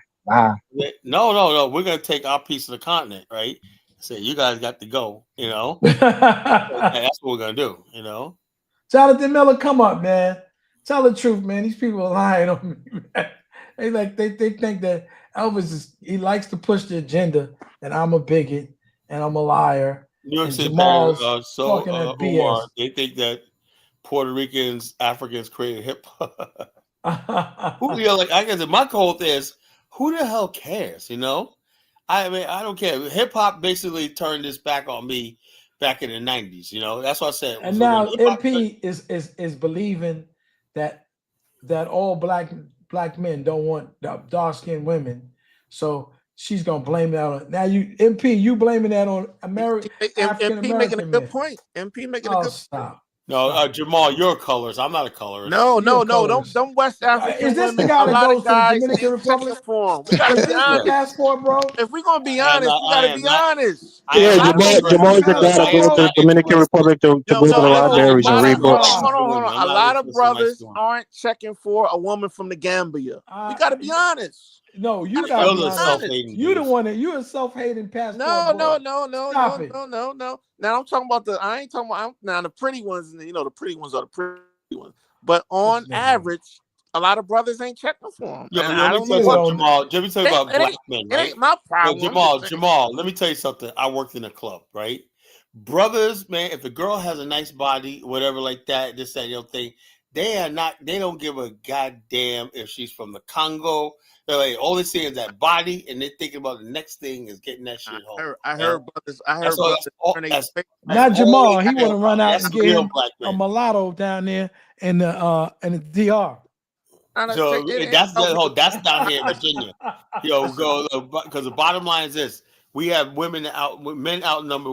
No. We're gonna take our piece of the continent, right? Say you guys got to go. That's what we're gonna do. Jonathan Miller, come up, man. Tell the truth, man. These people are lying on me, man. They think that Elvis he likes to push the agenda, and I'm a bigot and I'm a liar. New York and City Jamal's parents talking that BS. they think that Puerto Ricans, Africans created hip hop. I guess my whole thing is, who the hell cares? I mean, I don't care. Hip hop basically turned this back on me back in the 90s. That's what I said. And now MP is believing that all black men don't want dark skinned women, so she's gonna blame that on. Now you blaming that on African American MP making a good men. point. MP making a good stop. No, Jamal, you're a colorist. I'm not a colorist. No. Don't West African Is this women. the guy A that lot goes of to the guys Dominican ain't Republic? checking for them. We gotta Is be this honest. the passport, bro? If we're gonna be honest, we gotta be honest. Yeah, Jamal is the guy that goes to the Dominican Republic to go to the libraries and read books. Hold on. A lot of brothers aren't checking for a woman from the Gambia. We gotta be honest. No, you gotta be honest. You the one that you're a self-hating passport. No. Stop it. No. Now I'm talking about I ain't talking about now the pretty ones. The pretty ones are the pretty ones. But on average, a lot of brothers ain't checking for them. Let me tell you something, Jamal. Let me tell you about black men, right? It ain't my problem. Jamal, let me tell you something. I worked in a club, right? Brothers, man, if the girl has a nice body, whatever like that, this, that, thing, they don't give a goddamn if she's from the Congo. They're like, all they see is that body, and they're thinking about the next thing is getting that shit home. I heard brothers. Now Jamal, he want to run out and get him a mulatto down there in the DR. So that's down here in Virginia. Because the bottom line is this: we have men outnumber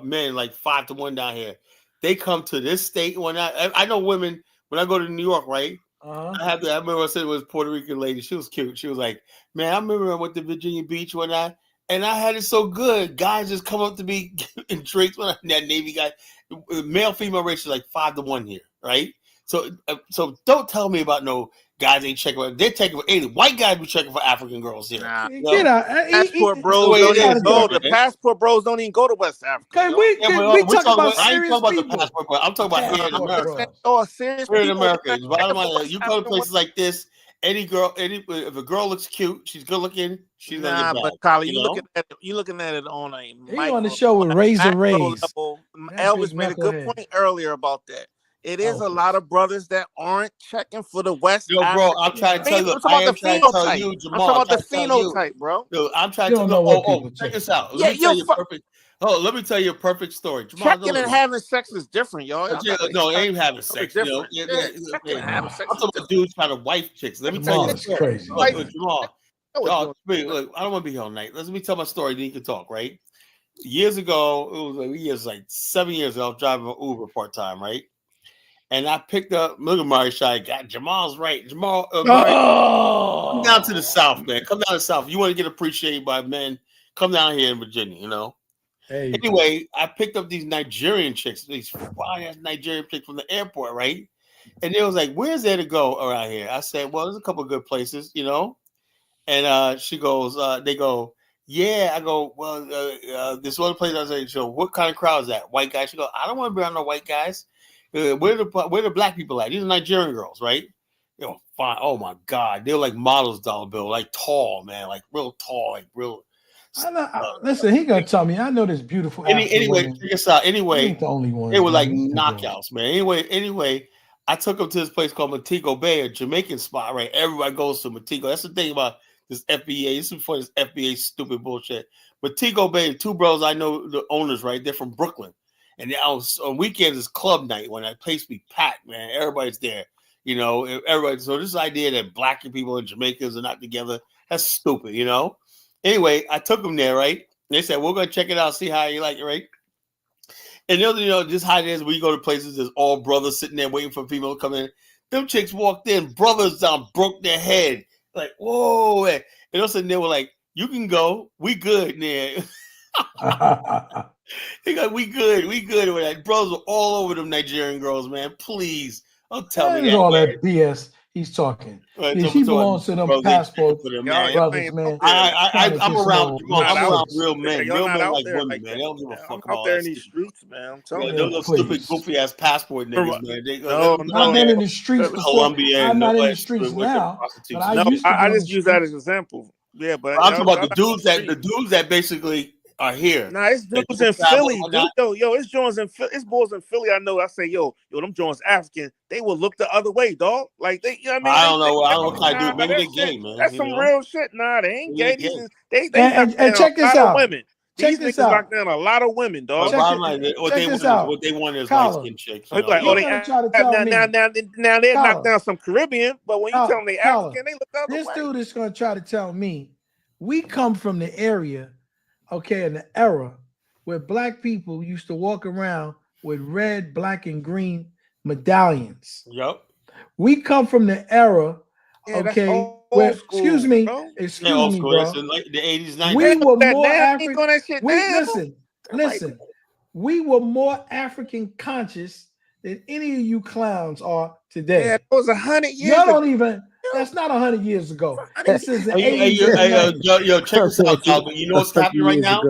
men like 5-1 down here. They come to this state I know women when I go to New York, right? I remember I said it was a Puerto Rican lady. She was cute. She was like, "Man, I remember I went to Virginia Beach and I had it so good. Guys just come up to me and drinks when that Navy guy, male female ratio is like 5-1 here, right? So don't tell me about no guys ain't checking. They're checking for any white guys be checking for African girls here. Nah, Get out. Passport bros don't even go. The passport bros don't even go to West Africa. We talk about I ain't serious talking about the people. passport, but I'm talking about here in America. Oh, serious here in people. America, bottom line, you go to places like this. Any girl, if a girl looks cute, she's good looking, she's gonna get back. But Kyle, you looking at it on a micro, on the show with Razor Rays. Elvis made a good point earlier about that. It is a lot of brothers that aren't checking for the West. Yo, bro, I'm trying to tell you. I'm talking about the phenotype. I'm talking about the phenotype, bro. Yo, I'm trying to tell you. Check this out. Let me tell you a perfect. Let me tell you a perfect story. Checking and having sex is different, y'all. No, it ain't having sex. You know, I'm talking about dudes trying to wife chicks. Let me tell you. Crazy. Jamal, look, I don't want to be here all night. Let me tell my story. Then you can talk, right? Years ago, it was like 7 years ago. I was driving an Uber part time, right? And I picked up. Look at Mari Shai. Got Jamal's right. Jamal, come down to the South, man. Come down to the South. You want to get appreciated by men? Come down here in Virginia. You know. Anyway, I picked up these Nigerian chicks, these fine-ass Nigerian chicks from the airport, right? And they was like, "Where's there to go around here?" I said, "Well, there's a couple of good places, you know." And she goes, "They go, yeah." I go, "Well, this one place." I say, "So, what kind of crowd is that? White guys?" She go, "I don't want to be around no white guys. Where the black people at? These are Nigerian girls, right? You know, fine. Oh my God, they were like models, dollar bill, like tall, man, like real tall, like real." Listen, he gonna tell me. I know this beautiful. Anyway, check this out. Anyway, ain't the only one. They were like knockouts, man. Anyway, I took them to this place called Montego Bay, a Jamaican spot, right? Everybody goes to Montego. That's the thing about this FBA. This is before this FBA stupid bullshit. Montego Bay, two brothers I know the owners, right? They're from Brooklyn, and on weekends is club night when that place be packed, man. Everybody's there, you know. Everybody. So this idea that black people and Jamaicans are not together, that's stupid, you know. Anyway, I took them there, right? They said, "We're gonna check it out, see how you like it, right?" And you know, just how it is. We go to places, there's all brothers sitting there waiting for people to come in. Them chicks walked in, brothers broke their head, like, whoa! And all of a sudden they were like, "You can go, we good, man." They got, we good with that. Brothers were all over them Nigerian girls, man. Please, don't tell me that. All that BS he's talking. He belongs to them passport brothers, man. I'm around real men. Real men like women, man. They don't give a fuck about out there in these streets, man. I'm telling you, those stupid, goofy ass passport niggas, man. I've been in the streets before. I'm not in the streets now, but I just use that as an example. Yeah, but I'm talking about the dudes that basically are here. Nah, it's dudes in Philly. Yo, it's Jones and it's boys in Philly. I know. I say, yo, them Jones African. They will look the other way, dog. Like they, you know what I mean? I don't know. I don't know what I do. Maybe they're gay, man. That's some real shit. Nah, they ain't gay. They and check this out. Women. These niggas knock down a lot of women, dog. What they want is light skin chicks. Like, now they knock down some Caribbean, but when you tell them they African, they look the other way. This dude is gonna try to tell me we come from the area. Okay, in the era where black people used to walk around with red, black, and green medallions. Yep. We come from the era, okay, where, excuse me, bro. Like the 80s, 90s. We were more African. Listen. We were more African conscious than any of you clowns are today. Yeah, it was 100 years Y'all don't even. That's not 100 years ago. This is the 80s. Yo, check this out, dog. You know what's happening right now?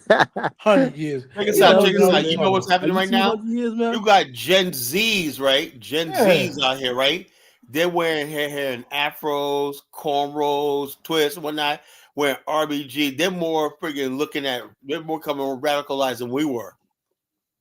100 years. Check this out. You know what's happening right now? You got Gen Zs, right? Gen Zs out here, right? They're wearing hair and afros, cornrows, twists, whatnot, wearing RBG. They're more freaking they're more coming radicalized than we were.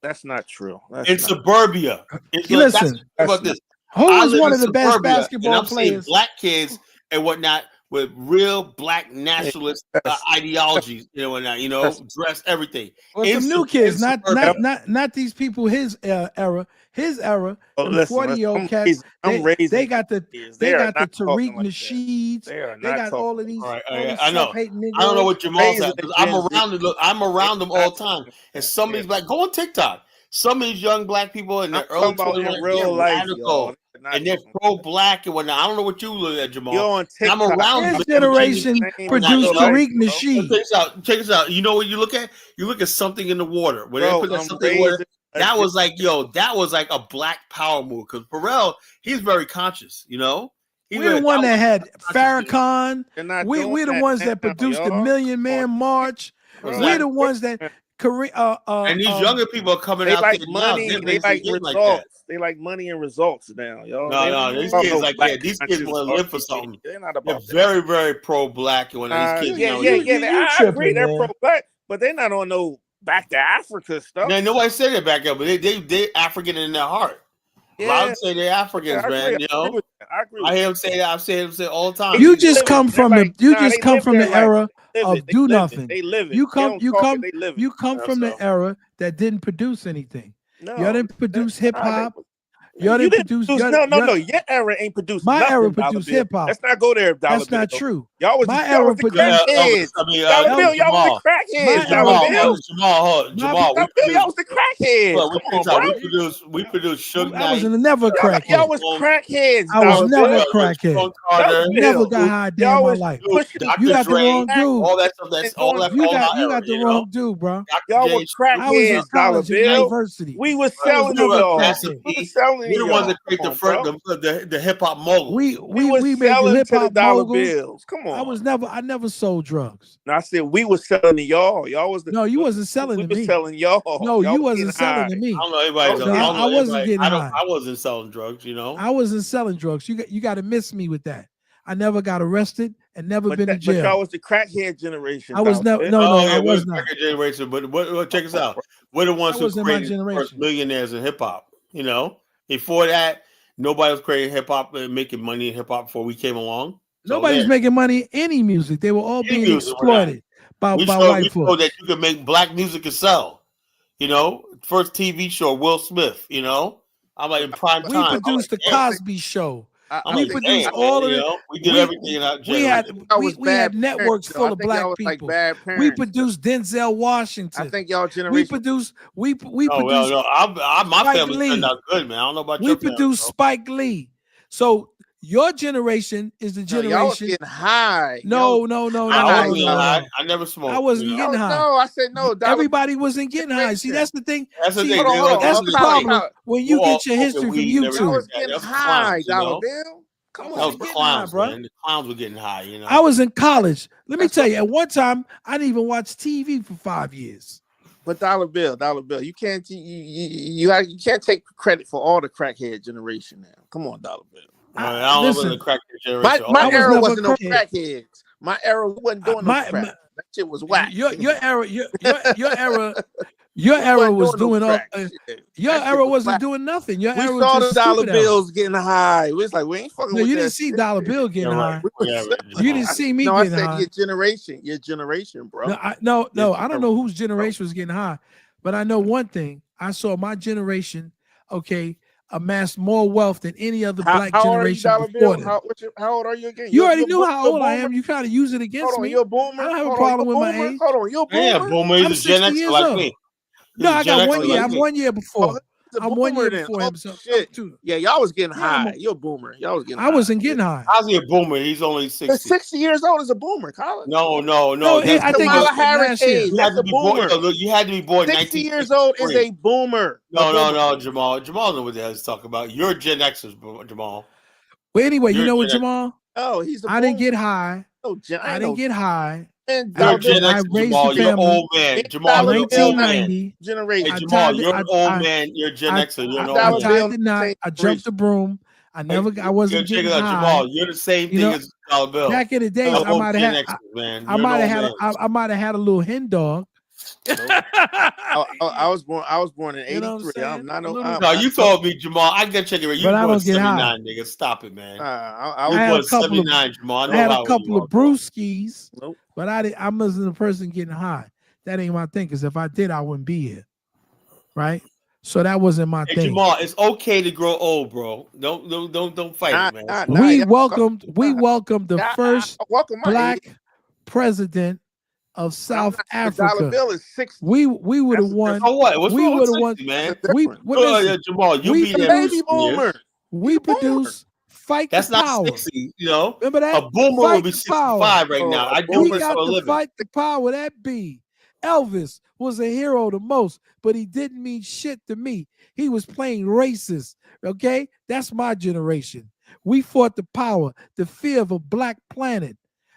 That's not true. In suburbia. Listen, about this. Who was one of the best basketball players? Black kids and whatnot with real black nationalist ideologies, dress, everything. Well, some new kids, not these people. His era, 40-year-old cats. They got the Tariq Nasheeds. They got all of these. I know. I don't know what Jamal's at. I'm around them all the time. And some of these black go on TikTok. Some of these young black people in their early 20s, they're radical, and they're pro-black and whatnot. I don't know what you look at, Jamal. I'm around this generation produced Tariq Nasheed. Check this out. You know what you look at? You look at something in the water. When they put something in the water, that was like, that was like a black power move because Pharrell, he's very conscious, We're the one that had Farrakhan. We're the ones that produced the Million Man March. We're the ones that and these younger people are coming they out like there money. now. They like results. They like money and results now, y'all. No, these kids like these kids want to live for something. They're not about very, very pro-black. When these kids, I agree, they're pro-black, but they're not on no back to Africa stuff. Man, nobody said that back up, but they African in their heart. A lot of say they're Africans, man. I hear them say that. I've said them all the time. You just come from the era of do nothing. You come from the era that didn't produce anything. Y'all didn't produce hip hop. Y'all didn't produce. No. Your era ain't produced. My nothing, era produced hip hop. Let's not go there. That's not true. Y'all was my era produced crackheads. Y'all was the crackheads. Jamal, y'all was the crackheads. We produced Suge Knight. I was never crackhead. Y'all was crackheads. I was never crackhead. Never got high day in my life. You got the wrong dude. All that stuff. That's all that. You got the wrong dude, bro. Y'all was crackheads. I was in college and university. We was selling y'all. We the ones that create the hip hop mogul. We made the hip hop dollar bills. Come on. I never sold drugs. No, I said we was selling to y'all. Y'all was the. No, you wasn't selling to me. We was selling y'all. No, you wasn't selling to me. I don't know anybody. I wasn't getting high. I wasn't selling drugs. I wasn't selling drugs. You got to miss me with that. I never got arrested and never been in jail. But y'all was the crackhead generation. I was never. No, I was not. Crackhead generation. But check us out. We're the ones who created the first millionaires in hip hop. Before that, nobody was creating hip hop and making money in hip hop before we came along. Nobody was making money in any music. They were all being exploited by white folks. We showed that you could make black music and sell. First TV show, Will Smith. I'm like in prime time. We produced the Cosby Show. We produced all of it. We did everything in our generation. We had networks full of black people. We produced Denzel Washington. I think y'all generation. We produced. We produced. My family turned out good, man. I don't know about we produced Spike Lee. So your generation is the generation. Y'all was getting high. No. I never smoked. I wasn't getting high. No, I said no. Everybody wasn't getting high. See, that's the thing. That's the thing. That's the problem when you get your history from YouTube. I was getting high, Dollar Bill. Come on, that was clowns, bro. Man. The clowns were getting high. I was in college. Let me tell you, at one time, I didn't even watch TV for 5 years. But Dollar Bill, you can't you can't take credit for all the crackhead generation now. Come on, Dollar Bill. I don't know the crackhead generation. My era wasn't no crackheads. My era wasn't doing no crack. That shit was whack. Your era was doing all. Your era wasn't doing nothing. Your era saw was the dollar bills getting high. We was like, we ain't fucking. No, with you that didn't see shit. dollar bill getting high. You didn't see me getting high. No, I said your generation, bro. No, I don't know whose generation was getting high, but I know one thing. I saw my generation, amassed more wealth than any other black generation before them. How old are you again? You already knew how old I am. You kind of use it against me. You're a boomer. I don't have a problem with my age. Hold on, you're a boomer. Yeah, boomer. He's a Gen X like me. No, I got 1 year. I'm 1 year before. I'm 1 year before him. So yeah, y'all was getting high. You're a boomer. Y'all was getting high. I wasn't getting high. How's he a boomer? He's only 60. 60 years old is a boomer, Colin. No. I think Kamala Harris age. That's a boomer. You had to be born 60 years old is a boomer. No, Jamal. Jamal knows what the hell he's talking about. You're Gen Xers, Jamal. Well, anyway, you know what, Jamal? Oh, he's a boomer. I didn't get high. I didn't get high. You're Gen X, Jamal. You're old man. Jamal, you're old man. Generation. Hey, Jamal, you're an old man. You're Gen Xer. You're an old man. I tied the knot. I jumped the broom. I wasn't getting high. Jamal, you're the same thing as Dollar Bill. Back in the days, I might have had a little hen dog. I was born in 83. I'm not no, you told me, Jamal. I gotta check it out. You were born 79, nigga. Stop it, man. I was born 79, Jamal. I had a couple of brewskis, but I wasn't the person getting high. That ain't my thing. Because if I did, I wouldn't be here. Right. So that wasn't my thing. Jamal, it's okay to grow old, bro. Don't fight it, man. We welcomed the first black president of South Africa. Bill is 60. We were the one. Oh, what? What's we wrong were with the one. 60, man? Jamal, you be there. Baby boomer. We produce fight That's the not power. 60, you know. Remember that? A boomer will be 65 right now. I do we this got for a to living. fight the power that be. Elvis was a hero the most, but he didn't mean shit to me. He was plain racist. Okay, that's my generation. We fought the power, the fear of a black planet.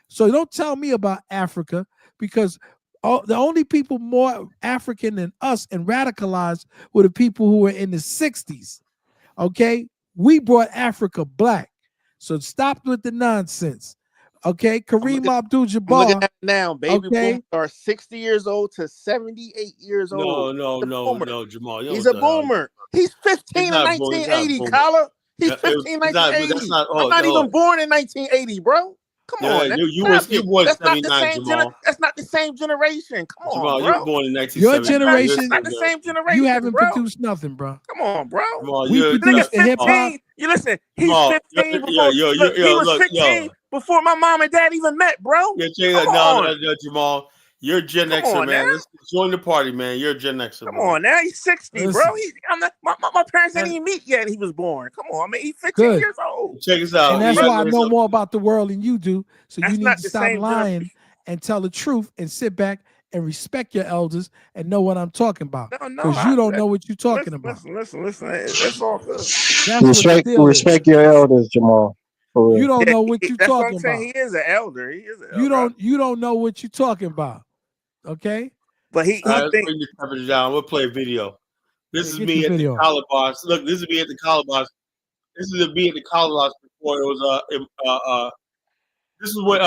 So don't tell me about Africa, because the only people more African than us and radicalized were the people who were in the 60s. Okay, we brought Africa black. So stop with the nonsense. Okay, Kareem Abdul-Jabbar. I'm looking at it now. Baby okay? boomers are 60 years old to 78 years old. No, Jamal. You know He's what a the hell? boomer. He's 15 in 1980, Kala. He's 15 in 1980. I'm not even born in 1980, bro. Come on, you born in 79, Jamal. That's not the same generation. Come Jamal, on, you bro. were born in 1970. Your generation, it's not the same generation. You haven't bro. produced nothing, bro. Come on, bro. Jamal, We produced the hip hop. You listen. He's 15 before. He was 15 before my mom and dad even met, bro. No, Jamal. You're Gen Xer, man. Let's join the party, man. You're a Gen Xer. Come on, now he's 60, bro. My parents didn't even meet yet. He was born. Come on, man. He's 15 years old. Check us out. And that's why I know more about the world than you do. So you need to stop lying and tell the truth and sit back and respect your elders and know what I'm talking about. Because you don't know what you're talking about. Listen. It's all good. Respect your elders, Jamal. You don't know what you're talking about. He is an elder. You don't know what you're talking about. Okay? But let's bring the temperature down. We'll play a video. This is me at the Calabash. Look, this is me at the Calabash. This is me at the Calabash before it was this is what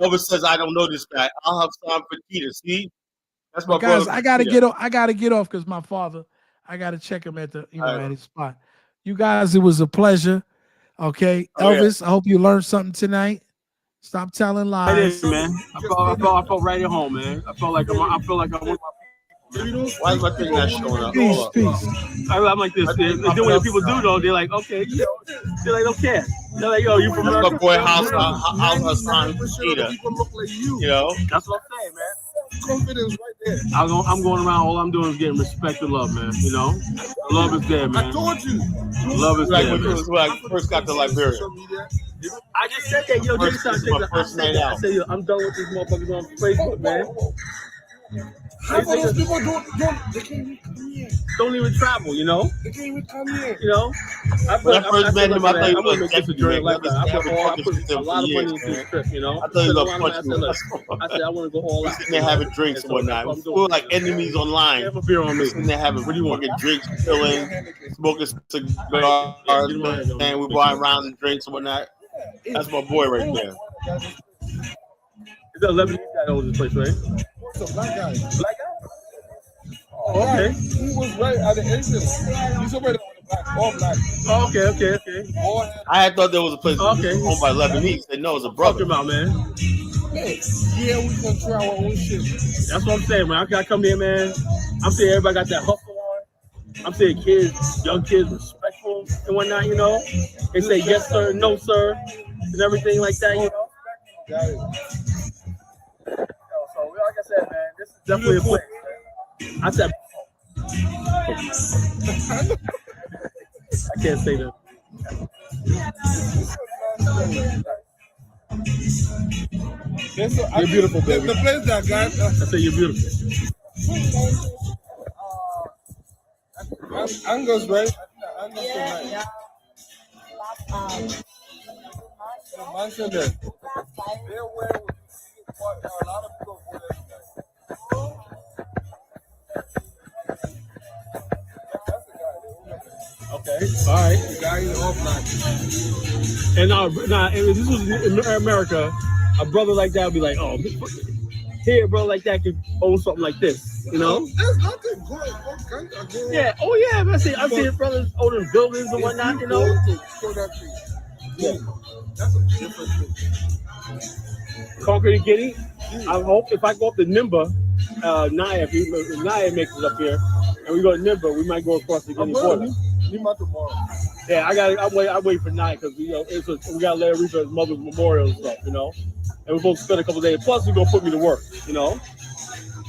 Elvis says. I don't know this guy. I'll have time for Peter. See, that's my guys. brother. I gotta get off. I gotta get off because my father. I gotta check him at the at his spot. You guys, it was a pleasure. Okay, Elvis. I hope you learned something tonight. Stop telling lies. It is, man. I felt right at home, man. I feel like I'm with my people. Why is my thing not showing up? Peace. I'm like this. They do what people do, though. They're like, okay, they're like, don't care. They're like, yo, you from America? My boy House Hassan Peter. You know, that's what I'm saying, man. Confidence right there. I'm going around. All I'm doing is getting respect and love, man. You know, the love is there, man. I told you. Love is there. When I first got to Liberia. I just said that, yo, I said, yo, I'm done with these motherfuckers on Facebook, man. Half of those people they can't even come here. Don't even travel, you know? They can't even come here. You know? When I first met him, I thought he was a deputy. I put a lot of money into this trip, you know? I thought he was going to punch me. I said, I want to go all out. Sitting there having drinks and whatnot. We were like enemies online. Have a beer on me. Sitting there having fucking drinks, chilling, smoking cigars, and we buying rounds of drinks and whatnot. That's my boy right there. Is that 11 guy that owns this place, right? It's a black guy. Black guy? Oh, okay. He was right at the entrance. He's already on the black, all black. Oh, okay. I had thought there was a place owned by Lebanese. They know it's a brother. Talking about, man. Yeah, we control our own shit. That's what I'm saying, man. I come here, man. I'm saying everybody got that hustle on. I'm saying kids, young kids, respectful and whatnot, you know. They say yes, sir, no, sir, and everything like that, you know. Got it. So, like I said, man, this is definitely a place. I said, I can't say that. You're beautiful, baby. The place that guy. I say you're beautiful. Angus, right? Angus tonight. The mansion there. They're where a lot of people go there. Okay, all right. The guy is all black. And if this was in America, a brother like that would be like, oh, here, a brother like that could own something like this, you know? There's nothing good. Yeah, man. I see brothers owning buildings and whatnot, you know? Yeah, that's a different thing. Conquer the Guinea. I hope if I go up to Nimba, Naya, if Naya makes it up here, and we go to Nimba, we might go across the Guinea border. Tomorrow. Yeah, I wait for Naya because we got Larry Reefer's mother's memorial and stuff, you know. And we're supposed to spend a couple days. Plus, we're gonna put me to work, you know.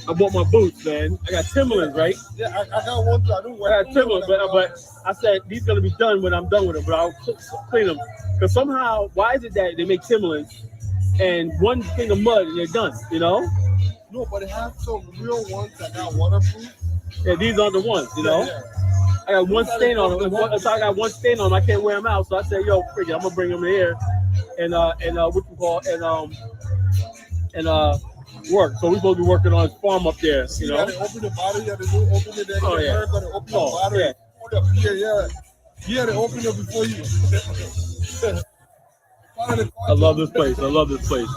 I bought my boots, man. I got Timberlands, right? Yeah, I got one. I got Timberlands, but I said these gonna be done when I'm done with them. But I'll clean them because somehow, why is it that they make Timberlands and one thing of mud, and you're done. You know. No, but they have some real ones that got waterproof. Yeah, these are the ones. You know. Yeah. I got one stain on them. If I got one stain on them, I can't wear them out. So I said, yo, freaking, I'm gonna bring them here and what you call and work. So we're supposed to be working on his farm up there. See, You know. they open the bottle, yeah, they do open it. They Oh, yeah. America, they open the bottle. Yeah. Hold up, yeah, they open it before you. I love this place. I love this place.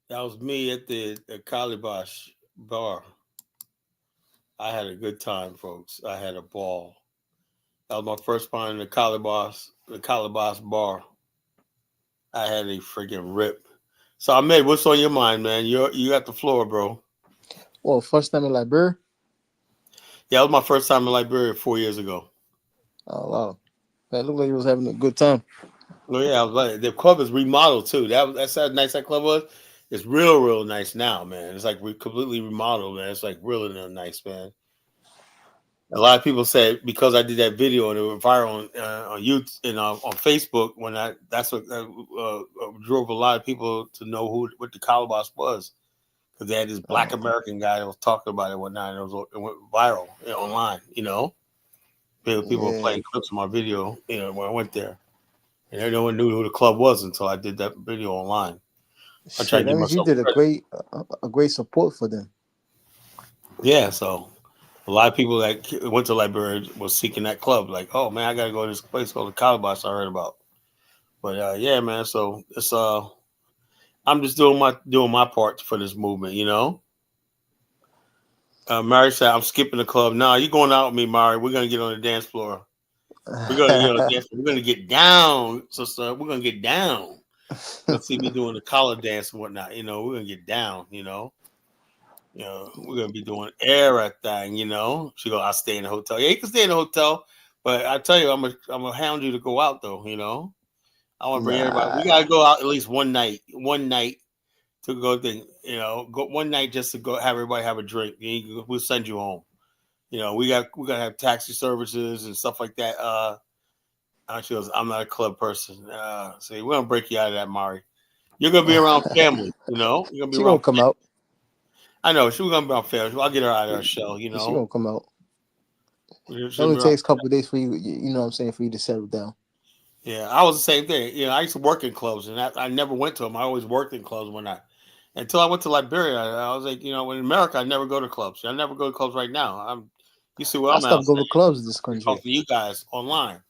That was me at the Calabash bar. I had a good time, folks. I had a ball. That was my first time in the Calabash bar. I had a freaking rip. So Ahmed, what's on your mind, man? You got the floor, bro. Well, first time in Liberia? Yeah, that was my first time in Liberia 4 years ago. Oh wow. It looked like you was having a good time. Oh yeah, I was like, the club is remodeled too. That's how nice that club was. It's real nice now, man. It's like we completely remodeled, man. It's like really nice, man. A lot of people said because I did that video and it went viral on YouTube and on Facebook when that's what drove a lot of people to know what the Calabash was, because they had this Black American guy that was talking about it and whatnot, and it went viral online. You know, people were playing clips of my video. You know, when I went there, and no one knew who the club was until I did that video online. I tried to That give means you myself did credit. a great support for them. Yeah, so a lot of people that went to Liberia was seeking that club. Like, oh man, I gotta go to this place called the Calabash I heard about. But yeah, man. So it's I'm just doing my part for this movement. You know. Mary said, "I'm skipping the club." No, you going out with me, Mari? We're gonna get on the dance floor. We're gonna get on the dance floor. We're gonna get down, sister. We're gonna get down. You'll see me doing the collar dance and whatnot. You know, we're gonna get down. You know, we're gonna be doing everything. You know, she go, I'll stay in the hotel. Yeah, you can stay in the hotel, but I tell you, I'm gonna hound you to go out though. You know, I want to bring everybody. We gotta go out at least one night. One night to go thing. You know, go one night just to go have everybody have a drink. We'll send you home. You know, we gotta have taxi services and stuff like that. She goes, I'm not a club person. See, we're gonna break you out of that, Mari. You're gonna be around family, you know. You're gonna be She around gonna come out. I know she's gonna be around family. I'll get her out of her shell, you know. She gonna come out. It She'll only be around takes a couple of days for you. You know what I'm saying, for you to settle down. Yeah, I was the same thing. You know, I used to work in clubs, and I never went to them. I always worked in clubs until I went to Liberia. I was like, you know, in America, I never go to clubs. I never go to clubs right now. You see where I I'm at. stopped going to clubs in this country. Talk to you guys online.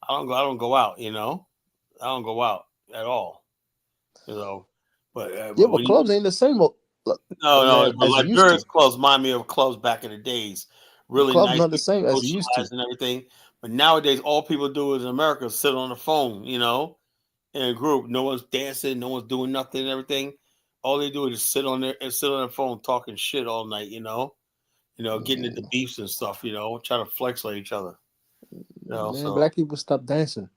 I don't go out. You know, I don't go out at all. You know, but clubs ain't the same. No, but as Liberia's clubs remind me of clubs back in the days. Really clubs nice, not the same as it used to. and everything. But nowadays, all people do is in America sit on the phone, you know, in a group. No one's dancing, no one's doing nothing, and everything. All they do is just sit on their phone talking shit all night, you know, getting into beefs and stuff, you know, trying to flex on each other. You know, Man, black people stop dancing.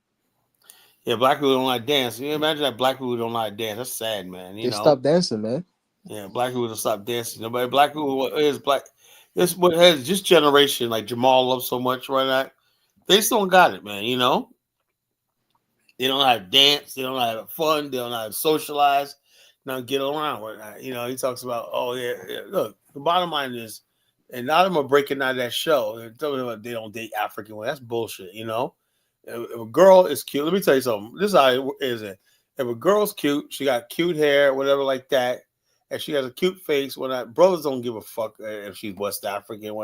Yeah, black people don't like dance. You imagine that black people don't like dance. That's sad, man. They stop dancing, man. Yeah, black people don't stop dancing. Nobody, black people is black. This what has this generation like Jamal loves so much right now. They still don't got it, man. You know, they don't know how to dance. They don't know how to have fun. They don't know how to socialize. Not get around with that. You know, he talks about, oh yeah. Look, the bottom line is, and now them are breaking out of that show. They're telling them they don't date African women. That's bullshit. You know, if a girl is cute, let me tell you something. This is how it is. If a girl's cute, she got cute hair, whatever like that, and she has a cute face. Brothers don't give a fuck if she's West African.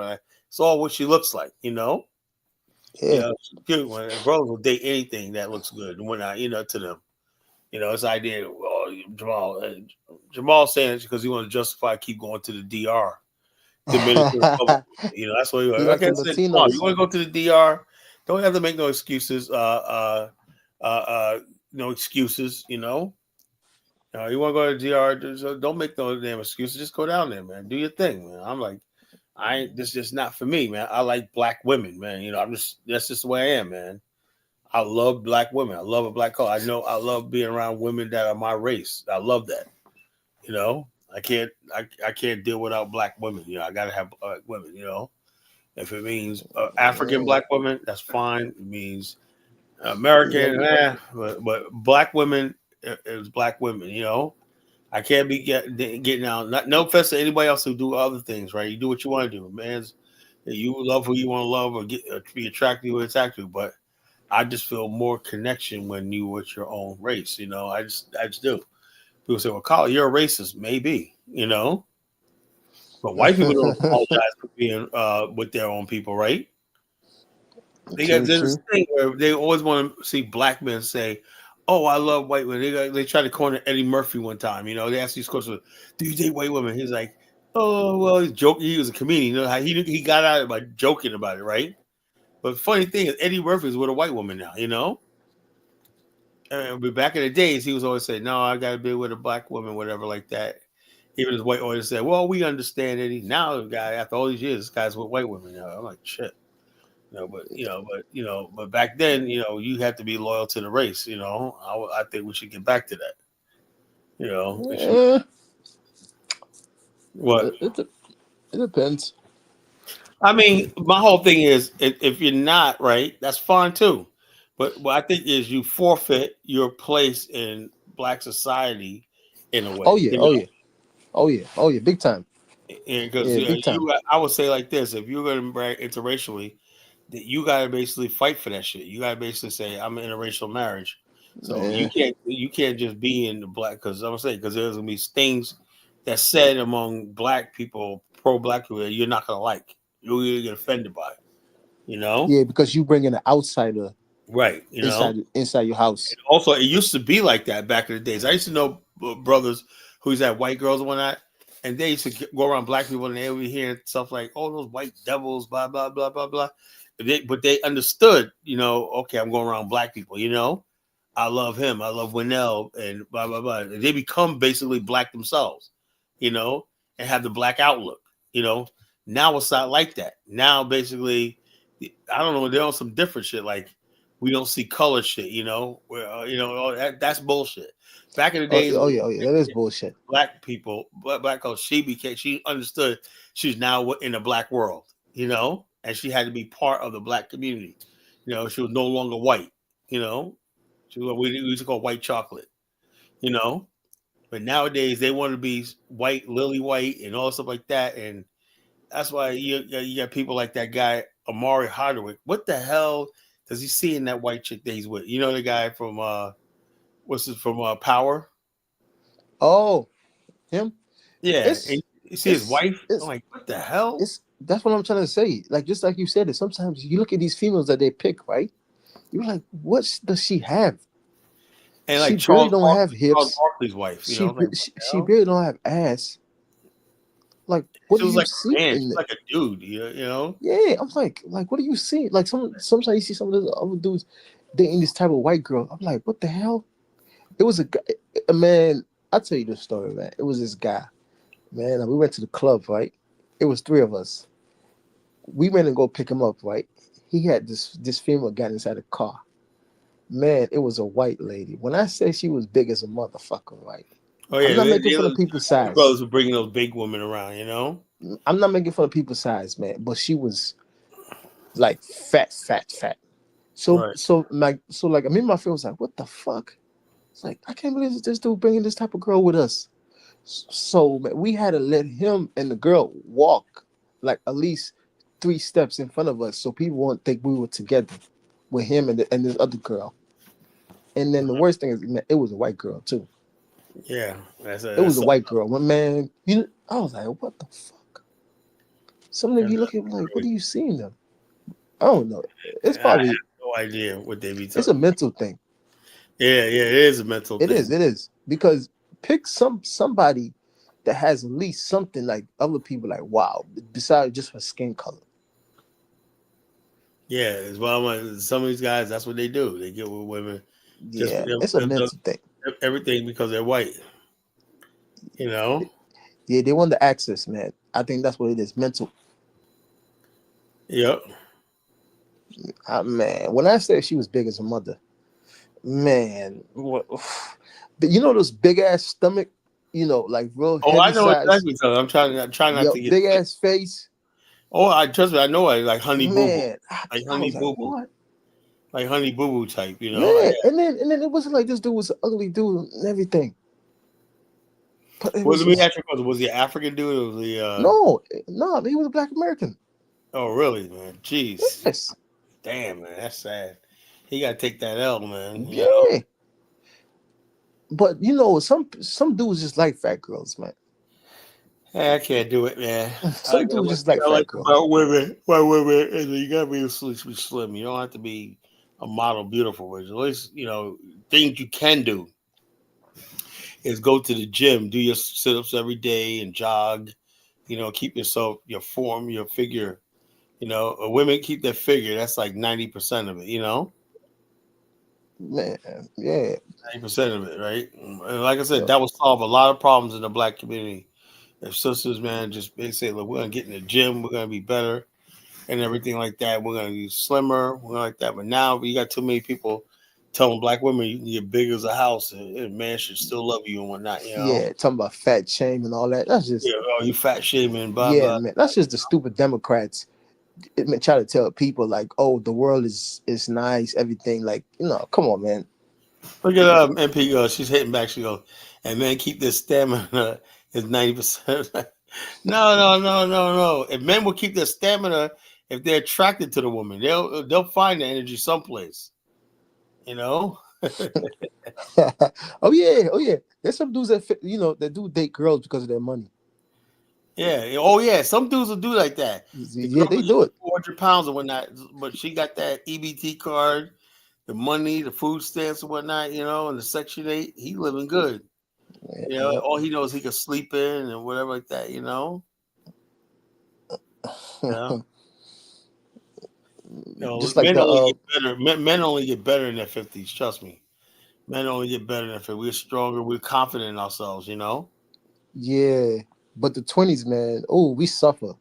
It's all what she looks like. You know. Yeah. You know, cute. When brothers will date anything that looks good, when to them. You know, it's the idea. Jamal saying it because he want to justify keep going to the DR. Dominican Republic. You know, that's what he like you want to go to the DR? Don't have to make no excuses. No excuses. You know. You want to go to the DR? Don't make no damn excuses. Just go down there, man. Do your thing, man. I'm like, this is just not for me, man. I like black women, man. You know, that's just the way I am, man. I love black women. I love a black color. I love being around women that are my race. I love that. You know, I can't deal without black women. You know, I gotta have black women. You know, if it means African black women, that's fine. It means American, but black women is black women. You know, I can't be getting out. No offense to anybody else who do other things, right? You do what you want to do, man. You love who you want to love or be attracted to, attracted. But I just feel more connection when you with your own race. You know, I just do. People say, "Well, Carl, you're a racist." Maybe, you know, but white people don't apologize for being with their own people, right? There's this thing where they always want to see black men say, "Oh, I love white women." They tried to corner Eddie Murphy one time. You know, they asked these questions: "Do you date white women?" He's like, "Oh, well, he's joking. He was a comedian. You know how he got out of it by joking about it, right?" But the funny thing is, Eddie Murphy is with a white woman now. You know, but back in the days, he was always saying, "No, I got to be with a black woman, whatever, like that." Even his white audience said, "Well, we understand Eddie." Now, the guy after all these years, this guy's with white women now. I'm like, shit. But back then, you had to be loyal to the race. I think we should get back to that. What? It depends. I mean, my whole thing is, if you're not right, that's fine too. But what I think is you forfeit your place in black society in a way. Oh yeah, big time. Because big time. I would say like this: if you're going to marry interracially, that you got to basically fight for that shit. You got to basically say, "I'm in an interracial marriage," so you can't just be in the black. Because I'm saying, because there's gonna be things that's said among black people, pro-black people, that you're not gonna like. You're gonna get offended by it. Yeah, because you bring in an outsider, right? Inside your house. And also, it used to be like that back in the days. I used to know brothers who's had white girls and whatnot, and they used to go around black people and they would be hearing stuff like, "Oh, those white devils," blah blah blah blah blah. But they understood, okay, I'm going around black people, I love him, I love Winnell, and blah blah blah. They become basically black themselves, and have the black outlook. Now it's not like that. Now basically, I don't know, they're on some different shit. Like we don't see color shit, where that's bullshit. Back in the days, that is bullshit. Black people, black girl, she understood she's now in a black world, and she had to be part of the black community. She was no longer white. We used to call white chocolate. But nowadays they want to be white, lily white, and all stuff like that, and that's why you got people like that guy Amari Hardwick. What the hell does he see in that white chick that he's with? The guy from Power. Oh, him? Yeah, and you see his wife. I'm like, what the hell? That's what I'm trying to say. Like, just like you said, sometimes you look at these females that they pick, right? You're like, what does she have? And like she really don't have hips. Charles Barkley's wife. She really don't have ass. Like, what do you see? She's like a dude, Yeah, I'm like, what do you see? Like, sometimes you see some of those other dudes dating this type of white girl. I'm like, what the hell? It was a guy, man. I'll tell you the story, man. It was this guy, man. We went to the club, right? It was 3 of us. We went and go pick him up, right? He had this female got inside the car. Man, it was a white lady. When I say she was big as a motherfucker, right? Oh yeah, I'm not making fun of people's size. Brothers were bringing those big women around, I'm not making fun of people's size, man. But she was like fat. So right. like I mean, my friend was like, "What the fuck?" It's like, I can't believe this dude bringing this type of girl with us. So man, we had to let him and the girl walk like at least 3 steps in front of us, so people won't think we were together with him and this other girl. And then the worst thing is, man, it was a white girl too. Yeah, it was a white girl. My man, I was like, what the fuck? Some of you look at like, what are you seeing them? I don't know. It's probably I have no idea what they be talking. It's a mental thing. Yeah, it is a mental thing. It is. Because pick somebody that has at least something like other people like, wow, besides just her skin color. Yeah, as well. Some of these guys, that's what they do. They get with women. Yeah, it's a mental thing. Everything because they're white. Yeah, they want the access, man. I think that's what it is. Mental. Yep. Man, when I said she was big as a mother, man, what? Those big ass stomach, like real. Oh, I know exactly. I'm trying not to get big ass face. Oh, trust me, I know it. Like Honey Boo Boo. Like Honey Boo Boo. What? like Honey Boo Boo type, you know. Yeah, and then it wasn't like this dude was an ugly dude and everything. But it Well, was let me just ask you a question. Was he African dude or was he no, he was a Black American. Oh really, man? Jeez. Yes. Damn, man, that's sad. He gotta take that L, man. You know? Yeah. But you know, some dudes just like fat girls, man. Hey, I can't do it, man. Some dudes just like I like fat girls. about women. Why women? You gotta be slim. You don't have to be a model beautiful. At least things you can do is go to the gym, do your sit-ups every day, and jog. Keep your form, your figure. Women keep their figure. That's like 90% of it. Man, yeah. 90% of it, right? And like I said, Yeah. that would solve a lot of problems in the Black community. If sisters, man, just they say, look, we're gonna get in the gym, we're gonna be better, and everything like that. We're gonna be slimmer, we're gonna like that. But now you got too many people telling Black women you can get big as a house, and a man should still love you and whatnot. Yeah, talking about fat shame and all that. That's just You fat shaming, blah yeah, blah. man. That's just the stupid Democrats. Try to tell people like, oh, the world is nice, everything. Like, come on, man. Look at MP. She's hitting back. She goes, and man, keep this stamina is 90%. No. If men will keep their stamina, if they're attracted to the woman, they'll find the energy someplace. Oh yeah. There's some dudes that do date girls because of their money. Yeah. Oh yeah. Some dudes will do like that. Yeah, they do it. 400 pounds or whatnot, but she got that EBT card, the money, the food stamps and whatnot. And the Section 8. He living good. All he knows he can sleep in and whatever like that. Just like men only get better in their 50s. Trust me, men only get better in their 50s. We're stronger. We're confident in ourselves. Yeah, but the 20s, man. Oh, we suffer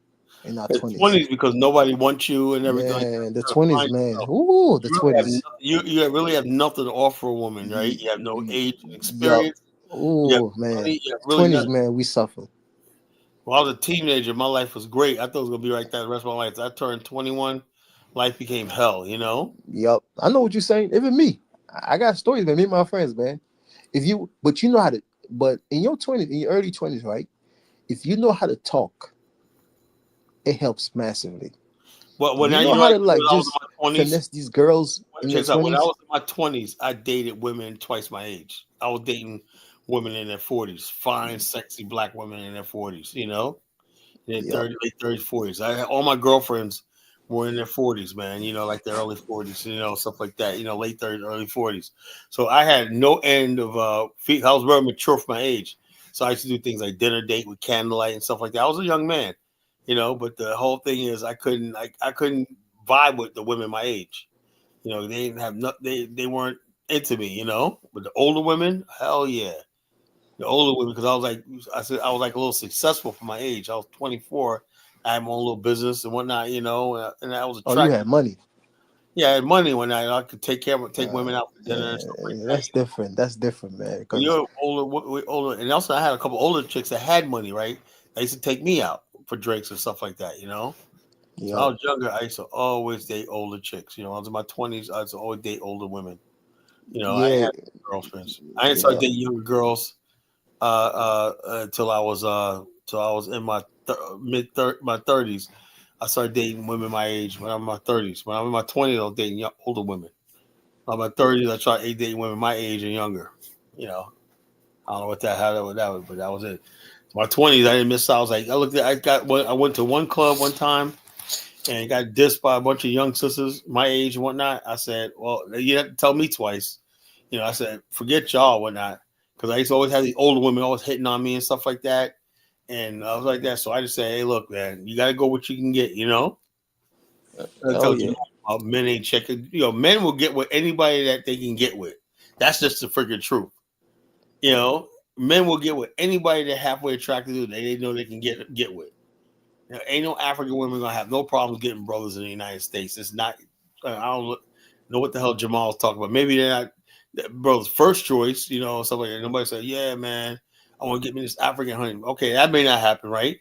in our 20s. 20s because nobody wants you and everything. Yeah, the 20s, man. Ooh, the 20s. You really have nothing to offer a woman, right? You have no age and experience. Oh man, really 20s, nothing. man. We suffer. Well, I was a teenager. My life was great. I thought it was gonna be like that the rest of my life. I turned 21. Life became hell. Yep, I know what you're saying. Even me, I got stories, man. Me and my friends, man. But you know how to. But in your 20s, in your early 20s, right? If you know how to talk, it helps massively. Well, when you I know how to like just finesse these girls in your 20s. When I was in my 20s, I dated women twice my age. I was dating women in their 40s, fine, sexy Black women in their 40s. In their late 30s, 40s. I had all my girlfriends were in their 40s, man. Like their early 40s. Stuff like that. Late 30s, early 40s. So I had no end of I was very mature for my age. So I used to do things like dinner date with candlelight and stuff like that. I was a young man. But the whole thing is I couldn't vibe with the women my age. They didn't have they weren't into me, But the older women, hell yeah. The older women, because I was like a little successful for my age. I was 24. I had my own little business and whatnot, and I was attracted. Oh, you had money. Yeah, I had money when I could take women out for dinner and stuff like that. That's different. That's different, man. You're older, and also I had a couple older chicks that had money, right? They used to take me out for drinks and stuff like that, So I was younger. I used to always date older chicks. I was in my 20s. I used to always date older women. I had girlfriends. I didn't start dating younger girls till I was in my my 30s. I started dating women my age when I'm in my 30s. When I'm in my 20s, I was dating older women. When I'm in my 30s, I tried dating women my age and younger. I don't know how that was, but that was it. My 20s, I didn't miss out. I was like, I went to one club one time and got dissed by a bunch of young sisters my age and whatnot. I said, well, you have to tell me twice. I said, forget y'all and whatnot. Because I used to always have the older women always hitting on me and stuff like that. And I was like that. So I just say, hey, look, man, you got to go what you can get, Men ain't checking. Men will get with anybody that they can get with. That's just the freaking truth. Men will get with anybody they're halfway attracted to that they know they can get with. Ain't no African women gonna have no problems getting brothers in the United States. It's not. I don't know what the hell Jamal's talking about. Maybe they're not brother's first choice. Stuff like that. Nobody said, "Yeah, man, I want to get me this African honey." Okay, that may not happen, right?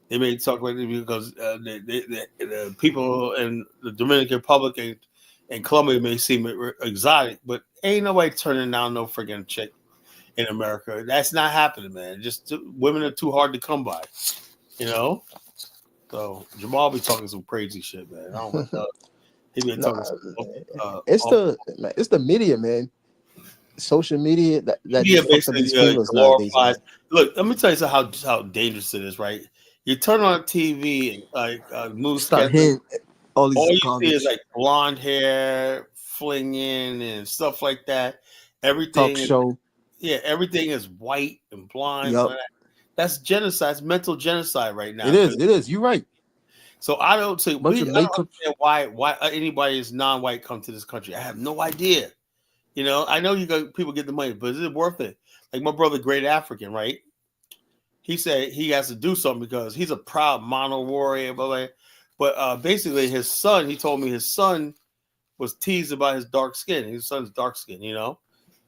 They may talk about it because the people in the Dominican Republic And Colombia may seem exotic, but ain't nobody turning down no freaking chick in America. That's not happening, man. Just women are too hard to come by, you know. So Jamal be talking some crazy shit, man. I don't know. He be No, talking some. it's the media, man. Social media that Media just fucks up basically these females nowadays, glorifies. man. Look, let me tell you how dangerous it is. Right, you turn on TV and like Start newscaster, hearing all these all you see is garbage. like blonde hair, flinging, and stuff like that. Talk Everything, show. yeah, everything is white and blind. Yup. That's genocide. It's mental genocide right now. It is. It is. You're right. So I don't say Bunch of I don't makeup. understand why anybody is non-white come to this country. I have no idea. You know, I know people get the money, but is it worth it? Like my brother, Great African, right? He said he has to do something because he's a proud mono warrior, but basically his son, he told me his son was teased about his dark skin. His son's dark skin, you know.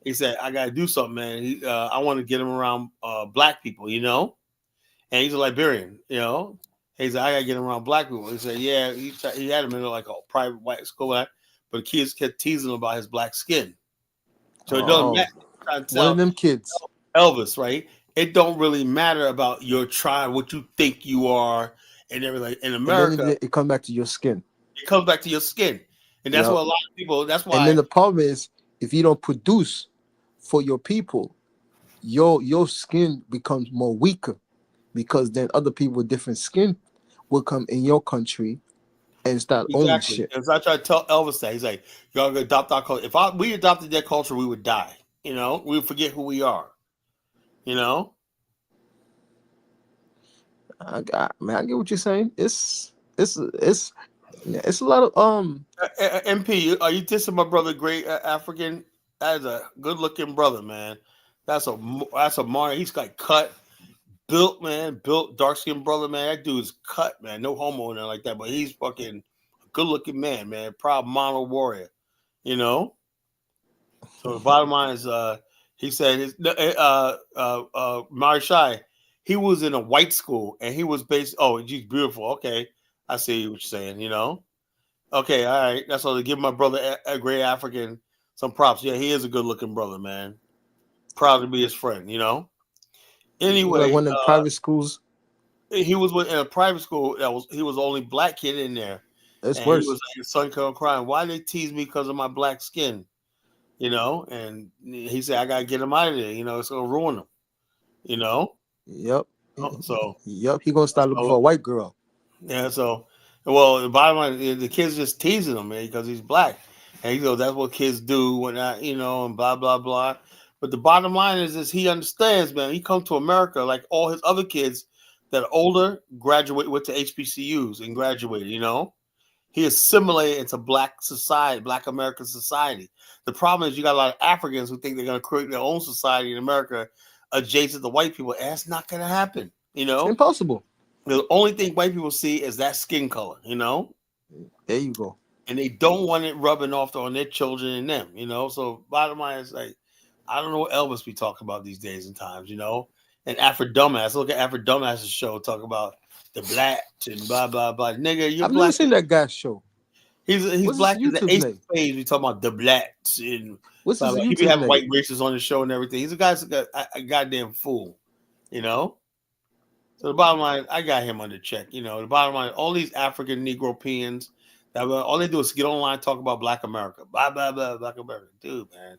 He said, I gotta do something, man. I want to get him around black people, you know. And he's a Liberian, you know. He said, I gotta get him around black people. He said, yeah, he had him in like a private white school, but the kids kept teasing him about his black skin. So it doesn't matter. Trying to One of tell them kids. Elvis, right? It don't really matter about your tribe, what you think you are, and everything. In And then America, it comes back to your skin. it comes back to your skin, and that's Yep. what a lot of people. That's why. And then the problem is, if you don't produce for your people, your skin becomes more weaker, because then other people with different skin will come in your country and start owning Exactly. shit. As I try to tell Elvis that, he's like, "Y'all gonna adopt our culture. If we adopted that culture, we would die. You know, we would forget who we are. You know." I get what you're saying. It's a lot of MP, are you dissing my brother, Great African? That is a good-looking brother, man. That's a Mario. He's like cut, built, man, built, dark-skinned brother, man. That dude's cut, man. No homo in there like that, but he's fucking a good-looking man. Proud mono warrior, you know. So the bottom line is, he said his Marishai, he was in a white school and he was based. Oh, she's beautiful. Okay, I see what you're saying. You know. Okay, all right. That's all. To give my brother a great African some props. Yeah, he is a good-looking brother, man. Proud to be his friend. You know. like Anyway, one of the private schools. he was in a private school he was the only black kid in there. It's And worse. he was like, his son come crying. Why they tease me because of my black skin? You know, and he said, I gotta get him out of there, you know, it's gonna ruin him. You know? Yep. So Yep, he gonna start looking for a white girl. Yeah, so well, the bottom line, the kids just teasing him, man, because he's black. And he goes, that's what kids do when I, you know, and blah blah blah. But the bottom line is he understands, man. He come to America like all his other kids that are older, went to HBCUs and graduated, you know. He assimilated into black society, black American society. The problem is you got a lot of Africans who think they're gonna create their own society in America adjacent to white people. And that's not gonna happen, you know. It's impossible. The only thing white people see is that skin color, you know. There you go. And they don't want it rubbing off on their children and them, you know. So bottom line is like, I don't know what Elvis be talking about these days and times, you know. And Afro Dumbass, look at Afro Dumbass's show, talk about the black and blah blah blah. Nigga, you're I've black. never seen that guy's show. He's What's black his as the YouTube ace name? page. We talking about the blacks and What's blah, his blah. He be YouTube having name? white racists on the show and everything. He's a guy's a goddamn fool, you know. So the bottom line, I got him under check. You know, the bottom line, all these African Negropeans, all they do is get online and talk about Black America. Blah, blah, blah, Black America. Dude, man,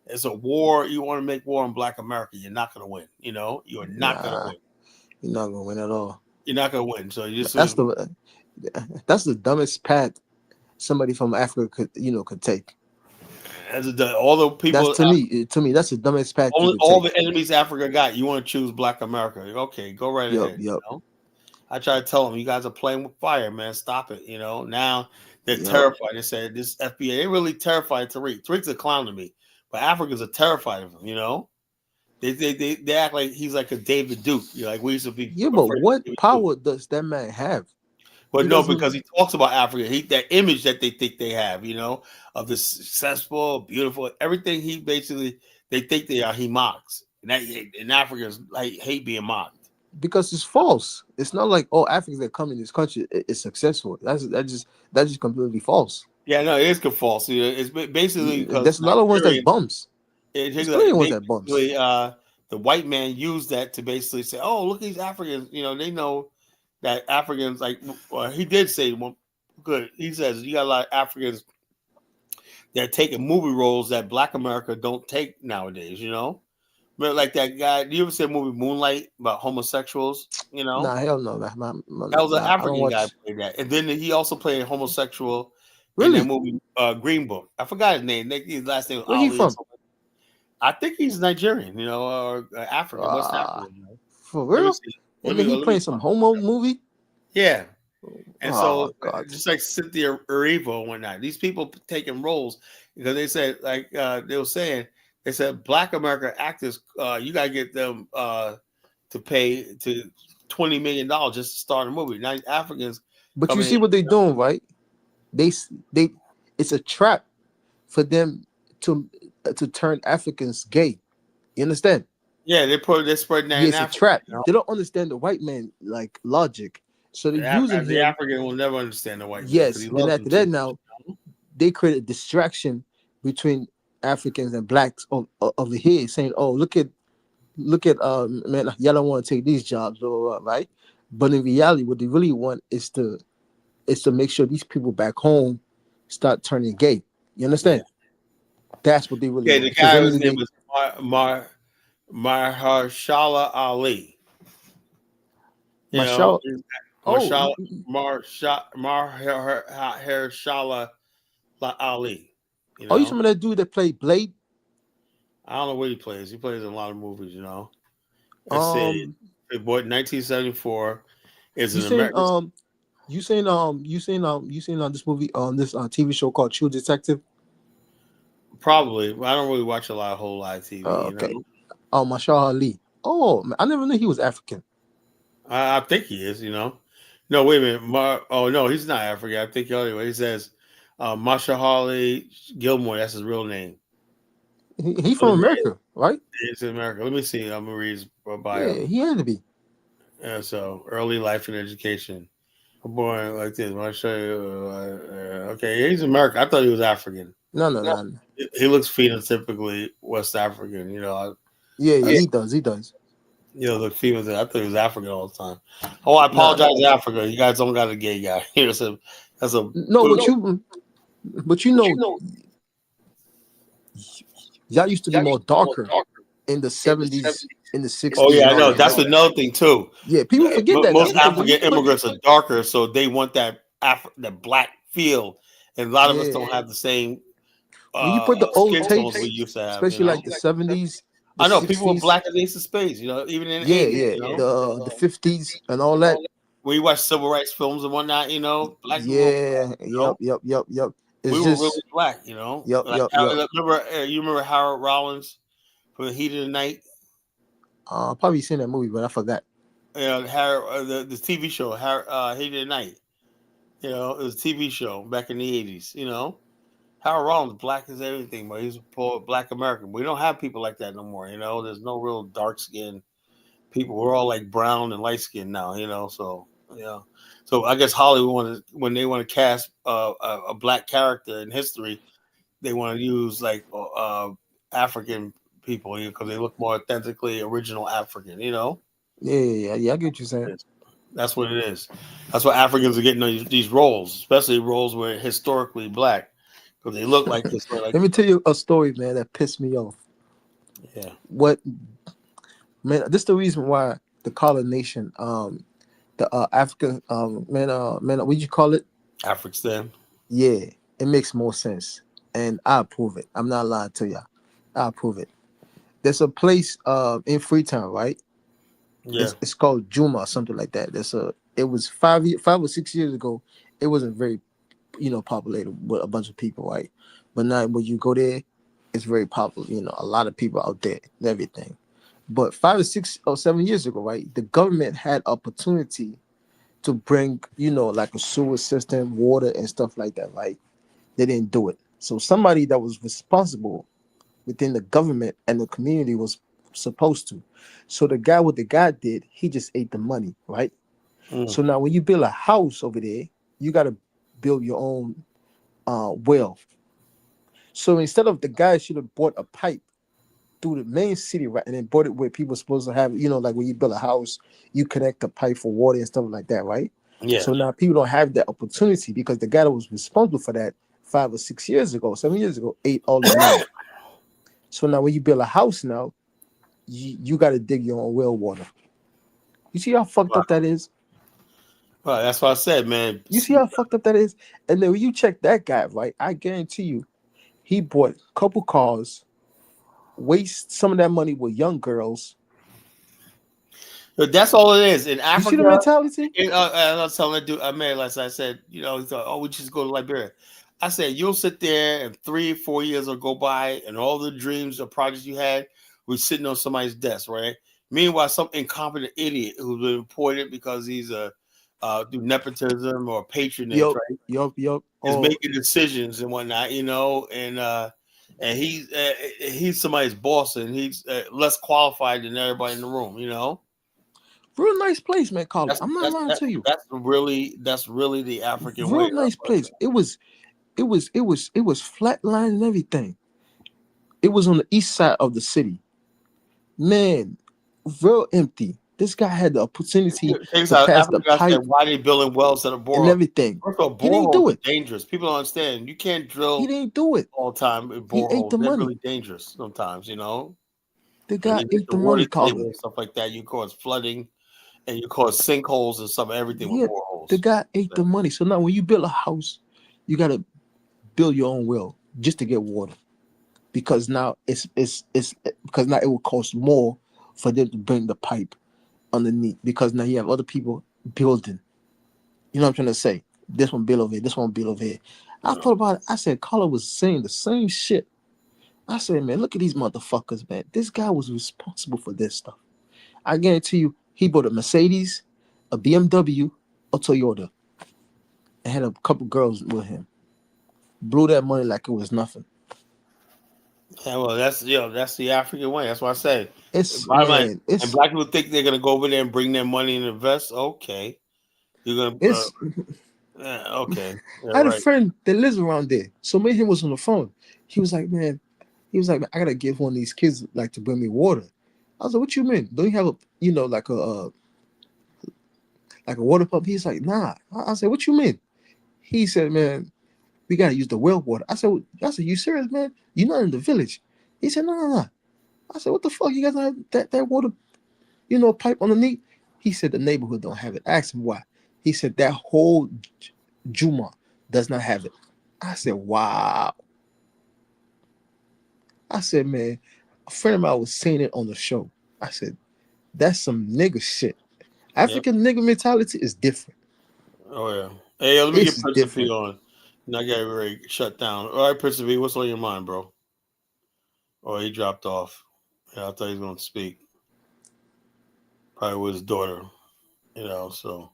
it's a war. You want to make war on Black America, you're not going to win. You know, you are not going to win. You're not going to win at all. You're not going to win. So you just that's the dumbest path somebody from Africa could take. All the people. That's to me, that's the dumbest path. All the enemies Africa got. You want to choose Black America? Okay, go right ahead. Yep. You know? I try to tell them, you guys are playing with fire, man. Stop it. You know. Now they're terrified. They said this FBA. They really terrified Tariq. Tariq's a clown to me, but Africans are terrified of him. You know. They act like he's like a David Duke. You know, like we used to be. Yeah, but what power does that man have? But no, because he talks about Africa, that image that they think they have, you know, of this successful, beautiful, everything they think they are, he mocks. And Africans hate being mocked. Because it's false. It's not like Africans that come in this country is successful. That's just completely false. Yeah, no, it is false. It's basically because There's a lot of ones that's Nigerian. bums. There's plenty of ones that bums. Basically, the white man used that to basically say, "Oh, look, these Africans. They know that Africans like." Well, he did say, "Well, good." He says you got a lot of Africans that are taking movie roles that Black America don't take nowadays. But like that guy, you ever see a movie Moonlight about homosexuals? Nah, hell no. That was an Nah, I don't African guy watch. played that, and then he also played a homosexual in that Really? movie Green Book. I forgot his name. His last name was Where he Ali. from? I think he's Nigerian, or African, West African. For Let me real? see. And then he playing some homo movie? Yeah. And Oh so, God. just like Cynthia Erivo and whatnot, these people taking roles because they said, like they were saying, they said Black American actors, you got to get them to pay to $20 million just to start a movie. Now Africans, But you see what they're doing, right? They it's a trap for them to turn Africans gay. You understand? Yeah, they're spreading that Yeah, in it's a Africa. trap. They don't understand the white man like logic, so they're using The him. African will never understand the white man because Yes, he then loves after them that, too now they create a distraction between Africans and blacks over here, saying, "Oh, look at man, y'all don't want to take these jobs, or right?" But in reality, what they really want is to make sure these people back home start turning gay. You understand? That's what they really Yeah, want. the Because guy at the whose end of the name day, was Mahershala Ali. Marshall. Mahershala Ali. Oh, you remember that dude that played Blade? I don't know what he plays. He plays in a lot of movies. Let's see. It boy, 1974 is You an seen American. you seen this movie this TV show called True Detective? Probably. I don't really watch a lot of whole live TV. Okay. Oh, Marshall Ali. Oh, man, I never knew he was African. I think he is. No, wait a minute. Oh no, he's not African. I think anyway. He says Mahershala Gilmore. That's his real name. He from America, right? He's in America. Let me see. I'm gonna read his bio. Yeah, he had to be. Yeah, so early life and education. Born like this. I'll show you. Okay, he's American. I thought he was African. No. He looks phenotypically West African. Yeah, he does. He does. The females. I thought he was African all the time. Oh, I apologize, Africa. You guys don't got a gay guy. That's a no, but you know, y'all used to be more darker in the 70s, in the 60s. Oh yeah, I know. That's another thing too. Yeah, people forget that. Most African immigrants are darker, so they want that the black feel, and a lot of us don't have the same. When you put the old tapes, we used to have, especially like the 70s. I know 60s, people were black as Ace of Spades, even in the 80s. The 50s and all that. We watch civil rights films and whatnot, black people. Yep. We were really black, Yep. You remember Harold Rollins from The Heat of the Night? Probably seen that movie, but I forgot. Harold, the TV show, Heat of the Night. It was a TV show back in the 80s. Harold Rollins, black as everything, but he's a poor black American. We don't have people like that no more. There's no real dark skinned people. We're all like brown and light skinned now. So I guess Hollywood when they want to cast a black character in history, they want to use like African people because they look more authentically original African. Yeah. I get what you're saying. That's what it is. That's why Africans are getting these roles, especially roles where historically black. Because they look like this. Let me tell you a story, man, that pissed me off. Yeah. Man, this is the reason why the Kalagenesis, the African, what you call it? African. Yeah, it makes more sense. And I approve it. I'm not lying to y'all. I approve it. There's a place in Freetown, right? Yeah. It's called Juma or something like that. It was 5 or 6 years ago. It wasn't very populated with a bunch of people, right? But now when you go there, it's very popular. A lot of people out there and everything. But 5 or 6 or 7 years ago, right, the government had opportunity to bring, like a sewer system, water and stuff like that, right? They didn't do it. So somebody that was responsible within the government and the community was supposed to. So the guy did, he just ate the money, right? So now when you build a house over there, you got to build your own well. So instead of the guy should have bought a pipe through the main city, right, and then bought it where people are supposed to have, like when you build a house, you connect a pipe for water and stuff like that, right? Yeah. So now people don't have that opportunity because the guy that was responsible for that 5 or 6 years ago, 7 years ago, ate all the money. So now when you build a house now, you got to dig your own well water. You see how fucked up that is? Right, that's what I said, man. You see how fucked up that is? And then when you check that guy, right, I guarantee you, he bought a couple cars, waste some of that money with young girls. But that's all it is in Africa. You see the mentality? I was telling the dude I met last night. I said, he thought, oh, we just go to Liberia. I said, you'll sit there and 3-4 years will go by, and all the dreams or projects you had were sitting on somebody's desk, right? Meanwhile, some incompetent idiot who's been reported because he's through nepotism or patronage, right? Yup. Is making decisions and whatnot, and he's somebody's boss, and he's less qualified than everybody in the room, Real nice place, man, Colin. I'm not lying to you. That's really the African way. Real nice place. It was flatline and everything. It was on the east side of the city. Man, real empty. This guy had the opportunity to pass the pipe. Why they building wells at a borehole and everything? First of all, He didn't do it. Dangerous. People don't understand. You can't drill. He didn't do it all the time. In he ate the They're money. really dangerous sometimes. The guy ate the money, Colin. And stuff like that. You cause flooding, and you cause sinkholes and stuff. Everything with boreholes. The guy ate the money. So now, when you build a house, you got to build your own well just to get water, because now because now it will cost more for them to bring the pipe underneath, because now you have other people building. You know what I'm trying to say? This one build over here, this one build over here. I thought about it. I said, Carla was saying the same shit. I said, man, look at these motherfuckers, man. This guy was responsible for this stuff. I guarantee you, he bought a Mercedes, a BMW, a Toyota, and had a couple girls with him. Blew that money like it was nothing. Yeah, well, that's the African way. That's what I say. And black people think they're gonna go over there and bring their money and invest. Okay, you're gonna. Okay. Yeah, I had a friend that lives around there, so me and him was on the phone. He was like, man, I gotta give one of these kids like to bring me water. I was like, what you mean? Don't you have a like a water pump? He's like, nah. I said, what you mean? He said, man, we gotta use the well water. I said, you serious, man? You're not in the village. He said, no. I said, what the fuck? You guys don't have that water, pipe underneath? He said the neighborhood don't have it. I asked him why. He said that whole Juma does not have it. I said, wow. I said, man, a friend of mine was saying it on the show. I said, that's some nigga shit. African nigga mentality is different. Oh, yeah. Hey, let me get Prince V on. Now I got ready to shut down. All right, Prince V, what's on your mind, bro? Oh, he dropped off. Yeah, I thought he was going to speak. Probably with his daughter, so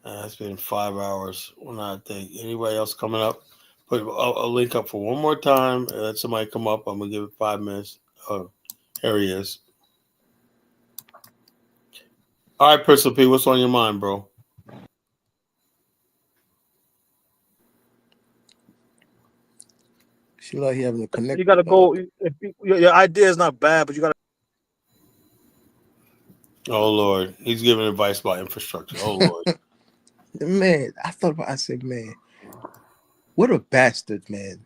it's been 5 hours. When I think anybody else coming up, put a link up for one more time and let somebody come up. I'm going to give it 5 minutes. Oh, here he is. All right, Prince P, what's on your mind, bro? She like he having a connection. You gotta go. Your idea is not bad, but you gotta. Oh Lord, he's giving advice about infrastructure. Oh Lord, man, I said, man, what a bastard, man!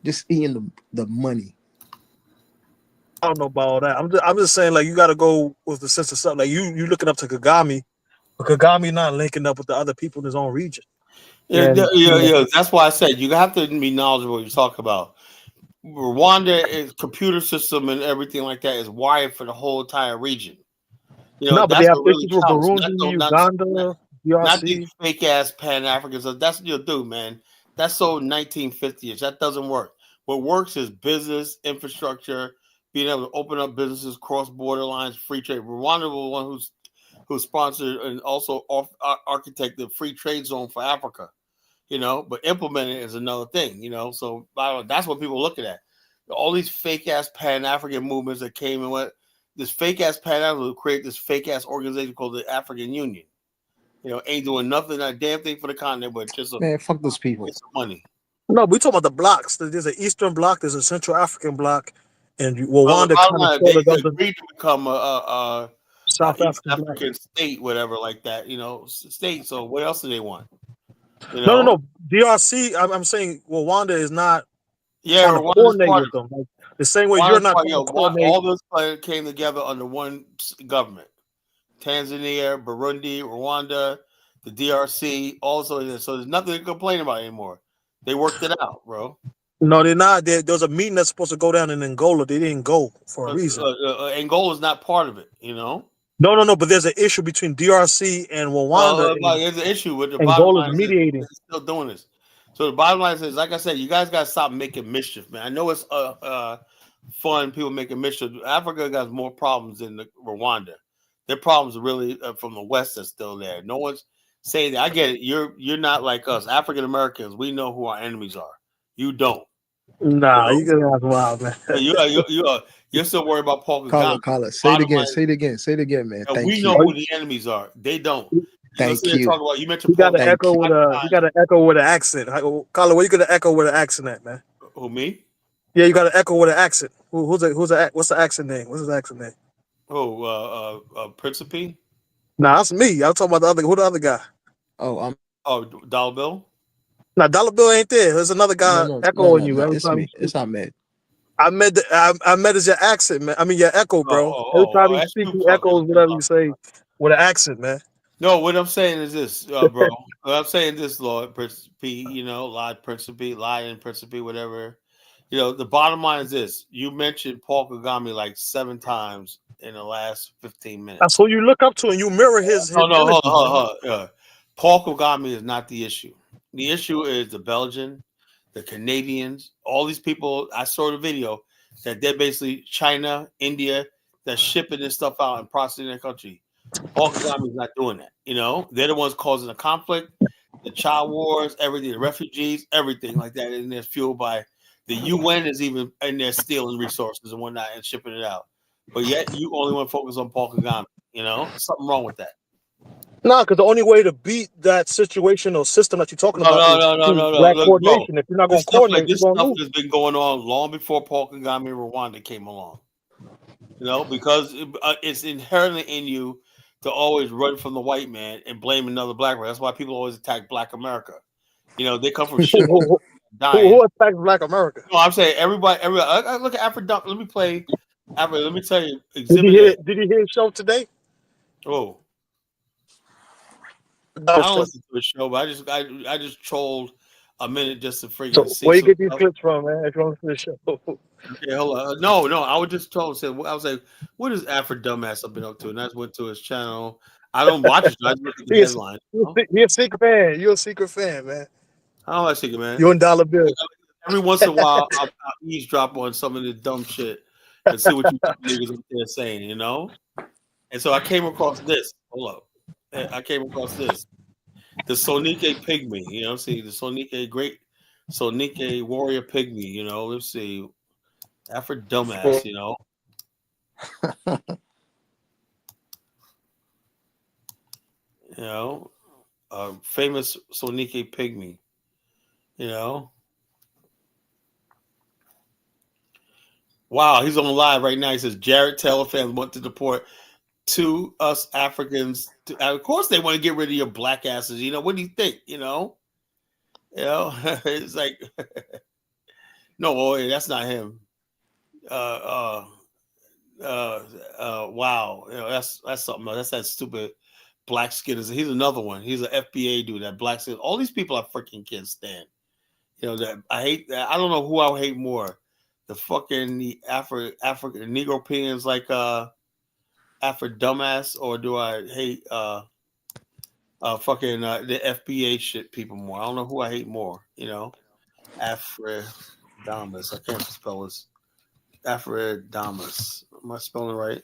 Just eating the money. I don't know about all that. I'm just saying, like, you gotta go with the sense of something. Like you looking up to Kagame, but Kagame not linking up with the other people in his own region. Yeah. That's why I said you have to be knowledgeable what you talk about. Rwanda is computer system and everything like that is wired for the whole entire region. No, but they have issues with Burundi, Uganda, DRC. Not these fake ass Pan Africans. That's what you'll do, man. That's so 1950s. That doesn't work. What works is business, infrastructure, being able to open up businesses, cross border lines, free trade. Rwanda was one who sponsored and also architected the free trade zone for Africa. But implementing it is another thing. So that's what people are looking at. All these fake ass Pan African movements that came and went. This fake ass Pan African will create this fake ass organization called the African Union. Ain't doing nothing, a damn thing for the continent, but just Man, fuck those people. get some money. No, we talking about the blocks. There's an Eastern block, there's a Central African block, and Well, the Rwanda bottom kind of line, sort they of does the agreed to become a South East African block. African state, whatever, like that. State. So what else do they want? No. DRC. I'm saying Rwanda is not Yeah, trying to Rwanda's coordinate part with of them. Like, the same way you're Rwanda's not part. trying to coordinate. All those players came together under one government. Tanzania, Burundi, Rwanda, the DRC, also. So there's nothing to complain about anymore. They worked it out, bro. No, they're not. There was a meeting that's supposed to go down in Angola. They didn't go for a reason. Angola's not part of it, No. But there's an issue between DRC and Rwanda. There's an issue with the bottom Angola's line. mediating. They're still doing this. So the bottom line is, like I said, you guys got to stop making mischief, man. I know it's fun, people making mischief. Africa got more problems than Rwanda. Their problems are really from the West that's still there. No one's saying that. I get it. You're not like us, African Americans. We know who our enemies are. You don't. Nah, you guys are wild, man. You're still worried about Paul Kagame. Carla, say it again. Say it again, man. Thank we you. know who the enemies are. They don't. Thank you. You mentioned You got to echo with an accent. Carla, where you gonna echo with an accent at, man? Who, me? Yeah, you got to echo with an accent. What's the accent name? What's his accent name? Principe? Nah, that's me. I'm talking about the other. Who the other guy? Oh, Dollar Bill. Nah, Dollar Bill ain't there. There's another guy echoing you. It's me. It's Ahmed. I met is your accent, man. I mean your echo, bro. Every time you speak, he echoes whatever you say with an accent, man. No, what I'm saying is this, bro. What I'm saying this, Lord Principe, Lion Principe, whatever. The bottom line is this. You mentioned Paul Kagame like 7 times in the last 15 minutes. That's who you look up to and you mirror his Hold on. Paul Kagame is not the issue. The issue is the Belgian, the Canadians, all these people. I saw the video that they're basically China, India, that's shipping this stuff out and processing their country. Paul Kagame is not doing that. They're the ones causing the conflict, the child wars, everything, the refugees, everything like that. And they're fueled by the UN is even in there stealing resources and whatnot and shipping it out. But yet you only want to focus on Paul Kagame. Something wrong with that. No, because the only way to beat that situation or system that you're talking about is black coordination. If you're not going to coordinate, this stuff has been going on long before Paul Kagame and Rwanda came along. Because it's inherently in you to always run from the white man and blame another black man. That's why people always attack Black America. They come from shit. Who attacks Black America? No, I'm saying everybody. I look at Afro. Let me play. Let me tell you. Did you hear his show today? Oh. I don't listen to the show, but I just trolled a minute just to freaking see. Where you get these clips from, man? If you want to the show. Okay, hold on. No, I would just troll and say, I was like, what is Afro dumbass I've been up to? And I just went to his channel. I don't watch it. I just look at the headline. You're a secret fan. You're a secret fan, man. I don't like secret, man. You're in Dollar Bill. Every once in a while, I'll eavesdrop on some of the dumb shit and see what you niggas up there saying, And so I came across this. Hold up. I came across this. The Sonike Pygmy, see the Sonike great Sonike warrior pygmy, let's see. Afro dumbass, famous Sonike pygmy, Wow, he's on live right now. He says Jared Taylor fans want to deport to us Africans. Of course, they want to get rid of your black asses. What do you think? It's like, no, boy, that's not him. Wow, that's something else. That's that stupid black skin. He's another one. He's an FBA dude. That black skin. All these people I freaking can't stand. That I hate. I don't know who I hate more. The African Negropeans like Afro dumbass, or do I hate the FBA shit people more? I don't know who I hate more. Afro dumbass. I can't spell this. Afro dumbass. Am I spelling it right?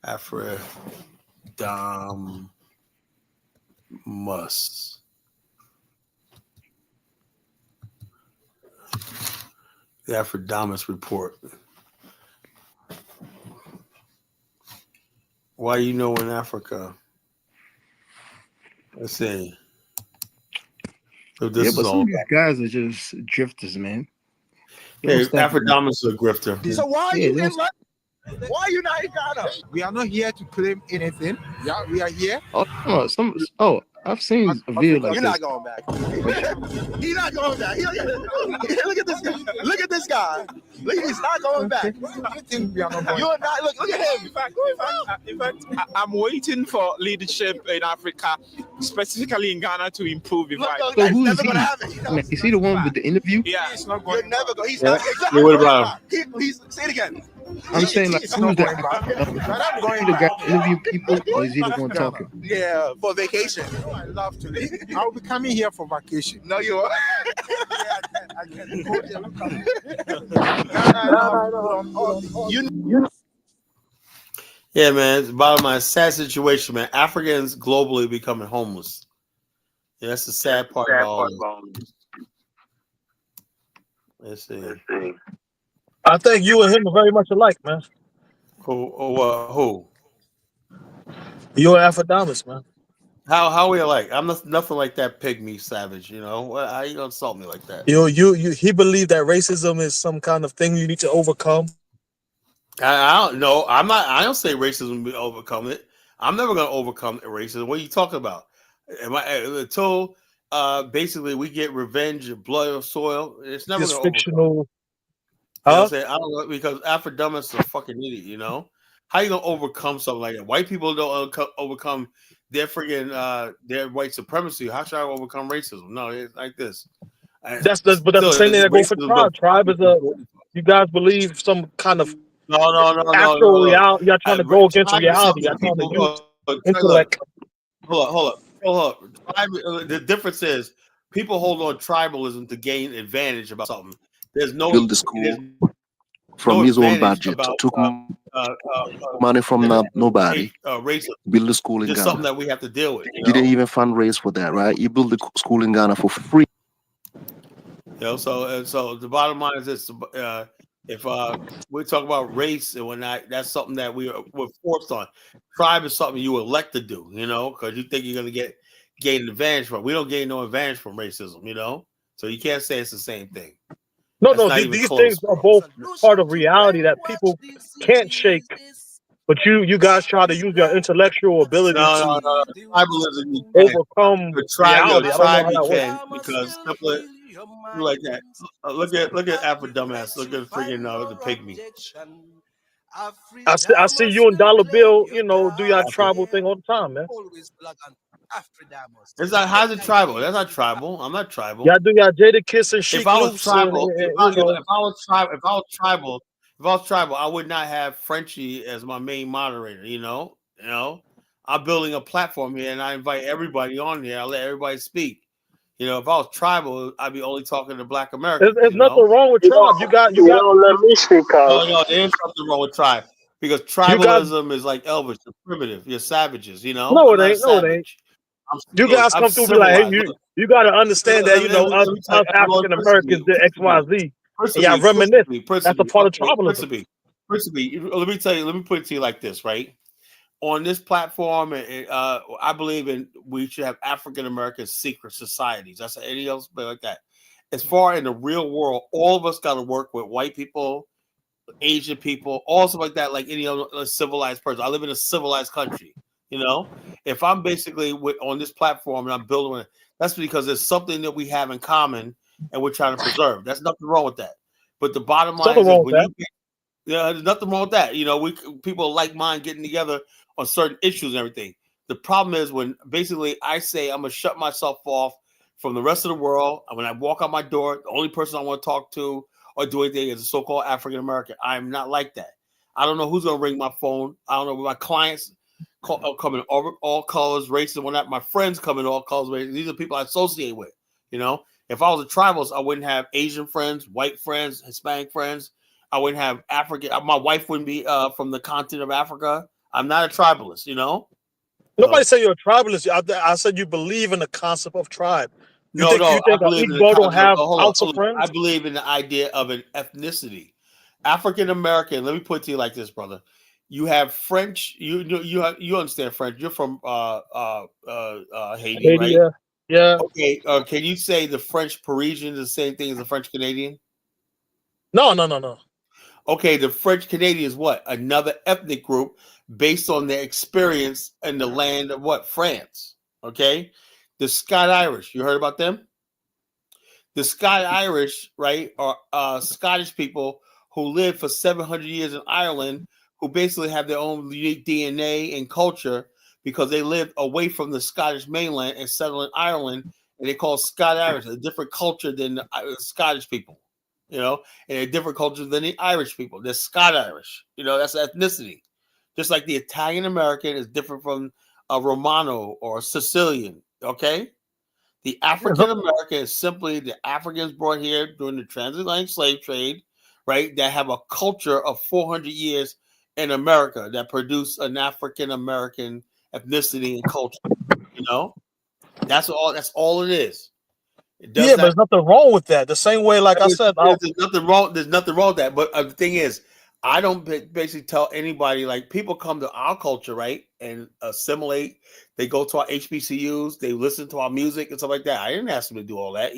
Afro dumbass. The Afro dumbass report. Why in Africa? Let's see. So Yeah, but some of these guys are just drifters, man. Hey, Afrodamus is a grifter. So why are Yeah, you in London? Why are you not in Ghana? We are not here to claim anything. Yeah, we are here. I've seen a video like You're this. not going back. He's not going back. Look at this guy. Look at this guy. Look, he's not going back. You think we are not going? You're not. Look at him. In fact, I'm waiting for leadership in Africa, specifically in Ghana, to improve. So who is he? Man, is he the one with the interview? Yeah, he's not going. You're never going. He's Yeah. not. Exactly. What about him? He's. Say it again. I'm saying, like, He's who's not the going back. I'm going the guy back. interview people, or is he the one talking? Yeah, for vacation. Oh, I love to leave. I'll be coming here for vacation. No, you are. I can go there. You Yeah, man. It's bottom line, sad situation, man. Africans globally becoming homeless. Yeah, that's the sad part about all this. Let's see. I think you and him are very much alike, man. Who? You and Afrodamus, man. How we alike? I'm nothing like that pygmy savage, you know. How you gonna insult me like that? He believed that racism is some kind of thing you need to overcome. I don't know. I don't say racism will overcome it. I'm never gonna overcome racism. What are you talking about? Until basically we get revenge and blood or soil, it's never It's gonna fictional. overcome. You know what I'm saying? I don't know, because Afrodamus is a fucking idiot, you know? How you gonna overcome something like that? White people don't overcome their friggin' their white supremacy. How should I overcome racism? No, it's like this. But that's the same thing that goes for tribe. Tribe is you guys believe some kind of actual reality. You're trying to go against reality. You're trying to use intellect. Hold up. The difference is people hold on tribalism to gain advantage about something. There's no build the school from his own budget. Took money from nobody. Build the school in just Ghana. something that we have to deal with. Didn't even fundraise for that, right? You built the school in Ghana for free. You know, so the bottom line is this: if we talk about race and whatnot, that's something that we're forced on. Tribe is something you elect to do, you know, because you think you're going to gain an advantage from. We don't gain no advantage from racism, you know. So you can't say it's the same thing. No, these things are both part of reality that people can't shake. But you guys try to use your intellectual ability to overcome reality. I don't know how that works. Because simply like that. Look at Afro dumbass. Look at freaking the pygmy. I see you and Dollar Bill, you know, do your tribal thing all the time, man. It's like, how's it tribal? That's not tribal. I'm not tribal. Y'all do y'all Jada Kiss and Chic If I was loops tribal, and, if I was tribal, I would not have Frenchie as my main moderator. You know, I'm building a platform here, and I invite everybody on here. I let everybody speak. You know, if I was tribal, I'd be only talking to Black Americans. There's nothing wrong with tribe. You got. Don't let me speak, Carl. No, there's something wrong with tribe because tribalism is like Elvis, you're primitive, you're savages. You know, no, it ain't. No, it ain't. You guys come through and be like, hey, you got to understand that, you know, us African Americans did X, Y, Z. And y'all reminisce. That's a part of tribalism. Principally, let me tell you, let me put it to you like this, right? On this platform, I believe we should have African American secret societies. That's anything else but like that. As far in the real world, all of us got to work with white people, Asian people, also like that, like any other civilized person. I live in a civilized country. You know, if I'm basically on this platform and I'm building it, that's because there's something that we have in common and we're trying to preserve. There's nothing wrong with that. But the bottom line is, there's nothing wrong with that. You know, people like mine getting together on certain issues and everything. The problem is when basically I say I'm gonna shut myself off from the rest of the world, and when I walk out my door, the only person I want to talk to or do anything is a so-called African American. I'm not like that. I don't know who's gonna ring my phone. I don't know what my clients come in all colors, races, and whatnot. My friends come in all colors, races. These are people I associate with. You know, if I was a tribalist, I wouldn't have Asian friends, white friends, Hispanic friends. I wouldn't have African. My wife wouldn't be from the continent of Africa. I'm not a tribalist. You know. Nobody said you're a tribalist. I said you believe in the concept of tribe. You think I believe in the concept. I believe in the idea of an ethnicity. African American. Let me put it to you like this, brother. You have French. You understand French. You're from Haiti, right? Yeah. Yeah. Okay. Can you say the French Parisian is the same thing as the French Canadian? No. Okay, the French Canadian is what? Another ethnic group based on their experience in the land of what? France. Okay. The Scott Irish. You heard about them? The Scott Irish, right, are Scottish people who lived for 700 years in Ireland, who basically have their own unique DNA and culture because they lived away from the Scottish mainland and settled in Ireland, and they call Scott Irish a different culture than the Scottish people, and a different culture than the Irish people. They're Scott Irish, that's ethnicity. Just like the Italian American is different from a Romano or a Sicilian, okay? The African American is simply the Africans brought here during the transatlantic slave trade, right? That have a culture of 400 years in America that produce an African American ethnicity and culture. That's all. That's all it is. But there's nothing wrong with that. The same way, like I said, there's nothing wrong. There's nothing wrong with that. But the thing is, I don't basically tell anybody, like, people come to our culture, right, and assimilate. They go to our HBCUs, they listen to our music and stuff like that. I didn't ask them to do all that,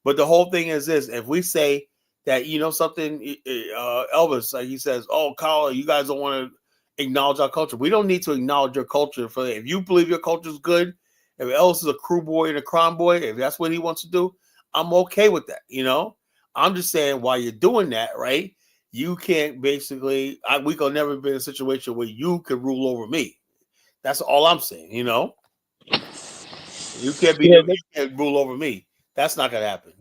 But the whole thing is this: if we say that, something, Elvis, like he says, "Oh, Kyle, you guys don't want to acknowledge our culture." We don't need to acknowledge your culture. If you believe your culture is good, if Elvis is a crew boy and a crime boy, if that's what he wants to do, I'm okay with that. I'm just saying, while you're doing that, right? You can't basically, we could never be in a situation where you could rule over me. That's all I'm saying, You can't you can't rule over me. That's not gonna happen,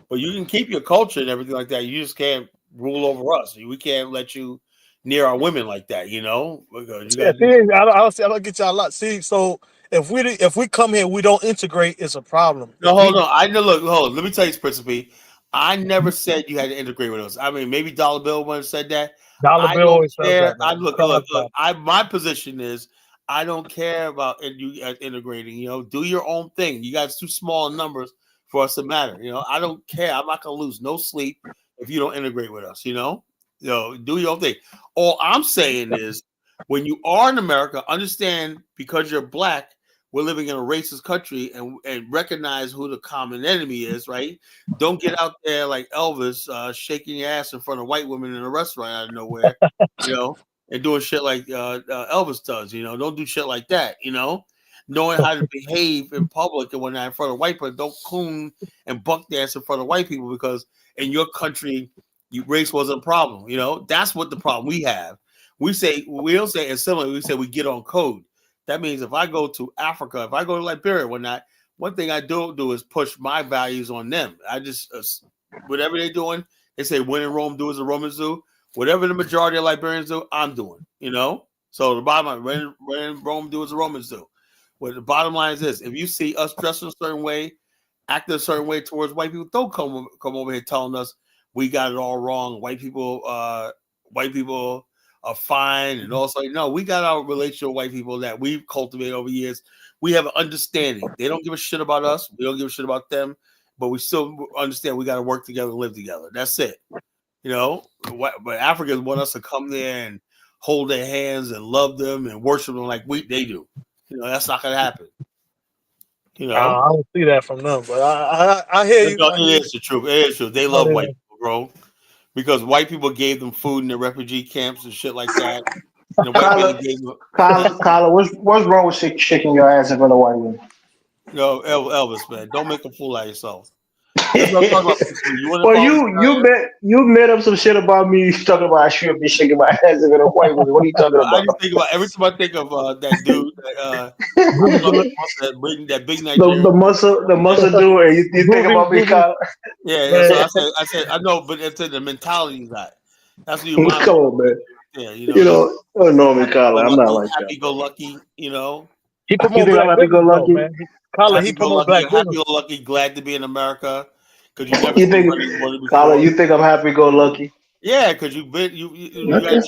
But you can keep your culture and everything like that. You just can't rule over us. We can't let you near our women like that, Because you I don't get y'all a lot. See, so if we come here, we don't integrate, it's a problem. No, hold on. Hold on. Let me tell you, Principe. I never said you had to integrate with us. I mean, maybe Dollar Bill once said that. Dollar Bill always says that. Look. My position is I don't care about you guys integrating. Do your own thing. You guys too small in numbers for us to matter. I don't care. I'm not gonna lose no sleep if you don't integrate with us. Do your own thing. All I'm saying is, when you are in America, understand, because you're black, we're living in a racist country, and recognize who the common enemy is, right? Don't get out there like Elvis, shaking your ass in front of white women in a restaurant out of nowhere, and doing shit like Elvis does. Don't do shit like that. Knowing how to behave in public and whatnot in front of white people. Don't coon and buck dance in front of white people, because in your country, race wasn't a problem. That's what the problem we have. We don't say assimilate. We say we get on code. That means if I go to Africa, if I go to Liberia, whatnot, one thing I do is push my values on them. I just, whatever they're doing, they say when in Rome, do as the Romans do. Whatever the majority of Liberians do, I'm doing, So the bottom line, when in Rome, do as the Romans do. Well, the bottom line is this: if you see us dressing a certain way, acting a certain way towards white people, don't come over here telling us we got it all wrong. White people are fine, and also, no, we got our relationship with white people that we've cultivated over years. We have an understanding. They don't give a shit about us. We don't give a shit about them, but we still understand we got to work together and live together. That's it. But Africans want us to come there and hold their hands and love them and worship them like they do. That's not gonna happen. I don't see that from them, but I hear you. It is the truth. It is true. They love white people, bro, because white people gave them food in the refugee camps and shit like that. And the white people gave them. Kyla, what's wrong with shaking your ass in front of white women? No, Elvis, man, don't make a fool out of yourself. That's what I'm talking about. Well, you made up some shit about me talking about I should be shaking my ass in front of white women. What are you talking about? I just think about every time I think of that dude, that big Nigerian, the muscle dude, and you think about me, Kyla. Yeah, so I said I know, but it's the mentality you got. That's what you mind. Come on, man. Yeah, you don't know me, Kyla. I'm not like that. Happy-go-lucky, He promotes black business, man. Kyla, he promotes black business. Happy-go-lucky, glad to be in America. Because you never Kyla, you think I'm happy-go-lucky? Yeah, because you got That's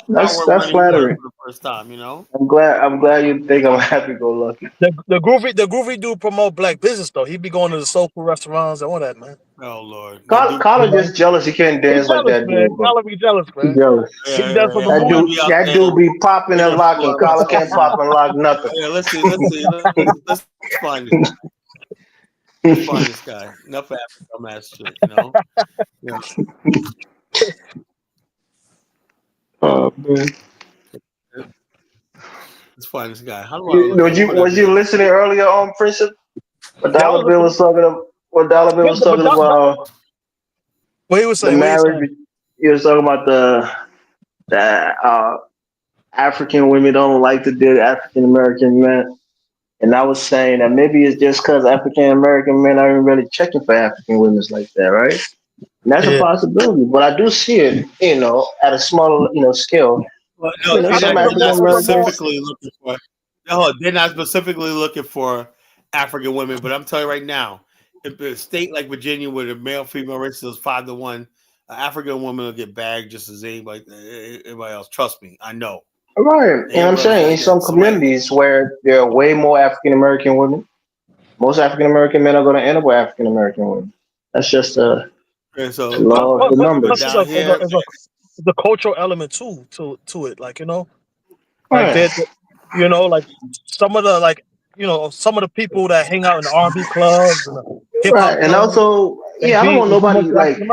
flattering. for the first time, you know. I'm glad you think I'm happy-go-lucky. The groovy dude promote black business though. He be going to the soul food restaurants and all that, man. Oh Lord, Collar just jealous he can't He dance like jealous, that man. dude, bro. Collar be jealous, He man. jealous. He does for the movie. That dude be popping and locking. Collar can't pop and lock nothing. Yeah, let's see. Let's find this. Let's find this guy. Enough of that dumbass shit, you know. Yeah. Man. Let's find this guy. How do I look? Was you listening earlier on Princeip? What Yeah, Dollar Bill was talking about? What Dollar Bill was talking about? What he was The saying? marriage. He was talking about the African women don't like to date African American men, and I was saying that maybe it's just because African American men aren't really checking for African women like that, right? And that's a possibility, but I do see it, at a smaller, scale. Well, no, Some they're African not Americans. specifically looking for. No, they're not specifically looking for African women. But I'm telling you right now, if a state like Virginia, where the male-female ratio is 5-1, an African woman will get bagged just as anybody else. Trust me, I know. Right, and I'm saying in some communities where there are way more African American women, most African American men are going to end up with African American women. That's just a law of the numbers. It's a cultural element too to it, like like Right. like some of the people that hang out in the R&B clubs and the hip hop Right, and clubs. also, I don't want nobody like, I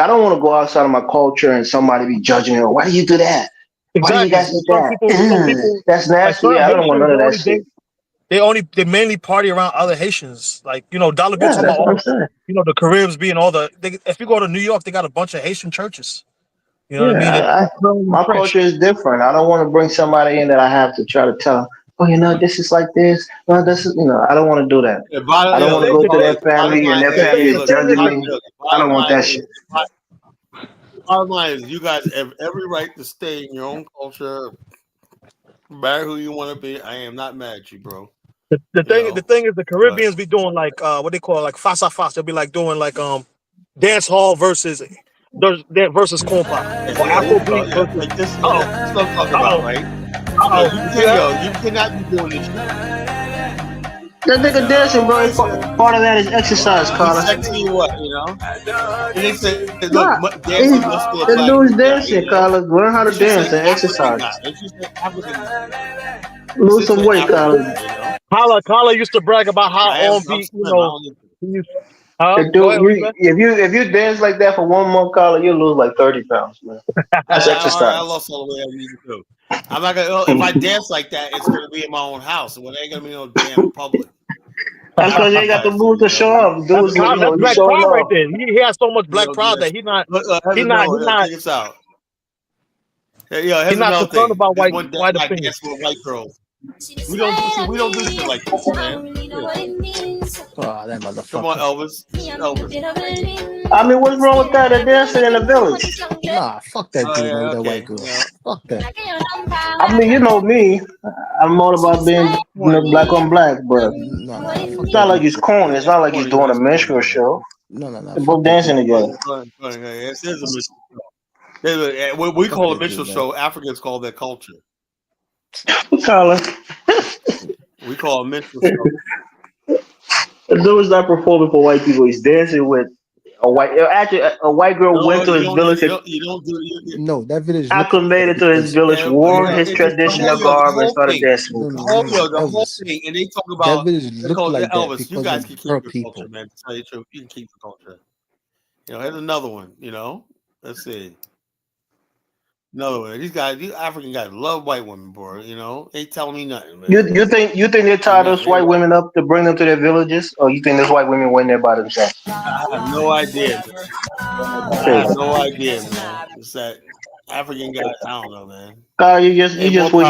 don't want to go outside of my culture and somebody be judging me. Why do you do that? Why do you Exactly. guys do Some that? people, That's like nasty. certain Yeah, I don't want Haitians, none of that shit. they mainly party around other Haitians. Like Dollar Bill Yeah, talking that's about what all I'm saying. the Caribs being all the. If you go to New York, they got a bunch of Haitian churches. You know what I mean? Yeah, my French. culture is different. I don't want to bring somebody in that I have to try to tell them, oh, this is like this. No, this is, I don't want to do that. I don't want to go to their family and their family is judging me. I don't want that shit. Bottom line is, you guys have every right to stay in your own culture, marry who you want to be. I am not mad at you, bro. The thing is, the Caribbeans be doing like what they call like face a face. They'll be like doing like dance hall versus compa or Afrobeat versus. Like this is what I'm talking about, right? You cannot be doing this shit. That nigga dancing, bro. Part of that is exercise, Carter. Sexy or what, And they said, look, dancing muscular The black dude's guy, dancing, Carter. Learn how to dance and exercise. Lose some weight, Carter. Kala used to brag about how R&B, The dude, if you dance like that for 1 month, Carter, you lose like 30 pounds, man. That's exercise. I lost all the way I needed to. I'm not gonna. If I dance like that, it's gonna be in my own house. It ain't gonna be no damn public. That's because you ain't got the moves to show up. That's black pride right there. He has so much black pride that he's not. Check this out. He's not concerned about white dance opinions. with white girls. We don't do shit like this, man. Oh, that motherfucker. Come on, Elvis. I mean, what's wrong with that? They're dancing in the village. Nah, fuck that dude, man, with that white girl. Fuck that. I mean, you know me. I'm all about being black on black, but it's not like he's corny. It's not like he's doing a minstrel show. No. They're both dancing together. What we call a minstrel show, Africans call that culture. We call it. We call a minstrel show. The dude is not performing for white people. He's dancing with a white. Actually, a white girl went to his village. No, that village. Acclimated to his village, wore his traditional garb, and started dancing. The whole thing, and they talk about that village look like Elvis. that You guys can keep her your people. culture, man. To tell you the truth, you can keep the culture. Here's another one. Let's see. Another one. These African guys love white women, bro. Ain't telling me nothing, man. You think they tie those white women up to bring them to their villages, or you think those white women went there by themselves? I have no idea. I have no idea, man. It's that African guy. I don't know, man. You just wish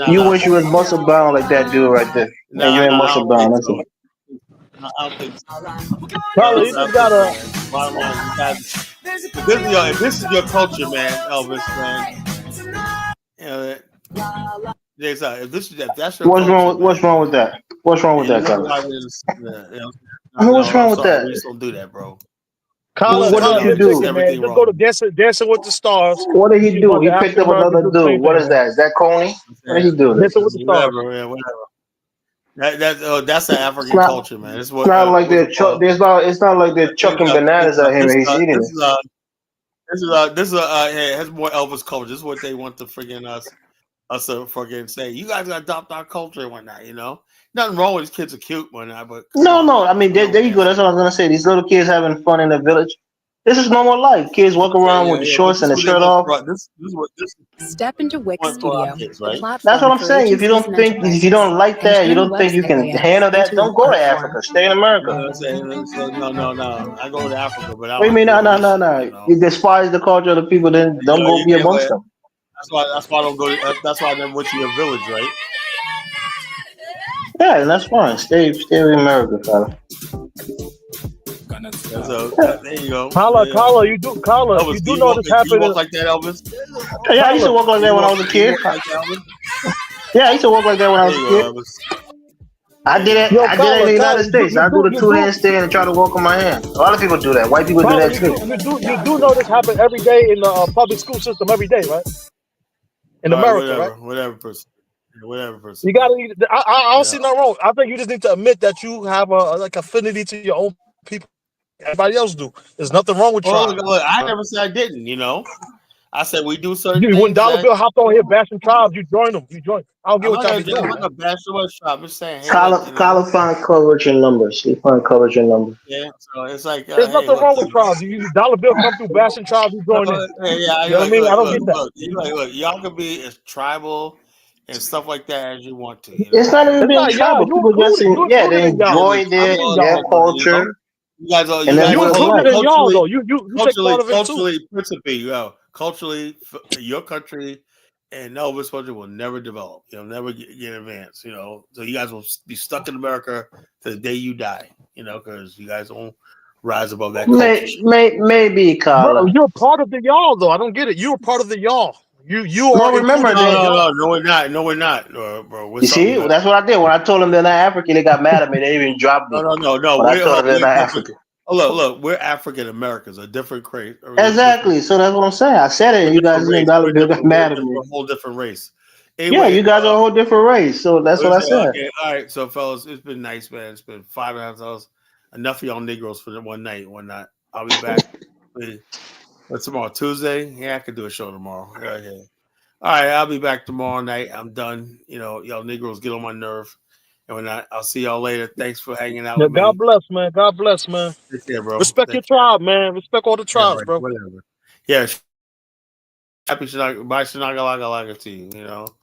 you wish you was muscle bound like that dude right there, and you ain't muscle bound. That's it. I don't think so. Probably you just gotta. Bottom line, if this is your culture, man, Elvis, man. If that's your What's culture, wrong? What's wrong with that? What's wrong with that, Carlos? What's wrong with that? We just don't do that, bro. Kala, What did you lip do? syncing, man. Just go to Dancing with the Stars. What did You he see a do? bunch He of picked African up another Americans do the dude. same What thing, is man. that? Is that Coney? What did he do? Dancing with the Stars. Whatever, man, whatever. That's the It's African not. culture, man. It's It's what not like what's they're it called? It's not like they're chucking bananas at him and he's eating it. This is hey, it has more Elvis culture. This is what they want to friggin' us to friggin' say. You guys gotta adopt our culture and whatnot. You know, nothing wrong with these kids are cute, whatnot, but come on. No. I mean, there you go. That's what I was gonna say. These little kids having fun in the village. This is normal life. Kids walk around with the But shorts this and is the what they shirt want off. for this is what this Step into Wix want for our Studio, kids, the right? That's platform what I'm for saying. If you agencies don't and think, if you enterprises, don't like and that, you turn don't think you website can layouts handle that, into an don't go to art form. Africa. Stay in You America. know what I'm saying? So no. I go to Africa, but I What do you don't mean? do this shit. No. You know, You despise the culture of the people, then don't go you be get amongst what? them. That's why I don't go. That's why I never went to your village, right? Yeah, and that's fine. Stay in America, fella. So there you go. Kala, Elvis, you do know this do you happened walk in like that, Elvis? Yeah, I used to walk like that when I was a Do you kid. walk like that, Elvis? Yeah, I used to walk like that when I There was a you kid. go, Elvis. I did it. Yo, I did it in the Kala, United States. I do the two hand stand and try to walk on my hand. A lot of people do that. White people do Kala, that too. you do know this happen every day in the public school system every day, right? In All right, America, right? whatever person. Whatever person. You gotta. I don't see nothing wrong. I think you just need to admit that you have a like affinity to your own people. Everybody else do. There's nothing wrong with Well, tribes. look, I never said I didn't. You know, I said we do certain When things Dollar that Bill hopped on here bashing tribes, you join them. You join. I don't get I'm what not y'all gonna be doing, I'm not man. gonna bash the West shop. I'm just saying, hey, look, you know, Kala find coverage in numbers. He find coverage in numbers. yeah. So it's like, There's hey, nothing look, wrong with tribes. Dollar Bill come through bashing tribes, you join in. hey, yeah, You know what I mean? I don't get that. look, y'all can be as tribal and stuff like that as you want to. You It's know, not even It's being not y'all. tribal. You People just included. You they included in y'all. enjoy I'm in their y'all. culture You guys and they You want to included life. in y'all though. You take part of it too. culturally, your country and Nova Scotia will never develop. You'll never get advanced. You know, so you guys will be stuck in America to the day you die. You know, because you guys won't rise above that culture. Maybe Bro, Kala. you're part of the y'all though. I don't get it. You're part of the y'all. You are remember included in the y'all. No, we're not. No, we're not, bro. We're You see, something. that's what I did when I told them they're not African. They got mad at me. They even dropped me. No. When I told them they're not Different. African. Oh, look, we're African Americans, a different race. Exactly. So that's what I'm saying. I said it, and you guys in Dollar Bill got mad at me. We're a whole different race. Yeah, Anyway, you guys are a whole different race. So that's what I said. Okay, all right. So, fellas, it's been nice, man. It's been 5.5 hours. Enough of y'all Negroes for one night, one night. I'll be back. What's tomorrow? Tuesday? Yeah, I could do a show tomorrow. Yeah. All right, I'll be back tomorrow night. I'm done. You know, y'all Negroes get on my nerve. And when I'll see y'all later. Thanks for hanging out with me. God bless, man. God bless, man. Take care, bro. Respect your tribe, man. Respect all the tribes, bro. Whatever. Yeah. Happy Shinaga to you, you know.